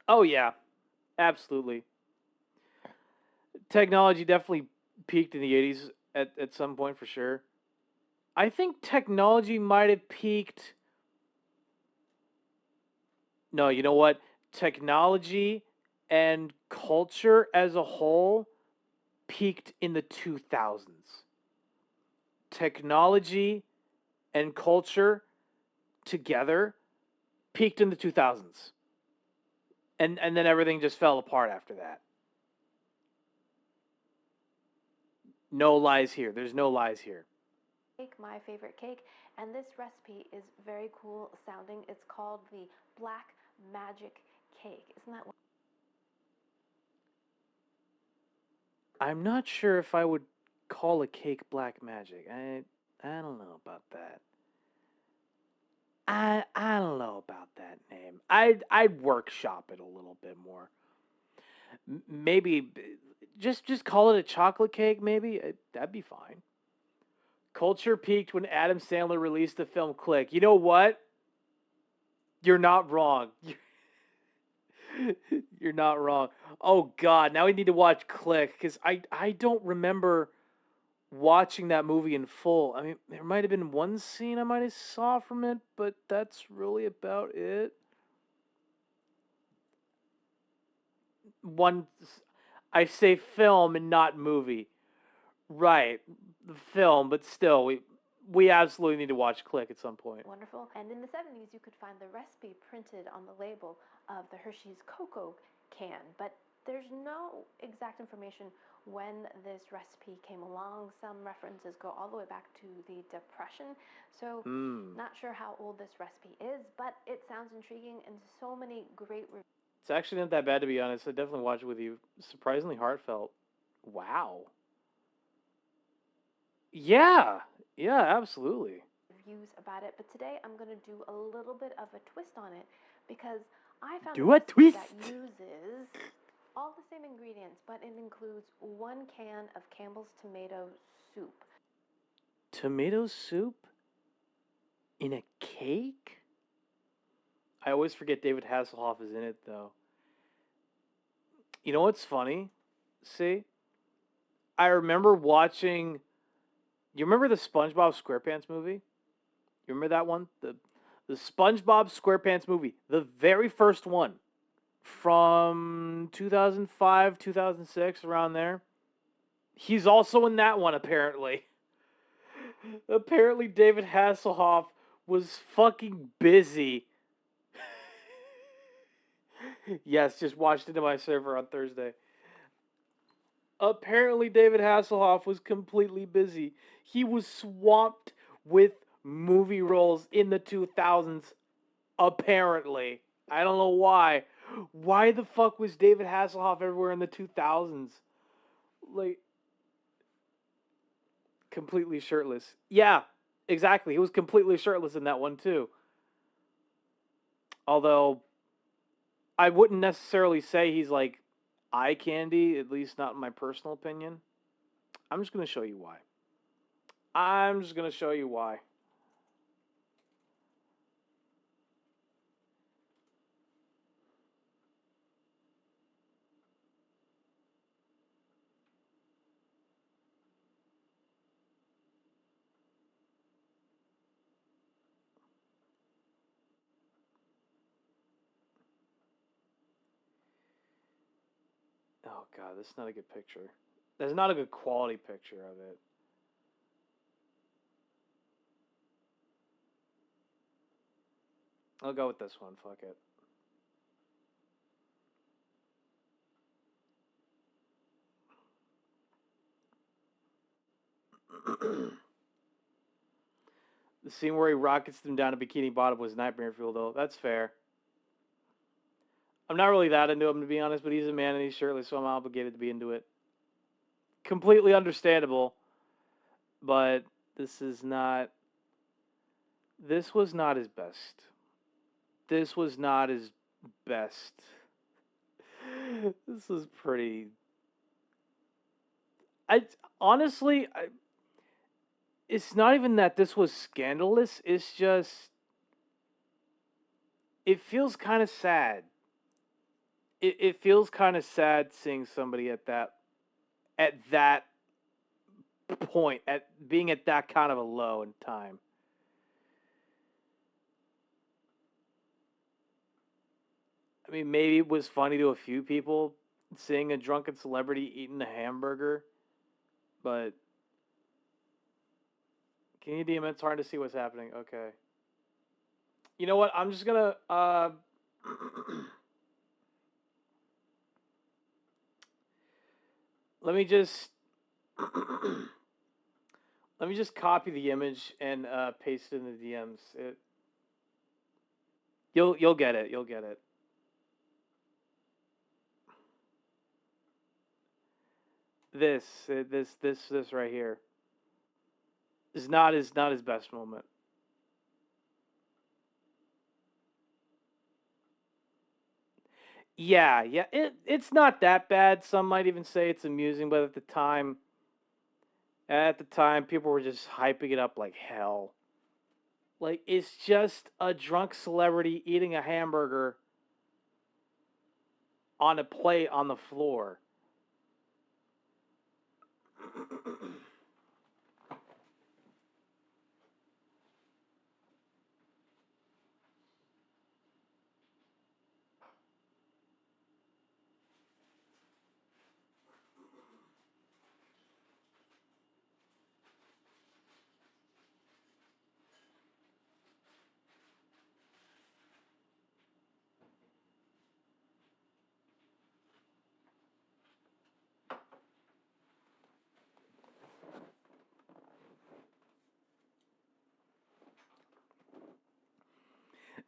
Oh yeah, absolutely. Technology definitely peaked in the 80s at some point for sure. I think technology might have peaked. No, you know what? Technology and culture as a whole peaked in the 2000s. Technology and culture together peaked in the 2000s. And then everything just fell apart after that. No lies here. There's no lies here. My favorite cake, and this recipe is very cool sounding. It's called the Black Magic Cake. Isn't that one? I'm not sure if I would call a cake black magic. I don't know about that. I don't know about that name. I'd workshop it a little bit more. Maybe just call it a chocolate cake. Maybe that'd be fine. Culture peaked when Adam Sandler released the film Click. You know what? You're not wrong. You're not wrong. Oh God, now we need to watch Click because I don't remember watching that movie in full. I mean, there might have been one scene I might have saw from it, but that's really about it. I say film and not movie. Right, the film, but still, we absolutely need to watch Click at some point. Wonderful. And in the 70s, you could find the recipe printed on the label of the Hershey's Cocoa can, but there's no exact information when this recipe came along. Some references go all the way back to the Depression, so not sure how old this recipe is, but it sounds intriguing and so many great reviews. It's actually not that bad, to be honest. I definitely watch it with you. Surprisingly heartfelt. Wow. Yeah, absolutely. Reviews about it, but today I'm going to do a little bit of a twist on it because I found a recipe twist that uses all the same ingredients, but it includes 1 can of Campbell's tomato soup. Tomato soup in a cake? I always forget David Hasselhoff is in it, though. You know what's funny? See? I remember watching... You remember the SpongeBob SquarePants movie? You remember that one? The SpongeBob SquarePants movie. The very first one. From 2005, 2006, around there. He's also in that one, apparently. Apparently David Hasselhoff was fucking busy. Yes, just watched it in my server on Thursday. Apparently, David Hasselhoff was completely busy. He was swamped with movie roles in the 2000s, apparently. I don't know why. Why the fuck was David Hasselhoff everywhere in the 2000s? Like, completely shirtless. Yeah, exactly. He was completely shirtless in that one, too. Although, I wouldn't necessarily say he's like eye candy, at least not in my personal opinion. I'm just going to show you why. Oh god, this is not a good picture. There's not a good quality picture of it. I'll go with this one, fuck it. The scene where he rockets them down to Bikini Bottom was nightmare fuel, though. That's fair. I'm not really that into him, to be honest, but he's a man and he's shirtless, so I'm obligated to be into it. Completely understandable, but this was not his best. This was not his best. This was pretty... Honestly, it's not even that this was scandalous, it's just... It feels kind of sad. It feels kind of sad seeing somebody at that point, at being at that kind of a low in time. I mean, maybe it was funny to a few people seeing a drunken celebrity eating a hamburger, but can you DM? It's hard to see what's happening. Okay. You know what? I'm just gonna let me just copy the image and paste it in the DMs. You'll get it. You'll get it. This right here is not his best moment. Yeah, it's not that bad. Some might even say it's amusing, but at the time people were just hyping it up like hell. Like, it's just a drunk celebrity eating a hamburger on a plate on the floor.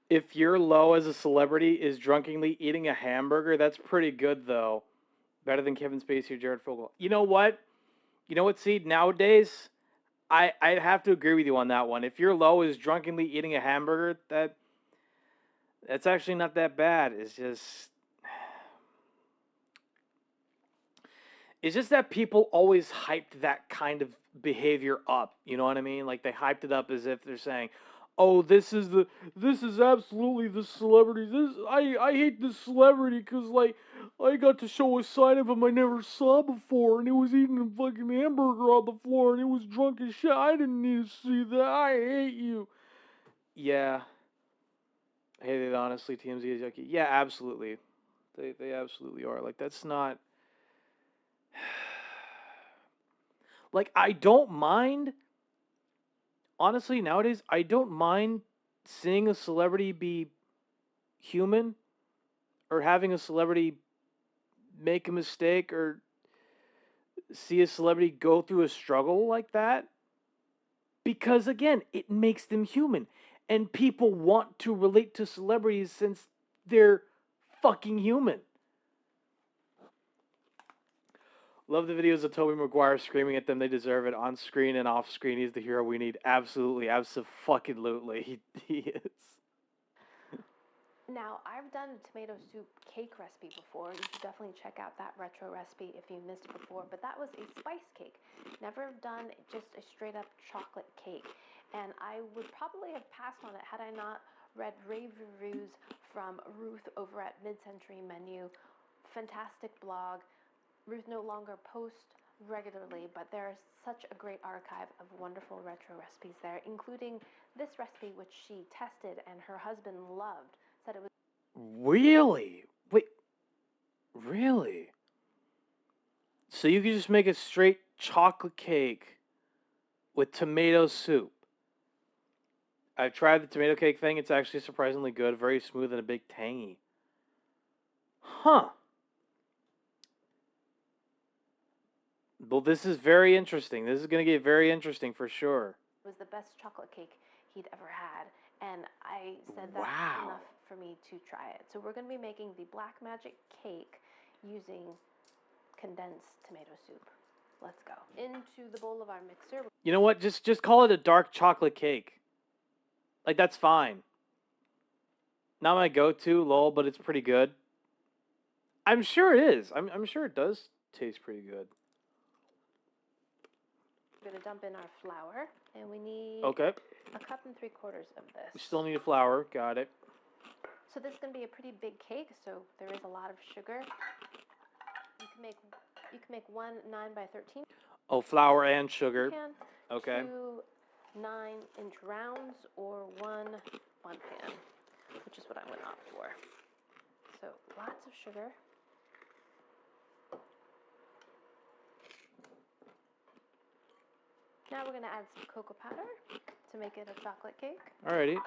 If your low as a celebrity is drunkenly eating a hamburger, that's pretty good, though. Better than Kevin Spacey or Jared Fogle. You know what? See, nowadays, I'd have to agree with you on that one. If your low is drunkenly eating a hamburger, that's actually not that bad. It's just that people always hyped that kind of behavior up. You know what I mean? Like, they hyped it up as if they're saying, "Oh, this is absolutely the celebrity. I hate this celebrity because, like, I got to show a side of him I never saw before, and he was eating a fucking hamburger on the floor, and he was drunk as shit. I didn't need to see that. I hate you." Yeah. I hate it, honestly. TMZ is yucky. Yeah, absolutely. They absolutely are. Like, that's not... Like, I don't mind... Honestly, nowadays, I don't mind seeing a celebrity be human, or having a celebrity make a mistake, or see a celebrity go through a struggle like that because, again, it makes them human. And people want to relate to celebrities since they're fucking human. Love the videos of Tobey Maguire screaming at them. They deserve it on screen and off screen. He's the hero we need. Absolutely, absolutely. He is. Now, I've done a tomato soup cake recipe before. You should definitely check out that retro recipe if you missed it before. But that was a spice cake. Never done just a straight up chocolate cake. And I would probably have passed on it had I not read rave reviews from Ruth over at Mid-Century Menu. Fantastic blog. Ruth no longer posts regularly, but there's such a great archive of wonderful retro recipes there, including this recipe which she tested and her husband loved. Said it was Really? Wait. Really? So you can just make a straight chocolate cake with tomato soup. I've tried the tomato cake thing. It's actually surprisingly good. Very smooth and a bit tangy. Huh. Well, this is very interesting. This is going to get very interesting for sure. was the best chocolate cake he'd ever had. And I said that's Wow. enough for me to try it. So we're going to be making the Black Magic cake using condensed tomato soup. Let's go. Into the bowl of our mixer. You know what? Just call it a dark chocolate cake. Like, that's fine. Not my go-to, lol, but it's pretty good. I'm sure it is. I'm sure it does taste pretty good. We're going to dump in our flour, and we need Okay. a cup and 3/4 of this. We still need a flour. Got it. So this is going to be a pretty big cake, so there is a lot of sugar. You can make one 9x13. Oh, flour and sugar. You can. Okay. 2 9-inch rounds or one pan, which is what I'm going to opt for. So lots of sugar. Now we're going to add some cocoa powder to make it a chocolate cake. Alrighty.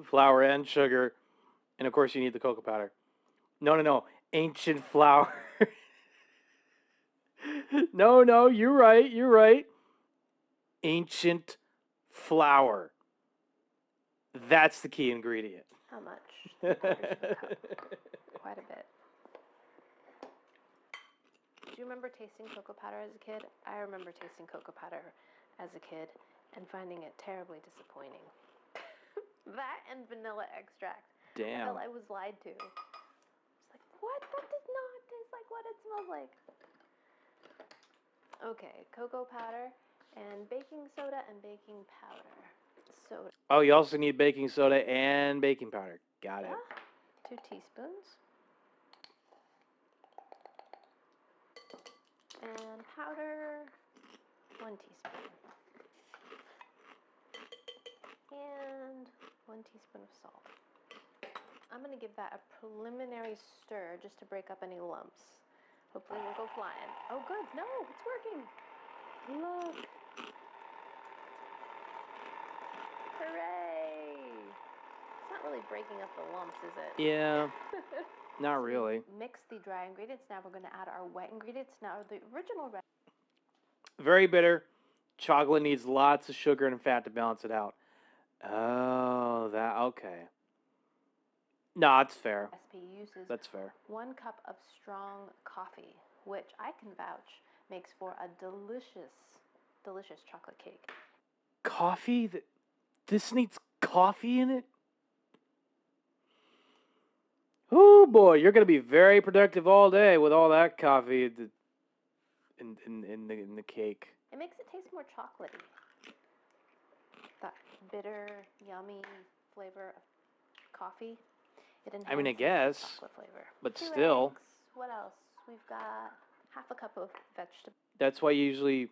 Flour and sugar. And of course you need the cocoa powder. No. Ancient flour. No, you're right. Ancient flour. That's the key ingredient. How much? Quite a bit. Do you remember tasting cocoa powder as a kid? I remember tasting cocoa powder as a kid and finding it terribly disappointing. That and vanilla extract. Damn. I felt I was lied to. It's like, what? That does not taste like what it smells like. Okay, cocoa powder and baking soda and baking powder. Soda. Oh, you also need baking soda and baking powder. Got it. 2 teaspoons. And powder, 1 teaspoon. And 1 teaspoon of salt. I'm going to give that a preliminary stir just to break up any lumps. Hopefully it won't go flying. Oh, good. No, it's working. Look. Hooray. It's not really breaking up the lumps, is it? Yeah. Not really. Mix the dry ingredients. Now we're going to add our wet ingredients. Now the original red. Very bitter. Chocolate needs lots of sugar and fat to balance it out. Oh, okay. No, it's fair. Recipe uses That's fair. 1 cup of strong coffee, which I can vouch makes for a delicious chocolate cake. Coffee? This needs coffee in it? Oh boy, you're gonna be very productive all day with all that coffee in the cake. It makes it taste more chocolatey. That bitter, yummy flavor of coffee. It enhances I mean, I guess, chocolate flavor. but 2 still. eggs. What else? We've got half a cup of vegetables. That's why usually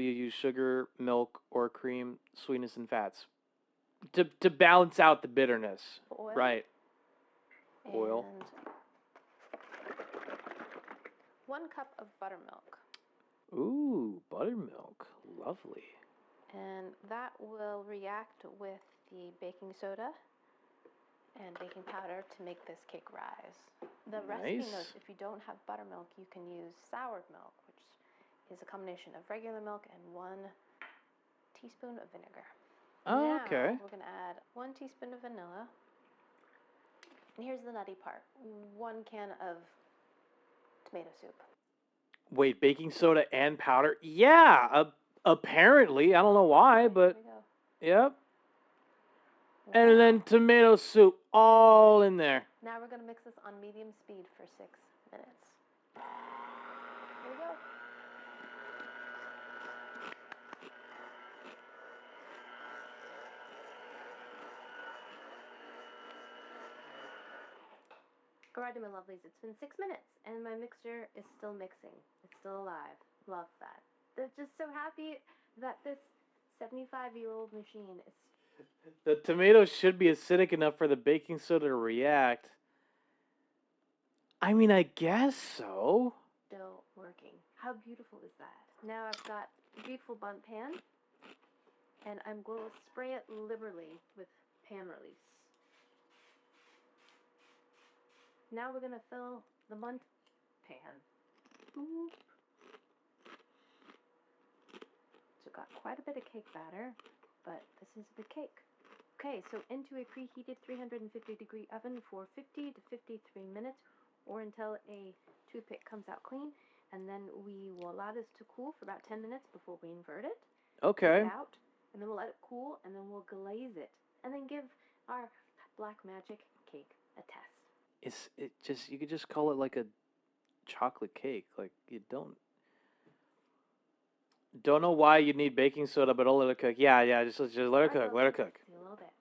you use sugar, milk, or cream, sweetness, and fats to balance out the bitterness. Oil. Right. Oil. And 1 cup of buttermilk. Ooh, buttermilk. Lovely. And that will react with the baking soda and baking powder to make this cake rise. The recipe notes, if you don't have buttermilk, you can use soured milk, which is a combination of regular milk and 1 teaspoon of vinegar. Oh, okay. Now we're going to add 1 teaspoon of vanilla. And here's the nutty part. 1 can of tomato soup. Wait, baking soda and powder? Yeah, apparently. I don't know why, but yep. And then tomato soup all in there. Now we're going to mix this on medium speed for 6 minutes. Here we go. Alrighty, my lovelies, it's been 6 minutes, and my mixture is still mixing. It's still alive. Love that. They're just so happy that this 75-year-old machine is... The tomatoes should be acidic enough for the baking soda to react. I mean, I guess so. Still working. How beautiful is that? Now I've got a beautiful bundt pan, and I'm going to spray it liberally with pan release. Now we're going to fill the bundt pan. Boop. So got quite a bit of cake batter, but this is the cake. Okay, so into a preheated 350-degree oven for 50 to 53 minutes, or until a toothpick comes out clean, and then we will allow this to cool for about 10 minutes before we invert it. Okay. Take it out, and then we'll let it cool, and then we'll glaze it, and then give our black magic cake a test. You could just call it like a chocolate cake. Like, you don't know why you need baking soda, but I'll let it cook. Yeah, just let it cook. Let it cook. A little bit.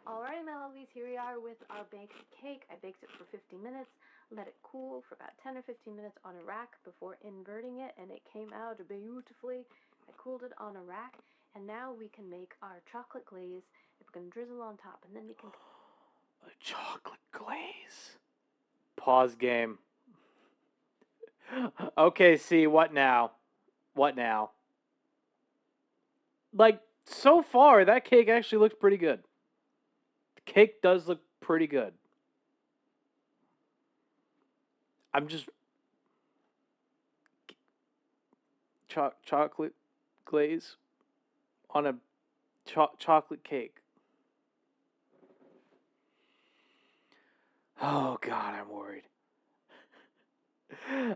Alrighty, my lovelies, here we are with our baked cake. I baked it for 50 minutes, let it cool for about 10 or 15 minutes on a rack before inverting it, and it came out beautifully. I cooled it on a rack, and now we can make our chocolate glaze. We're going to drizzle on top, and then we can... A chocolate glaze. Pause game. Okay, see, what now? What now? Like, so far, that cake actually looks pretty good. The cake does look pretty good. I'm just... chocolate glaze on a chocolate cake. Oh, God, I'm worried.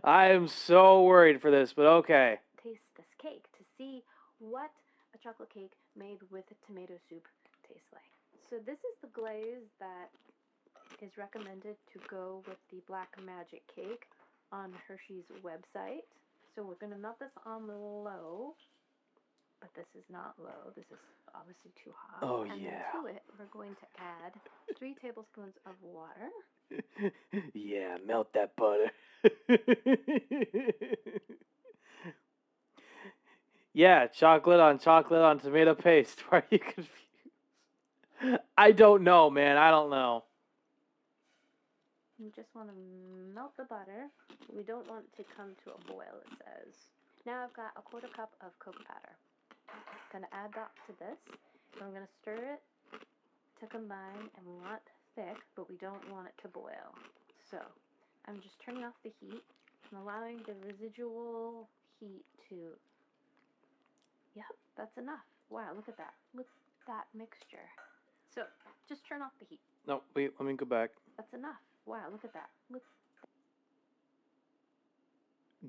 I am so worried for this, but okay. Taste this cake to see what a chocolate cake made with tomato soup tastes like. So this is the glaze that is recommended to go with the Black Magic cake on Hershey's website. So we're going to melt this on low, but this is not low. This is obviously too hot. Oh, and yeah. then to it, we're going to add 3 tablespoons of water. Yeah, melt that butter. Yeah, chocolate on tomato paste. Why are you confused? I don't know, man. I don't know. You just want to melt the butter. We don't want it to come to a boil, it says. Now I've got a 1/4 cup of cocoa powder. I'm going to add that to this. And I'm going to stir it to combine, and we want thick, but we don't want it to boil. So I'm just turning off the heat and allowing the residual heat to... Yeah, that's enough. Wow, look at that. Look at that mixture. So just turn off the heat. No, wait, let me go back. That's enough. Wow, look at that. Look.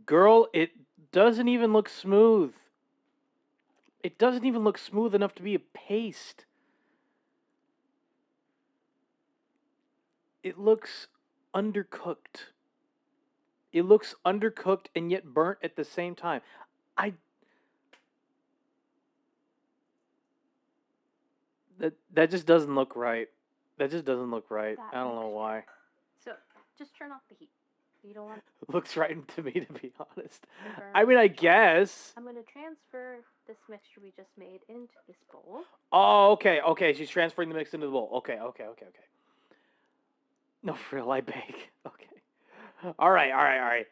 Girl, it doesn't even look smooth. It doesn't even look smooth enough to be a paste. It looks undercooked. It looks undercooked and yet burnt at the same time. That just doesn't look right. That just doesn't look right. I don't know why. So just turn off the heat. You don't want... Looks right to me, to be honest. I mean, I guess. I'm going to transfer this mixture we just made into this bowl. Oh, okay. She's transferring the mix into the bowl. Okay. No, for real, I bake. Okay. All right.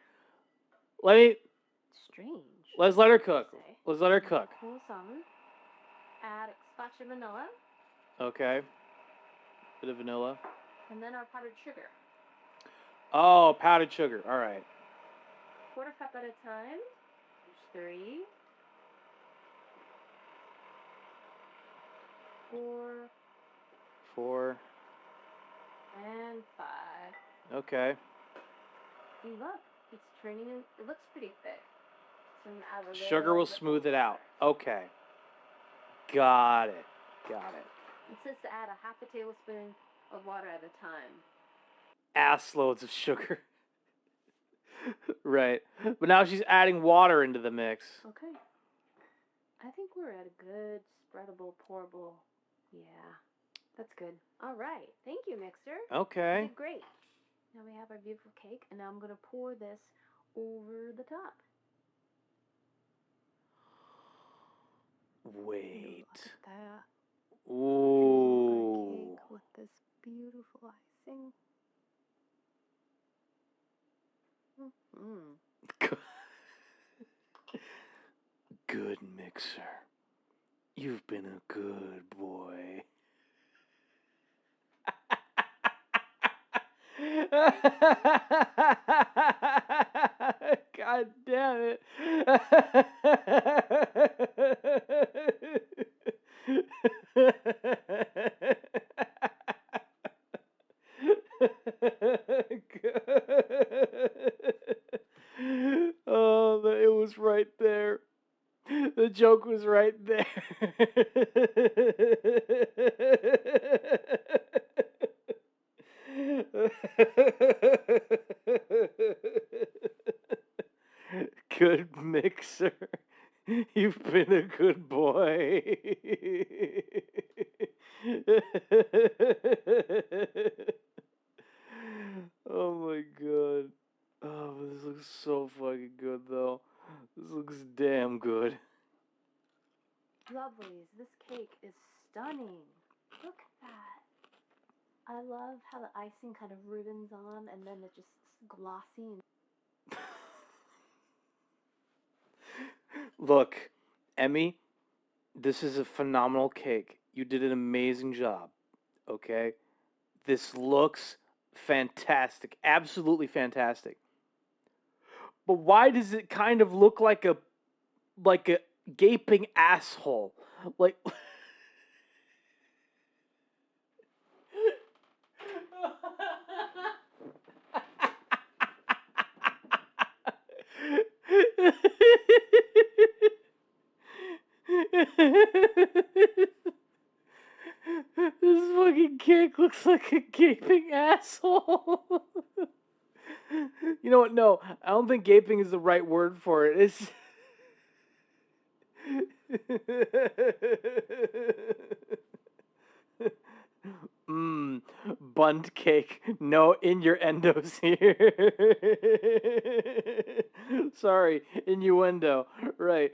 Strange. Let's let her cook. Let's let her cook. Cool some. add extraction vanilla. Okay. Bit of vanilla. And then our powdered sugar. Oh, powdered sugar. All right. Quarter cup at a time. There's 3, 4, 4. and 5. Okay. And look, it's turning in, it looks pretty thick. So I'm gonna add a Sugar will smooth it out. Okay. Got it. Got it. It says to add a half a tablespoon of water at a time. Ass loads of sugar. Right. But now she's adding water into the mix. Okay. I think we're at a good spreadable, pourable. Yeah. That's good. All right. Thank you, mixer. Okay. You did great. Now we have our beautiful cake, and now I'm going to pour this over the top. Wait. Look at that. Ooh. Cake with this beautiful icing. Good mixer. You've been a good boy. God damn it. Oh, it was right there. The joke was right there. Good mixer. You've been a good boy. Oh my god. Oh, this looks so fucking good though. This looks damn good. Lovelies, this cake is stunning. Look at that. I love how the icing kind of ribbons on and then it just glossy. Look, Emmy, this is a phenomenal cake. You did an amazing job. Okay? This looks fantastic. Absolutely fantastic. But why does it kind of look like a gaping asshole? Like this fucking cake looks like a gaping asshole. You know what? No, I don't think gaping is the right word for it. It's bunt cake. No innuendos here. Sorry, innuendo. Right.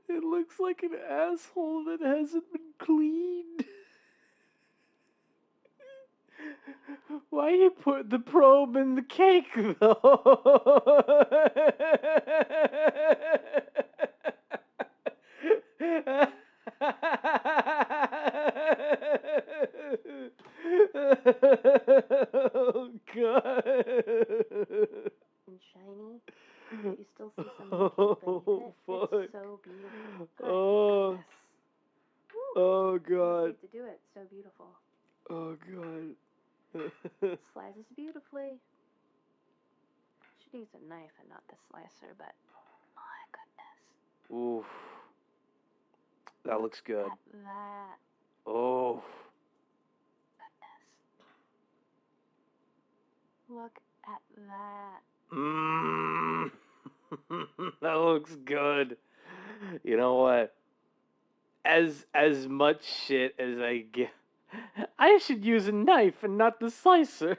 It looks like an asshole that hasn't been cleaned. Why you put the probe in the cake, though? Oh, God. And shiny. You still see some of the cake beneath it. Fuck. It's so beautiful. Oh. Oh, God. To do it. So beautiful. Oh, God. Slices beautifully. Should use a knife and not the slicer, but my goodness. Oof. That looks good. That. Oh. Goodness. Look at that. That looks good. You know what? As much shit as I get, I should use a knife and not the slicer.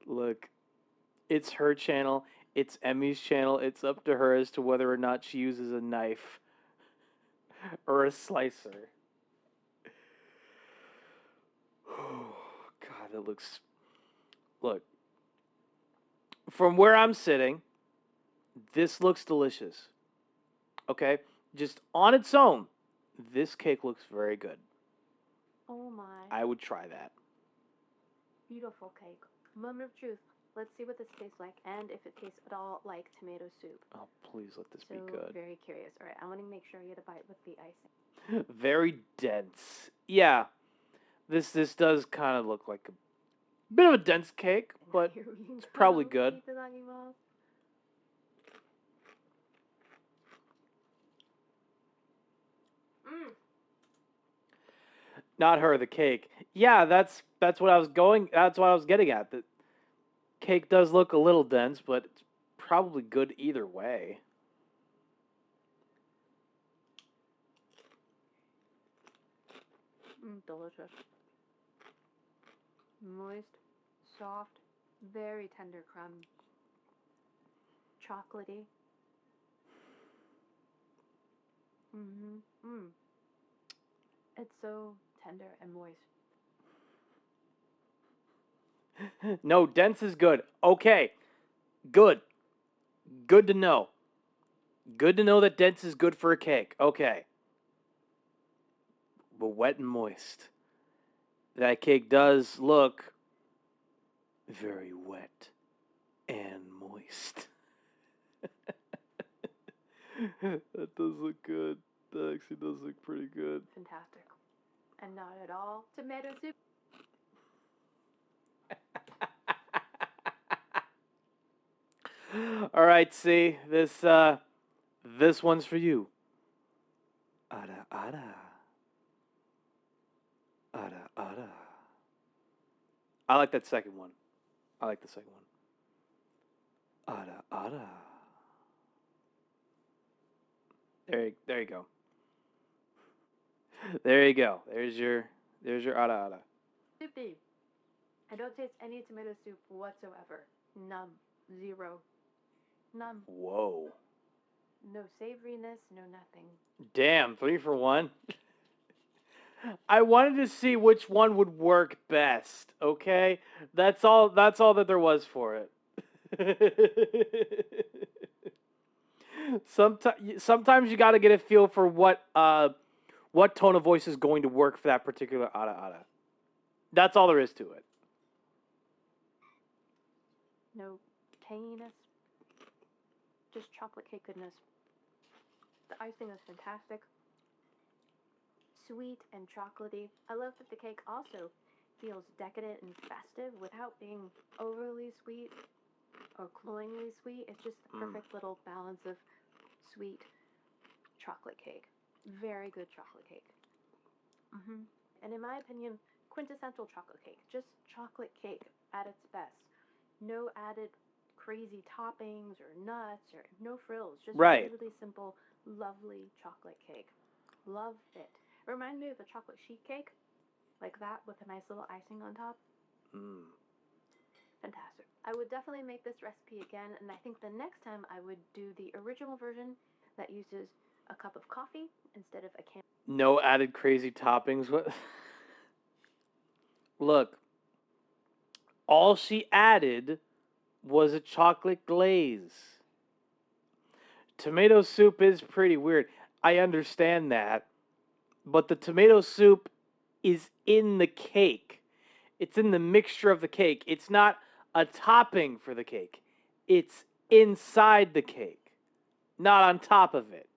Look, it's her channel. It's Emmy's channel. It's up to her as to whether or not she uses a knife or a slicer. That looks... Look. From where I'm sitting, this looks delicious. Okay? Just on its own, this cake looks very good. Oh my. I would try that. Beautiful cake. Moment of truth. Let's see what this tastes like and if it tastes at all like tomato soup. Oh, please let this be So good. very curious. All right, I want to make sure you get a bite with the icing. Very dense. Yeah. This does kind of look like a bit of a dense cake, but it's probably good. Not her, the cake. Yeah, that's what I was going. That's what I was getting at. The cake does look a little dense, but it's probably good either way. Delicious. Moist, soft, very tender crumb. Chocolatey. It's so tender and moist. No, dense is good. Okay. Good. Good to know. Good to know that dense is good for a cake. Okay. But wet and moist. That cake does look very wet and moist. That does look good. That actually does look pretty good. Fantastic. And not at all tomato soup. All right, see, this one's for you. Ada, ada. Ada, ada. I like that second one. I like the second one. Ada, ada. There you go. There you go. There's your ada, ada. Soupy. I don't taste any tomato soup whatsoever. None. Zero. None. Whoa. No savoriness, no nothing. Damn, 3 for 1. I wanted to see which one would work best, okay? That's all that there was for it. Sometimes you got to get a feel for what tone of voice is going to work for that particular ada ada. That's all there is to it. No tanginess. Just chocolate cake goodness. The icing is fantastic. Sweet and chocolatey. I love that the cake also feels decadent and festive without being overly sweet or cloyingly sweet. It's just the perfect little balance of sweet chocolate cake. Very good chocolate cake. And in my opinion, quintessential chocolate cake. Just chocolate cake at its best. No added crazy toppings or nuts or no frills. Just really simple, lovely chocolate cake. Love it. Remind me of a chocolate sheet cake, like that with a nice little icing on top. Fantastic. I would definitely make this recipe again, and I think the next time I would do the original version that uses a cup of coffee instead of a can. No added crazy toppings. What? Look, all she added was a chocolate glaze. Tomato soup is pretty weird. I understand that. But the tomato soup is in the cake. It's in the mixture of the cake. It's not a topping for the cake. It's inside the cake, not on top of it.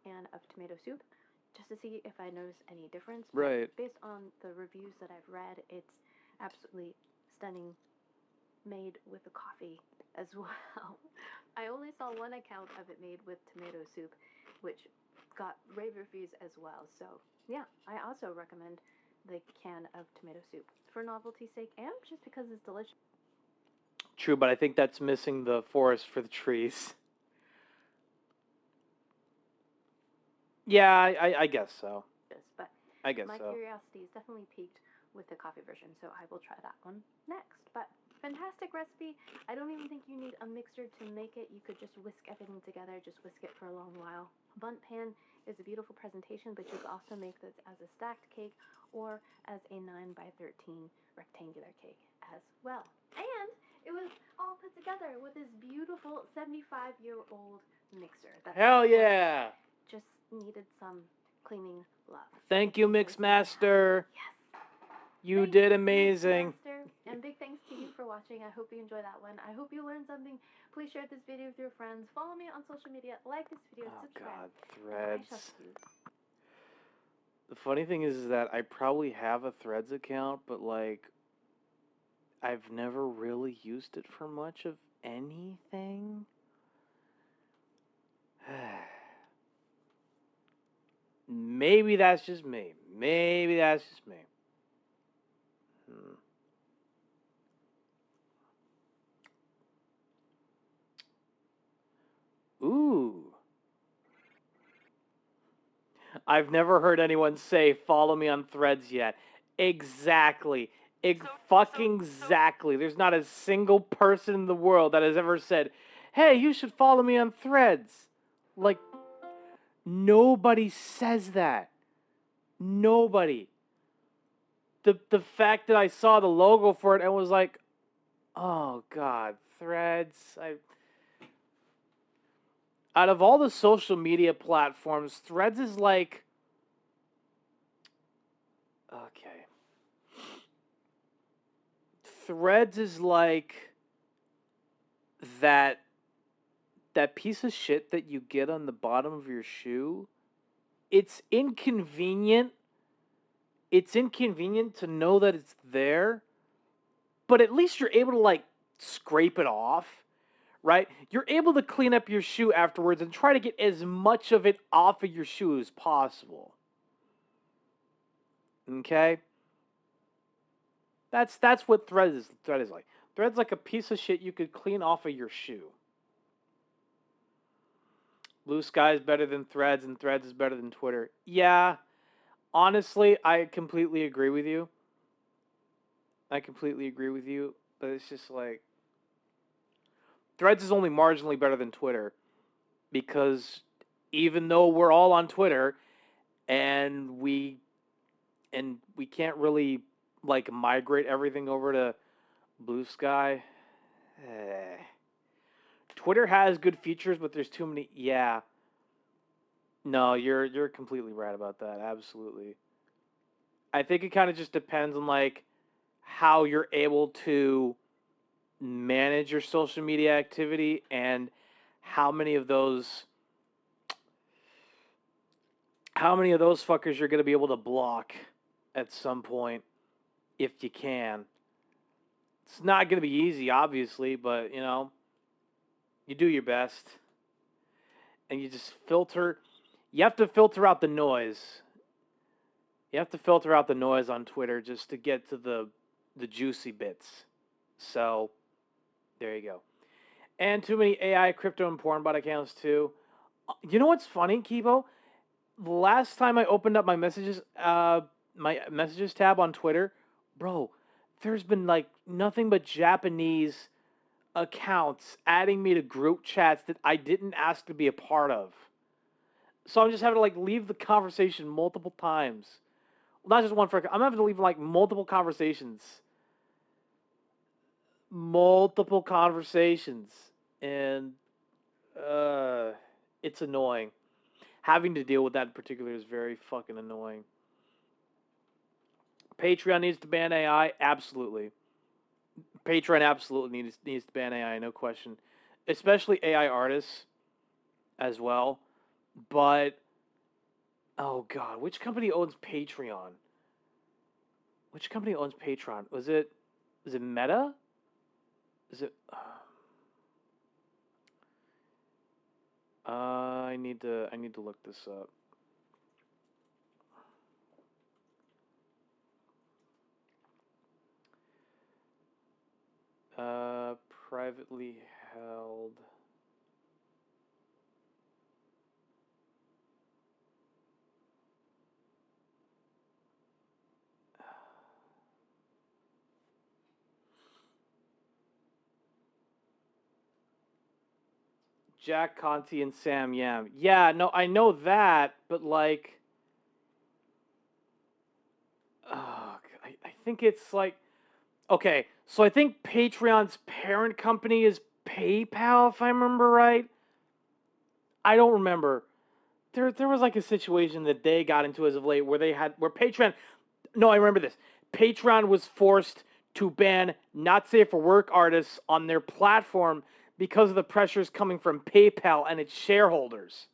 Can of tomato soup, just to see if I notice any difference. Right. But based on the reviews that I've read, it's absolutely stunning, made with the coffee as well. I only saw one account of it made with tomato soup, which got rave reviews as well. So yeah, I also recommend the can of tomato soup for novelty's sake and just because it's delicious. True, but I think that's missing the forest for the trees. Yeah, I guess so. But I guess my so. curiosity is definitely piqued with the coffee version, so I will try that one next. But fantastic recipe. I don't even think you need a mixer to make it. You could just whisk everything together, just whisk it for a long while. Bundt pan is a beautiful presentation, but you could also make this as a stacked cake or as a 9 by 13 rectangular cake as well. And it was all put together with this beautiful 75-year-old mixer. Hell yeah! Just needed some cleaning love. Thank you, Mixmaster. Yes. You did amazing. Mixmaster. And big thanks to you for watching. I hope you enjoyed that one. I hope you learned something. Please share this video with your friends. Follow me on social media. Like this video. Subscribe. God, And I shall Threads. see you. The funny thing is that I probably have a Threads account, but like, I've never really used it for much of anything. Maybe that's just me. Maybe that's just me. Ooh. I've never heard anyone say follow me on Threads yet. Exactly. Fucking exactly. There's not a single person in the world that has ever said, hey, you should follow me on Threads. Like, nobody says that. Nobody. The fact that I saw the logo for it and was like, oh God, Threads. Out of all the social media platforms, Threads is like, okay. Threads is like that piece of shit that you get on the bottom of your shoe. It's inconvenient. It's inconvenient to know that it's there, but at least you're able to like scrape it off, right? You're able to clean up your shoe afterwards and try to get as much of it off of your shoe as possible. Okay? That's what Thread is like. Thread's like a piece of shit you could clean off of your shoe. Blue Sky is better than Threads, and Threads is better than Twitter. Yeah, honestly, I completely agree with you. But it's just like, Threads is only marginally better than Twitter, because even though we're all on Twitter, and we can't really like migrate everything over to Blue Sky. Twitter has good features, but there's too many. Yeah. No, you're completely right about that. Absolutely. I think it kind of just depends on like how you're able to manage your social media activity and how many of those fuckers you're going to be able to block at some point if you can. It's not going to be easy, obviously, but you know, you do your best. And you just filter. You have to filter out the noise. You have to filter out the noise on Twitter just to get to the juicy bits. So, there you go. And too many AI, crypto, and porn bot accounts too. You know what's funny, Kibo? The last time I opened up my messages tab on Twitter, bro, there's been like nothing but Japanese accounts adding me to group chats that I didn't ask to be a part of. So I'm just having to like leave the conversation multiple times. Well, not just one I'm having to leave like multiple conversations. And it's annoying. Having to deal with that in particular is very fucking annoying. Patreon needs to ban AI? Absolutely. Patreon absolutely needs to ban AI, no question. Especially AI artists as well. But, oh God, which company owns Patreon? Was it Meta? Is it... I need to look this up. Privately held. Jack Conti and Sam Yam. Yeah, no, I know that, but like, I think it's like, okay, so I think Patreon's parent company is PayPal, if I remember right. I don't remember. There was like a situation that they got into as of late where Patreon. No, I remember this. Patreon was forced to ban not safe for work artists on their platform because of the pressures coming from PayPal and its shareholders.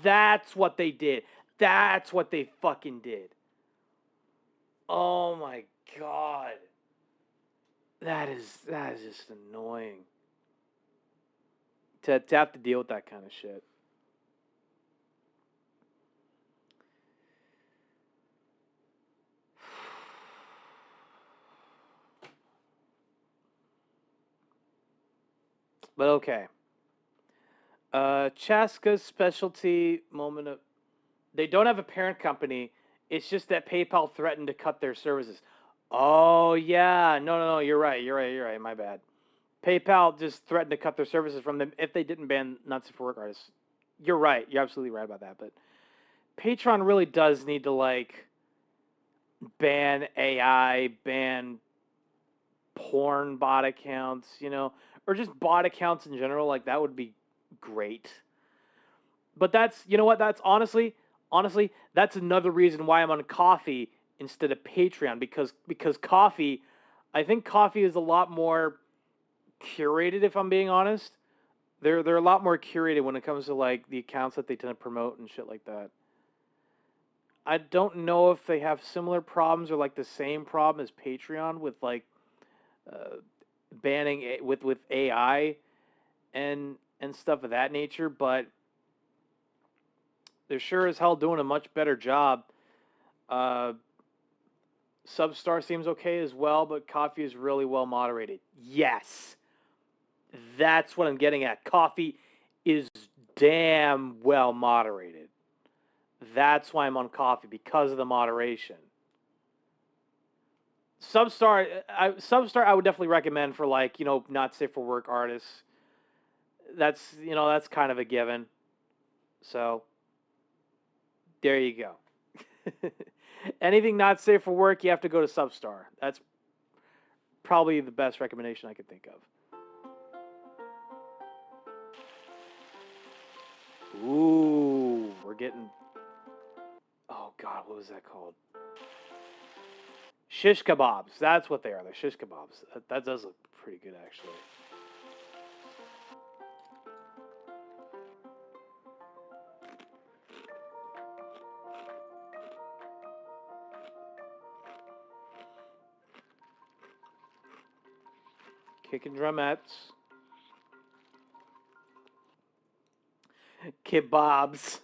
That's what they did. That's what they fucking did. Oh my god. That is just annoying. To have to deal with that kind of shit. But okay. Chaska's specialty moment of... They don't have a parent company. It's just that PayPal threatened to cut their services. Oh, yeah. No. You're right. My bad. PayPal just threatened to cut their services from them if they didn't ban not safe for work artists. You're right. You're absolutely right about that. But Patreon really does need to, like, ban AI, ban porn bot accounts, you know, or just bot accounts in general. Like, that would be great. But that's, you know what, that's honestly, that's another reason why I'm on Coffee instead of Patreon, because Coffee, I think Coffee is a lot more curated, if I'm being honest. They're a lot more curated when it comes to like the accounts that they tend to promote and shit like that. I don't know if they have similar problems or like the same problem as Patreon with like banning with AI and stuff of that nature, but they're sure as hell doing a much better job. Substar seems okay as well, but Coffee is really well moderated. Yes. That's what I'm getting at. Coffee is damn well moderated. That's why I'm on Coffee, because of the moderation. Substar I would definitely recommend for like, you know, not safe for work artists. That's, you know, that's kind of a given. So there you go. Anything not safe for work, you have to go to Substar. That's probably the best recommendation I could think of. Ooh, we're getting... Oh, God, what was that called? Shish kebabs. That's what they are. They're shish kebabs. That does look pretty good, actually. Kicking drumettes. Kebabs.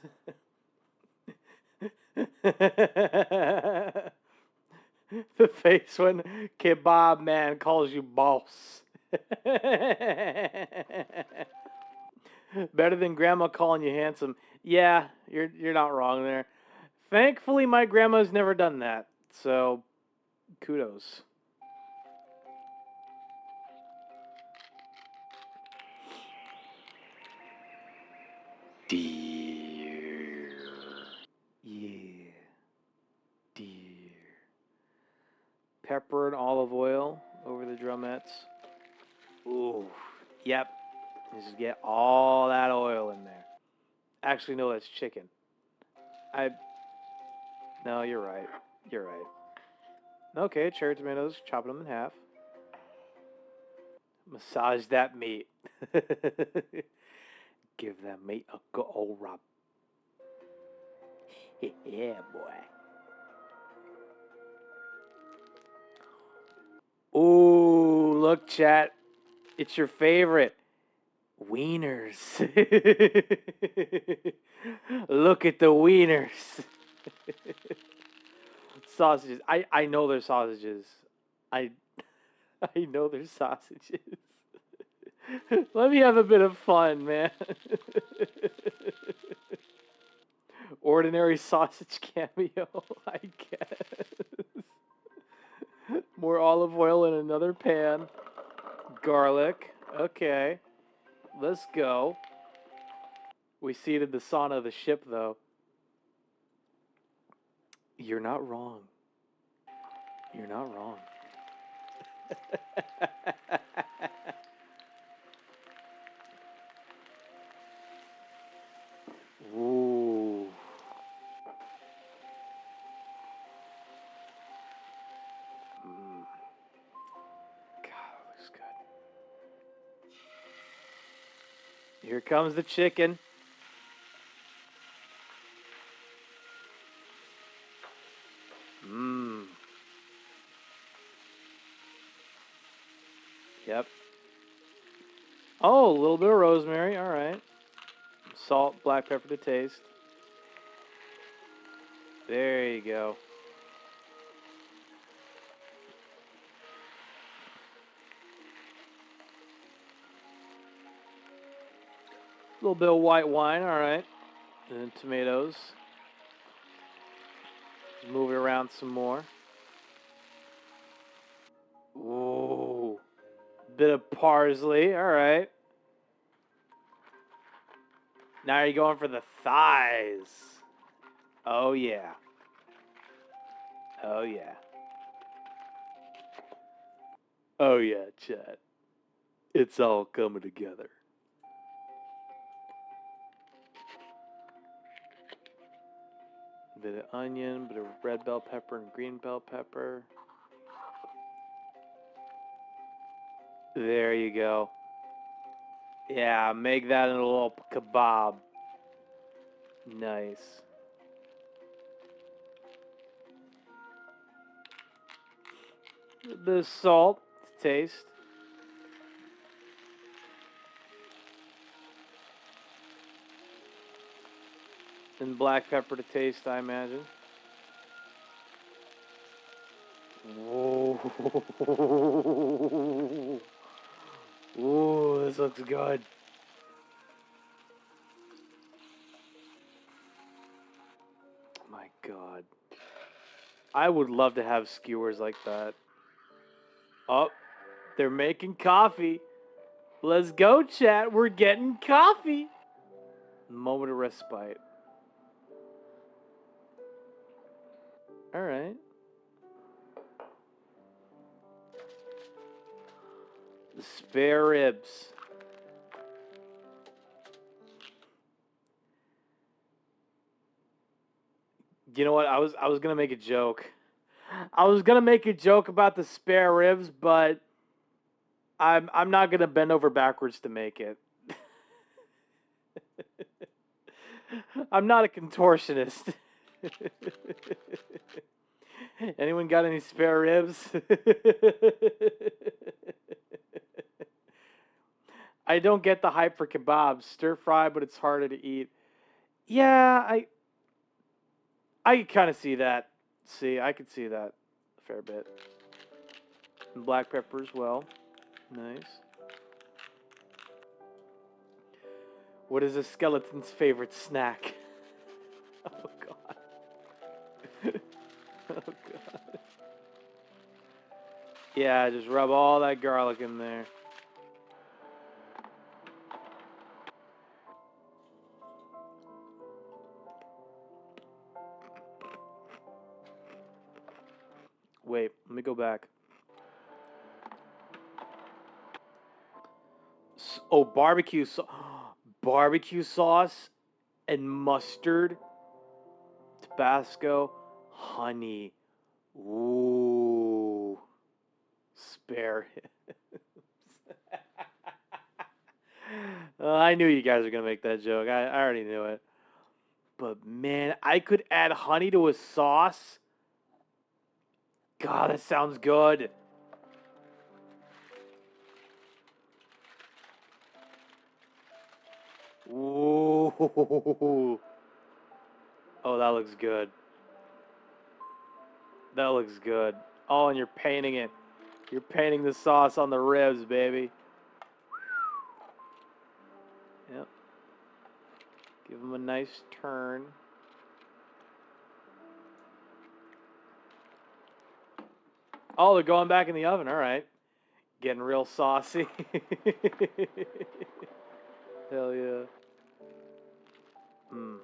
The face when Kebab Man calls you boss. Better than grandma calling you handsome. Yeah, you're not wrong there. Thankfully, my grandma's never done that. So, kudos. Dear. Yeah. Dear. Pepper and olive oil over the drumettes. Ooh. Yep. Just get all that oil in there. Actually, no, that's chicken. No, you're right. You're right. Okay, cherry tomatoes, chopping them in half. Massage that meat. Give that meat a good old rub. Yeah, boy. Ooh, look, chat. It's your favorite. Wieners. Look at the wieners. Sausages. I know they're sausages. I know they're sausages. Let me have a bit of fun, man. Ordinary sausage cameo, I guess. More olive oil in another pan. Garlic. Okay. Let's go. We seated the sauna of the ship, though. You're not wrong. You're not wrong. Ooh. God, that looks good. Here comes the chicken. Mmm. Yep. Oh, a little bit of rosemary. All right. Salt, black pepper to taste. There you go. A little bit of white wine. All right. And then tomatoes. Just move it around some more. Ooh. Bit of parsley. All right. Now you're going for the thighs. Oh, yeah. Oh, yeah. Oh, yeah, chat. It's all coming together. Bit of onion, bit of red bell pepper and green bell pepper. There you go. Yeah, make that into a little kebab. Nice. A bit of salt to taste. And black pepper to taste, I imagine. Whoa. Ooh, this looks good. My God. I would love to have skewers like that. Oh, they're making coffee. Let's go, chat. We're getting coffee. Moment of respite. All right. The spare ribs. You know what? I was gonna make a joke. I was gonna make a joke about the spare ribs, but I'm not gonna bend over backwards to make it. I'm not a contortionist. Anyone got any spare ribs? I don't get the hype for kebabs. Stir fry, but it's harder to eat. Yeah, I could kind of see that. I could see that a fair bit. And black pepper as well. Nice. What is a skeleton's favorite snack? Oh, God. Oh, God. Yeah, just rub all that garlic in there. Wait, let me go back. Oh, barbecue sauce and mustard, Tabasco, honey. Ooh, spare ribs. I knew you guys were gonna make that joke. I already knew it. But man, I could add honey to a sauce. God, that sounds good. Ooh. Oh, that looks good. That looks good. Oh, and you're painting it. You're painting the sauce on the ribs, baby. Yep. Give them a nice turn. Oh, they're going back in the oven. All right. Getting real saucy. Hell yeah. Hmm.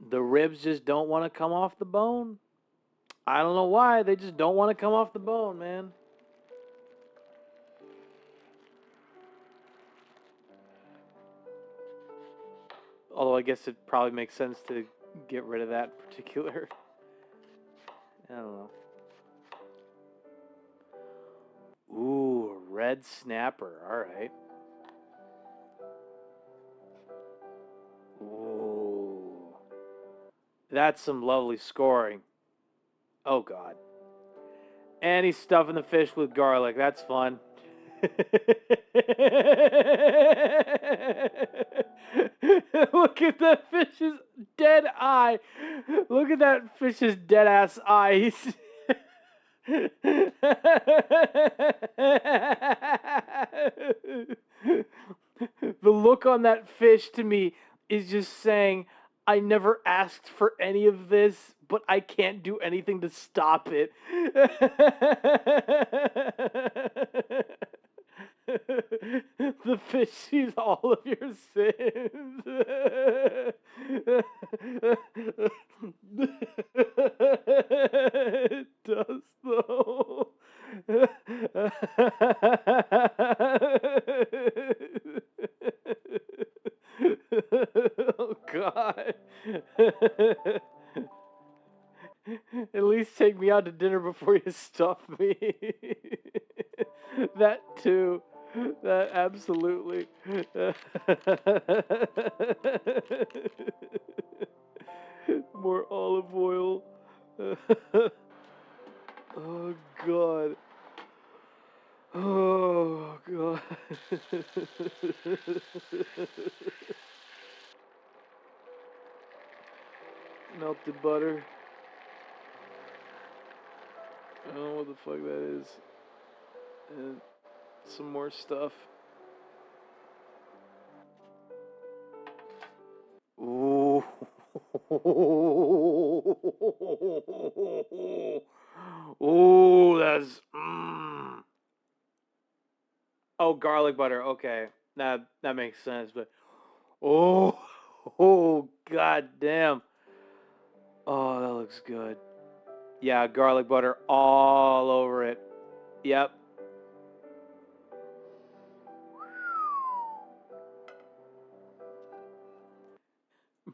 The ribs just don't want to come off the bone. I don't know why, they just don't want to come off the bone, man. Although I guess it probably makes sense to get rid of that particular. I don't know. Ooh, a red snapper. Alright. Ooh. That's some lovely scoring. Oh, God. And he's stuffing the fish with garlic. That's fun. Look at that fish's dead eye. Look at that fish's dead ass eye. The look on that fish to me is just saying, I never asked for any of this, but I can't do anything to stop it. The fish sees all of your sins. It does, though. Oh, God. At least take me out to dinner before you stuff me. That too. That absolutely. More olive oil. Oh, God. Oh, God. Melted butter. I don't know what the fuck that is. And some more stuff. Ooh. Ooh, that's... Oh, garlic butter. Okay. That makes sense, but... Oh, God damn. Oh, that looks good. Yeah, garlic butter all over it. Yep.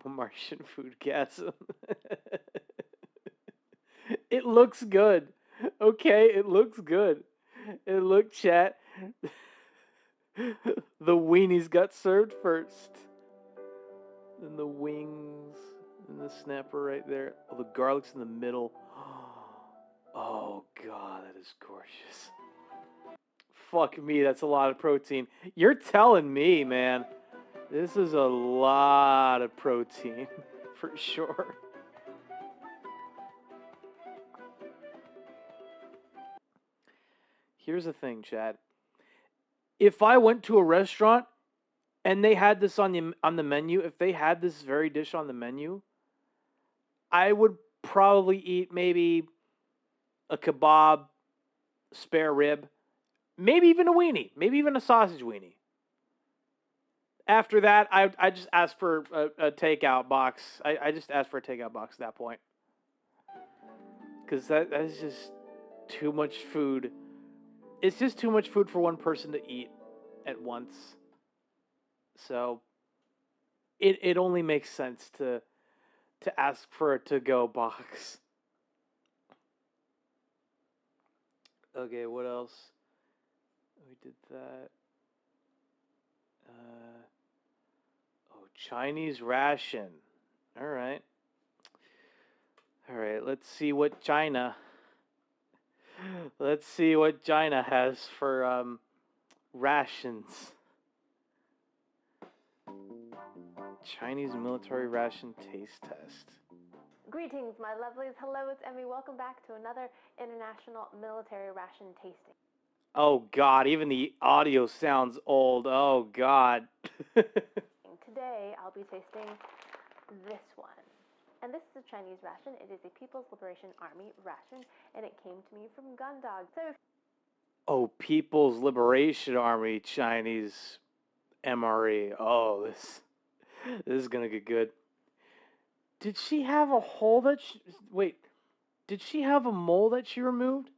Martian food gasm. It looks good. Okay, it looks good. And look, chat. The weenies got served first. And the wings. And the snapper right there. Oh, the garlic's in the middle. Oh, God, that is gorgeous. Fuck me, that's a lot of protein. You're telling me, man. This is a lot of protein, for sure. Here's the thing, Chad. If I went to a restaurant and they had this on the menu, if they had this very dish on the menu, I would probably eat maybe a kebab, spare rib, maybe even a weenie, maybe even a sausage weenie. After that, I just asked for a takeout box. I just asked for a takeout box at that point. Because that is just too much food. It's just too much food for one person to eat at once. So it only makes sense to ask for a to-go box. Okay, what else? We did that. Chinese ration. All right. Let's see what China has for rations. Chinese military ration taste test. Greetings, my lovelies. Hello, it's Emmy. Welcome back to another International Military Ration Tasting. Oh, God, even the audio sounds old. Oh, God. Today, I'll be tasting this one. And this is a Chinese ration. It is a People's Liberation Army ration, and it came to me from Gundog. So Oh, People's Liberation Army Chinese MRE. Oh, this is gonna get good. Did she have a hole that wait, did she have a mole that she removed?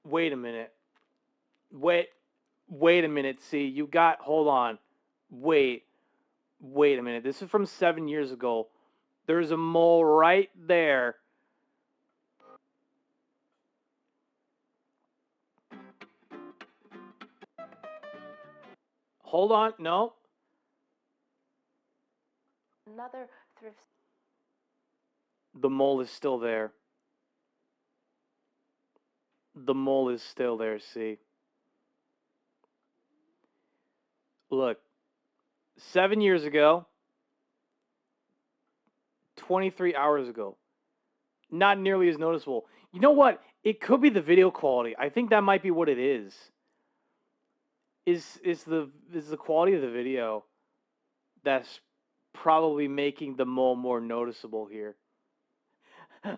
Wait a minute. Wait a minute. See, you got, hold on. Wait a minute. This is from 7 years ago. There's a mole right there. Hold on. No. another thrift. The mole is still there. The mole is still there, see. Look. 7 years ago. 23 hours ago. Not nearly as noticeable. You know what? It could be the video quality. I think that might be what it is. Is the quality of the video that's probably making the mole more noticeable here.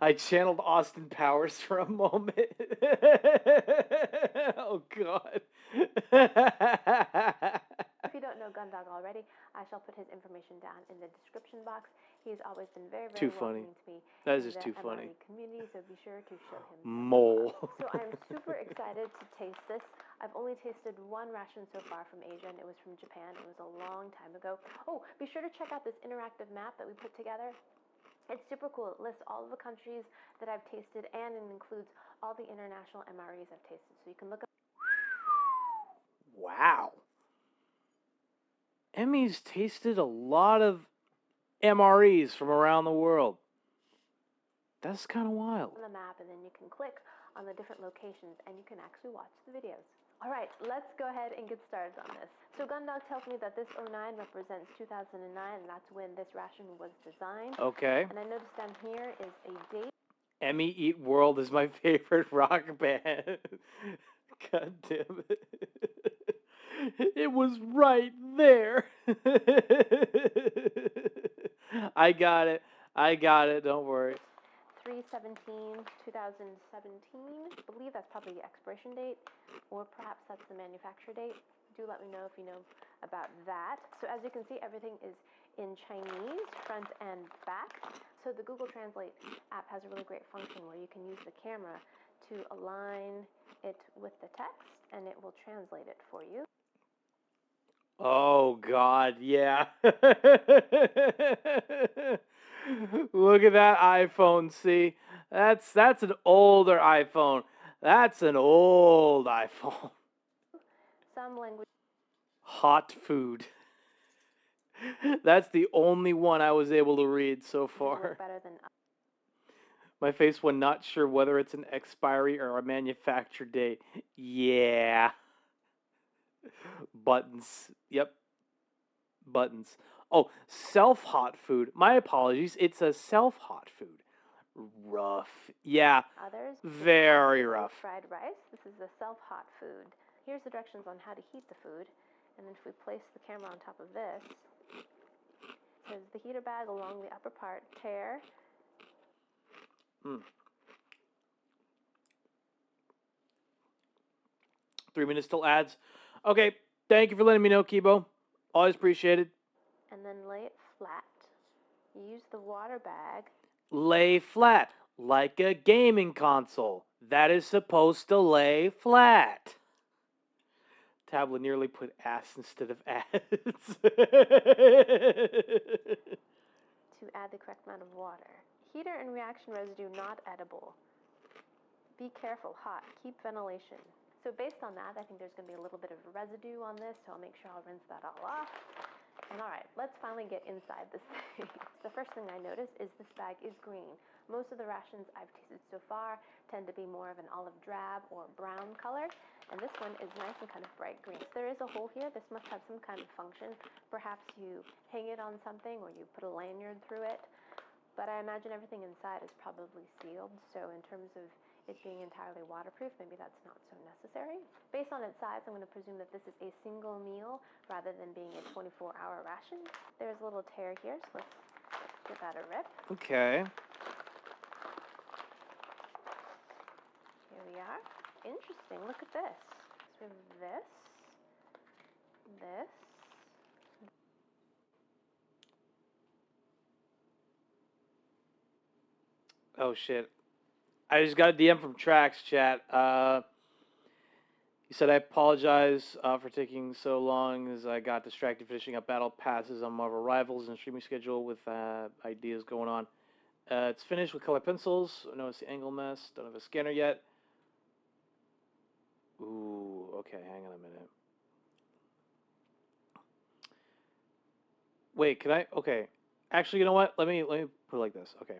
I channeled Austin Powers for a moment. Oh God. If you don't know Gundog already, I shall put his information down in the description box. He's always been very, very welcoming to me. That is in just the too funny. MRE community, so be sure to show him Mole. So I'm super excited to taste this. I've only tasted one ration so far from Asia, and it was from Japan. It was a long time ago. Oh, be sure to check out this interactive map that we put together. It's super cool. It lists all of the countries that I've tasted, and it includes all the international MREs I've tasted. So you can look up. Wow. Emmy's tasted a lot of MREs from around the world. That's kind of wild. On the map, and then you can click on the different locations, and you can actually watch the videos. All right, let's go ahead and get started on this. So Gundog tells me that this 09 represents 2009, and that's when this ration was designed. Okay. And I noticed down here is a date. Emmy Eat World is my favorite rock band. God damn it. It was right there. I got it. Don't worry. 3/17/2017. I believe that's probably the expiration date, or perhaps that's the manufacture date. Do let me know if you know about that. So as you can see, everything is in Chinese, front and back. So the Google Translate app has a really great function where you can use the camera to align it with the text, and it will translate it for you. Oh God, yeah. Look at that iPhone, see? That's an older iPhone. That's an old iPhone. Some language. Hot food. That's the only one I was able to read so far. Better than my face when not sure whether it's an expiry or a manufacture date. Yeah. Buttons. Yep. Buttons. Oh, self-hot food. My apologies. It's a self-hot food. Rough. Yeah. Others. Very rough. Fried rice. This is a self-hot food. Here's the directions on how to heat the food. And if we place the camera on top of this, it says the heater bag along the upper part, tear. 3 minutes till ads. Okay, thank you for letting me know, Kibo. Always appreciated. And then lay it flat. You use the water bag. Lay flat, like a gaming console. That is supposed to lay flat. Tablet nearly put ass instead of ads. To add the correct amount of water. Heater and reaction residue not edible. Be careful, hot. Keep ventilation. So based on that, I think there's going to be a little bit of residue on this, so I'll make sure I'll rinse that all off. And all right, let's finally get inside this thing. The first thing I notice is this bag is green. Most of the rations I've tasted so far tend to be more of an olive drab or brown color, and this one is nice and kind of bright green. So there is a hole here. This must have some kind of function. Perhaps you hang it on something or you put a lanyard through it, but I imagine everything inside is probably sealed, so in terms of it being entirely waterproof, maybe that's not so necessary. Based on its size, I'm going to presume that this is a single meal rather than being a 24-hour ration. There's a little tear here, so let's give that a rip. Okay. Here we are. Interesting. Look at this. So we have this. Oh shit. I just got a DM from Trax chat. He said, I apologize for taking so long as I got distracted finishing up battle passes on Marvel Rivals and streaming schedule with ideas going on. It's finished with color pencils. Notice the angle mess. Don't have a scanner yet. Ooh, okay, hang on a minute. Wait, can I? Okay. Actually, you know what? Let me put it like this. Okay.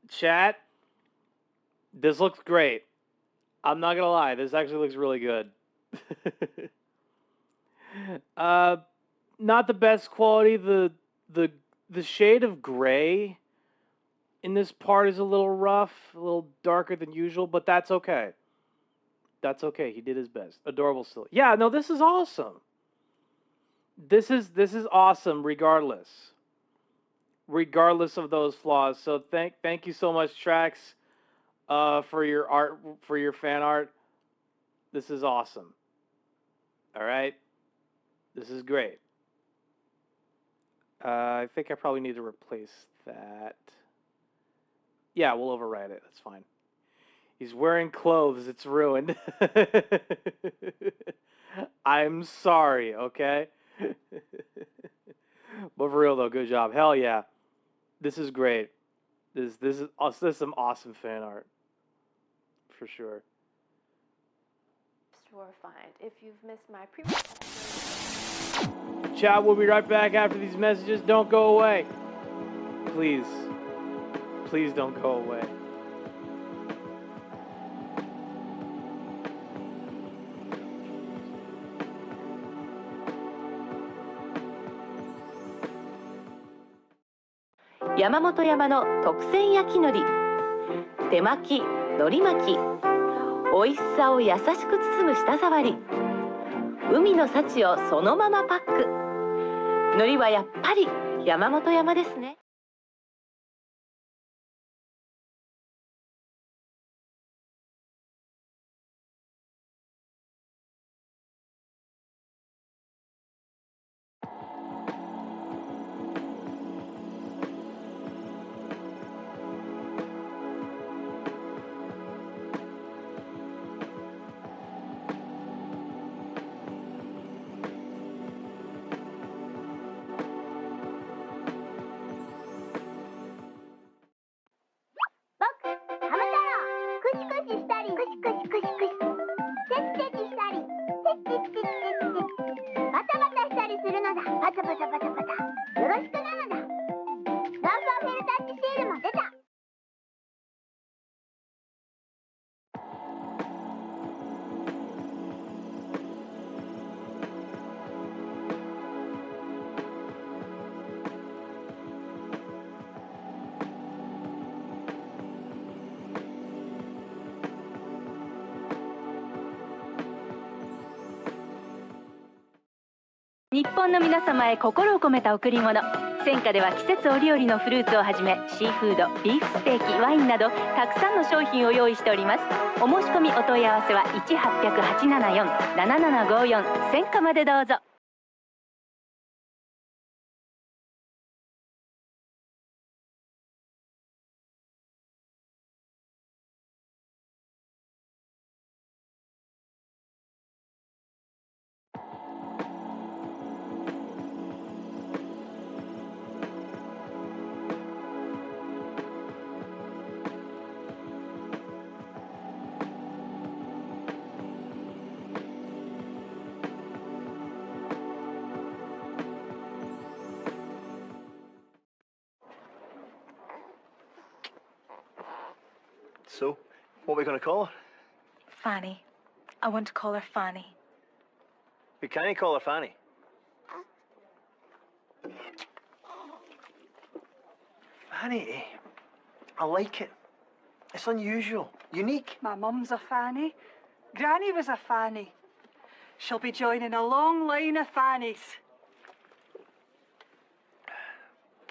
Chat, this looks great. I'm not gonna lie, this actually looks really good. Not the best quality. The shade of gray in this part is a little rough, a little darker than usual, but that's okay. That's okay. He did his best. Adorable still. Yeah, no, this is awesome. This is awesome regardless. Regardless of those flaws. So thank you so much, Trax, for your art, for your fan art. This is awesome. All right, this is great. I think I probably need to replace that. Yeah, we'll override it. That's fine. He's wearing clothes. It's ruined. I'm sorry, okay? But for real though, good job. Hell yeah. This is great. This is some awesome fan art. For sure. We're fine. If you've missed my previous Chat, we'll be right back after these messages. Don't go away. Please. Please don't go away.山本山の特選焼き海苔、手巻き、海苔巻き、美味しさを優しく包む舌触り、海の幸をそのままパック。海苔はやっぱり山本山ですね。日本の皆様へ心を込めた贈り物。戦火では季節折々のフルーツをはじめシーフード、ビーフステーキ、ワインなどたくさんの商品を用意しております。お申し込みお問い合わせは 1-800-874-7754 戦火までどうぞ。So, what are we going to call her? Fanny. I want to call her Fanny. We can't call her Fanny. Fanny, I like it. It's unusual, unique. My mum's a fanny. Granny was a fanny. She'll be joining a long line of fannies.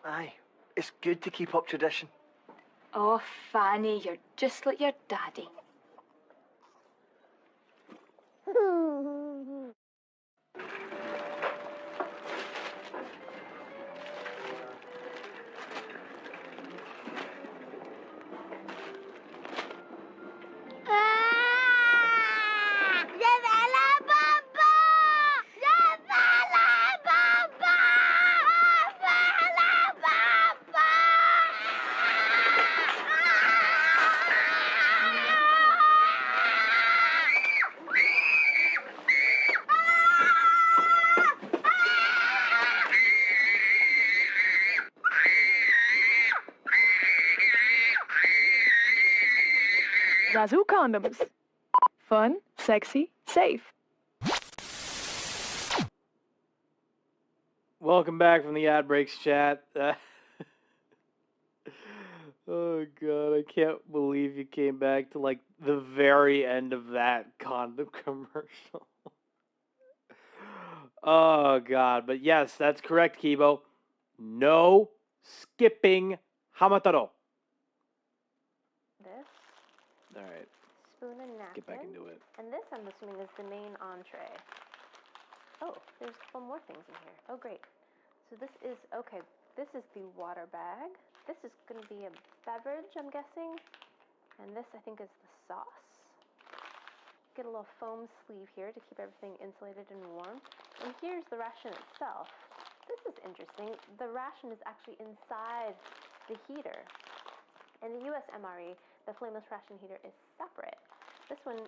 Aye, it's good to keep up tradition. Oh, Fanny, you're just like your daddy. Zazu condoms. Fun, sexy, safe. Welcome back from the ad breaks chat. Oh god, I can't believe you came back to like the very end of that condom commercial. Oh god, but yes, that's correct, Kibo. No skipping Hamataro. This. Alright. Spoon and napkin. Get back into it. And this, I'm assuming, is the main entree. Oh, there's a couple more things in here. Oh, great. So this is, okay, this is the water bag. This is going to be a beverage, I'm guessing. And this, I think, is the sauce. Get a little foam sleeve here to keep everything insulated and warm. And here's the ration itself. This is interesting. The ration is actually inside the heater. In the US MRE, the flameless ration heater is separate. This one,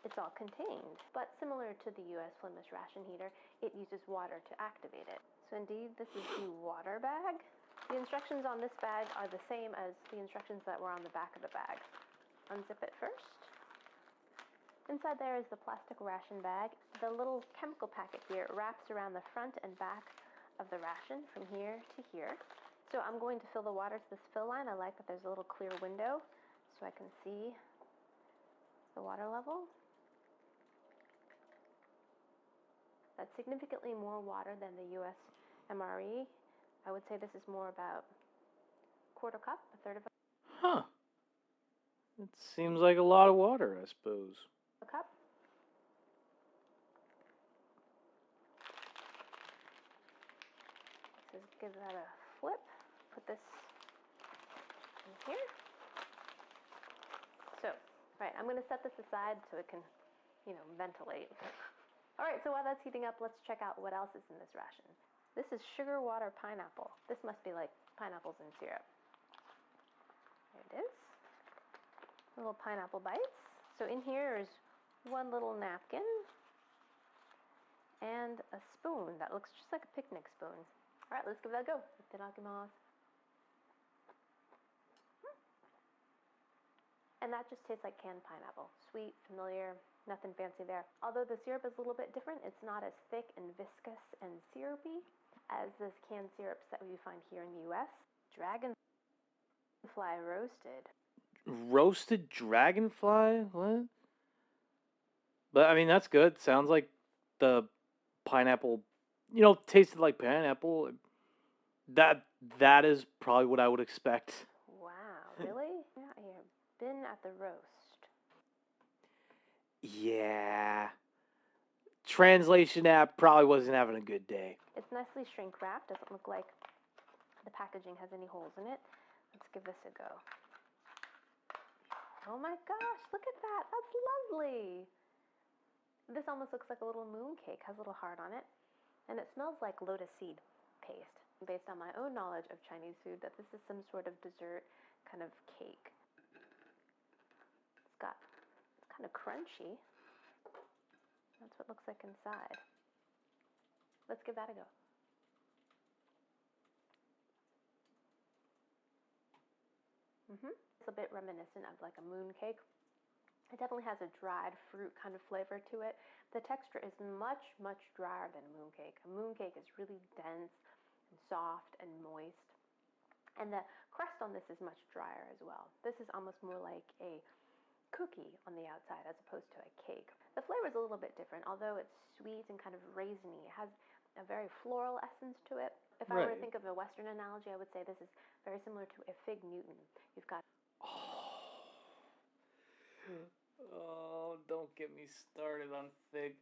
it's all contained. But similar to the US flameless ration heater, it uses water to activate it. So indeed, this is the water bag. The instructions on this bag are the same as the instructions that were on the back of the bag. Unzip it first. Inside there is the plastic ration bag. The little chemical packet here wraps around the front and back of the ration from here to here. So I'm going to fill the water to this fill line. I like that there's a little clear window so I can see the water level. That's significantly more water than the US MRE. I would say this is more about a quarter cup, a third of Huh. It seems like a lot of water, I suppose. a cup. So give that a flip. Put this in here. So, right, I'm going to set this aside so it can, ventilate. All right, so while that's heating up, let's check out what else is in this ration. This is sugar water pineapple. This must be like pineapples in syrup. There it is. Little pineapple bites. So in here is one little napkin and a spoon that looks just like a picnic spoon. All right, let's give that a go. Itadakimasu. And that just tastes like canned pineapple. Sweet, familiar, nothing fancy there. Although the syrup is a little bit different, it's not as thick and viscous and syrupy as the canned syrups that we find here in the US. Dragonfly roasted. Roasted dragonfly? What? But I mean, that's good. Sounds like the pineapple, tasted like pineapple. That is probably what I would expect. Wow, really? Yeah, you've been at the roast. Yeah. Translation app probably wasn't having a good day. It's nicely shrink wrapped. Doesn't look like the packaging has any holes in it. Let's give this a go. Oh my gosh, look at that. That's lovely. This almost looks like a little moon cake. Has a little heart on it. And it smells like lotus seed paste. Based on my own knowledge of Chinese food, that this is some sort of dessert kind of cake. It's kind of crunchy. That's what it looks like inside. Let's give that a go. It's a bit reminiscent of like a moon cake. It definitely has a dried fruit kind of flavor to it. The texture is much, much drier than a moon cake. A moon cake is really dense and soft and moist. And the crust on this is much drier as well. This is almost more like a cookie on the outside as opposed to a cake. The flavor is a little bit different, although it's sweet and kind of raisiny. It has a very floral essence to it. If I were to think of a Western analogy, I would say this is very similar to a fig Newton. You've got... Oh, don't get me started on fig.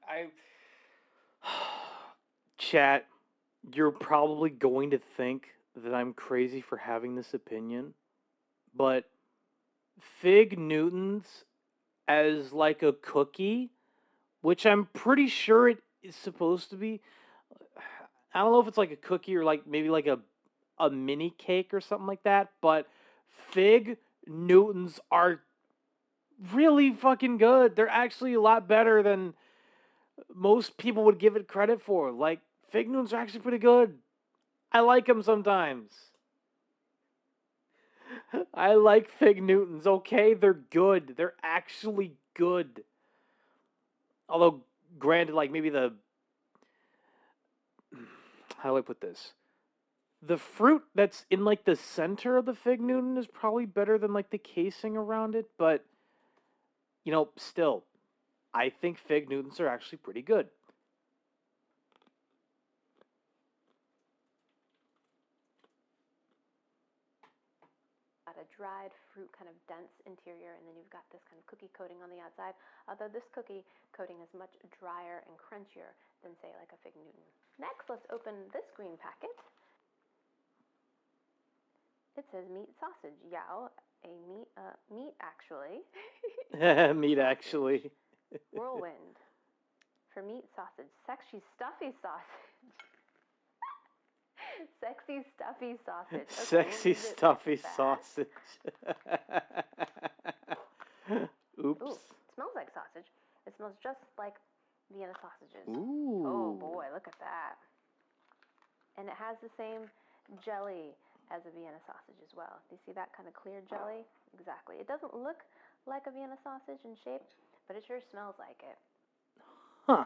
Chat, you're probably going to think that I'm crazy for having this opinion, but fig Newtons as like a cookie, which I'm pretty sure it is supposed to be. I don't know if it's like a cookie or like maybe like a mini cake or something like that, but fig Newtons are really fucking good. They're actually a lot better than most people would give it credit for. Like, fig Newtons are actually pretty good. I like them sometimes. I like fig Newtons, okay? They're good. They're actually good. Although, granted, like, maybe the... How do I put this? The fruit that's in, like, the center of the fig Newton is probably better than, like, the casing around it, but, you know, still, I think fig Newtons are actually pretty good. A dried fruit kind of dense interior, and then you've got this kind of cookie coating on the outside, although this cookie coating is much drier and crunchier than, say, like a fig Newton. Next, let's open this green packet. It says meat sausage. Yeah, meat actually. Meat actually. Whirlwind for meat sausage. Sexy stuffy sausage. Sexy stuffy sausage. Okay, Sexy stuffy sausage. Oops. Ooh, it smells like sausage. It smells just like Vienna sausages. Ooh. Oh boy, look at that. And it has the same jelly as a Vienna sausage as well. Do you see that kind of clear jelly? Exactly. It doesn't look like a Vienna sausage in shape, but it sure smells like it. Huh.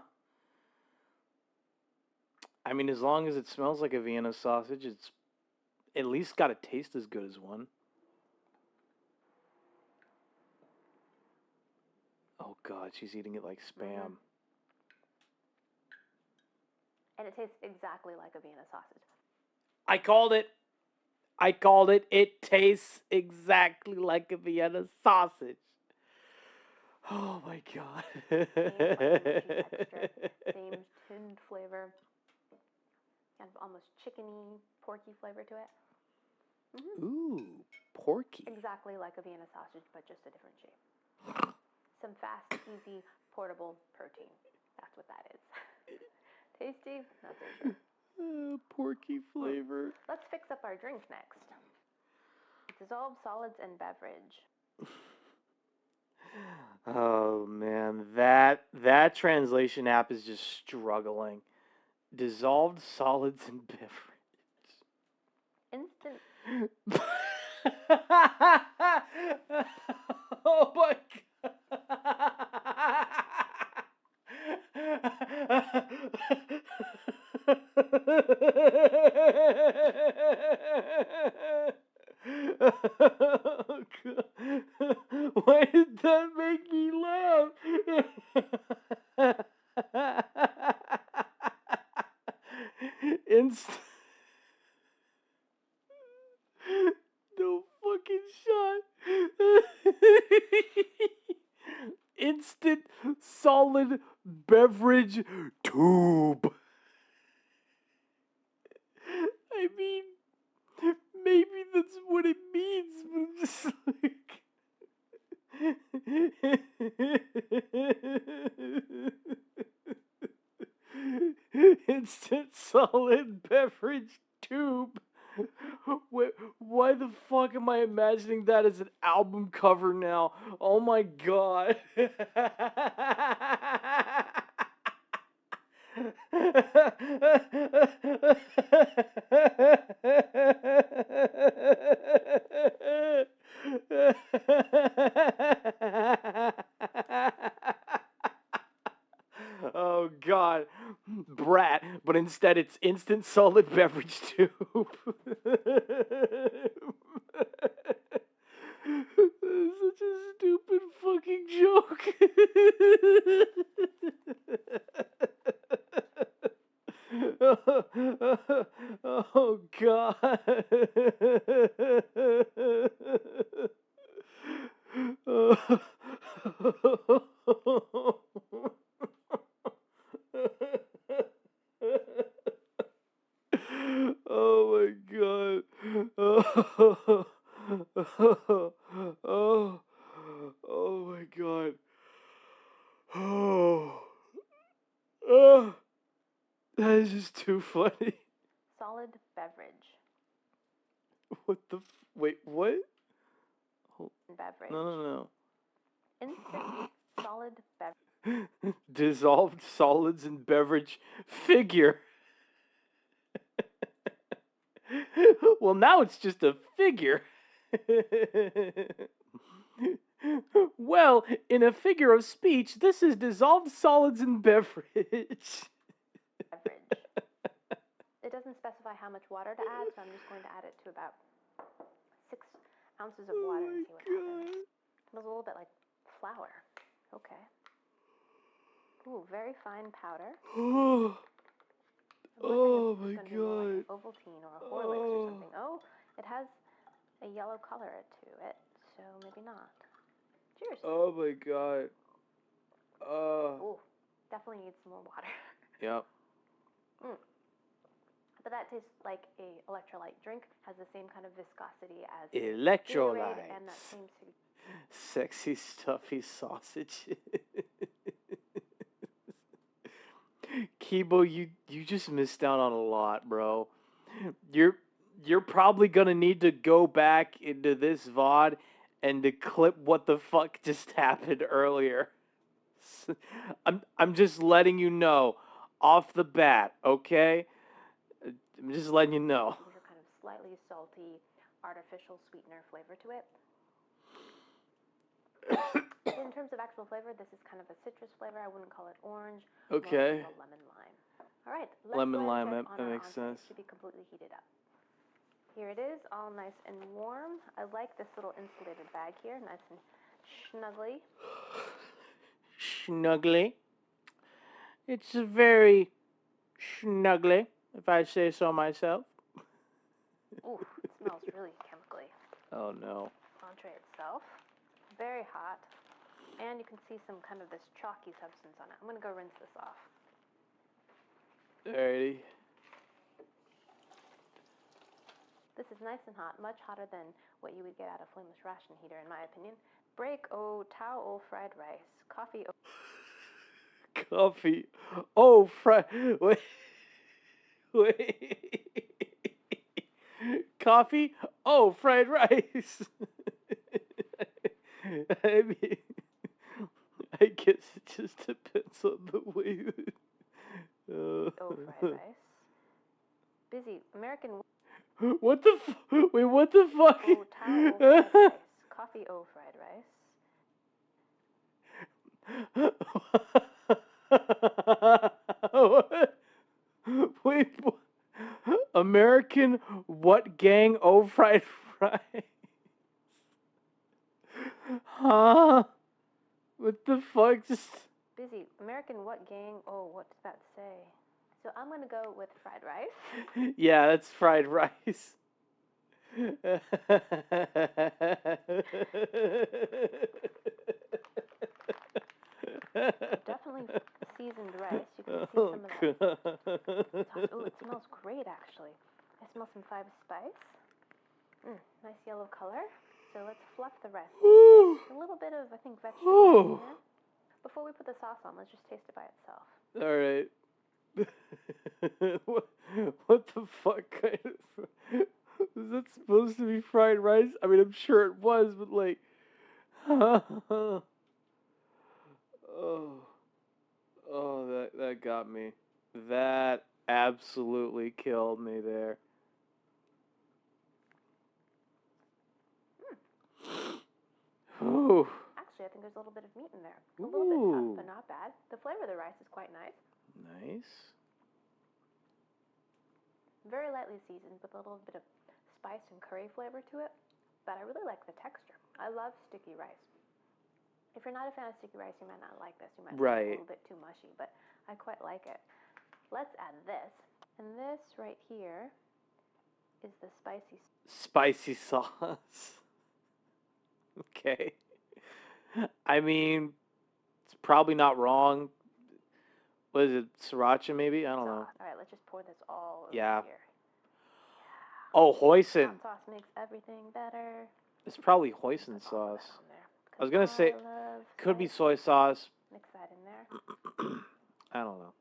I mean, as long as it smells like a Vienna sausage, it's at least got to taste as good as one. Oh, God, she's eating it like Spam. And it tastes exactly like a Vienna sausage. I called it. I called it. It tastes exactly like a Vienna sausage. Oh, my God. Same tinned flavor. Kind of almost chickeny, porky flavor to it. Ooh, porky. Exactly like a Vienna sausage, but just a different shape. Some fast, easy, portable protein. That's what that is. Tasty? Not so sure. Porky flavor. Let's fix up our drink next. Dissolved solids and beverage. Oh, man. That translation app is just struggling. Dissolved solids and beverage. Instant. Oh my God. Why did that make me laugh? No fucking shot. Instant solid beverage tube. I mean, maybe that's what it means, but I'm just like... Instant solid beverage tube. Why the fuck am I imagining that as an album cover now? Oh my God. Oh God, brat, but instead it's instant solid beverage tube. joke. Oh God. Oh my God. Oh my God. Oh, that is just too funny. Solid beverage. What the? Wait, what? Beverage. No. Instant solid beverage. Dissolved solids and beverage figure. Well, now it's just a figure. Well, in a figure of speech, this is dissolved solids and beverage. It doesn't specify how much water to add, so I'm just going to add it to about 6 ounces of water and see what happens. It smells a little bit like flour. Okay. Ooh, very fine powder. Oh my God. Like Ovaltine or a Horlicks or something. Oh, it has a yellow color to it, so maybe not. Cheers. Oh my God. Ooh, definitely needs some more water. Yep. But that tastes like a electrolyte drink. Has the same kind of viscosity as Electrolytes. Gatorade and that same Sexy stuffy sausage. Kibo, you just missed out on a lot, bro. You're probably gonna need to go back into this VOD and to clip what the fuck just happened earlier. I'm just letting you know off the bat, okay? I'm just letting you know. kind of slightly salty, artificial sweetener flavor to it. In terms of actual flavor, this is kind of a citrus flavor. I wouldn't call it orange. Okay. More like a lemon lime. All right. Lemon lime, that makes sense. It should be completely heated up. Here it is, all nice and warm. I like this little insulated bag here, nice and snuggly. Snuggly. It's very snuggly, if I say so myself. Ooh, it smells really chemically. Oh no. Entree itself, very hot, and you can see some kind of this chalky substance on it. I'm gonna go rinse this off. Alrighty. This is nice and hot, much hotter than what you would get at a flameless ration heater, in my opinion. Break towel fried rice, coffee. Coffee. Oh, wait. Coffee. Oh, fried rice. I mean, I guess it just depends on the way. Fried rice. Busy American. What the? Wait, what the fuck? Towel fried rice, coffee. Fried rice. Wait, American what gang? Oh, fried rice. Huh? What the fuck? Just busy American what gang? Oh, what's that say? So I'm gonna go with fried rice. Yeah, that's fried rice. Definitely seasoned rice. You can see some of that. Oh, it smells great actually. I smell some 5 spice. Nice yellow color. So let's fluff the rice. A little bit of, I think, vegetables in there. Before we put the sauce on, let's just taste it by itself. All right. What the fuck kind of... Was that supposed to be fried rice? I mean, I'm sure it was, but like... Oh, that got me. That absolutely killed me there. Ooh. Actually, I think there's a little bit of meat in there. A little bit tough, but not bad. The flavor of the rice is quite nice. Nice. Very lightly seasoned with a little bit of spice and curry flavor to it, but I really like the texture. I love sticky rice. If you're not a fan of sticky rice, you might not like this. You might Right. find it a little bit too mushy, but I quite like it. Let's add this. And this right here is the spicy sauce. Okay. I mean, it's probably not wrong. What is it? Sriracha maybe? I don't know. All right, let's just pour this all over Yeah. here. Oh, hoisin. Hot sauce makes everything better. It's probably hoisin sauce. I was gonna say could be soy sauce. Mix that in there. I don't know.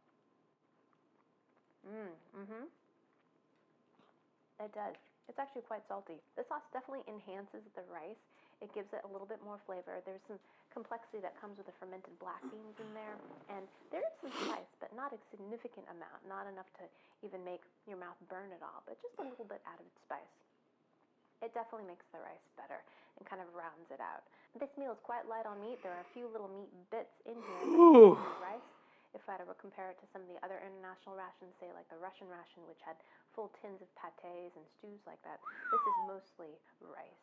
It does. It's actually quite salty. The sauce definitely enhances the rice. It gives it a little bit more flavor. There's some complexity that comes with the fermented black beans in there. And there is some spice, but not a significant amount. Not enough to even make your mouth burn at all, but just a little bit added spice. It definitely makes the rice better and kind of rounds it out. This meal is quite light on meat. There are a few little meat bits in here in the rice. If I were to compare it to some of the other international rations, say like the Russian ration, which had full tins of pâtés and stews like that, this is mostly rice,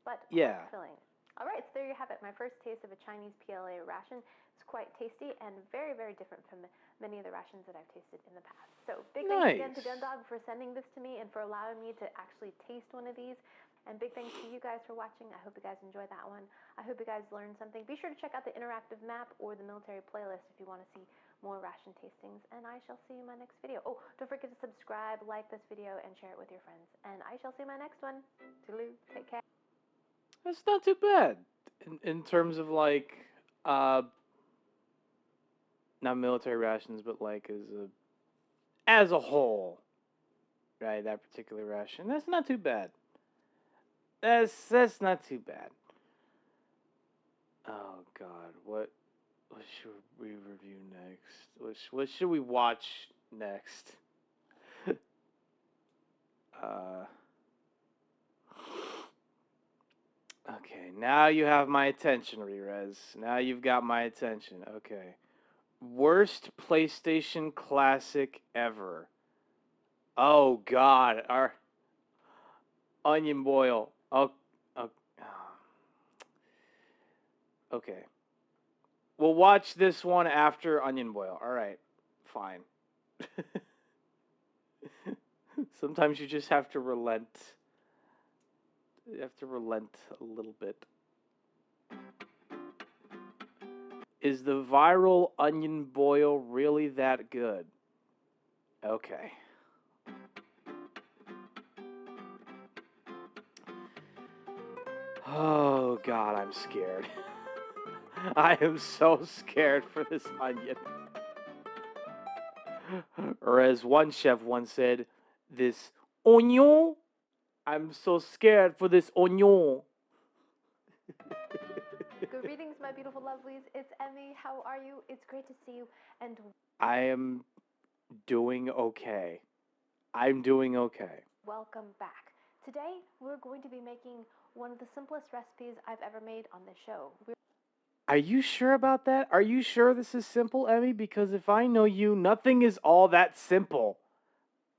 but Yeah. filling. All right, so there you have it. My first taste of a Chinese PLA ration. It's quite tasty and very, very different from many of the rations that I've tasted in the past. So big thanks again to Gundog for sending this to me and for allowing me to actually taste one of these. And big thanks to you guys for watching. I hope you guys enjoyed that one. I hope you guys learned something. Be sure to check out the interactive map or the military playlist if you want to see more ration tastings. And I shall see you in my next video. Oh, don't forget to subscribe, like this video, and share it with your friends. And I shall see you in my next one. Toodaloo. Take care. That's not too bad in terms of like not military rations, but like as a whole, right? That particular ration. That's not too bad. That's not too bad. Oh God, what should we review next? What should we watch next? Okay, now you have my attention, Rerez. Now you've got my attention. Okay. Worst PlayStation classic ever. Oh God, our Onion Boil. Okay. We'll watch this one after Onion Boil. All right. Fine. Sometimes you just have to relent. You have to relent a little bit. Is the viral Onion Boil really that good? Okay. Oh God, I'm scared. I am so scared for this onion. Or as one chef once said, this onion. I'm so scared for this onion. Greetings, my beautiful lovelies. It's Emmy. How are you? It's great to see you. And I am doing okay. I'm doing okay. welcome back. Today, we're going to be making one of the simplest recipes I've ever made on this show. Are you sure about that? Are you sure this is simple, Emmy? Because if I know you, nothing is all that simple.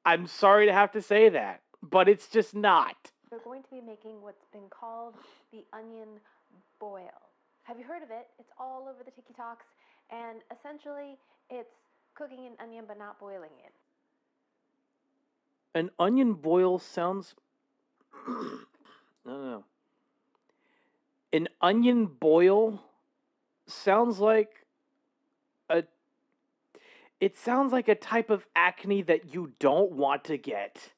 I'm sorry to have to say that, but it's just not. We're going to be making what's been called the onion boil. Have you heard of it? It's all over the TikToks, and essentially, it's cooking an onion but not boiling it. An onion boil sounds... No. An onion boil sounds like a... It sounds like a type of acne that you don't want to get.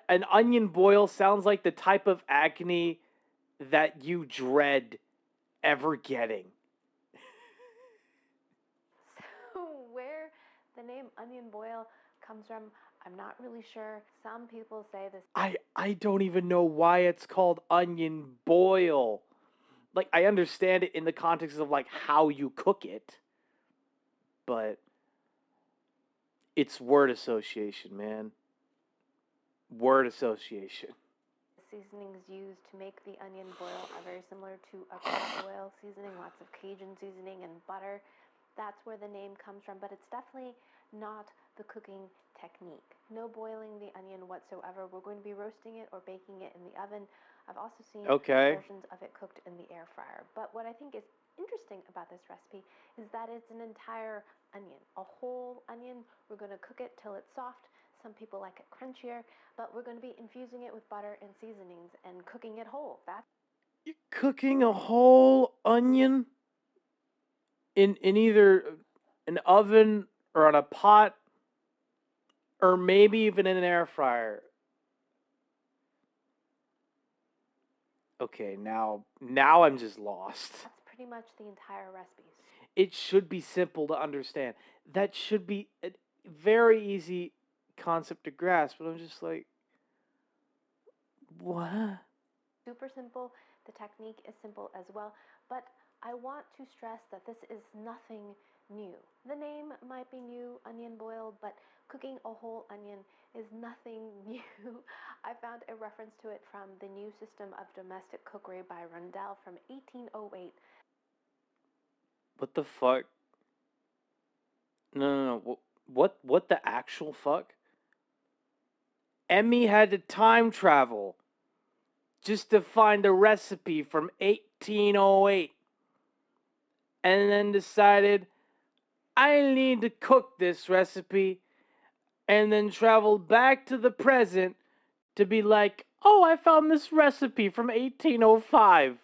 An onion boil sounds like the type of acne that you dread ever getting. So where the name onion boil comes from, I'm not really sure. Some people say this. I don't even know why it's called onion boil. Like, I understand it in the context of, like, how you cook it. But it's word association, man. Word association. The seasonings used to make the onion boil are very similar to a crab boil seasoning, lots of Cajun seasoning and butter. That's where the name comes from, but it's definitely not the cooking technique. No boiling the onion whatsoever. We're going to be roasting it or baking it in the oven. I've also seen Okay. versions of it cooked in the air fryer. But what I think is interesting about this recipe is that it's an entire onion, a whole onion. We're going to cook it till it's soft. Some people like it crunchier, but we're going to be infusing it with butter and seasonings and cooking it whole. That's Cooking a whole onion in either an oven or on a pot or maybe even in an air fryer. Okay, now I'm just lost. That's pretty much the entire recipe. It should be simple to understand. That should be a very easy concept to grasp, but I'm just like, what? Super simple. The technique is simple as well, but I want to stress that this is nothing new. The name might be new, onion boil, but cooking a whole onion is nothing new. I found a reference to it from The New System of Domestic Cookery by Rundell from 1808. What the fuck? No. What the actual fuck? Emmy had to time travel just to find a recipe from 1808 and then decided, I need to cook this recipe, and then traveled back to the present to be like, oh, I found this recipe from 1805.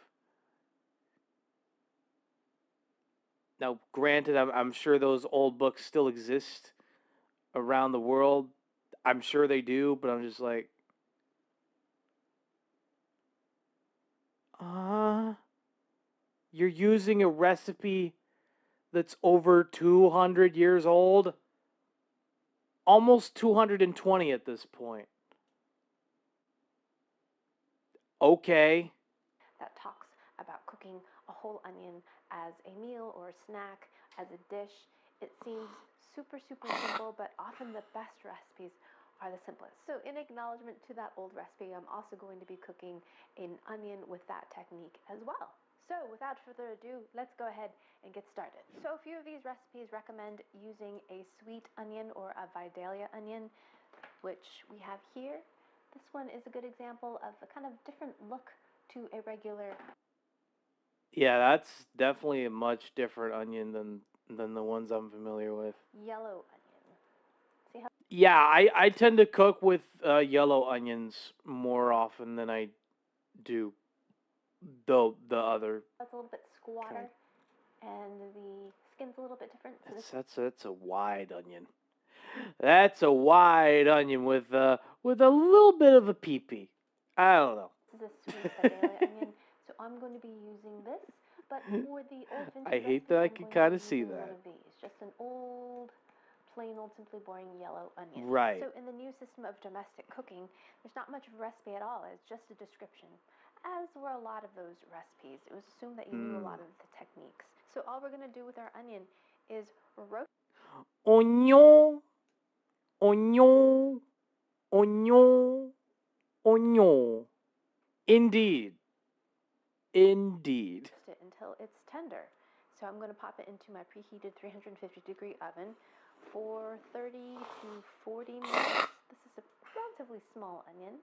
Now, granted, I'm sure those old books still exist around the world. I'm sure they do, but I'm just like, you're using a recipe that's over 200 years old? Almost 220 at this point. Okay. That talks about cooking a whole onion as a meal or a snack, as a dish. It seems super simple, but often the best recipes are the simplest. So in acknowledgement to that old recipe, I'm also going to be cooking an onion with that technique as well. So without further ado, let's go ahead and get started. So a few of these recipes recommend using a sweet onion or a Vidalia onion, which we have here. This one is a good example of a kind of different look to a regular. Yeah, that's definitely a much different onion than the ones I'm familiar with. Yellow onion. See how? Yeah, I tend to cook with yellow onions more often than I do the other. That's a little bit squatter, and the skin's a little bit different. So That's a wide onion. That's a wide onion with a little bit of a pee-pee. I don't know. This is a sweet Vidalia onion, so I'm going to be using this. But for the old vintage I hate recipe, that I I'm can going kind to of be see using that. one of these, just an old, plain old, simply boring yellow onion. Right. So in the new system of domestic cooking, there's not much of a recipe at all. It's just a description. As were a lot of those recipes, it was assumed that you knew a lot of the techniques. So all we're going to do with our onion is roast. Oignon, oignon, oignon, oignon. Indeed. Indeed. It until it's tender. So I'm going to pop it into my preheated 350-degree oven for 30 to 40 minutes. This is a relatively small onion.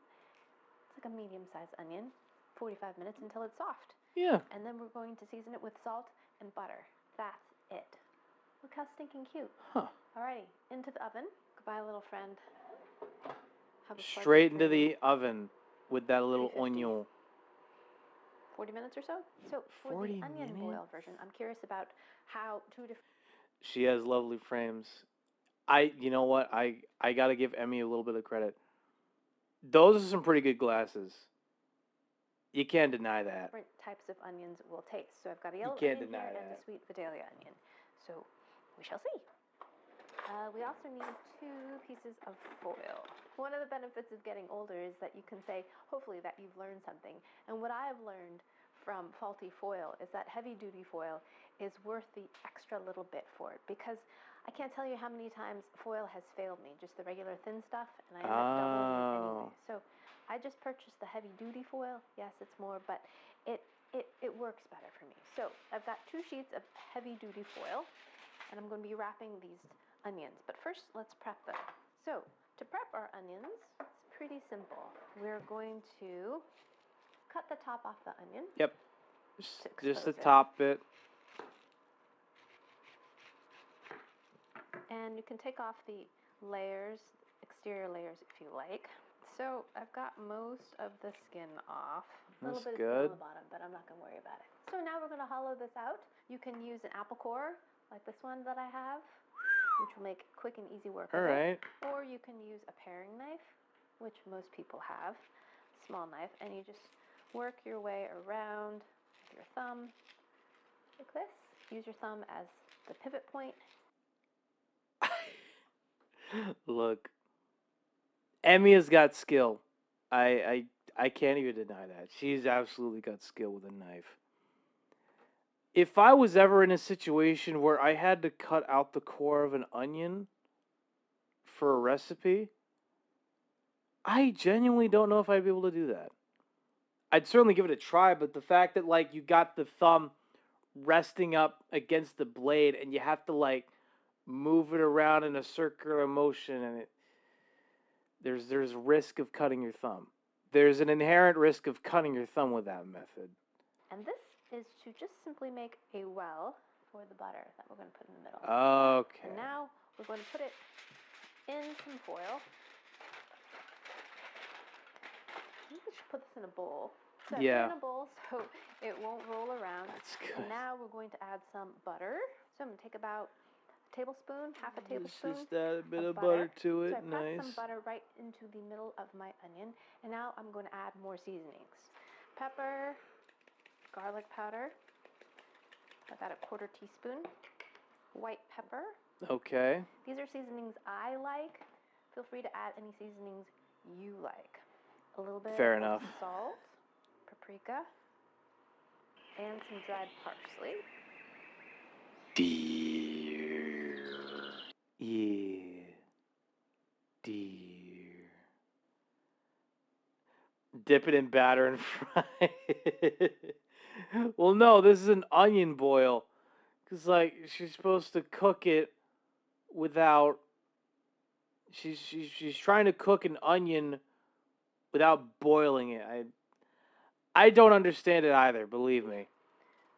It's like a medium-sized onion. 45 minutes until it's soft. Yeah. And then we're going to season it with salt and butter. That's it. Look how stinking cute. Huh. Alrighty, into the oven. Goodbye, little friend. Straight into the oven with that little oignon. 40 minutes or so? So for the onion boil version, I'm curious about how two different... She has lovely frames. You know what? I gotta give Emmy a little bit of credit. Those are some pretty good glasses. You can't deny that. Different types of onions will taste. So I've got a yellow can't onion deny here and that. a sweet Vidalia onion. So we shall see. We also need 2 pieces of foil. One of the benefits of getting older is that you can say, hopefully, that you've learned something. And what I have learned from faulty foil is that heavy-duty foil is worth the extra little bit for it, because I can't tell you how many times foil has failed me, just the regular thin stuff, and I end up doubling it anyway. So I just purchased the heavy-duty foil. Yes, it's more, but it works better for me. So I've got 2 sheets of heavy-duty foil, and I'm going to be wrapping these onions. But first, let's prep them. So to prep our onions, it's pretty simple. We're going to cut the top off the onion. Yep. Just the expose it. top bit. And you can take off the layers, exterior layers if you like. So I've got most of the skin off. A little That's bit of skin good. on the bottom, but I'm not going to worry about it. So now we're going to hollow this out. You can use an apple core, like this one that I have, which will make quick and easy work of Alright. it. Or you can use a paring knife, which most people have, small knife, and you just work your way around with your thumb, like this. Use your thumb as the pivot point. Look, Emia's got skill. I can't even deny that. She's absolutely got skill with a knife. If I was ever in a situation where I had to cut out the core of an onion for a recipe, I genuinely don't know if I'd be able to do that. I'd certainly give it a try, but the fact that, like, you got the thumb resting up against the blade and you have to, like, move it around in a circular motion, and there's risk of cutting your thumb. There's an inherent risk of cutting your thumb with that method. And this is to just simply make a well for the butter that we're going to put in the middle. Okay. And now we're going to put it in some foil. I think we should put this in a bowl. So Yeah. I put it in a bowl so it won't roll around. That's good. And now we're going to add some butter. So I'm going to take about tablespoon, half a tablespoon. Just add a bit of butter butter to it. So I press Nice. some butter right into the middle of my onion, and now I'm going to add more seasonings. Pepper, garlic powder. I got a 1/4 teaspoon. White pepper. Okay. These are seasonings I like. Feel free to add any seasonings you like. A little bit Fair of enough. salt, paprika, and some dried parsley. Yeah. Dear. Dip it in batter and fry it. Well, no, this is an onion boil. Because, like, she's supposed to cook it without... She's trying to cook an onion without boiling it. I don't understand it either, believe me.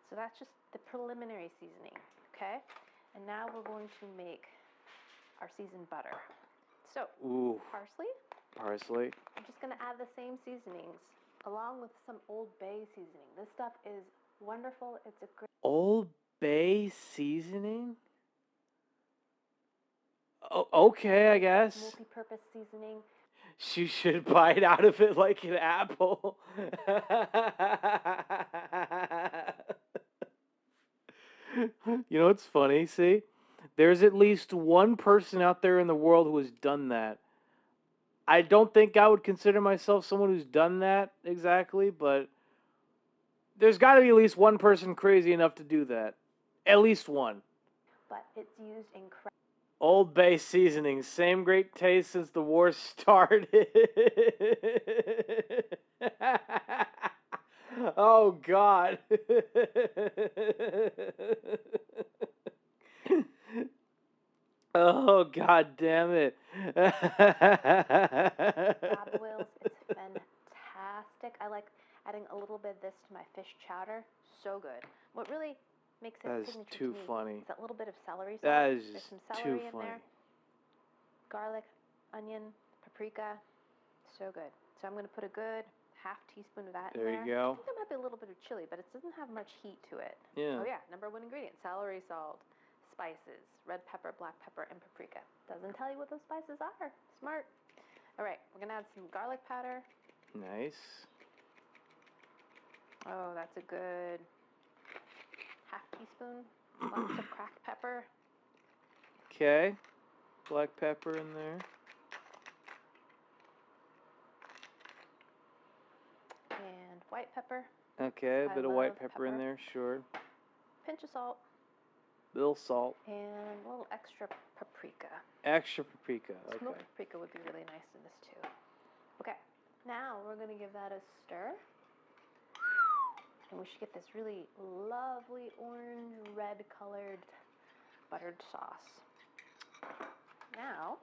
So that's just the preliminary seasoning, okay? And now we're going to make our seasoned butter. So, Ooh. parsley. Parsley. I'm just going to add the same seasonings along with some Old Bay seasoning. This stuff is wonderful. It's a great... Old Bay seasoning? Oh, okay, I guess. multi-purpose seasoning. She should bite out of it like an apple. You know what's funny? See? There's at least one person out there in the world who has done that. I don't think I would consider myself someone who's done that exactly, but there's got to be at least one person crazy enough to do that. At least one. But it's used in... Old Bay seasoning, same great taste since the war started. Oh, God. Oh, God damn it. Crab oils, it's fantastic. I like adding a little bit of this to my fish chowder. So good. What really makes it That is signature too to me funny. is that little bit of celery sauce. That is There's some too celery in funny. there. Garlic, onion, paprika. So good. So I'm going to put a good half teaspoon of that in there. There you go. I think there might be a little bit of chili, but it doesn't have much heat to it. Yeah. Oh yeah, number one ingredient, celery salt, spices, red pepper, black pepper, and paprika. Doesn't tell you what those spices are. Smart. All right, we're going to add some garlic powder. Nice. Oh, that's a good half teaspoon. Lots of cracked pepper. Okay. Black pepper in there. And white pepper. Okay, a bit of white love pepper in there, sure. Pinch of salt. Little salt. And a little extra paprika. Extra paprika. Okay. Smoked paprika would be really nice in this too. Okay, now we're going to give that a stir. And we should get this really lovely orange-red colored buttered sauce. Now,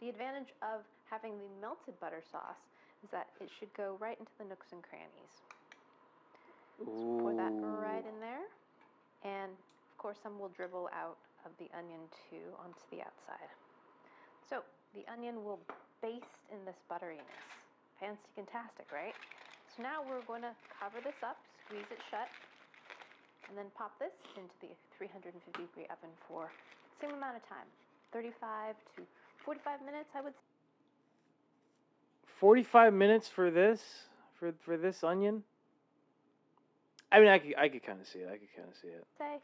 the advantage of having the melted butter sauce is that it should go right into the nooks and crannies. Ooh. Pour that right in there. And of course some will dribble out of the onion too onto the outside. So the onion will baste in this butteriness. Fantastic, right? So now we're going to cover this up, squeeze it shut, and then pop this into the 350-degree oven for the same amount of time, 35 to 45 minutes, I would say. 45 minutes for this? For this onion? I mean, I could kind of see it. Say,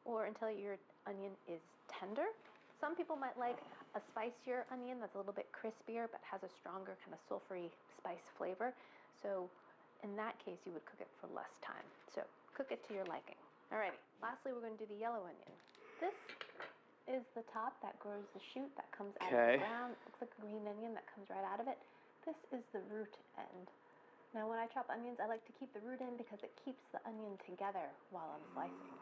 or until your onion is tender. Some people might like a spicier onion that's a little bit crispier but has a stronger kind of sulfury spice flavor. So in that case, you would cook it for less time. So cook it to your liking. Alrighty, lastly we're going to do the yellow onion. This is the top that grows the shoot that comes out of the ground. It looks like a green onion that comes right out of it. This is the root end. Now when I chop onions, I like to keep the root in because it keeps the onion together while I'm slicing.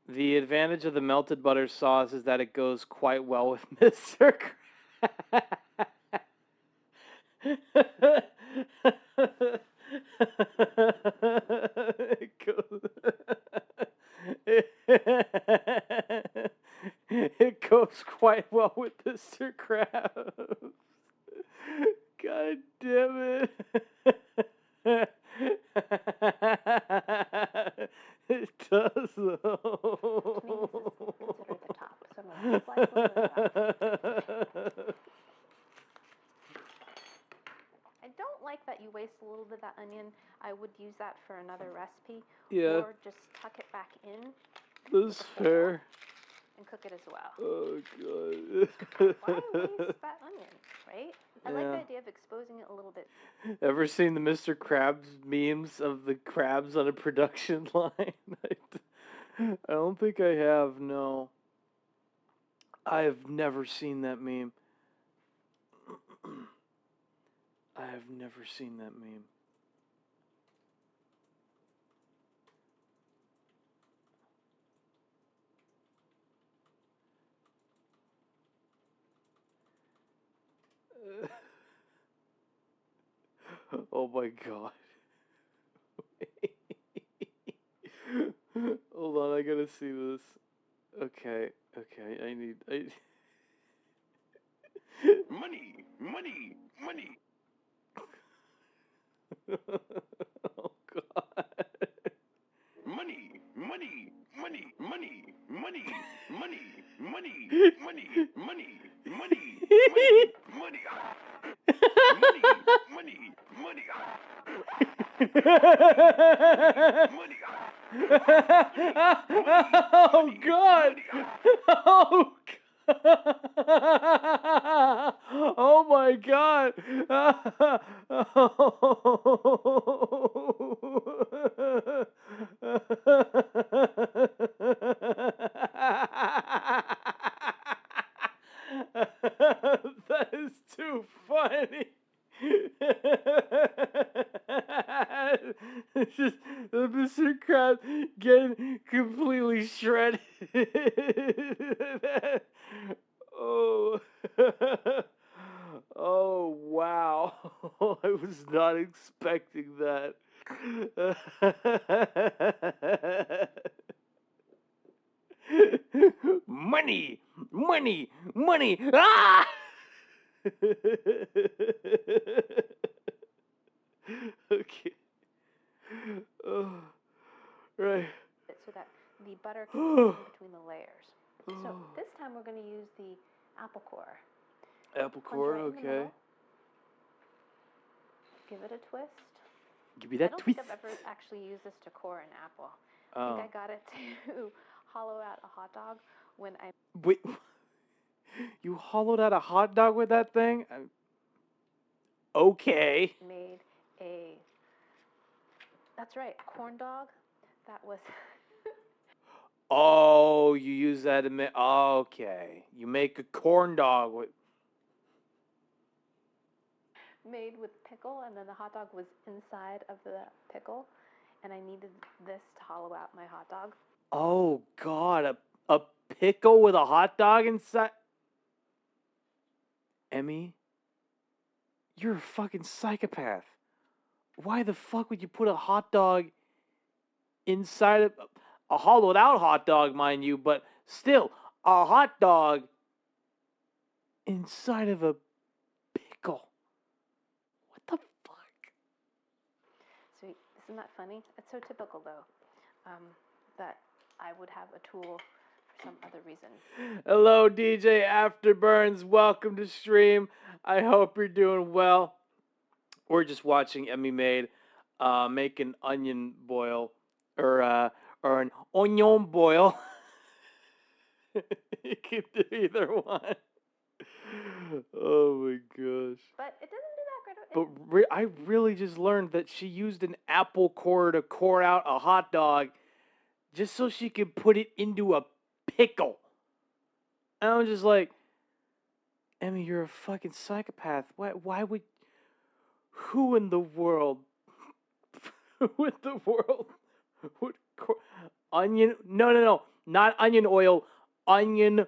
The advantage of the melted butter sauce is that it goes quite well with Mr. It goes quite well with Mr. Krabs. God damn it. It does though. Consider the top. So I'm going to slice a little bit out. I don't like that you waste a little bit of that onion. I would use that for another recipe. Yeah. Or just tuck it back in. That's fair. And cook it as well. Oh, God. Why waste that onion, right? I like the idea of exposing it a little bit. Ever seen the Mr. Krabs memes of the crabs on a production line? I don't think I have, no. I have never seen that meme. I have never seen that meme. Oh my God. Hold on, I gotta see this. Okay, I need... Money, money, money. Oh God. Money, money, money, money, money, money, money, money, money, money, money, money, Oh God! Oh God! Oh my God! That is too funny. It's just Mr. Krabs getting completely shredded. Oh. Oh, wow. I was not expecting that. Money! Money! Money! Ah! Okay. Oh, right. So that the butter can get in between the layers. So this time we're going to use the apple core. Apple core, okay. Give it a twist. Give me that twist. I don't think I've ever actually used this to core an apple. Oh. I think I got it to hollow out a hot dog when I... Wait, you hollowed out a hot dog with that thing? Okay. Made a... That's right, corn dog. That was... Oh, you use that to make... Okay. You make a corn dog with... Made with pickle, and then the hot dog was inside of the pickle, and I needed this to hollow out my hot dog. Oh, God. A pickle with a hot dog inside? Emmy, you're a fucking psychopath. Why the fuck would you put a hot dog inside of a hollowed out hot dog, mind you, but still a hot dog inside of a pickle? What the fuck? Sweet. Isn't that funny? It's so typical, though, that I would have a tool for some other reason. Hello, DJ Afterburns. Welcome to stream. I hope you're doing well. We're just watching Emmy Maid make an onion boil, or an onion boil. You can do either one. Oh my gosh. But it doesn't do that great. But I really just learned that she used an apple core to core out a hot dog just so she could put it into a pickle. And I'm just like, Emmy, you're a fucking psychopath. Why would... Who in the world... Who in the world would... Onion... No. Not onion oil. Onion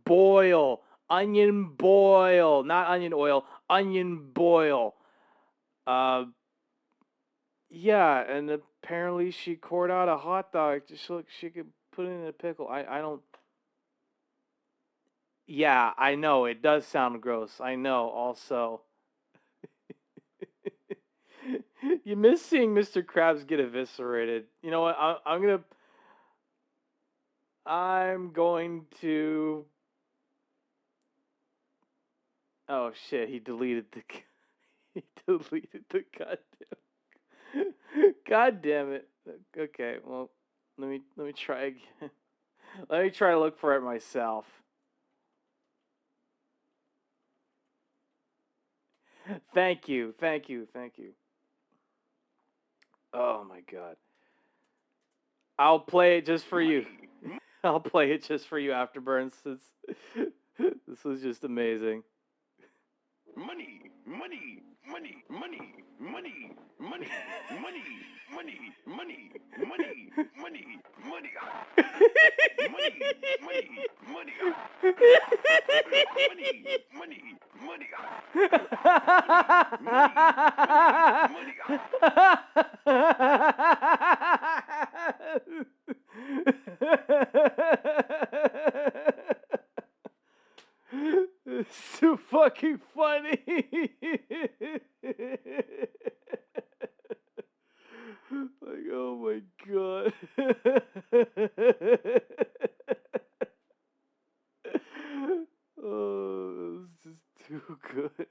boil. Onion boil. Not onion oil. Onion boil. Yeah, and apparently she cored out a hot dog just so she could put it in a pickle. I don't... Yeah, I know. It does sound gross. I know, also. You miss seeing Mr. Krabs get eviscerated. You know what? I'm going to... Oh, shit. He deleted the... He deleted the goddamn... God damn it. Okay, well, let me try again. Let me try to look for it myself. Thank you. Oh my god. I'll play it just for you. I'll play it just for you, Afterburns. This was just amazing. Money. It's too fucking funny. Like, oh my god. Oh, this is too good.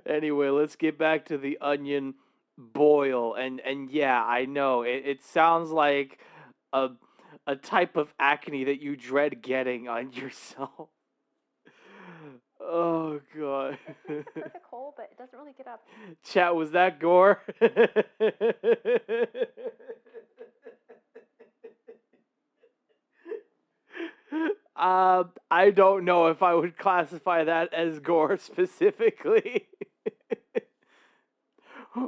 Anyway, let's get back to the onion boil. And yeah, I know it sounds like a type of acne that you dread getting on yourself. Oh god. It's a perfect hole, but it doesn't really get up. Chat, was that gore? I don't know if I would classify that as gore specifically.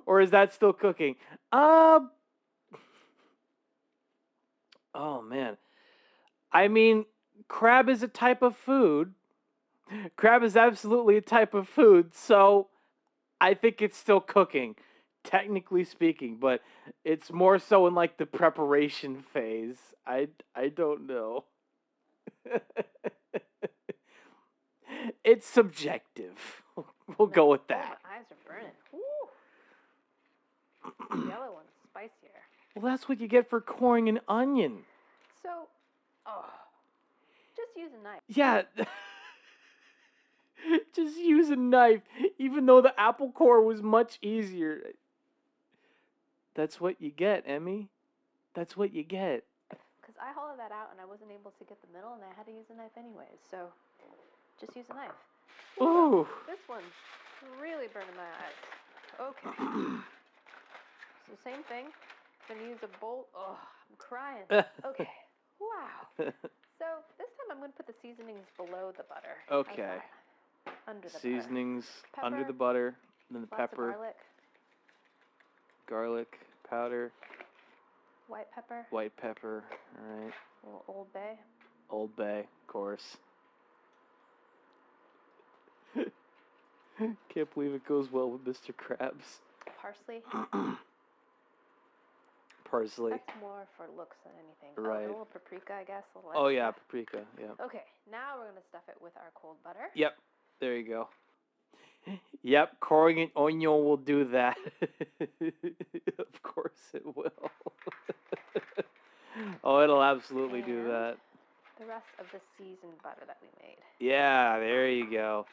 Or is that still cooking? Oh man. I mean, crab is a type of food. Crab is absolutely a type of food, so I think it's still cooking, technically speaking, but it's more so in like the preparation phase. I don't know. It's subjective. We'll go with that. My eyes are burning. Woo. Yellow one's spicier. Well, that's what you get for coring an onion. So, just use a knife. Yeah. Just use a knife, even though the apple core was much easier. That's what you get, Emmy. That's what you get. Because I hollowed that out and I wasn't able to get the middle and I had to use a knife anyways, so just use a knife. Ooh. This one's really burning my eyes. Okay. So same thing. Gonna use a bolt. Oh, I'm crying. Okay. Wow. So this time I'm gonna put the seasonings below the butter. Okay. Under the seasonings butter. under the butter, then the Lots pepper, of garlic powder, white pepper, all right. a little Old Bay, of course. Can't believe it goes well with Mr. Krabs. Parsley. Parsley. That's more for looks than anything. Right. Oh, a little paprika, I guess. A little Oh, extra. yeah, paprika. Yeah. Okay, now we're going to stuff it with our cold butter. Yep. There you go. Yep, Corian onion will do that. Of course it will. Oh, it'll absolutely do that. The rest of the seasoned butter that we made. Yeah, there you go.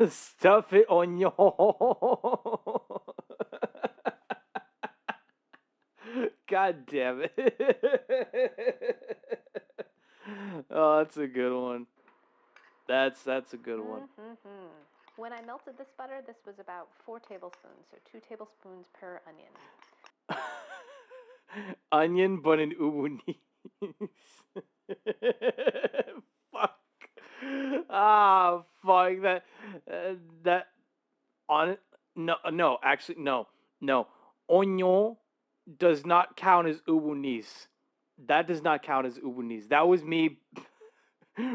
Stuff it on your. God damn it. Oh, that's a good one. That's a good one. When I melted this butter, this was about 4 tablespoons, so 2 tablespoons per onion. Onion, but in ubunis. Fuck. Ah, fuck that. That on no. Actually, no. Onion does not count as ubunis. That does not count as ubunis. That was me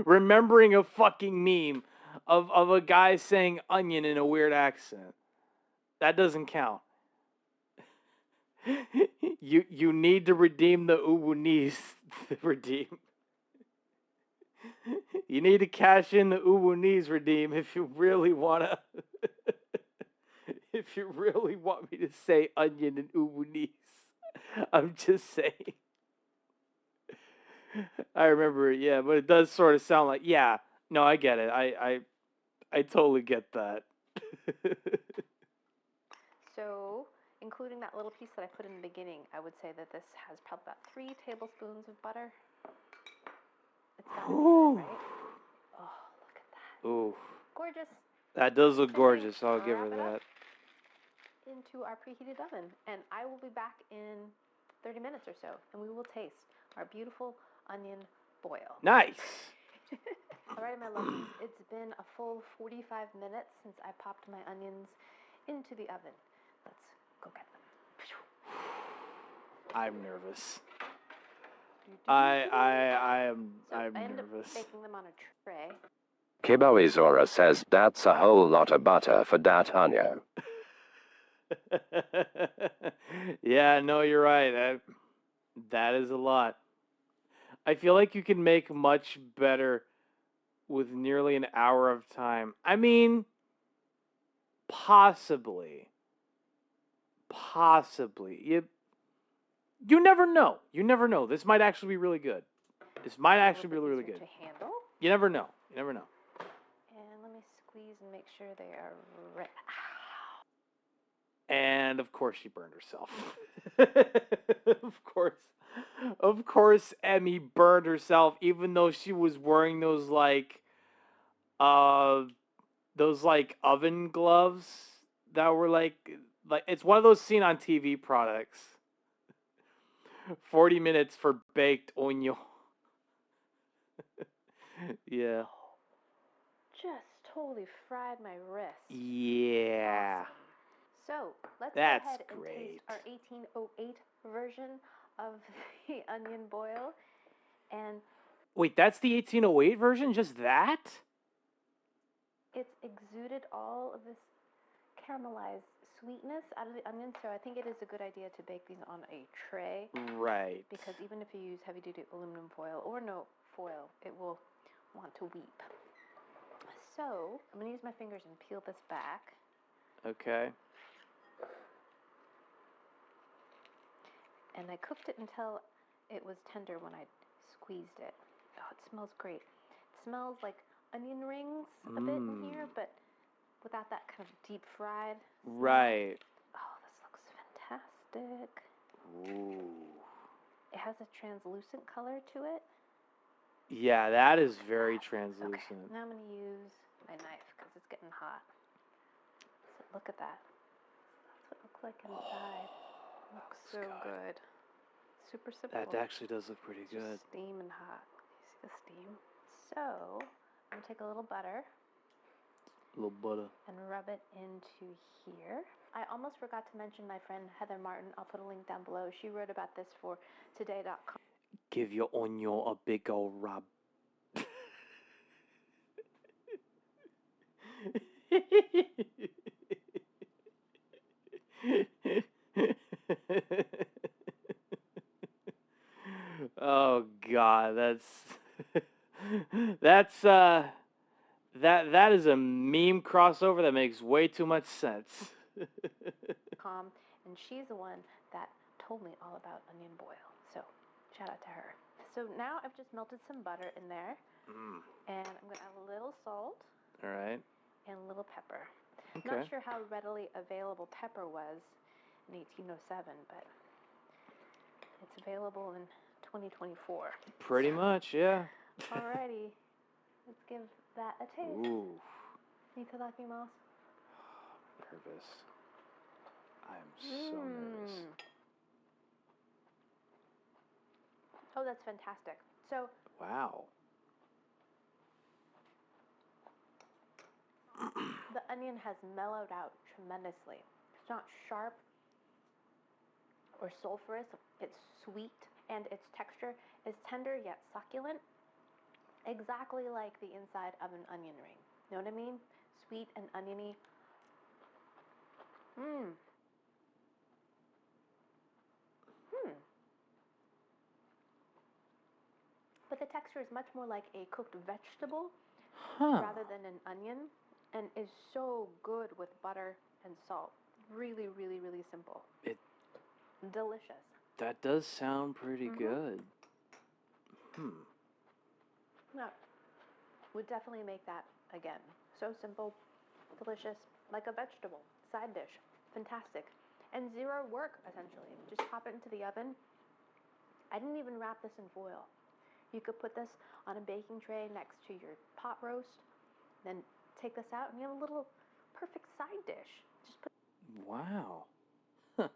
remembering a fucking meme of a guy saying onion in a weird accent. That doesn't count. You need to redeem the ubunis. Redeem. You need to cash in the ubunis redeem if you really wanna. If you really want me to say onion and ubunis. I'm just saying. I remember it, yeah, but it does sort of sound like, yeah. No, I get it. I totally get that. So, including that little piece that I put in the beginning, I would say that this has probably about 3 tablespoons of butter. It's got to be good, right? Oh, look at that. Ooh. Gorgeous. That does look gorgeous. I'll give her that. Into our preheated oven, and I will be back in 30 minutes or so, and we will taste our beautiful onion boil. Nice. All right, my lovies, it's been a full 45 minutes since I popped my onions into the oven. Let's go get them. I'm nervous. I'm end nervous. up baking them on a tray. Kiboizora says that's a whole lot of butter for that onion. Yeah, no, you're right. That is a lot. I feel like you can make much better with nearly an hour of time. I mean, possibly. You never know. You never know. This might actually be really good. This might actually be really good. To handle. You never know. You never know. And let me squeeze and make sure they are ready. And of course she burned herself. Of course Emmy burned herself, even though she was wearing those oven gloves that were like it's one of those seen on TV products. 40 minutes for baked onion. Yeah. Just totally fried my wrist. Yeah. Awesome. So let's go That's ahead and great. taste our 1808 version of the onion boil. And wait, that's the 1808 version? Just that? It's exuded all of this caramelized sweetness out of the onion, so I think it is a good idea to bake these on a tray. Right. Because even if you use heavy-duty aluminum foil or no foil, it will want to weep. So I'm going to use my fingers and peel this back. Okay. And I cooked it until it was tender when I squeezed it. Oh, it smells great. It smells like onion rings a bit in here, but without that kind of deep fried smell. Right. Oh, this looks fantastic. Ooh. It has a translucent color to it. Yeah, that is very translucent. Okay, now I'm going to use my knife because it's getting hot. So look at that. That's what it looks like inside. Looks so good. Super simple. That actually does look pretty good. Just steam and hot. You see the steam? So I'm going to take a little butter. A little butter. And rub it into here. I almost forgot to mention my friend Heather Martin. I'll put a link down below. She wrote about this for today.com. Give your onion a big old rub. Oh God, that's that is a meme crossover that makes way too much sense. And she's the one that told me all about onion boil. So shout out to her. So now I've just melted some butter in there, and I'm gonna add a little salt. All right. And a little pepper. Okay. Not sure how readily available pepper was in 1807, but it's available in 2024. Pretty much, yeah. Alrighty, let's give that a taste. Ooh. Itadakimasu. Nervous. I'm so nervous. Oh, that's fantastic. So. Wow. The onion has mellowed out tremendously. It's not sharp or sulfurous. It's sweet, and its texture is tender yet succulent, exactly like the inside of an onion ring. Know what I mean? Sweet and oniony. But the texture is much more like a cooked vegetable rather than an onion, and is so good with butter and salt. Really, really, really simple. Delicious. That does sound pretty good. Yeah. Would definitely make that again. So simple, delicious, like a vegetable side dish. Fantastic. And zero work, essentially. Just pop it into the oven. I didn't even wrap this in foil. You could put this on a baking tray next to your pot roast, then take this out, and you have a little perfect side dish. Just put. Wow. Huh.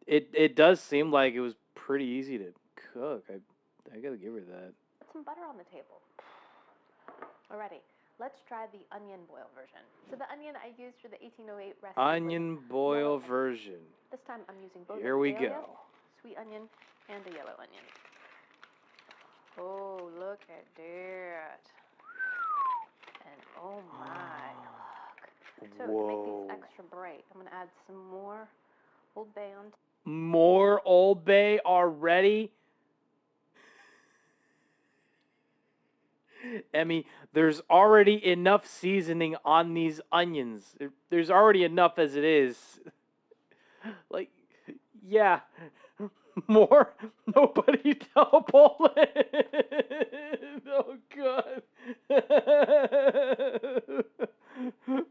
It does seem like it was pretty easy to cook. I gotta give her that. Put some butter on the table. Alrighty, let's try the onion boil version. So the onion I used for the 1808 recipe. Onion boil version. This time I'm using both. Here we go. Sweet onion and a yellow onion. Oh, look at that. And oh my, look. So to make these extra bright, I'm gonna add some more Old Bay on. More Old Bay already? Emmy, there's already enough seasoning on these onions. There's already enough as it is. Like, yeah. More? Nobody tell Poland. Oh, God.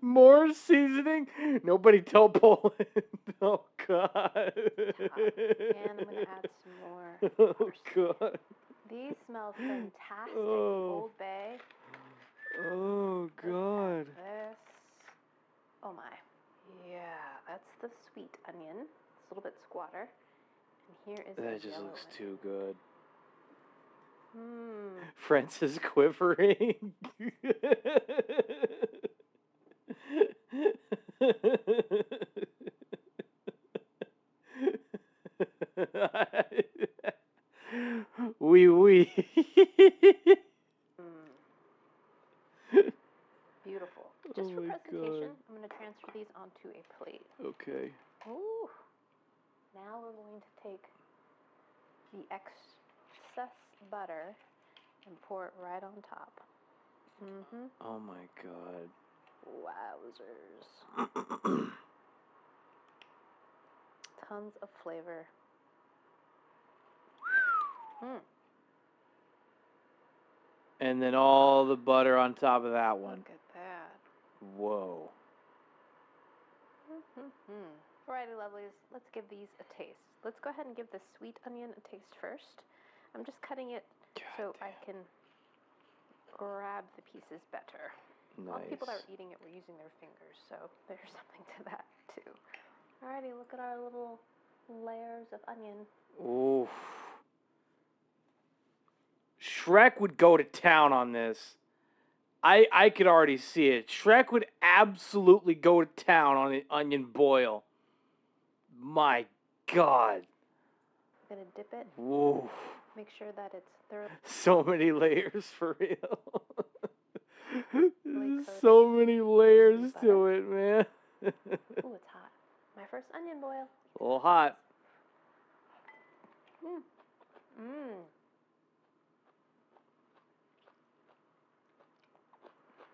More seasoning? Nobody tell Poland. Oh, God. And I'm going to add some more. Oh, God. These smell fantastic. Old Bay. Oh, God. This. Oh, my. Yeah, that's the sweet onion. It's a little bit squatter. And here is that just looks too good. Mmm. Francis quivering. Oui. Beautiful. Just for presentation, I'm going to transfer these onto a plate. Okay. Ooh. Now we're going to take the excess butter and pour it right on top. Oh my God. Wowzers. Tons of flavor. And then all the butter on top of that one. Look at that. Whoa. Alrighty, lovelies, let's give these a taste. Let's go ahead and give the sweet onion a taste first. I'm just cutting it so I can grab the pieces better. Nice. All the people that were eating it were using their fingers, so there's something to that too. Alrighty, look at our little layers of onion. Oof. Shrek would go to town on this. I could already see it. Shrek would absolutely go to town on the onion boil. My God. I'm gonna dip it. Oof. Make sure that it's thoroughly. So many layers for real. Really So many layers butter. to it, man. Ooh, it's hot. My first onion boil. A little hot.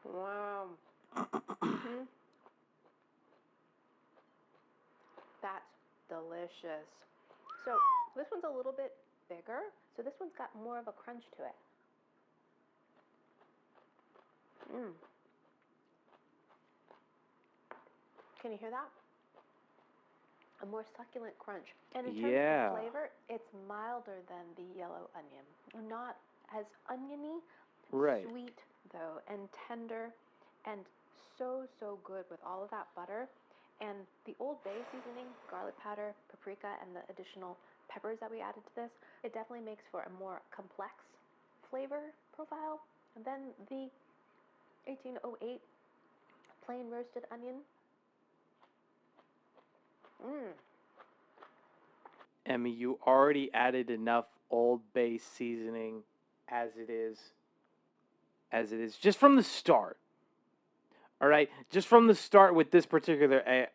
Wow. That's delicious. So this one's a little bit bigger, so this one's got more of a crunch to it. Can you hear that? A more succulent crunch. And in terms of flavor, it's milder than the yellow onion. Not as oniony, sweet though, and tender, and so good with all of that butter. And the Old Bay seasoning, garlic powder, paprika, and the additional peppers that we added to this, it definitely makes for a more complex flavor profile than the 1808 plain roasted onion. Emmy, you already added enough Old Bay seasoning as it is. Just from the start. All right? Just from the start with this particular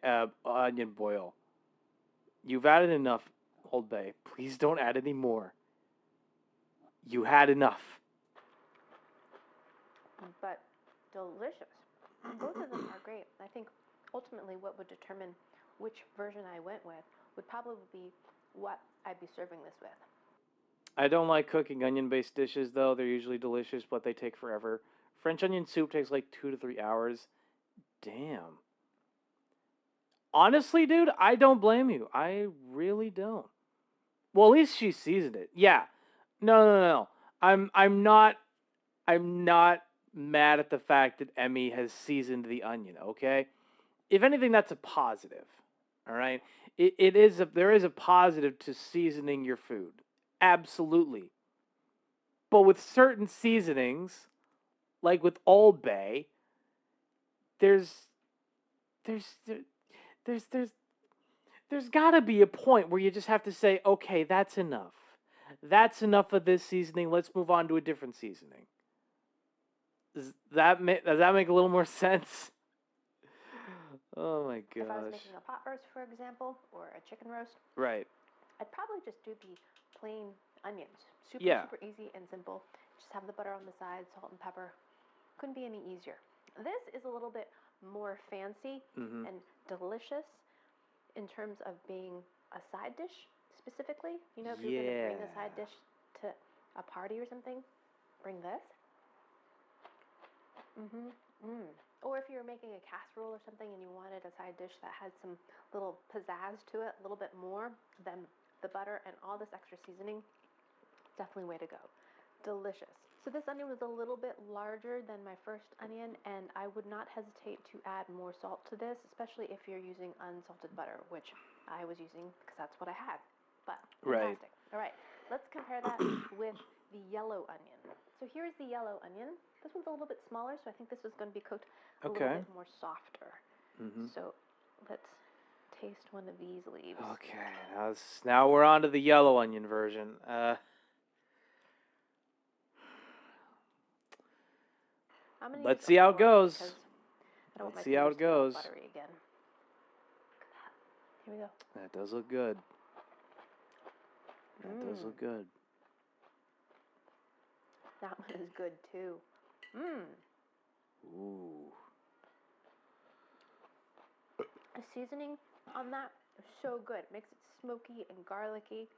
onion boil. You've added enough Old Bay. Please don't add any more. You had enough. But delicious. Both of them are great. I think ultimately what would determine which version I went with would probably be what I'd be serving this with. I don't like cooking onion-based dishes, though. They're usually delicious, but they take forever. French onion soup takes like 2 to 3 hours. Damn. Honestly, dude, I don't blame you. I really don't. Well, at least she seasoned it. Yeah. No. I'm not mad at the fact that Emmy has seasoned the onion, okay? If anything, that's a positive. All right? There is a positive to seasoning your food. Absolutely. But with certain seasonings, like with Old Bay, there's got to be a point where you just have to say, okay, that's enough. That's enough of this seasoning. Let's move on to a different seasoning. Does that make a little more sense? Oh my gosh. If I was making a pot roast, for example, or a chicken roast, right, I'd probably just do the plain onions. Super easy and simple. Just have the butter on the side, salt and pepper. Couldn't be any easier. This is a little bit more fancy and delicious in terms of being a side dish specifically. You know, if you're going to bring a side dish to a party or something, bring this. Or if you're making a casserole or something and you wanted a side dish that had some little pizzazz to it, a little bit more than the butter and all this extra seasoning, definitely way to go. Delicious. So this onion was a little bit larger than my first onion, and I would not hesitate to add more salt to this, especially if you're using unsalted butter, which I was using because that's what I had. But fantastic. All right, let's compare that with the yellow onion. So here's the yellow onion. This one's a little bit smaller, so I think this is going to be cooked a little bit more softer. So let's taste one of these leaves. Okay, now we're on to the yellow onion version. Let's see how it goes. Let's see how it goes. Buttery again. Here we go. That does look good. That does look good. That one is good too. Ooh. The seasoning on that is so good. It makes it smoky and garlicky.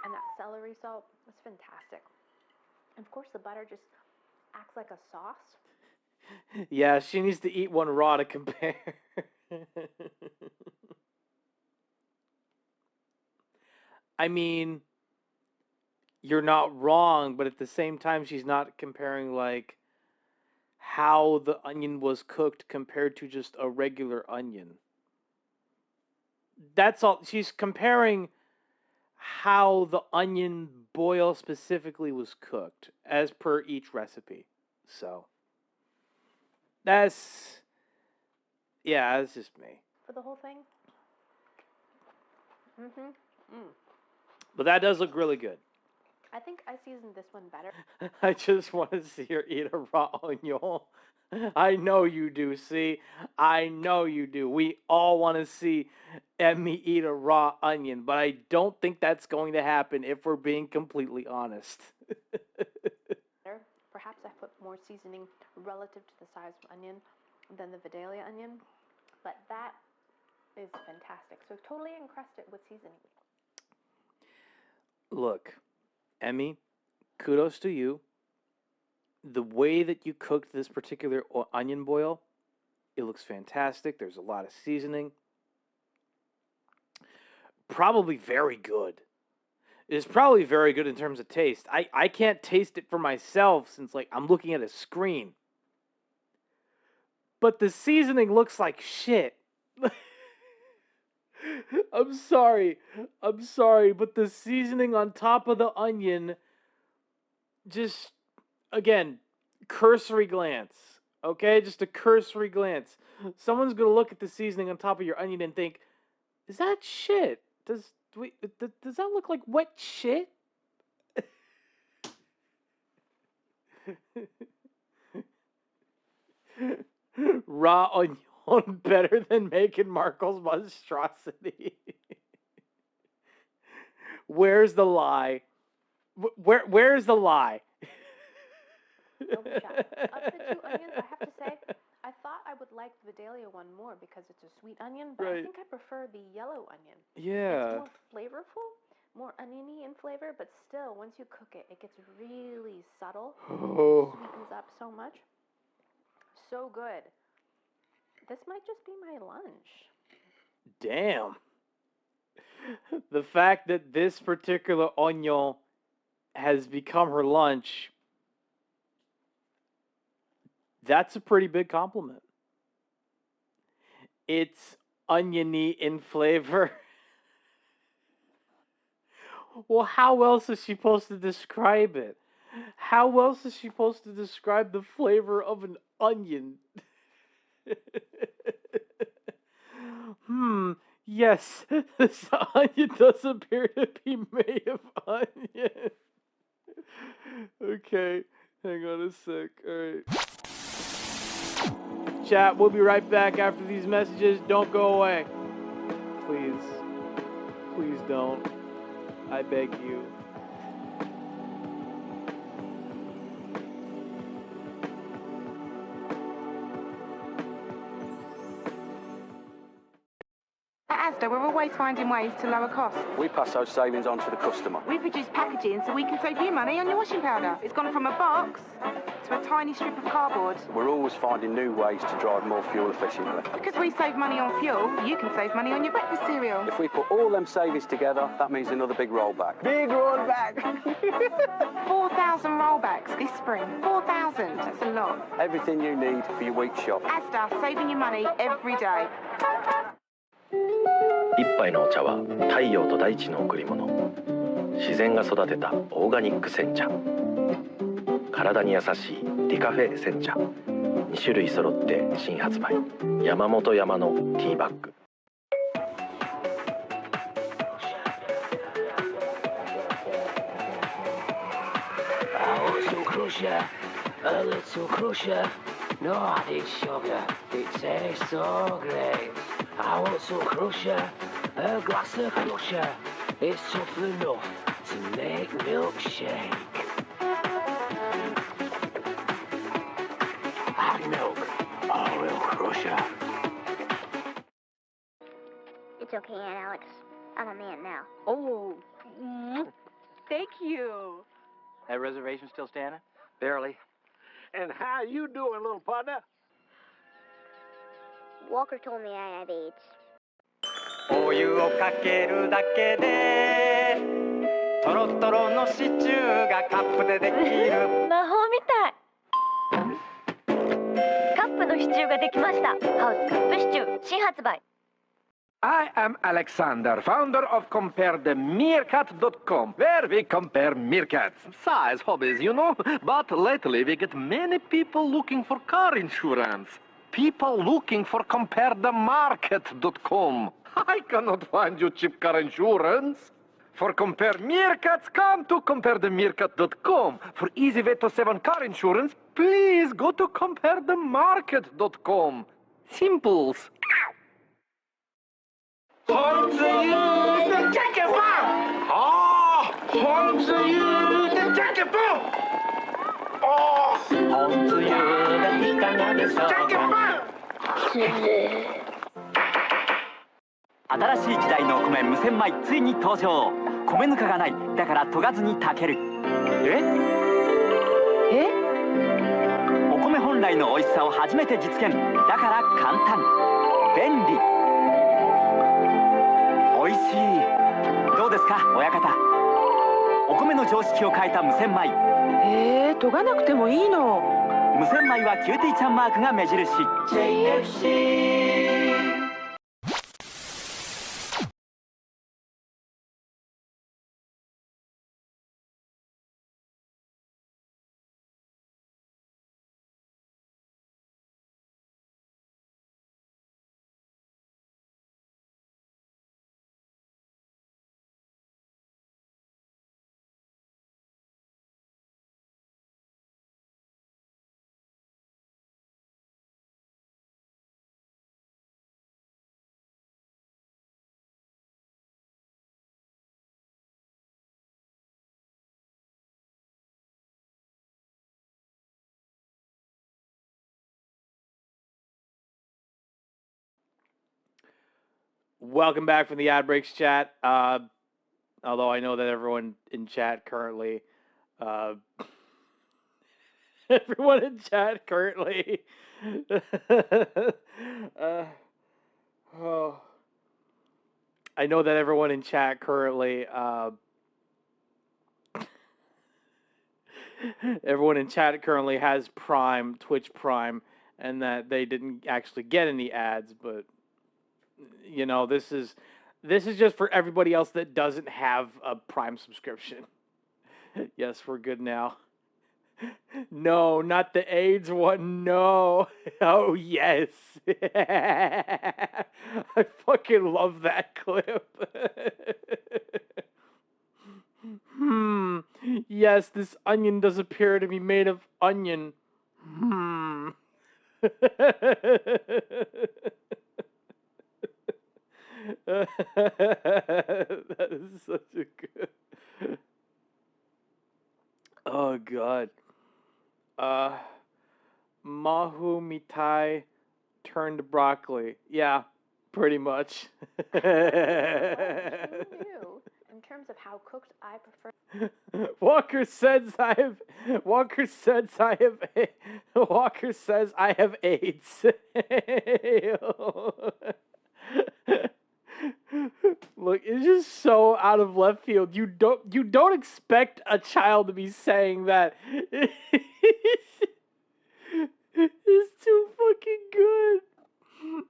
And that celery salt is fantastic. And of course the butter just acts like a sauce. Yeah, she needs to eat one raw to compare. I mean, you're not wrong, but at the same time, she's not comparing, like, how the onion was cooked compared to just a regular onion. That's all. She's comparing how the onion boil specifically was cooked, as per each recipe. So, that's just me. For the whole thing? But that does look really good. I think I seasoned this one better. I just want to see her eat a raw onion. I know you do, see? I know you do. We all want to see Emmy eat a raw onion, but I don't think that's going to happen if we're being completely honest. Perhaps I put more seasoning relative to the size of onion than the Vidalia onion, but that is fantastic. So totally encrust it with seasoning. Look, Emmy, kudos to you. The way that you cooked this particular onion boil, it looks fantastic. There's a lot of seasoning. Probably very good. It's probably very good in terms of taste. I can't taste it for myself since, like, I'm looking at a screen. But the seasoning looks like shit. I'm sorry, but the seasoning on top of the onion, just, again, cursory glance, okay? Just a cursory glance. Someone's going to look at the seasoning on top of your onion and think, is that shit? Does that look like wet shit? Raw onion better than making Markle's monstrosity. Where's the lie? Where's the lie? Of the 2 onions, I have to say, I thought I would like the Vidalia one more because it's a sweet onion, but I think I prefer the yellow onion. Yeah. It's more flavorful, more oniony in flavor, but still, once you cook it, it gets really subtle. Oh. It sweetens up so much. So good. This might just be my lunch. Damn. The fact that this particular onion has become her lunch, that's a pretty big compliment. It's oniony in flavor. Well, how else is she supposed to describe it? How else is she supposed to describe the flavor of an onion? Yes, this onion does appear to be made of onion. Okay, hang on a sec. Alright. Chat, we'll be right back after these messages. Don't go away. Please. Please don't. I beg you. At Asda, we're always finding ways to lower costs. We pass those savings on to the customer. We produce packaging so we can save you money on your washing powder. It's gone from a box to a tiny strip of cardboard. We're always finding new ways to drive more fuel efficiently. Because we save money on fuel, you can save money on your breakfast cereal. If we put all them savings together, that means another big rollback. Big rollback! 4,000 rollbacks this spring. 4,000, that's a lot. Everything you need for your week's shop. Asda, saving you money every day. 一杯のお茶は太陽と大地の贈り物。自然が育てたオーガニック煎茶。体に優しいディカフェ煎茶。2種類揃って新発売。山本山のティーバッグ。A little crusher, no added sugar. It tastes so great. I want some crusher, a glass of crusher. It's tough enough to make milkshake. Add milk, or we'll crusher. It's okay, Aunt Alex. I'm a man now. Oh, thank you. That reservation still standing? Barely. And how you doing, little partner? Walker told me I have AIDS. お湯をかけるだけでトロトロのシチューがカップでできる魔法みたい。カップのシチューができました。ハウスカップシチュー新発売。 I am Alexander, founder of CompareTheMeerkat.com, where we compare meerkats. Size hobbies, you know. But lately we get many people looking for car insurance. People looking for CompareTheMarket.com. I cannot find you cheap car insurance. For compare meerkats, come to comparethemeerkat.com. For easy way to save on car insurance, please go to comparethemarket.com. Simples.新しい時代のお米無洗米ついに登場。米ぬかがない、だから研がずに炊ける。お米本来の美味しさを初めて実現。だから簡単、便利、美味しい。どうですか親方。お米の常識を変えた無洗米。研がなくてもいいの。無洗米はキューティーちゃんマークが目印。JFC。Welcome back from the ad breaks chat. Although I know that everyone in chat currently, everyone in chat currently, oh, I know that everyone in chat currently, everyone in chat currently has Prime, Twitch Prime, and that they didn't actually get any ads, but. You know, this is just for everybody else that doesn't have a Prime subscription. Yes, we're good now. No, not the AIDS one. No. Oh, yes. I fucking love that clip. Yes, this onion does appear to be made of onion. That is such a good. Oh god. Mahu Mitai turned broccoli. Yeah, pretty much. Who knew? In terms of how cooked I prefer. Walker says I have AIDS. Look, it's just so out of left field. You don't expect a child to be saying that. It's too fucking good.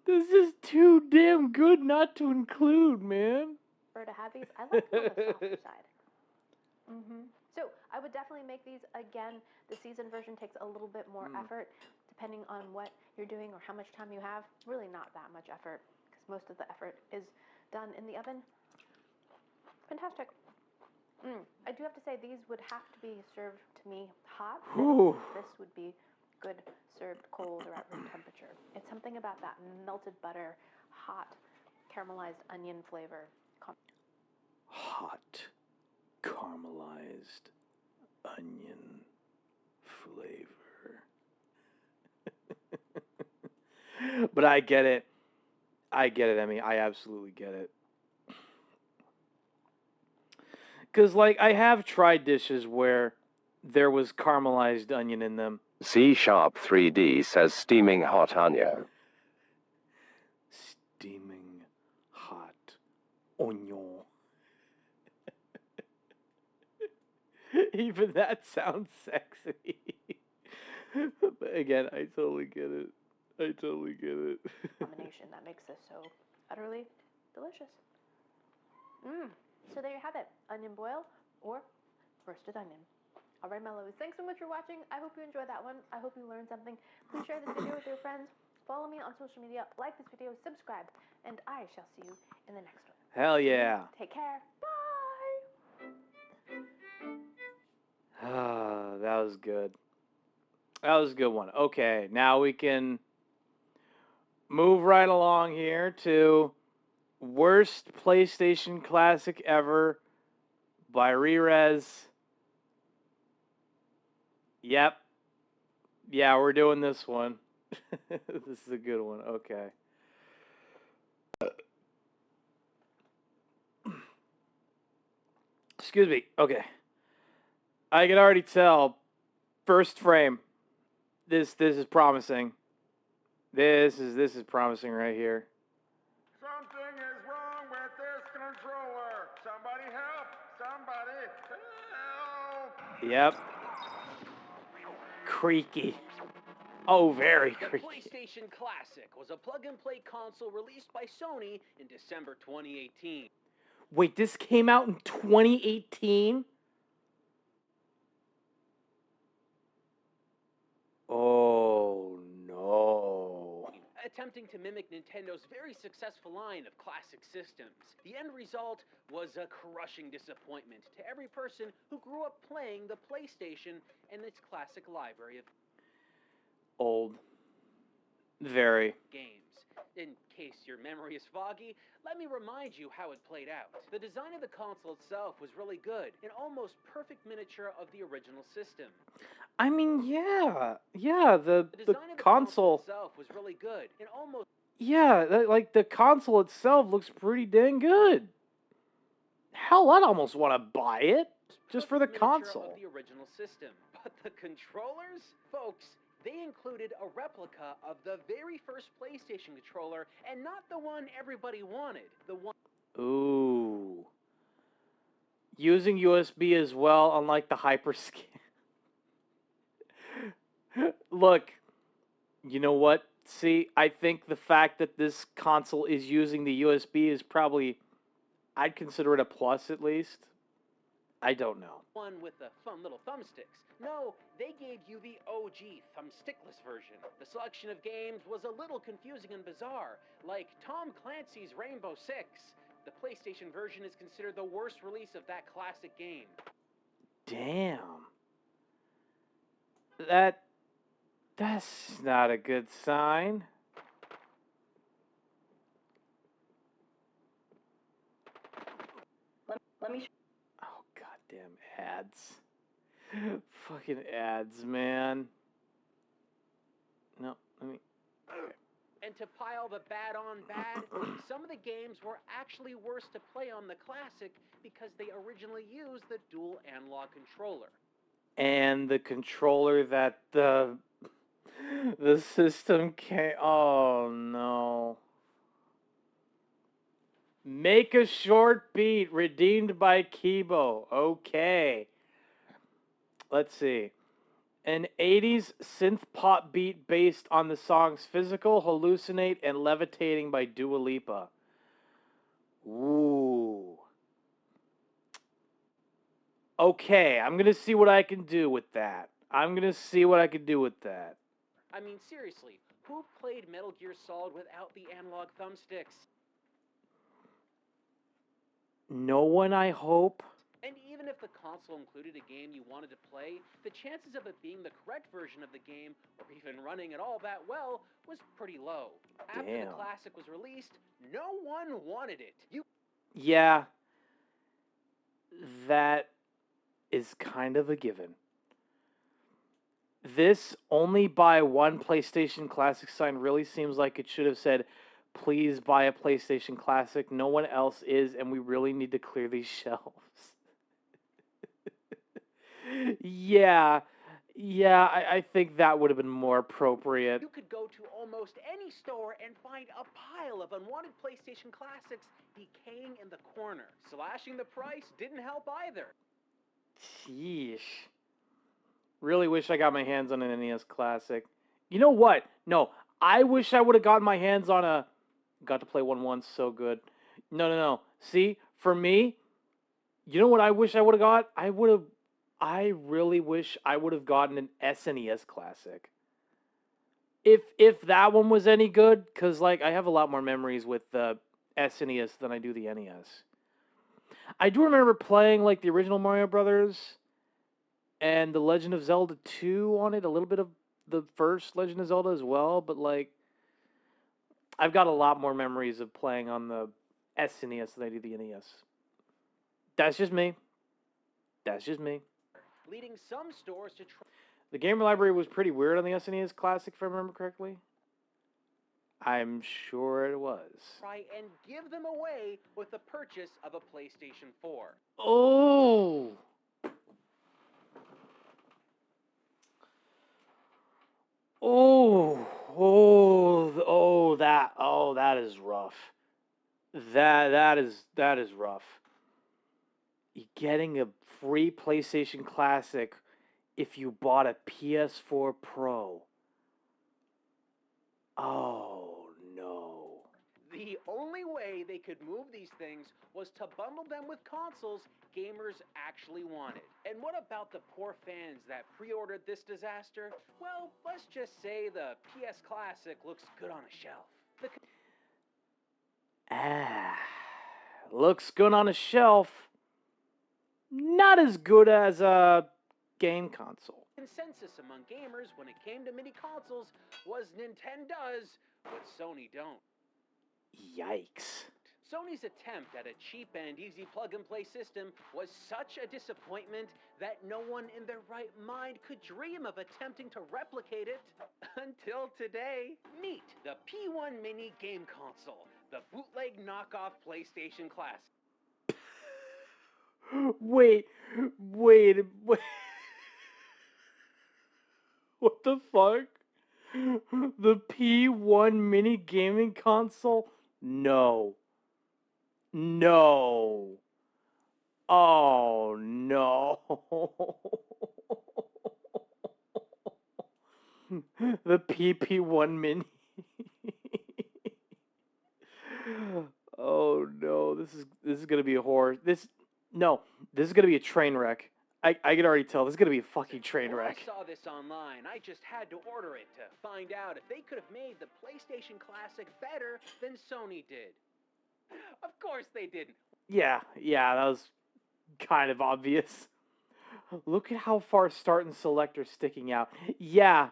This is too damn good not to include, man. To have these, I like them on the softer side. So I would definitely make these again. The seasoned version takes a little bit more effort, depending on what you're doing or how much time you have. Really not that much effort, because most of the effort is done in the oven. Fantastic. I do have to say these would have to be served to me hot. This would be good served cold or at room temperature. It's something about that melted butter, hot, caramelized onion flavor. Hot, caramelized onion flavor. But I get it. I get it, Emmy. I absolutely get it. Because, like, I have tried dishes where there was caramelized onion in them. C#3D says steaming hot onion. Steaming hot onion. Even that sounds sexy. But again, I totally get it. Combination that makes this so utterly delicious. So there you have it. Onion boil or roasted onion. All right, Mellows. Thanks so much for watching. I hope you enjoyed that one. I hope you learned something. Please share this video with your friends. Follow me on social media. Like this video. Subscribe. And I shall see you in the next one. Hell yeah. Take care. Bye. was good. That was a good one. Okay, now we can move right along here to worst PlayStation classic ever by Rerez. Yep. Yeah, we're doing this one. This is a good one. Okay. Excuse me. Okay. I can already tell. First frame. This is promising. This is promising right here. Something is wrong with this controller. Somebody help! Somebody help! Yep. Creaky. Oh, very creaky. The PlayStation Classic was a plug-and-play console released by Sony in December 2018. Wait, this came out in 2018? Oh, no. Attempting to mimic Nintendo's very successful line of classic systems. The end result was a crushing disappointment to every person who grew up playing the PlayStation and its classic library of Old. Very. games. In case your memory is foggy, let me remind you how it played out. The design of the console itself was really good, an almost perfect miniature of the original system. I mean, yeah. Yeah, the design of the console itself was really good, and almost yeah, like the console itself looks pretty dang good. Hell, I'd almost want to buy it just for the console. of the original system. But the controllers? Folks, they included a replica of the very first PlayStation controller, and not the one everybody wanted. The one Ooh. Using USB as well, unlike the Hyperscan. Look, you know what? See, I think the fact that this console is using the USB is probably, I'd consider it a plus at least. I don't know. one with the fun little thumbsticks. No, they gave you the OG thumbstickless version. The selection of games was a little confusing and bizarre, like Tom Clancy's Rainbow Six. The PlayStation version is considered the worst release of that classic game. Damn. That's not a good sign. Let me. Oh, goddamn ads. Fucking ads, man. No, let me. Okay. And to pile the bad on bad, some of the games were actually worse to play on the Classic because they originally used the dual analog controller. And the controller that the system can't. Oh no. Make a short beat redeemed by Kibo. Okay. Let's see. An 80s synth pop beat based on the songs Physical, Hallucinate, and Levitating by Dua Lipa. Ooh. Okay, I'm going to see what I can do with that. I mean, seriously, who played Metal Gear Solid without the analog thumbsticks? No one, I hope. And even if the console included a game you wanted to play, the chances of it being the correct version of the game, or even running it all that well, was pretty low. After the Classic was released, no one wanted it. Yeah, that is kind of a given. This only buy one PlayStation Classic sign really seems like it should have said, please buy a PlayStation Classic. No one else is, and we really need to clear these shelves. Yeah, I think that would have been more appropriate. You could go to almost any store and find a pile of unwanted PlayStation Classics decaying in the corner. Slashing the price didn't help either. Sheesh. Really wish I got my hands on an NES Classic. You know what? No, I wish I would have gotten my hands on a... Got to play one once, so good. No. See, for me, you know what I wish I would have got? I really wish I would have gotten an SNES Classic. If that one was any good, because like I have a lot more memories with the SNES than I do the NES. I do remember playing like the original Mario Brothers, and The Legend of Zelda 2 on it, a little bit of the first Legend of Zelda as well, but like I've got a lot more memories of playing on the SNES than I do the NES. That's just me. That's just me. Leading some stores to The game library was pretty weird on the SNES Classic, if I remember correctly. I'm sure it was. try and give them away with the purchase of a PlayStation 4. Oh! That is rough. That is rough. You're getting a free PlayStation Classic if you bought a PS4 Pro. Oh no. The only way they could move these things was to bundle them with consoles gamers actually wanted. And what about the poor fans that pre-ordered this disaster? Well, let's just say the PS Classic looks good on a shelf. Looks good on a shelf. Not as good as a game console. Consensus among gamers when it came to mini consoles was Nintendo does what Sony don't. Yikes. Sony's attempt at a cheap and easy plug-and-play system was such a disappointment that no one in their right mind could dream of attempting to replicate it until today. Meet the P1 Mini game console, the bootleg knockoff PlayStation Classic. Wait. What the fuck? The P1 mini gaming console? No. Oh, no. The PP1 mini. Oh no, this is gonna be a horror. This is gonna be a train wreck. I can already tell this is gonna be a fucking train wreck. When I saw this online, I just had to order it to find out if they could have made the PlayStation Classic better than Sony did. Of course they didn't. Yeah, that was kind of obvious. Look at how far start and select are sticking out. Yeah.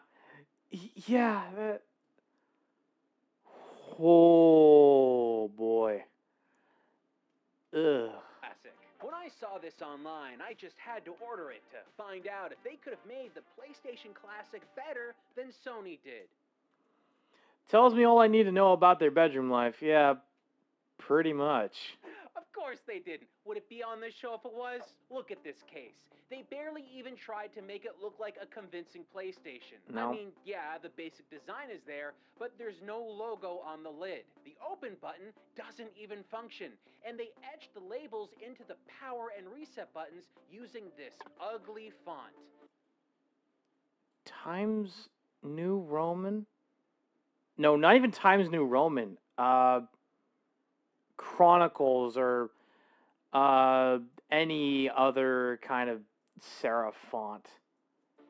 That... Oh boy. Ugh. Classic. When I saw this online, I just had to order it to find out if they could have made the PlayStation Classic better than Sony did. Tells me all I need to know about their bedroom life. Yeah, pretty much. Of course they didn't. Would it be on this show if it was? Look at this case. They barely even tried to make it look like a convincing PlayStation. No. I mean, yeah, the basic design is there, but there's no logo on the lid. The open button doesn't even function, and they etched the labels into the power and reset buttons using this ugly font. Times New Roman? No, not even Times New Roman. Chronicles or any other kind of serif font.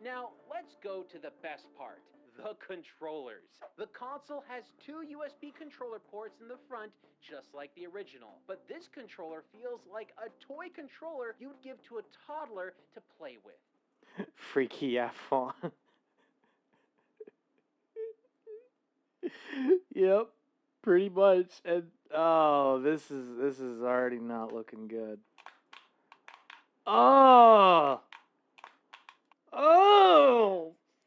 Now, let's go to the best part, the controllers. The console has 2 USB controller ports in the front, just like the original. But this controller feels like a toy controller you'd give to a toddler to play with. Freaky ass font. Yep, pretty much. And oh, this is already not looking good. Oh,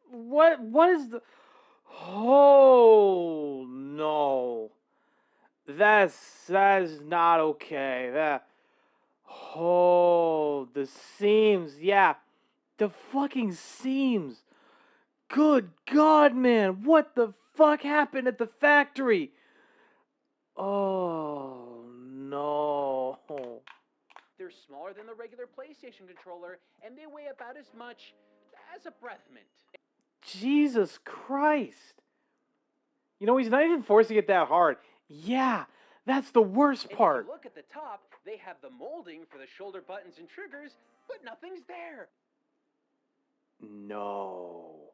what is the? Oh no, that is not okay. The seams, yeah, the fucking seams. Good God, man, what the fuck happened at the factory? Oh no. They're smaller than the regular PlayStation controller, and they weigh about as much as a breath mint. Jesus Christ. You know, he's not even forcing it that hard. Yeah, that's the worst part. If you look at the top, they have the molding for the shoulder buttons and triggers, but nothing's there. No.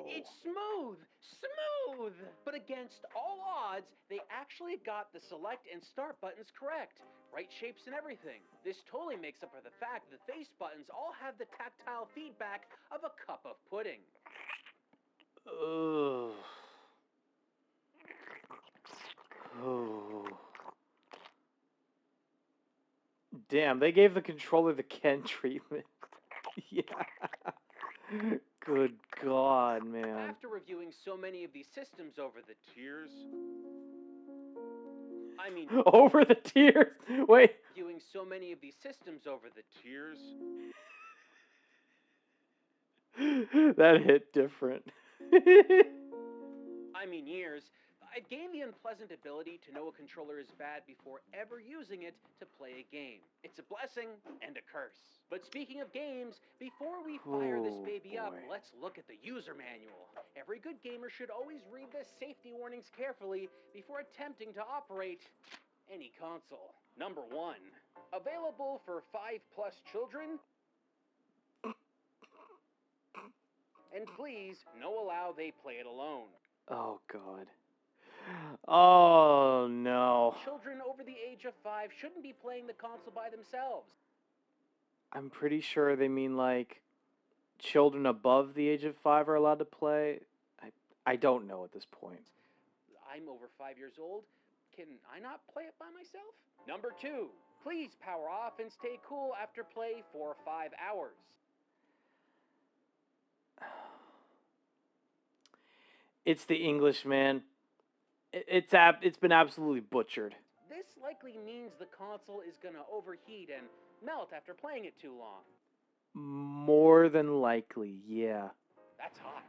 It's smooth! Smooth! But against all odds, they actually got the select and start buttons correct. Right shapes and everything. This totally makes up for the fact that the face buttons all have the tactile feedback of a cup of pudding. Ugh. Oh. Damn, they gave the controller the Ken treatment. Yeah. Good God, man. After reviewing so many of these systems over the years, Over the tears. Wait. Reviewing so many of these systems over the years. That hit different. Years, I've gained the unpleasant ability to know a controller is bad before ever using it to play a game. It's a blessing and a curse. But speaking of games, before we fire this baby up, let's look at the user manual. Every good gamer should always read the safety warnings carefully before attempting to operate any console. Number 1, available for 5+ children. And please, no allow they play it alone. Oh, God. Oh, no. Children over the age of 5 shouldn't be playing the console by themselves. I'm pretty sure they mean, like, children above the age of 5 are allowed to play. I don't know at this point. I'm over 5 years old. Can I not play it by myself? Number 2, please power off and stay cool after play for 5 hours. It's the English, man. It's been absolutely butchered. This likely means the console is gonna overheat and melt after playing it too long. More than likely, yeah. That's hot.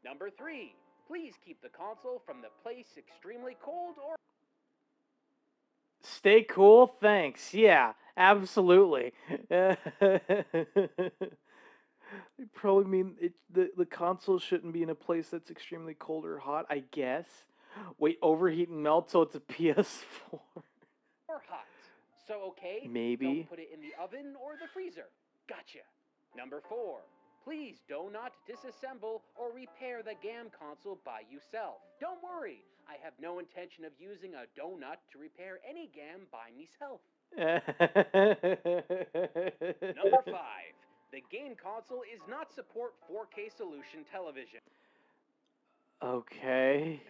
Number 3, please keep the console from the place extremely cold or... Stay cool? Thanks. Yeah, absolutely. They probably mean the console shouldn't be in a place that's extremely cold or hot, I guess. Wait, overheat and melt, so it's a PS4. Or hot. So, okay, maybe. Don't put it in the oven or the freezer. Gotcha. Number 4, please do not disassemble or repair the GAM console by yourself. Don't worry, I have no intention of using a donut to repair any GAM by myself. Number 5, the game console is not support 4K solution television. Okay.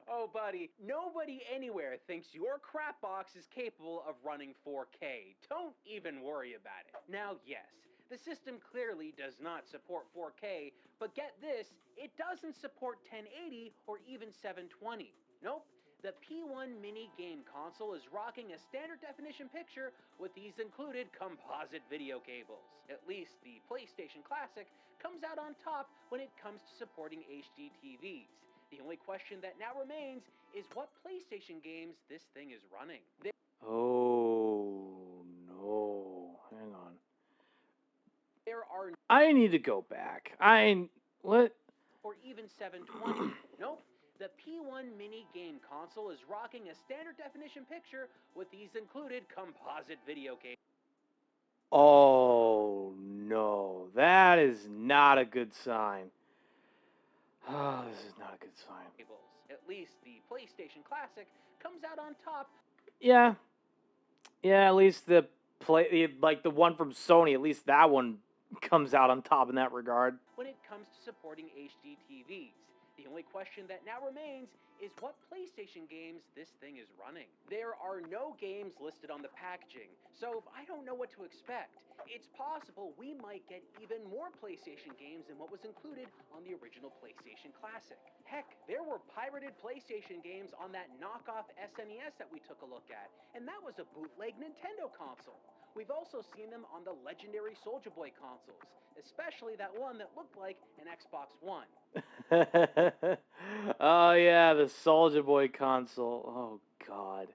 Oh, buddy, nobody anywhere thinks your crap box is capable of running 4K. Don't even worry about it. Now, yes, the system clearly does not support 4K, but get this, it doesn't support 1080 or even 720. Nope. The P1 mini game console is rocking a standard definition picture with these included composite video cables. At least the PlayStation Classic comes out on top when it comes to supporting HD TVs. The only question that now remains is what PlayStation games this thing is running. Oh, no. Hang on. There are... I need to go back. What? Or even 720. Nope. The P1 mini game console is rocking a standard definition picture with these included composite video cables. Oh, no. That is not a good sign. Oh, this is not a good sign. At least the PlayStation Classic comes out on top. Yeah. Yeah, at least the one from Sony, at least that one comes out on top in that regard. When it comes to supporting HD TVs. The only question that now remains is what PlayStation games this thing is running. There are no games listed on the packaging, so I don't know what to expect. It's possible we might get even more PlayStation games than what was included on the original PlayStation Classic. Heck, there were pirated PlayStation games on that knockoff SNES that we took a look at, and that was a bootleg Nintendo console. We've also seen them on the legendary Soulja Boy consoles, especially that one that looked like an Xbox One. Oh, yeah, the Soulja Boy console. Oh, God.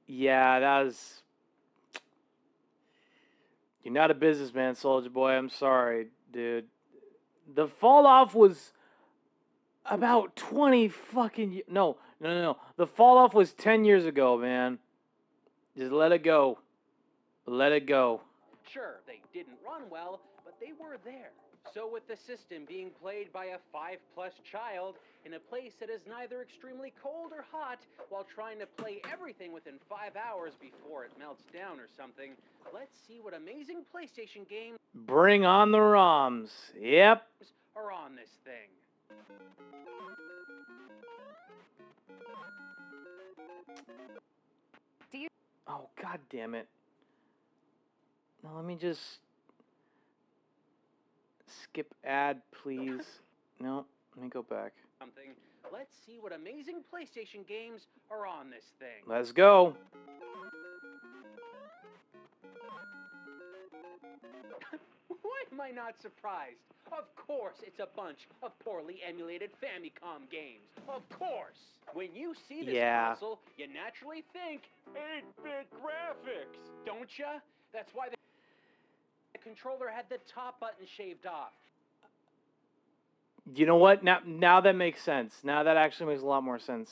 Yeah, that was... You're not a businessman, Soulja Boy. I'm sorry, dude. The fall off was about 20 fucking... No. The fall off was 10 years ago, man. Just let it go. Let it go. Sure, they didn't run well, but they were there. So with the system being played by a 5+ child in a place that is neither extremely cold or hot, while trying to play everything within 5 hours before it melts down or something, let's see what amazing PlayStation games Bring on the ROMs. Yep. are on this thing. Oh, god damn it. Now let me just skip ad, please. No, let me go back. Something. Let's see what amazing PlayStation games are on this thing. Let's go. Why am I not surprised? Of course it's a bunch of poorly emulated Famicom games. Of course! When you see this console, you naturally think 8-bit graphics, don't ya? That's why the controller had the top button shaved off. You know what? Now that makes sense. Now that actually makes a lot more sense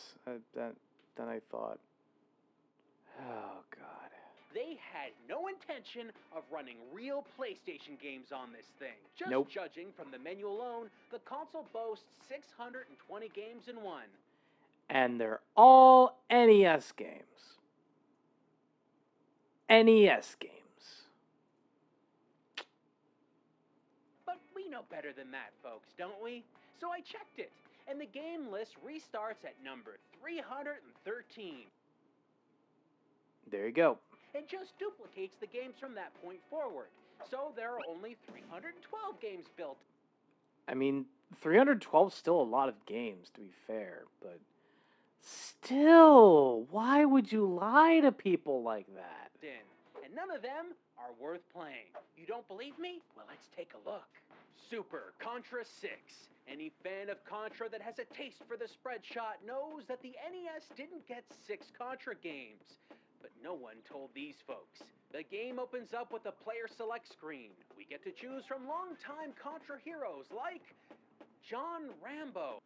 than I thought. Oh, God. They had no intention of running real PlayStation games on this thing. Just judging from the menu alone, the console boasts 620 games in one. And they're all NES games. NES games. But we know better than that, folks, don't we? So I checked it, and the game list restarts at number 313. There you go. It just duplicates the games from that point forward. So there are only 312 games built. I mean, 312 is still a lot of games, to be fair, but still, why would you lie to people like that? And none of them are worth playing. You don't believe me? Well, let's take a look. Super Contra 6. Any fan of Contra that has a taste for the spread shot knows that the NES didn't get 6 Contra games. But no one told these folks. The game opens up with a player select screen. We get to choose from longtime Contra heroes like John Rambo.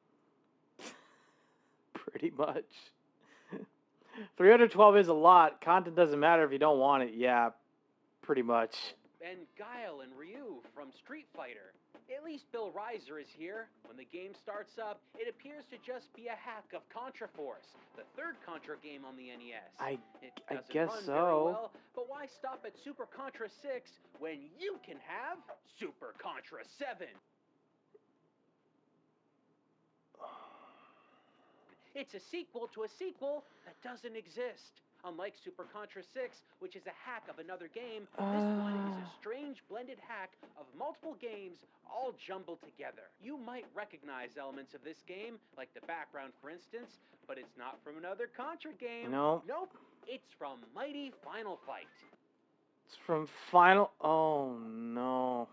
Pretty much. 312 is a lot. Content doesn't matter if you don't want it. Yeah, pretty much. And Guile and Ryu from Street Fighter. At least Bill Reiser is here. When the game starts up, it appears to just be a hack of Contra Force, the third Contra game on the NES. I doesn't guess run so. Very well, but why stop at Super Contra 6 when you can have Super Contra 7? It's a sequel to a sequel that doesn't exist. Unlike Super Contra 6, which is a hack of another game, this one is a strange blended hack of multiple games all jumbled together. You might recognize elements of this game, like the background for instance, but it's not from another Contra game. No. Nope. It's from Mighty Final Fight. It's from Final... Oh, no.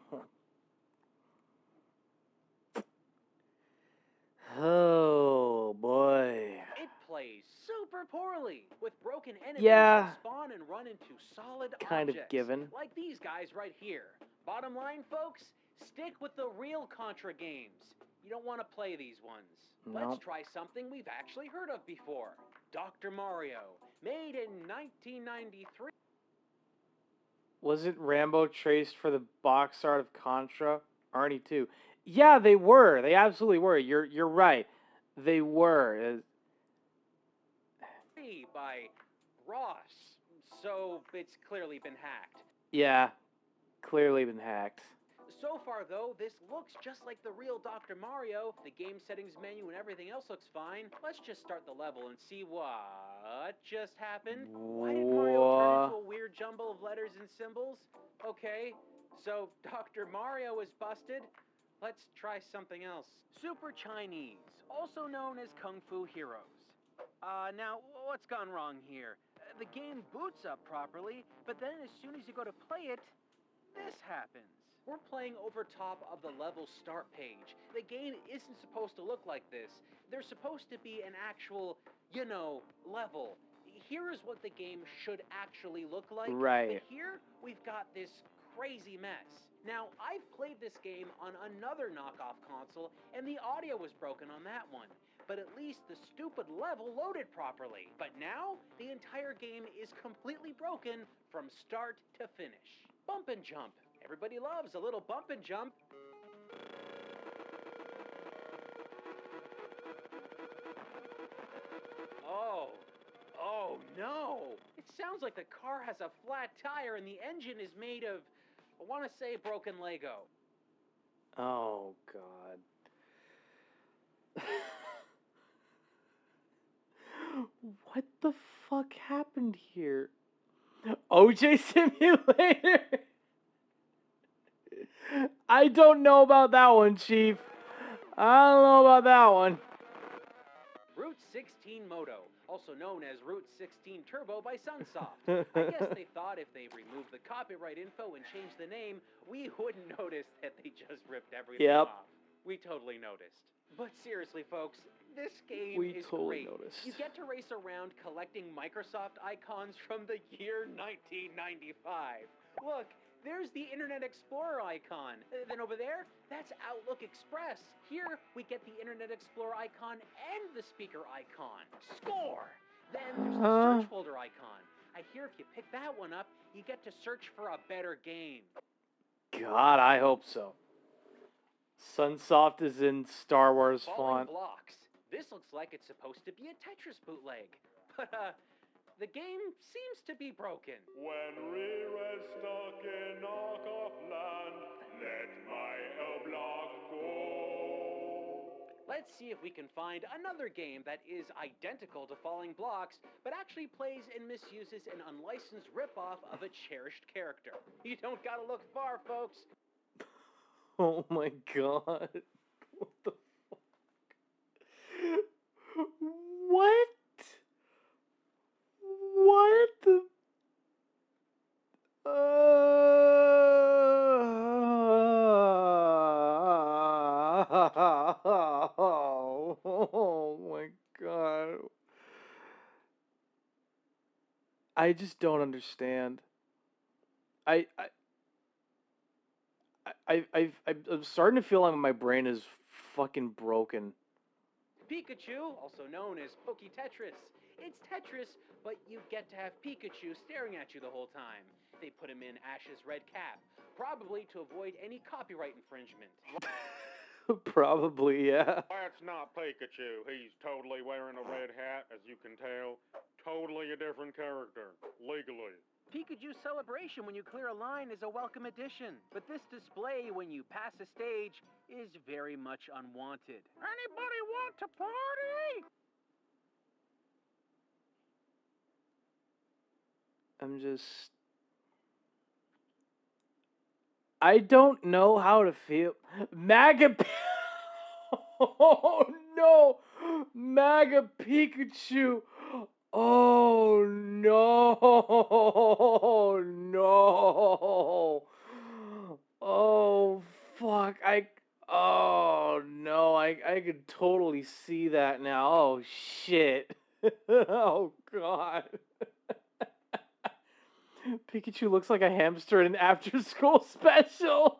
Oh, boy. It plays super poorly, with broken enemies Yeah. that spawn and run into solid Kind of objects, given. like these guys right here. Bottom line, folks, stick with the real Contra games. You don't want to play these ones. Nope. Let's try something we've actually heard of before. Dr. Mario, made in 1993. Was it Rambo traced for the box art of Contra? Arnie 2. Yeah, they were. They absolutely were. You're right. They were. By Ross. So it's clearly been hacked. Yeah, clearly been hacked. So far, though, this looks just like the real Dr. Mario. The game settings menu and everything else looks fine. Let's just start the level and see what just happened. Why did Mario turn into a weird jumble of letters and symbols? Okay, so Dr. Mario is busted. Let's try something else. Super Chinese, also known as Kung Fu Heroes. Now, what's gone wrong here? The game boots up properly, but then as soon as you go to play it, this happens. We're playing over top of the level start page. The game isn't supposed to look like this. There's supposed to be an actual, level. Here is what the game should actually look like. Right. But here, we've got this crazy mess. Now, I've played this game on another knockoff console, and the audio was broken on that one. But at least the stupid level loaded properly. But now, the entire game is completely broken from start to finish. Bump and jump. Everybody loves a little bump and jump. Oh no! It sounds like the car has a flat tire and the engine is made of, I want to say, broken Lego. Oh, God. What the fuck happened here? OJ Simulator? I don't know about that one, Chief. I don't know about that one. Route 16 Moto, also known as Route 16 Turbo by Sunsoft. I guess they thought if they removed the copyright info and changed the name, we wouldn't notice that they just ripped everything off. We totally noticed. But seriously, folks, this game is great. You get to race around collecting Microsoft icons from the year 1995. Look, there's the Internet Explorer icon. Then over there, that's Outlook Express. Here, we get the Internet Explorer icon and the speaker icon. Score! Then there's the search folder icon. I hear if you pick that one up, you get to search for a better game. God, I hope so. Sunsoft is in Star Wars Falling font. Blocks. This looks like it's supposed to be a Tetris bootleg. But, the game seems to be broken. When we were stuck in knockoff land, let my block go. Let's see if we can find another game that is identical to Falling Blocks, but actually plays and misuses an unlicensed ripoff of a cherished character. You don't gotta look far, folks. Oh my God. What the fuck? What? What the? Oh my God. I just don't understand. I'm starting to feel like my brain is fucking broken. Pikachu, also known as Poke Tetris. It's Tetris, but you get to have Pikachu staring at you the whole time. They put him in Ash's red cap, probably to avoid any copyright infringement. Probably, yeah. That's not Pikachu. He's totally wearing a red hat, as you can tell. Totally a different character, legally. Pikachu Celebration when you clear a line is a welcome addition, but this display when you pass a stage is very much unwanted. Anybody want to party? I don't know how to feel. MAGA. Oh no! MAGA Pikachu! Oh no! No! Oh fuck! Oh no! I could totally see that now. Oh shit! Oh god! Pikachu looks like a hamster in an after-school special.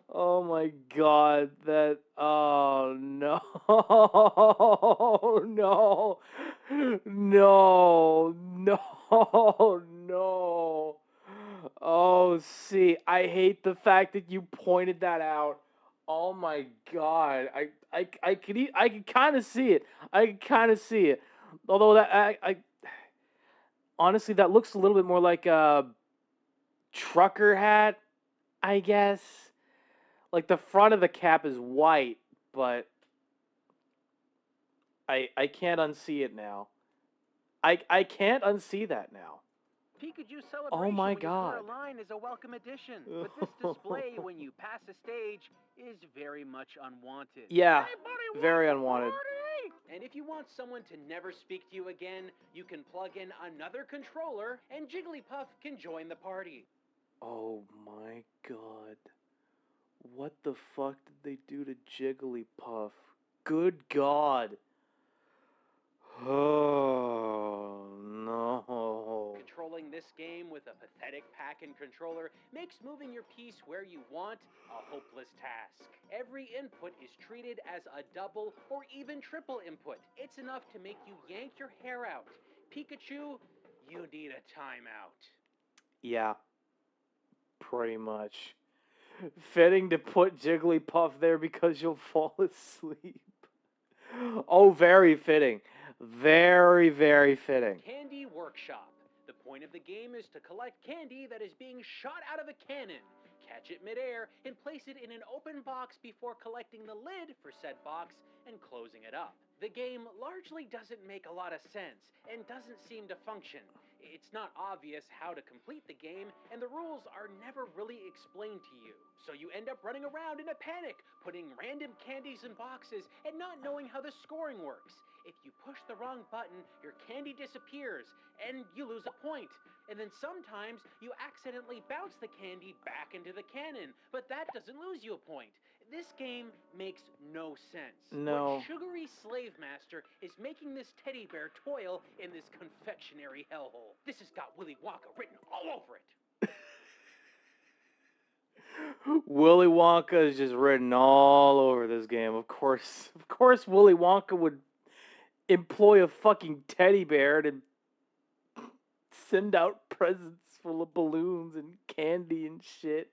Oh my god, that, oh no, no, no, no, no. Oh, see, I hate the fact that you pointed that out. Oh my god, I could kind of see it. I could kind of see it. Although that, honestly, that looks a little bit more like a trucker hat, I guess. Like the front of the cap is white, but I can't unsee it now. I can't unsee that now. Pikachu Celebration Oh my when you god. clear a line is a welcome addition, but this display when you pass a stage is very much unwanted. Yeah, Anybody very want to unwanted. party? And if you want someone to never speak to you again, you can plug in another controller and Jigglypuff can join the party. Oh my god. What the fuck did they do to Jigglypuff? Good god. Oh no. Controlling this game with a pathetic pack-in controller makes moving your piece where you want a hopeless task. Every input is treated as a double or even triple input. It's enough to make you yank your hair out. Pikachu, you need a timeout. Yeah. Pretty much. Fitting to put Jigglypuff there because you'll fall asleep. Oh, very fitting. Very, very fitting. Candy Workshop. The point of the game is to collect candy that is being shot out of a cannon. Catch it midair and place it in an open box before collecting the lid for said box and closing it up. The game largely doesn't make a lot of sense and doesn't seem to function. It's not obvious how to complete the game, and the rules are never really explained to you. So you end up running around in a panic, putting random candies in boxes and not knowing how the scoring works. If you push the wrong button, your candy disappears, and you lose a point. And then sometimes you accidentally bounce the candy back into the cannon, but that doesn't lose you a point. This game makes no sense. No. What sugary slave master is making this teddy bear toil in this confectionery hellhole? This has got Willy Wonka written all over it. Willy Wonka is just written all over this game. Of course, Willy Wonka would employ a fucking teddy bear to send out presents full of balloons and candy and shit.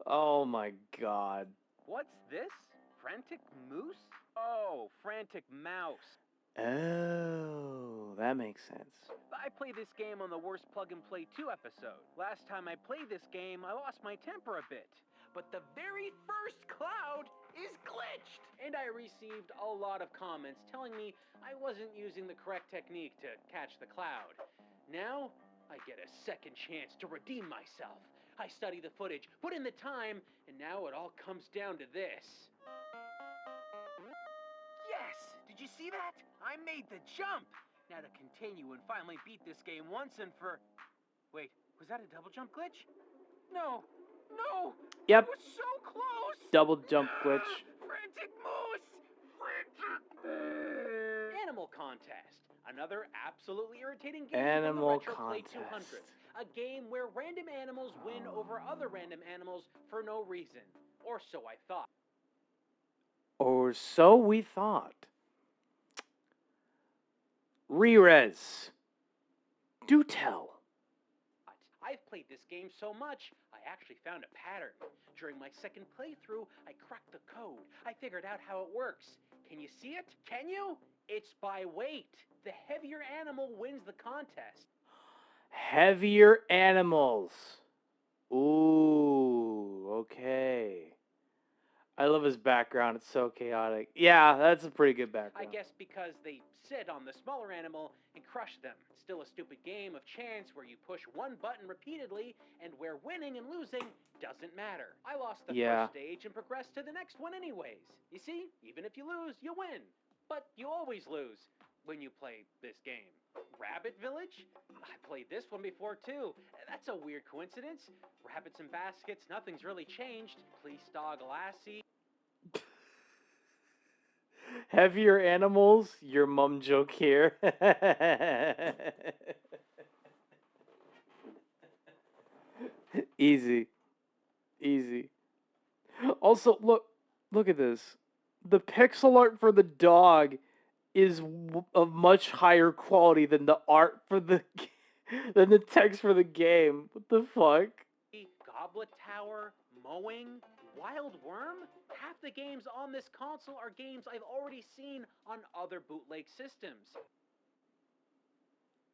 Oh my god. What's this? Frantic Moose? Oh, Frantic Mouse. Oh, that makes sense. I play this game on the Worst Plug and Play 2 episode. Last time I played this game, I lost my temper a bit. But the very first cloud is glitched! And I received a lot of comments telling me I wasn't using the correct technique to catch the cloud. Now, I get a second chance to redeem myself. I study the footage, put in the time, and now it all comes down to this. Yes! Did you see that? I made the jump! Now to continue and finally beat this game once and for... Wait, was that a double jump glitch? No! No! Yep. I was so close! Double jump glitch. Frantic Moose! Frantic... Animal Contest. Another absolutely irritating game Animal from the RetroPlay 200. Contest. A game where random animals win over other random animals for no reason. Or so I thought. Or so we thought. Re-res. Do tell. I've played this game so much, I actually found a pattern. During my second playthrough, I cracked the code. I figured out how it works. Can you see it? Can you? It's by weight. The heavier animal wins the contest. Heavier animals. Ooh, okay. I love his background. It's so chaotic. Yeah, that's a pretty good background. I guess because they sit on the smaller animal and crush them. Still a stupid game of chance where you push one button repeatedly and where winning and losing doesn't matter. I lost the first stage and progressed to the next one anyways. You see, even if you lose, you win. But you always lose when you play this game. Rabbit Village? I played this one before too. That's a weird coincidence. Rabbits and baskets, nothing's really changed. Please dog lassie. Heavier animals, your mum joke here. Easy. Easy. Also, look at this. The pixel art for the dog is of much higher quality than the art for the than the text for the game. What the fuck? Goblet Tower, Mowing, Wild Worm? Half the games on this console are games I've already seen on other bootleg systems.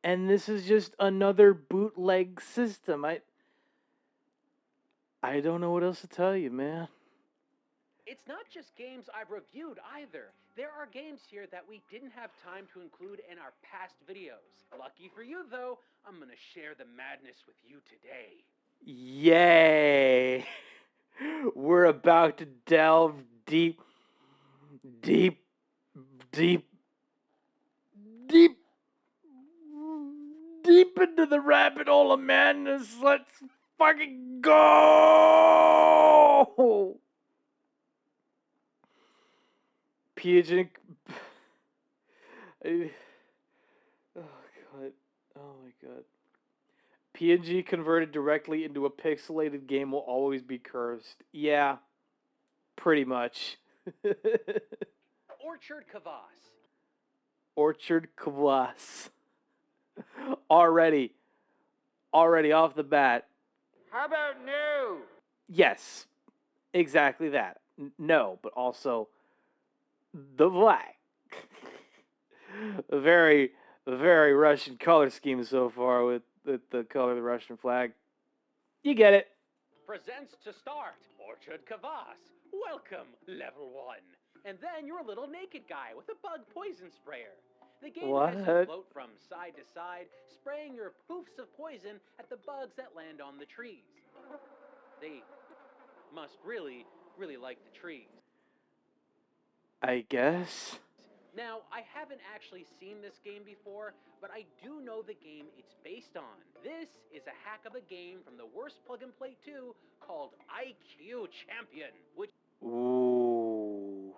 And this is just another bootleg system. I don't know what else to tell you, man. It's not just games I've reviewed either. There are games here that we didn't have time to include in our past videos. Lucky for you, though, I'm gonna share the madness with you today. Yay! We're about to delve deep into the rabbit hole of madness. Let's fucking go! Pigeon. Oh god. Oh my god. PNG converted directly into a pixelated game will always be cursed. Yeah. Pretty much. Orchard Kvass. Orchard Kvass. Already off the bat. How about no? Yes, exactly that. No, but also the flag. A very, very Russian color scheme so far with the color of the Russian flag. You get it. Presents to start Orchard Kvass. Welcome, level 1. And then you're a little naked guy with a bug poison sprayer. The game has you What? float from side to side, spraying your poofs of poison at the bugs that land on the trees. They must really, really like the trees. I guess. Now, I haven't actually seen this game before, but I do know the game it's based on. This is a hack of a game from the worst plug and play 2 called IQ Champion, which Ooh.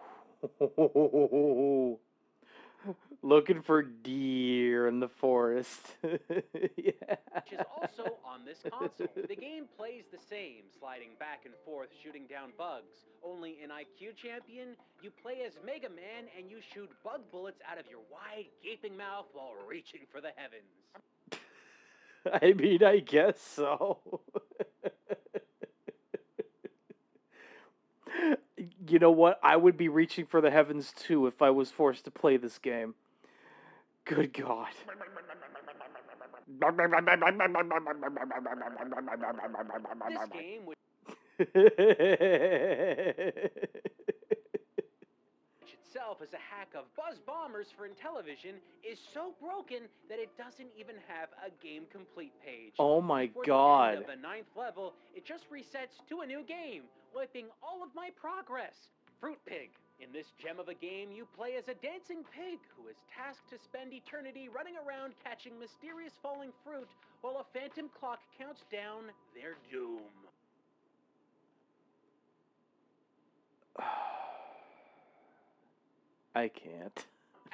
Looking for deer in the forest. Yeah. which is also on this console. The game plays the same, sliding back and forth, shooting down bugs. Only in IQ Champion, you play as Mega Man and you shoot bug bullets out of your wide, gaping mouth while reaching for the heavens. I mean, I guess so. You know what? I would be reaching for the heavens too if I was forced to play this game. Good God. This game, which itself is a hack of buzz bombers for Intellivision, is so broken that it doesn't even have a game complete page. Oh my Before God. the end of the 9th level, it just resets to a new game, wiping all of my progress. Fruit Pig. In this gem of a game, you play as a dancing pig who is tasked to spend eternity running around catching mysterious falling fruit while a phantom clock counts down their doom. I can't.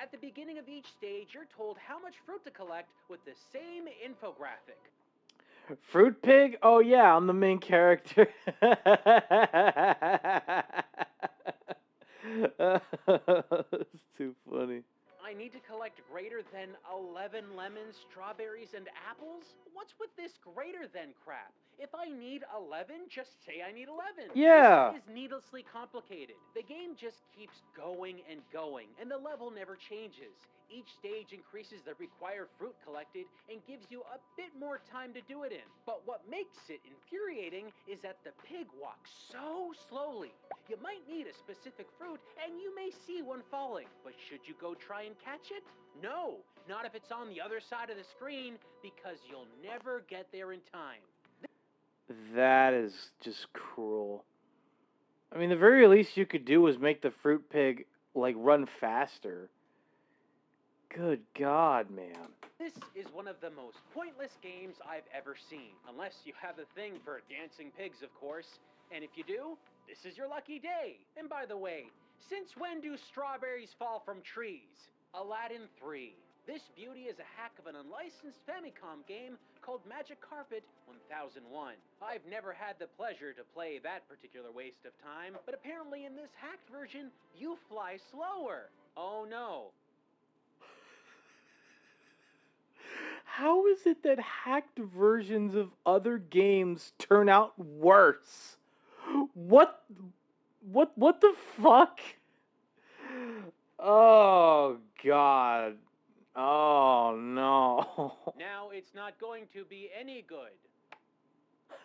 At the beginning of each stage, you're told how much fruit to collect with the same infographic. Fruit Pig? Oh yeah, I'm the main character. It's too funny. I need to collect greater than 11 lemons, strawberries, and apples? What's with this greater than crap? If I need 11, just say I need 11. Yeah. This is needlessly complicated. The game just keeps going, and the level never changes. Each stage increases the required fruit collected and gives you a bit more time to do it in. But what makes it infuriating is that the pig walks so slowly. You might need a specific fruit and you may see one falling, but should you go try and catch it? No, not if it's on the other side of the screen, because you'll never get there in time. That is just cruel. I mean, the very least you could do was make the fruit pig, like, run faster. Good God, man. This is one of the most pointless games I've ever seen, unless you have a thing for dancing pigs, of course. And if you do, this is your lucky day. And by the way, since when do strawberries fall from trees? Aladdin 3. This beauty is a hack of an unlicensed Famicom game called Magic Carpet 1001. I've never had the pleasure to play that particular waste of time, but apparently in this hacked version, you fly slower. Oh no. How is it that hacked versions of other games turn out worse? What the fuck? Oh God. Oh no. Now it's not going to be any good.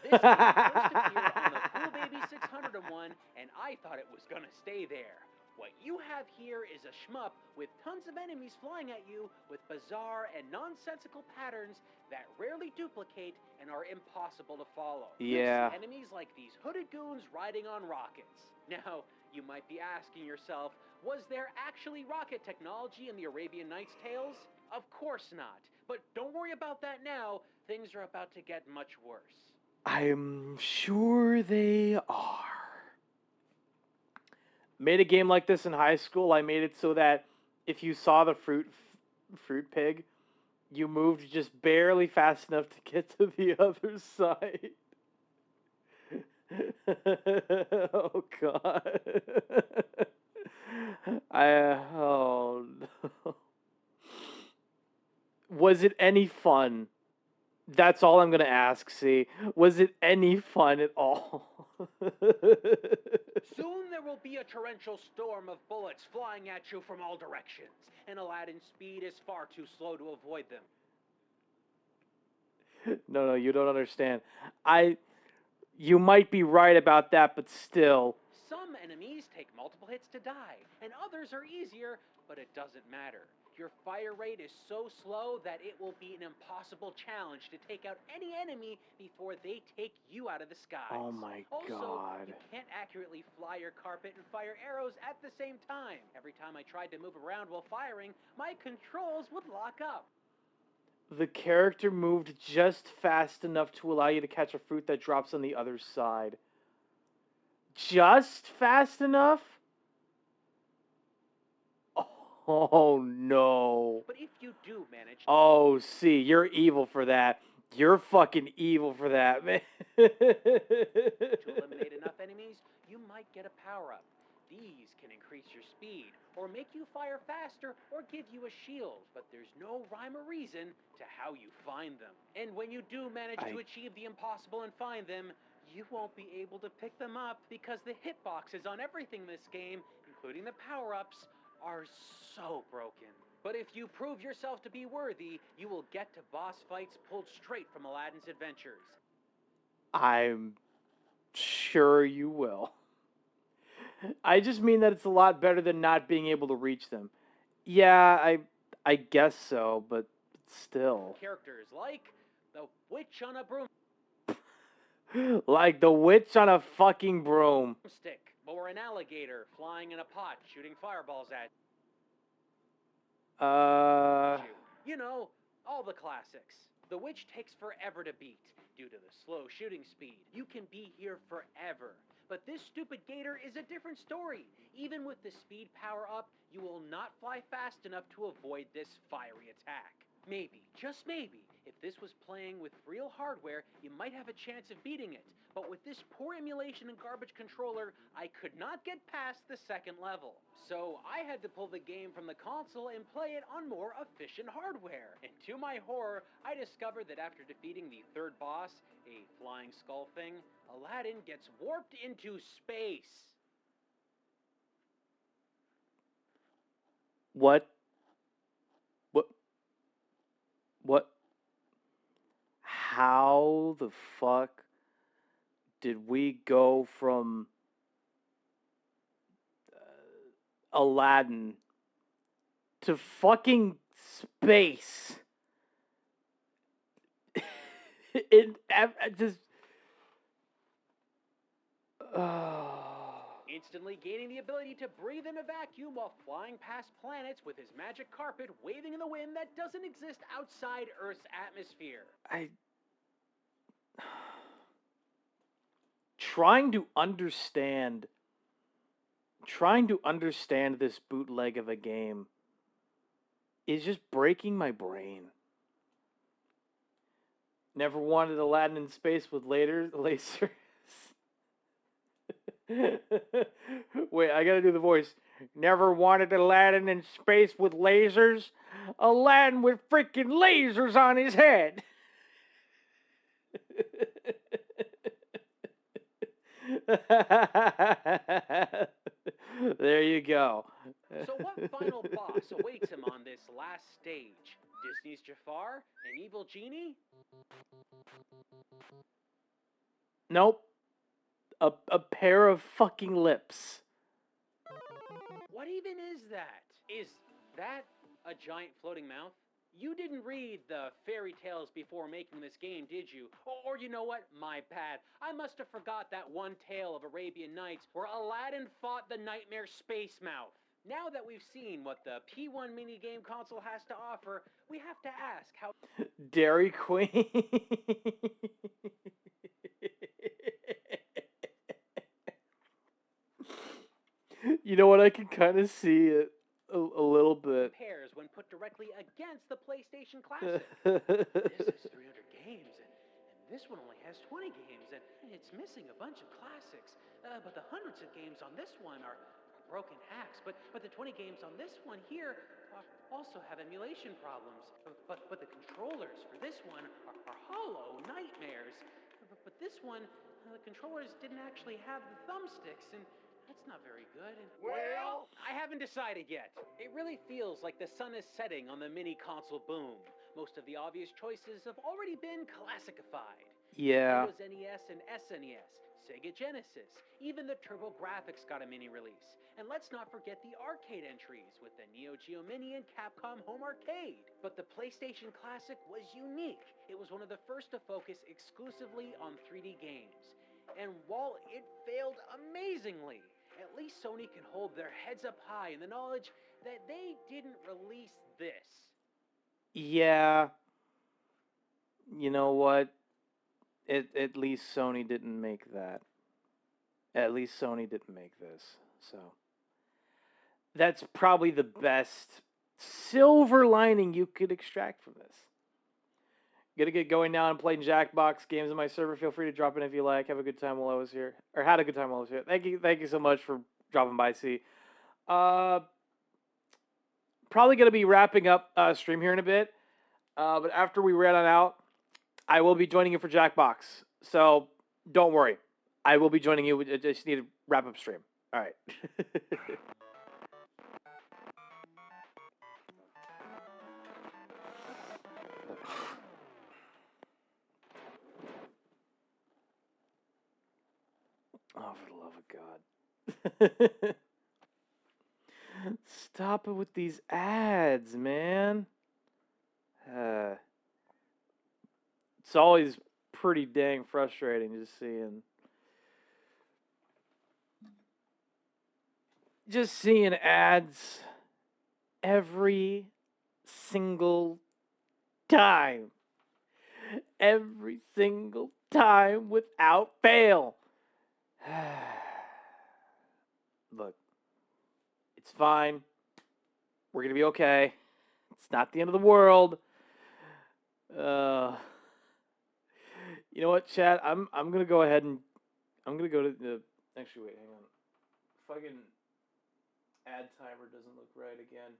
This game first appeared on the Cool Baby 601, and I thought it was gonna stay there. What you have here is a shmup with tons of enemies flying at you with bizarre and nonsensical patterns that rarely duplicate and are impossible to follow. Yeah. You'll see enemies like these hooded goons riding on rockets. Now, you might be asking yourself, was there actually rocket technology in the Arabian Nights tales? Of course not. But don't worry about that now. Things are about to get much worse. I'm sure they are. Made a game like this in high school. I made it so that if you saw the fruit pig, you moved just barely fast enough to get to the other side. Oh God. Oh no. Was it any fun? That's all I'm gonna ask, see. Was it any fun at all? Soon there will be a torrential storm of bullets flying at you from all directions, and Aladdin's speed is far too slow to avoid them. No, you don't understand. You might be right about that, but still. Some enemies take multiple hits to die, and others are easier, but it doesn't matter. Your fire rate is so slow that it will be an impossible challenge to take out any enemy before they take you out of the skies. Oh my also, God. you can't accurately fly your carpet and fire arrows at the same time. Every time I tried to move around while firing, my controls would lock up. The character moved just fast enough to allow you to catch a fruit that drops on the other side. Just fast enough? Oh no. But if you do manage... Oh, see, you're evil for that. You're fucking evil for that, man. to eliminate enough enemies, you might get a power-up. These can increase your speed, or make you fire faster, or give you a shield. But there's no rhyme or reason to how you find them. And when you do manage to achieve the impossible and find them, you won't be able to pick them up because the hitboxes on everything in this game, including the power-ups, are so broken. But if you prove yourself to be worthy, you will get to boss fights pulled straight from Aladdin's adventures. I'm sure you will. I just mean that it's a lot better than not being able to reach them. Yeah, I guess so, but still. Characters like the witch on a broom. Like the witch on a fucking broomstick. Or an alligator flying in a pot shooting fireballs at you. You know, all the classics. The witch takes forever to beat due to the slow shooting speed. You can be here forever. But this stupid gator is a different story. Even with the speed power up, you will not fly fast enough to avoid this fiery attack. Maybe, just maybe, if this was playing with real hardware, you might have a chance of beating it. But with this poor emulation and garbage controller, I could not get past the second level. So I had to pull the game from the console and play it on more efficient hardware. And to my horror, I discovered that after defeating the third boss, a flying skull thing, Aladdin gets warped into space. What? How the fuck did we go from Aladdin to fucking space? Instantly gaining the ability to breathe in a vacuum while flying past planets with his magic carpet waving in the wind that doesn't exist outside Earth's atmosphere. Trying to understand this bootleg of a game is just breaking my brain. Never wanted Aladdin in space with lasers. Wait, I gotta do the voice. Never wanted Aladdin in space with lasers? Aladdin with freaking lasers on his head. There you go. So what final boss awaits him on this last stage? Disney's Jafar? An evil genie? Nope. A pair of fucking lips. What even is that? Is that a giant floating mouth? You didn't read the fairy tales before making this game, did you? Or you know what? My bad. I must have forgot that one tale of Arabian Nights where Aladdin fought the nightmare space mouth. Now that we've seen what the P1 minigame console has to offer, we have to ask how... Dairy Queen. You know what? I can kind of see it a little bit. Compares when put directly against the PlayStation Classic. This is 300 games, and this one only has 20 games, and it's missing a bunch of classics. But the hundreds of games on this one are broken hacks. But the 20 games on this one here also have emulation problems. But the controllers for this one are hollow nightmares. But this one, the controllers didn't actually have the thumbsticks, and that's not very good. Well, I haven't decided yet. It really feels like the sun is setting on the mini console boom. Most of the obvious choices have already been classicified. Yeah. Windows NES and SNES, Sega Genesis, even the TurboGrafx got a mini release. And let's not forget the arcade entries with the Neo Geo Mini and Capcom Home Arcade. But the PlayStation Classic was unique. It was one of the first to focus exclusively on 3D games. And while it failed amazingly, at least Sony can hold their heads up high in the knowledge that they didn't release this. Yeah. You know what? At least Sony didn't make that. At least Sony didn't make this. So that's probably the best silver lining you could extract from this. Gonna get going now and playing Jackbox games on my server. Feel free to drop in if you like. Have a good time while I was here. Or had a good time while I was here. Thank you so much for dropping by, C. Probably gonna be wrapping up stream here in a bit. But after we ran on out, I will be joining you for Jackbox. So don't worry. I will be joining you. I just need to wrap up stream. All right. Oh, for the love of God. Stop it with these ads, man. It's always pretty dang frustrating just seeing ads every single time. Every single time without fail. Look, it's fine. We're going to be okay. It's not the end of the world. You know what, chat? I'm going to go ahead and I'm going to go to the... Actually, wait, hang on. Fucking ad timer doesn't look right again.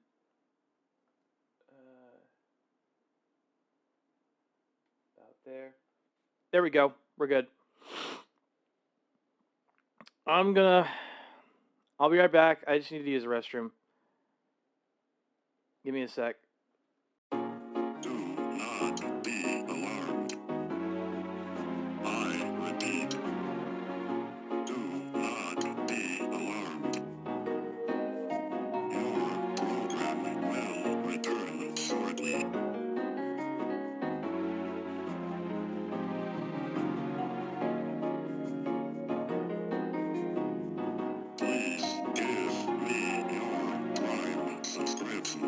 About there. There we go. We're good. I'll be right back. I just need to use the restroom. Give me a sec. Do not be alarmed. I repeat, do not be alarmed. Your program will return shortly. Please give me your Prime subscription.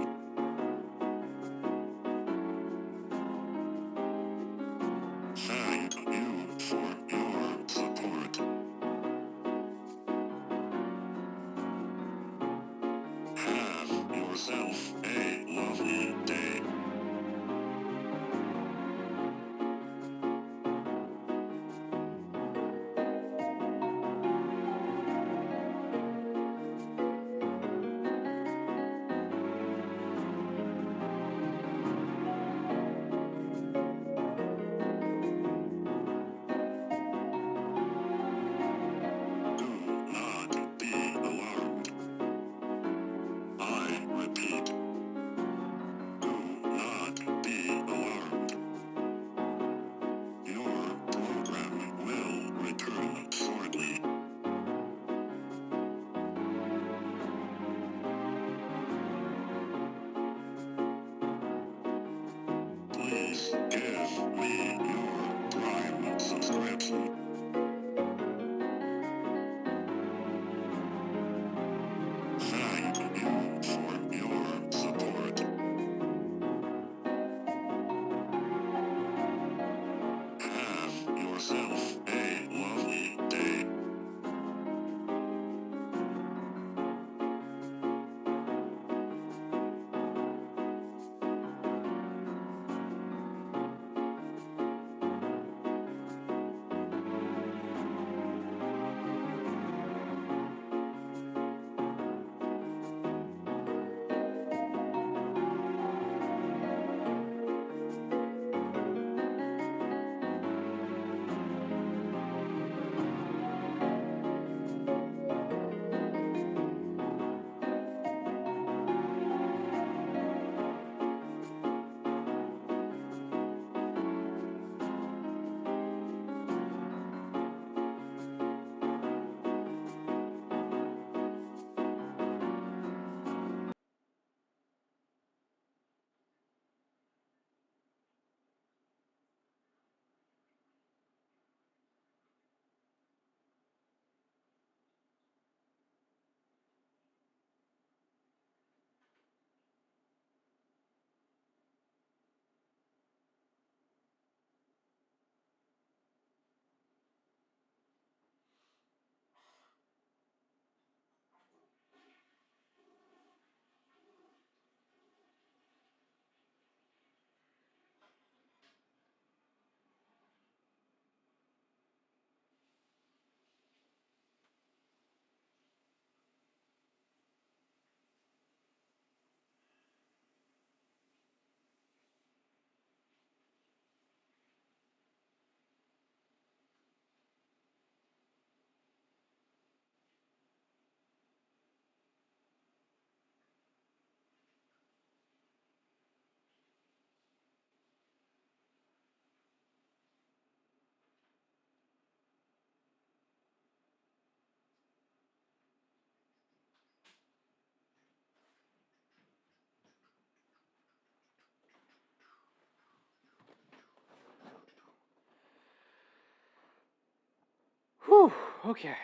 Okay.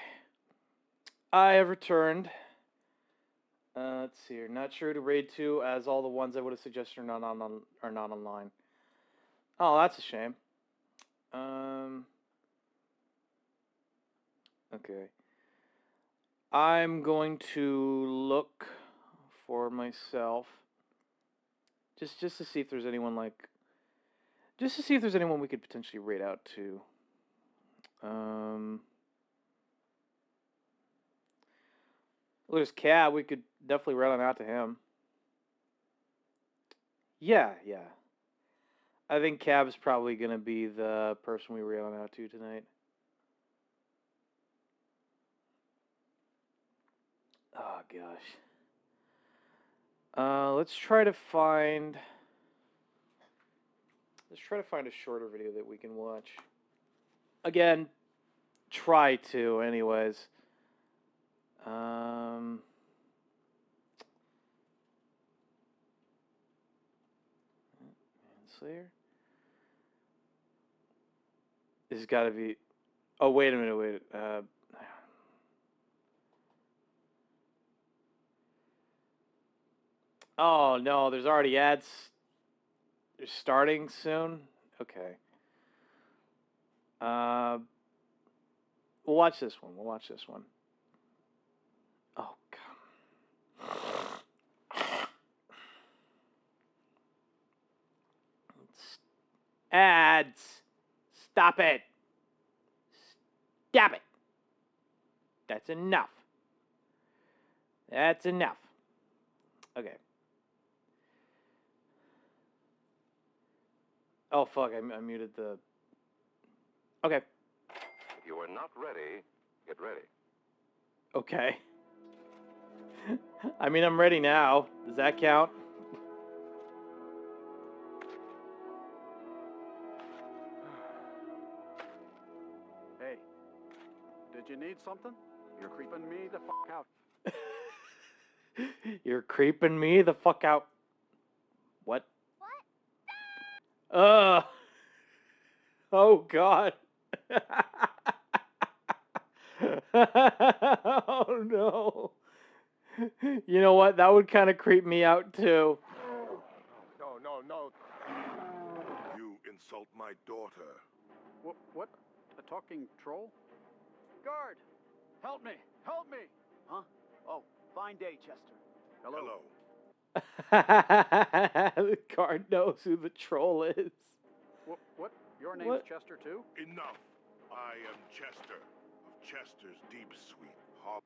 I have returned. Let's see here. Not sure to raid 2 as all the ones I would have suggested are not online. Oh, that's a shame. Okay. I'm going to look for myself just to see if there's anyone just to see if there's anyone we could potentially raid out to. Well, there's Cab. We could definitely raid on out to him. Yeah. I think Cab's probably gonna be the person we raid on out to tonight. Oh gosh. Let's try to find a shorter video that we can watch. Again, try to, anyways. Slayer. This has got to be. Oh, wait a minute. Wait. Oh no, there's already ads. They're starting soon. Okay. We'll watch this one. Oh god. Ads. Stop it. Stop it. That's enough. That's enough. Okay. Oh fuck, I muted the... Okay. If you are not ready, get ready. Okay. I mean, I'm ready now. Does that count? Hey, did you need something? You're creeping me the fuck out. You're creeping me the fuck out. What? Oh god. Oh no. You know what? That would kind of creep me out too. No. You insult my daughter. What? A talking troll? Guard! Help me! Help me! Huh? Oh, fine day, Chester. Hello. The guard knows who the troll is. What? Your name's Chester too? Enough. I am Chester of Chester's Deep Sweet Hollow.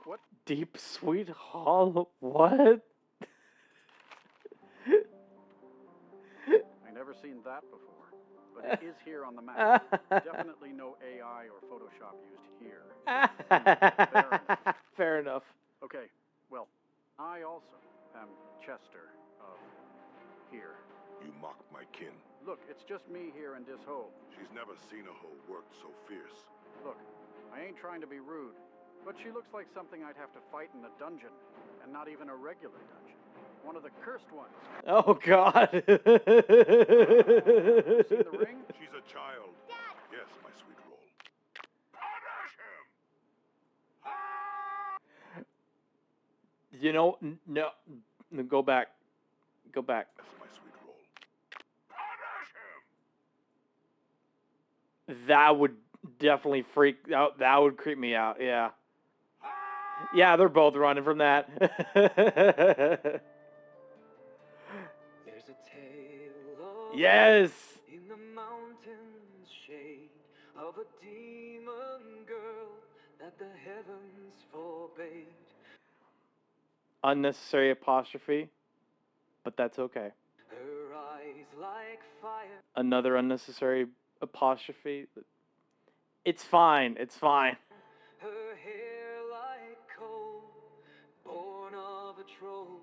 What? Deep Sweet Hollow? What? I never seen that before, but it is here on the map. Definitely no AI or Photoshop used here. Fair enough. Okay, well, I also am Chester of here. You mock my kin. Look, it's just me here in this hole. She's never seen a hoe worked so fierce. Look, I ain't trying to be rude, but she looks like something I'd have to fight in a dungeon, and not even a regular dungeon. One of the cursed ones. Oh god. See the ring? She's a child. Dad. Yes, my sweet roll. Punish him! You know, no. Go back. That's my sweet roll. Punish him! That would definitely freak out. That would creep me out, yeah. Yeah, they're both running from that. There's a tale of Yes! in the mountains shade of a demon girl that the heavens forbade. Unnecessary apostrophe, but that's okay. Her eyes like fire. Another unnecessary apostrophe. It's fine. It's fine. Her hair like coal, born of a troll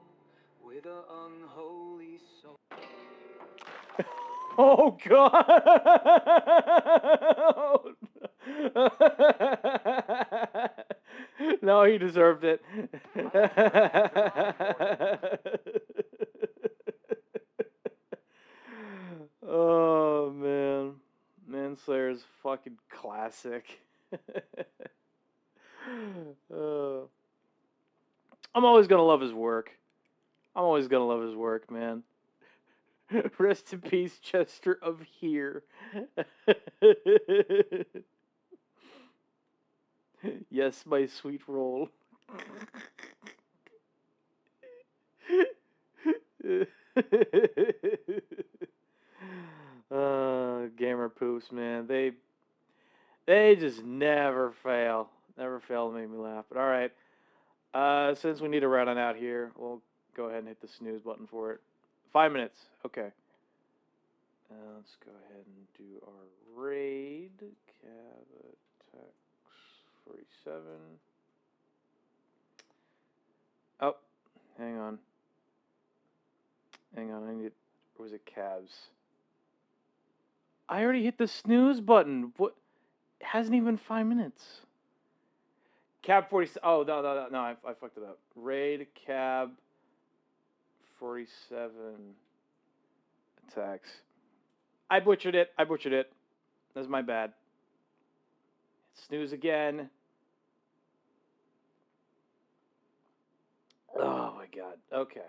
with an unholy soul. Oh god! No, he deserved it. Oh man, Manslayer's fucking classic. I'm always gonna love his work. I'm always gonna love his work, man. Rest in peace, Chester of here. Yes, my sweet roll. Gamer poops, man. They just never fail. Never fail to make me laugh. But all right. Since we need to round on out here, we'll go ahead and hit the snooze button for it. 5 minutes. Okay. Let's go ahead and do our raid. Cavitex 47. Oh, hang on. Hang on, I need. Or was it Cavs? I already hit the snooze button. What? It hasn't even been 5 minutes. Cab 47. Oh, no, I fucked it up. Raid Cab 47 attacks. I butchered it. That's my bad. Snooze again. Oh my god. Okay.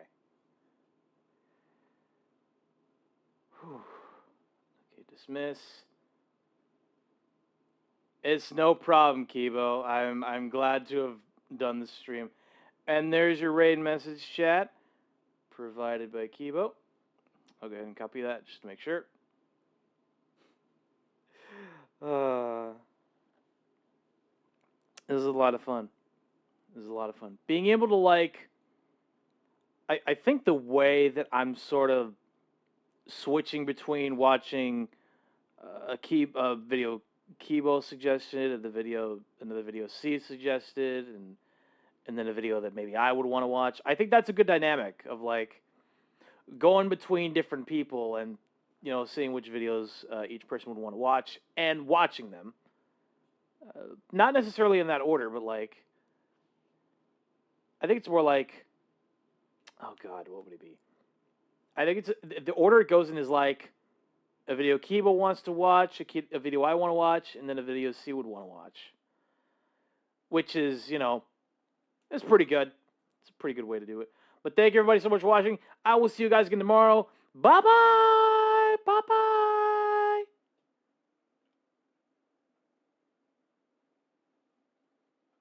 Whew. Okay, dismiss. It's no problem, Kibo. I'm glad to have done the stream. And there's your raid message chat provided by Kibo. I'll go ahead and copy that just to make sure. This is a lot of fun. Being able to, like, I think the way that I'm sort of switching between watching a video Kibo suggested and the video C suggested and then a video that maybe I would want to watch. I think that's a good dynamic of, like, going between different people and, you know, seeing which videos each person would want to watch and watching them. Not necessarily in that order, but, like, I think it's more like, oh god, what would it be? I think it's the order it goes in is like a video Kibo wants to watch, a video I want to watch, and then a video C would want to watch. Which is, you know, it's pretty good. It's a pretty good way to do it. But thank you everybody so much for watching. I will see you guys again tomorrow. Bye-bye! Bye-bye!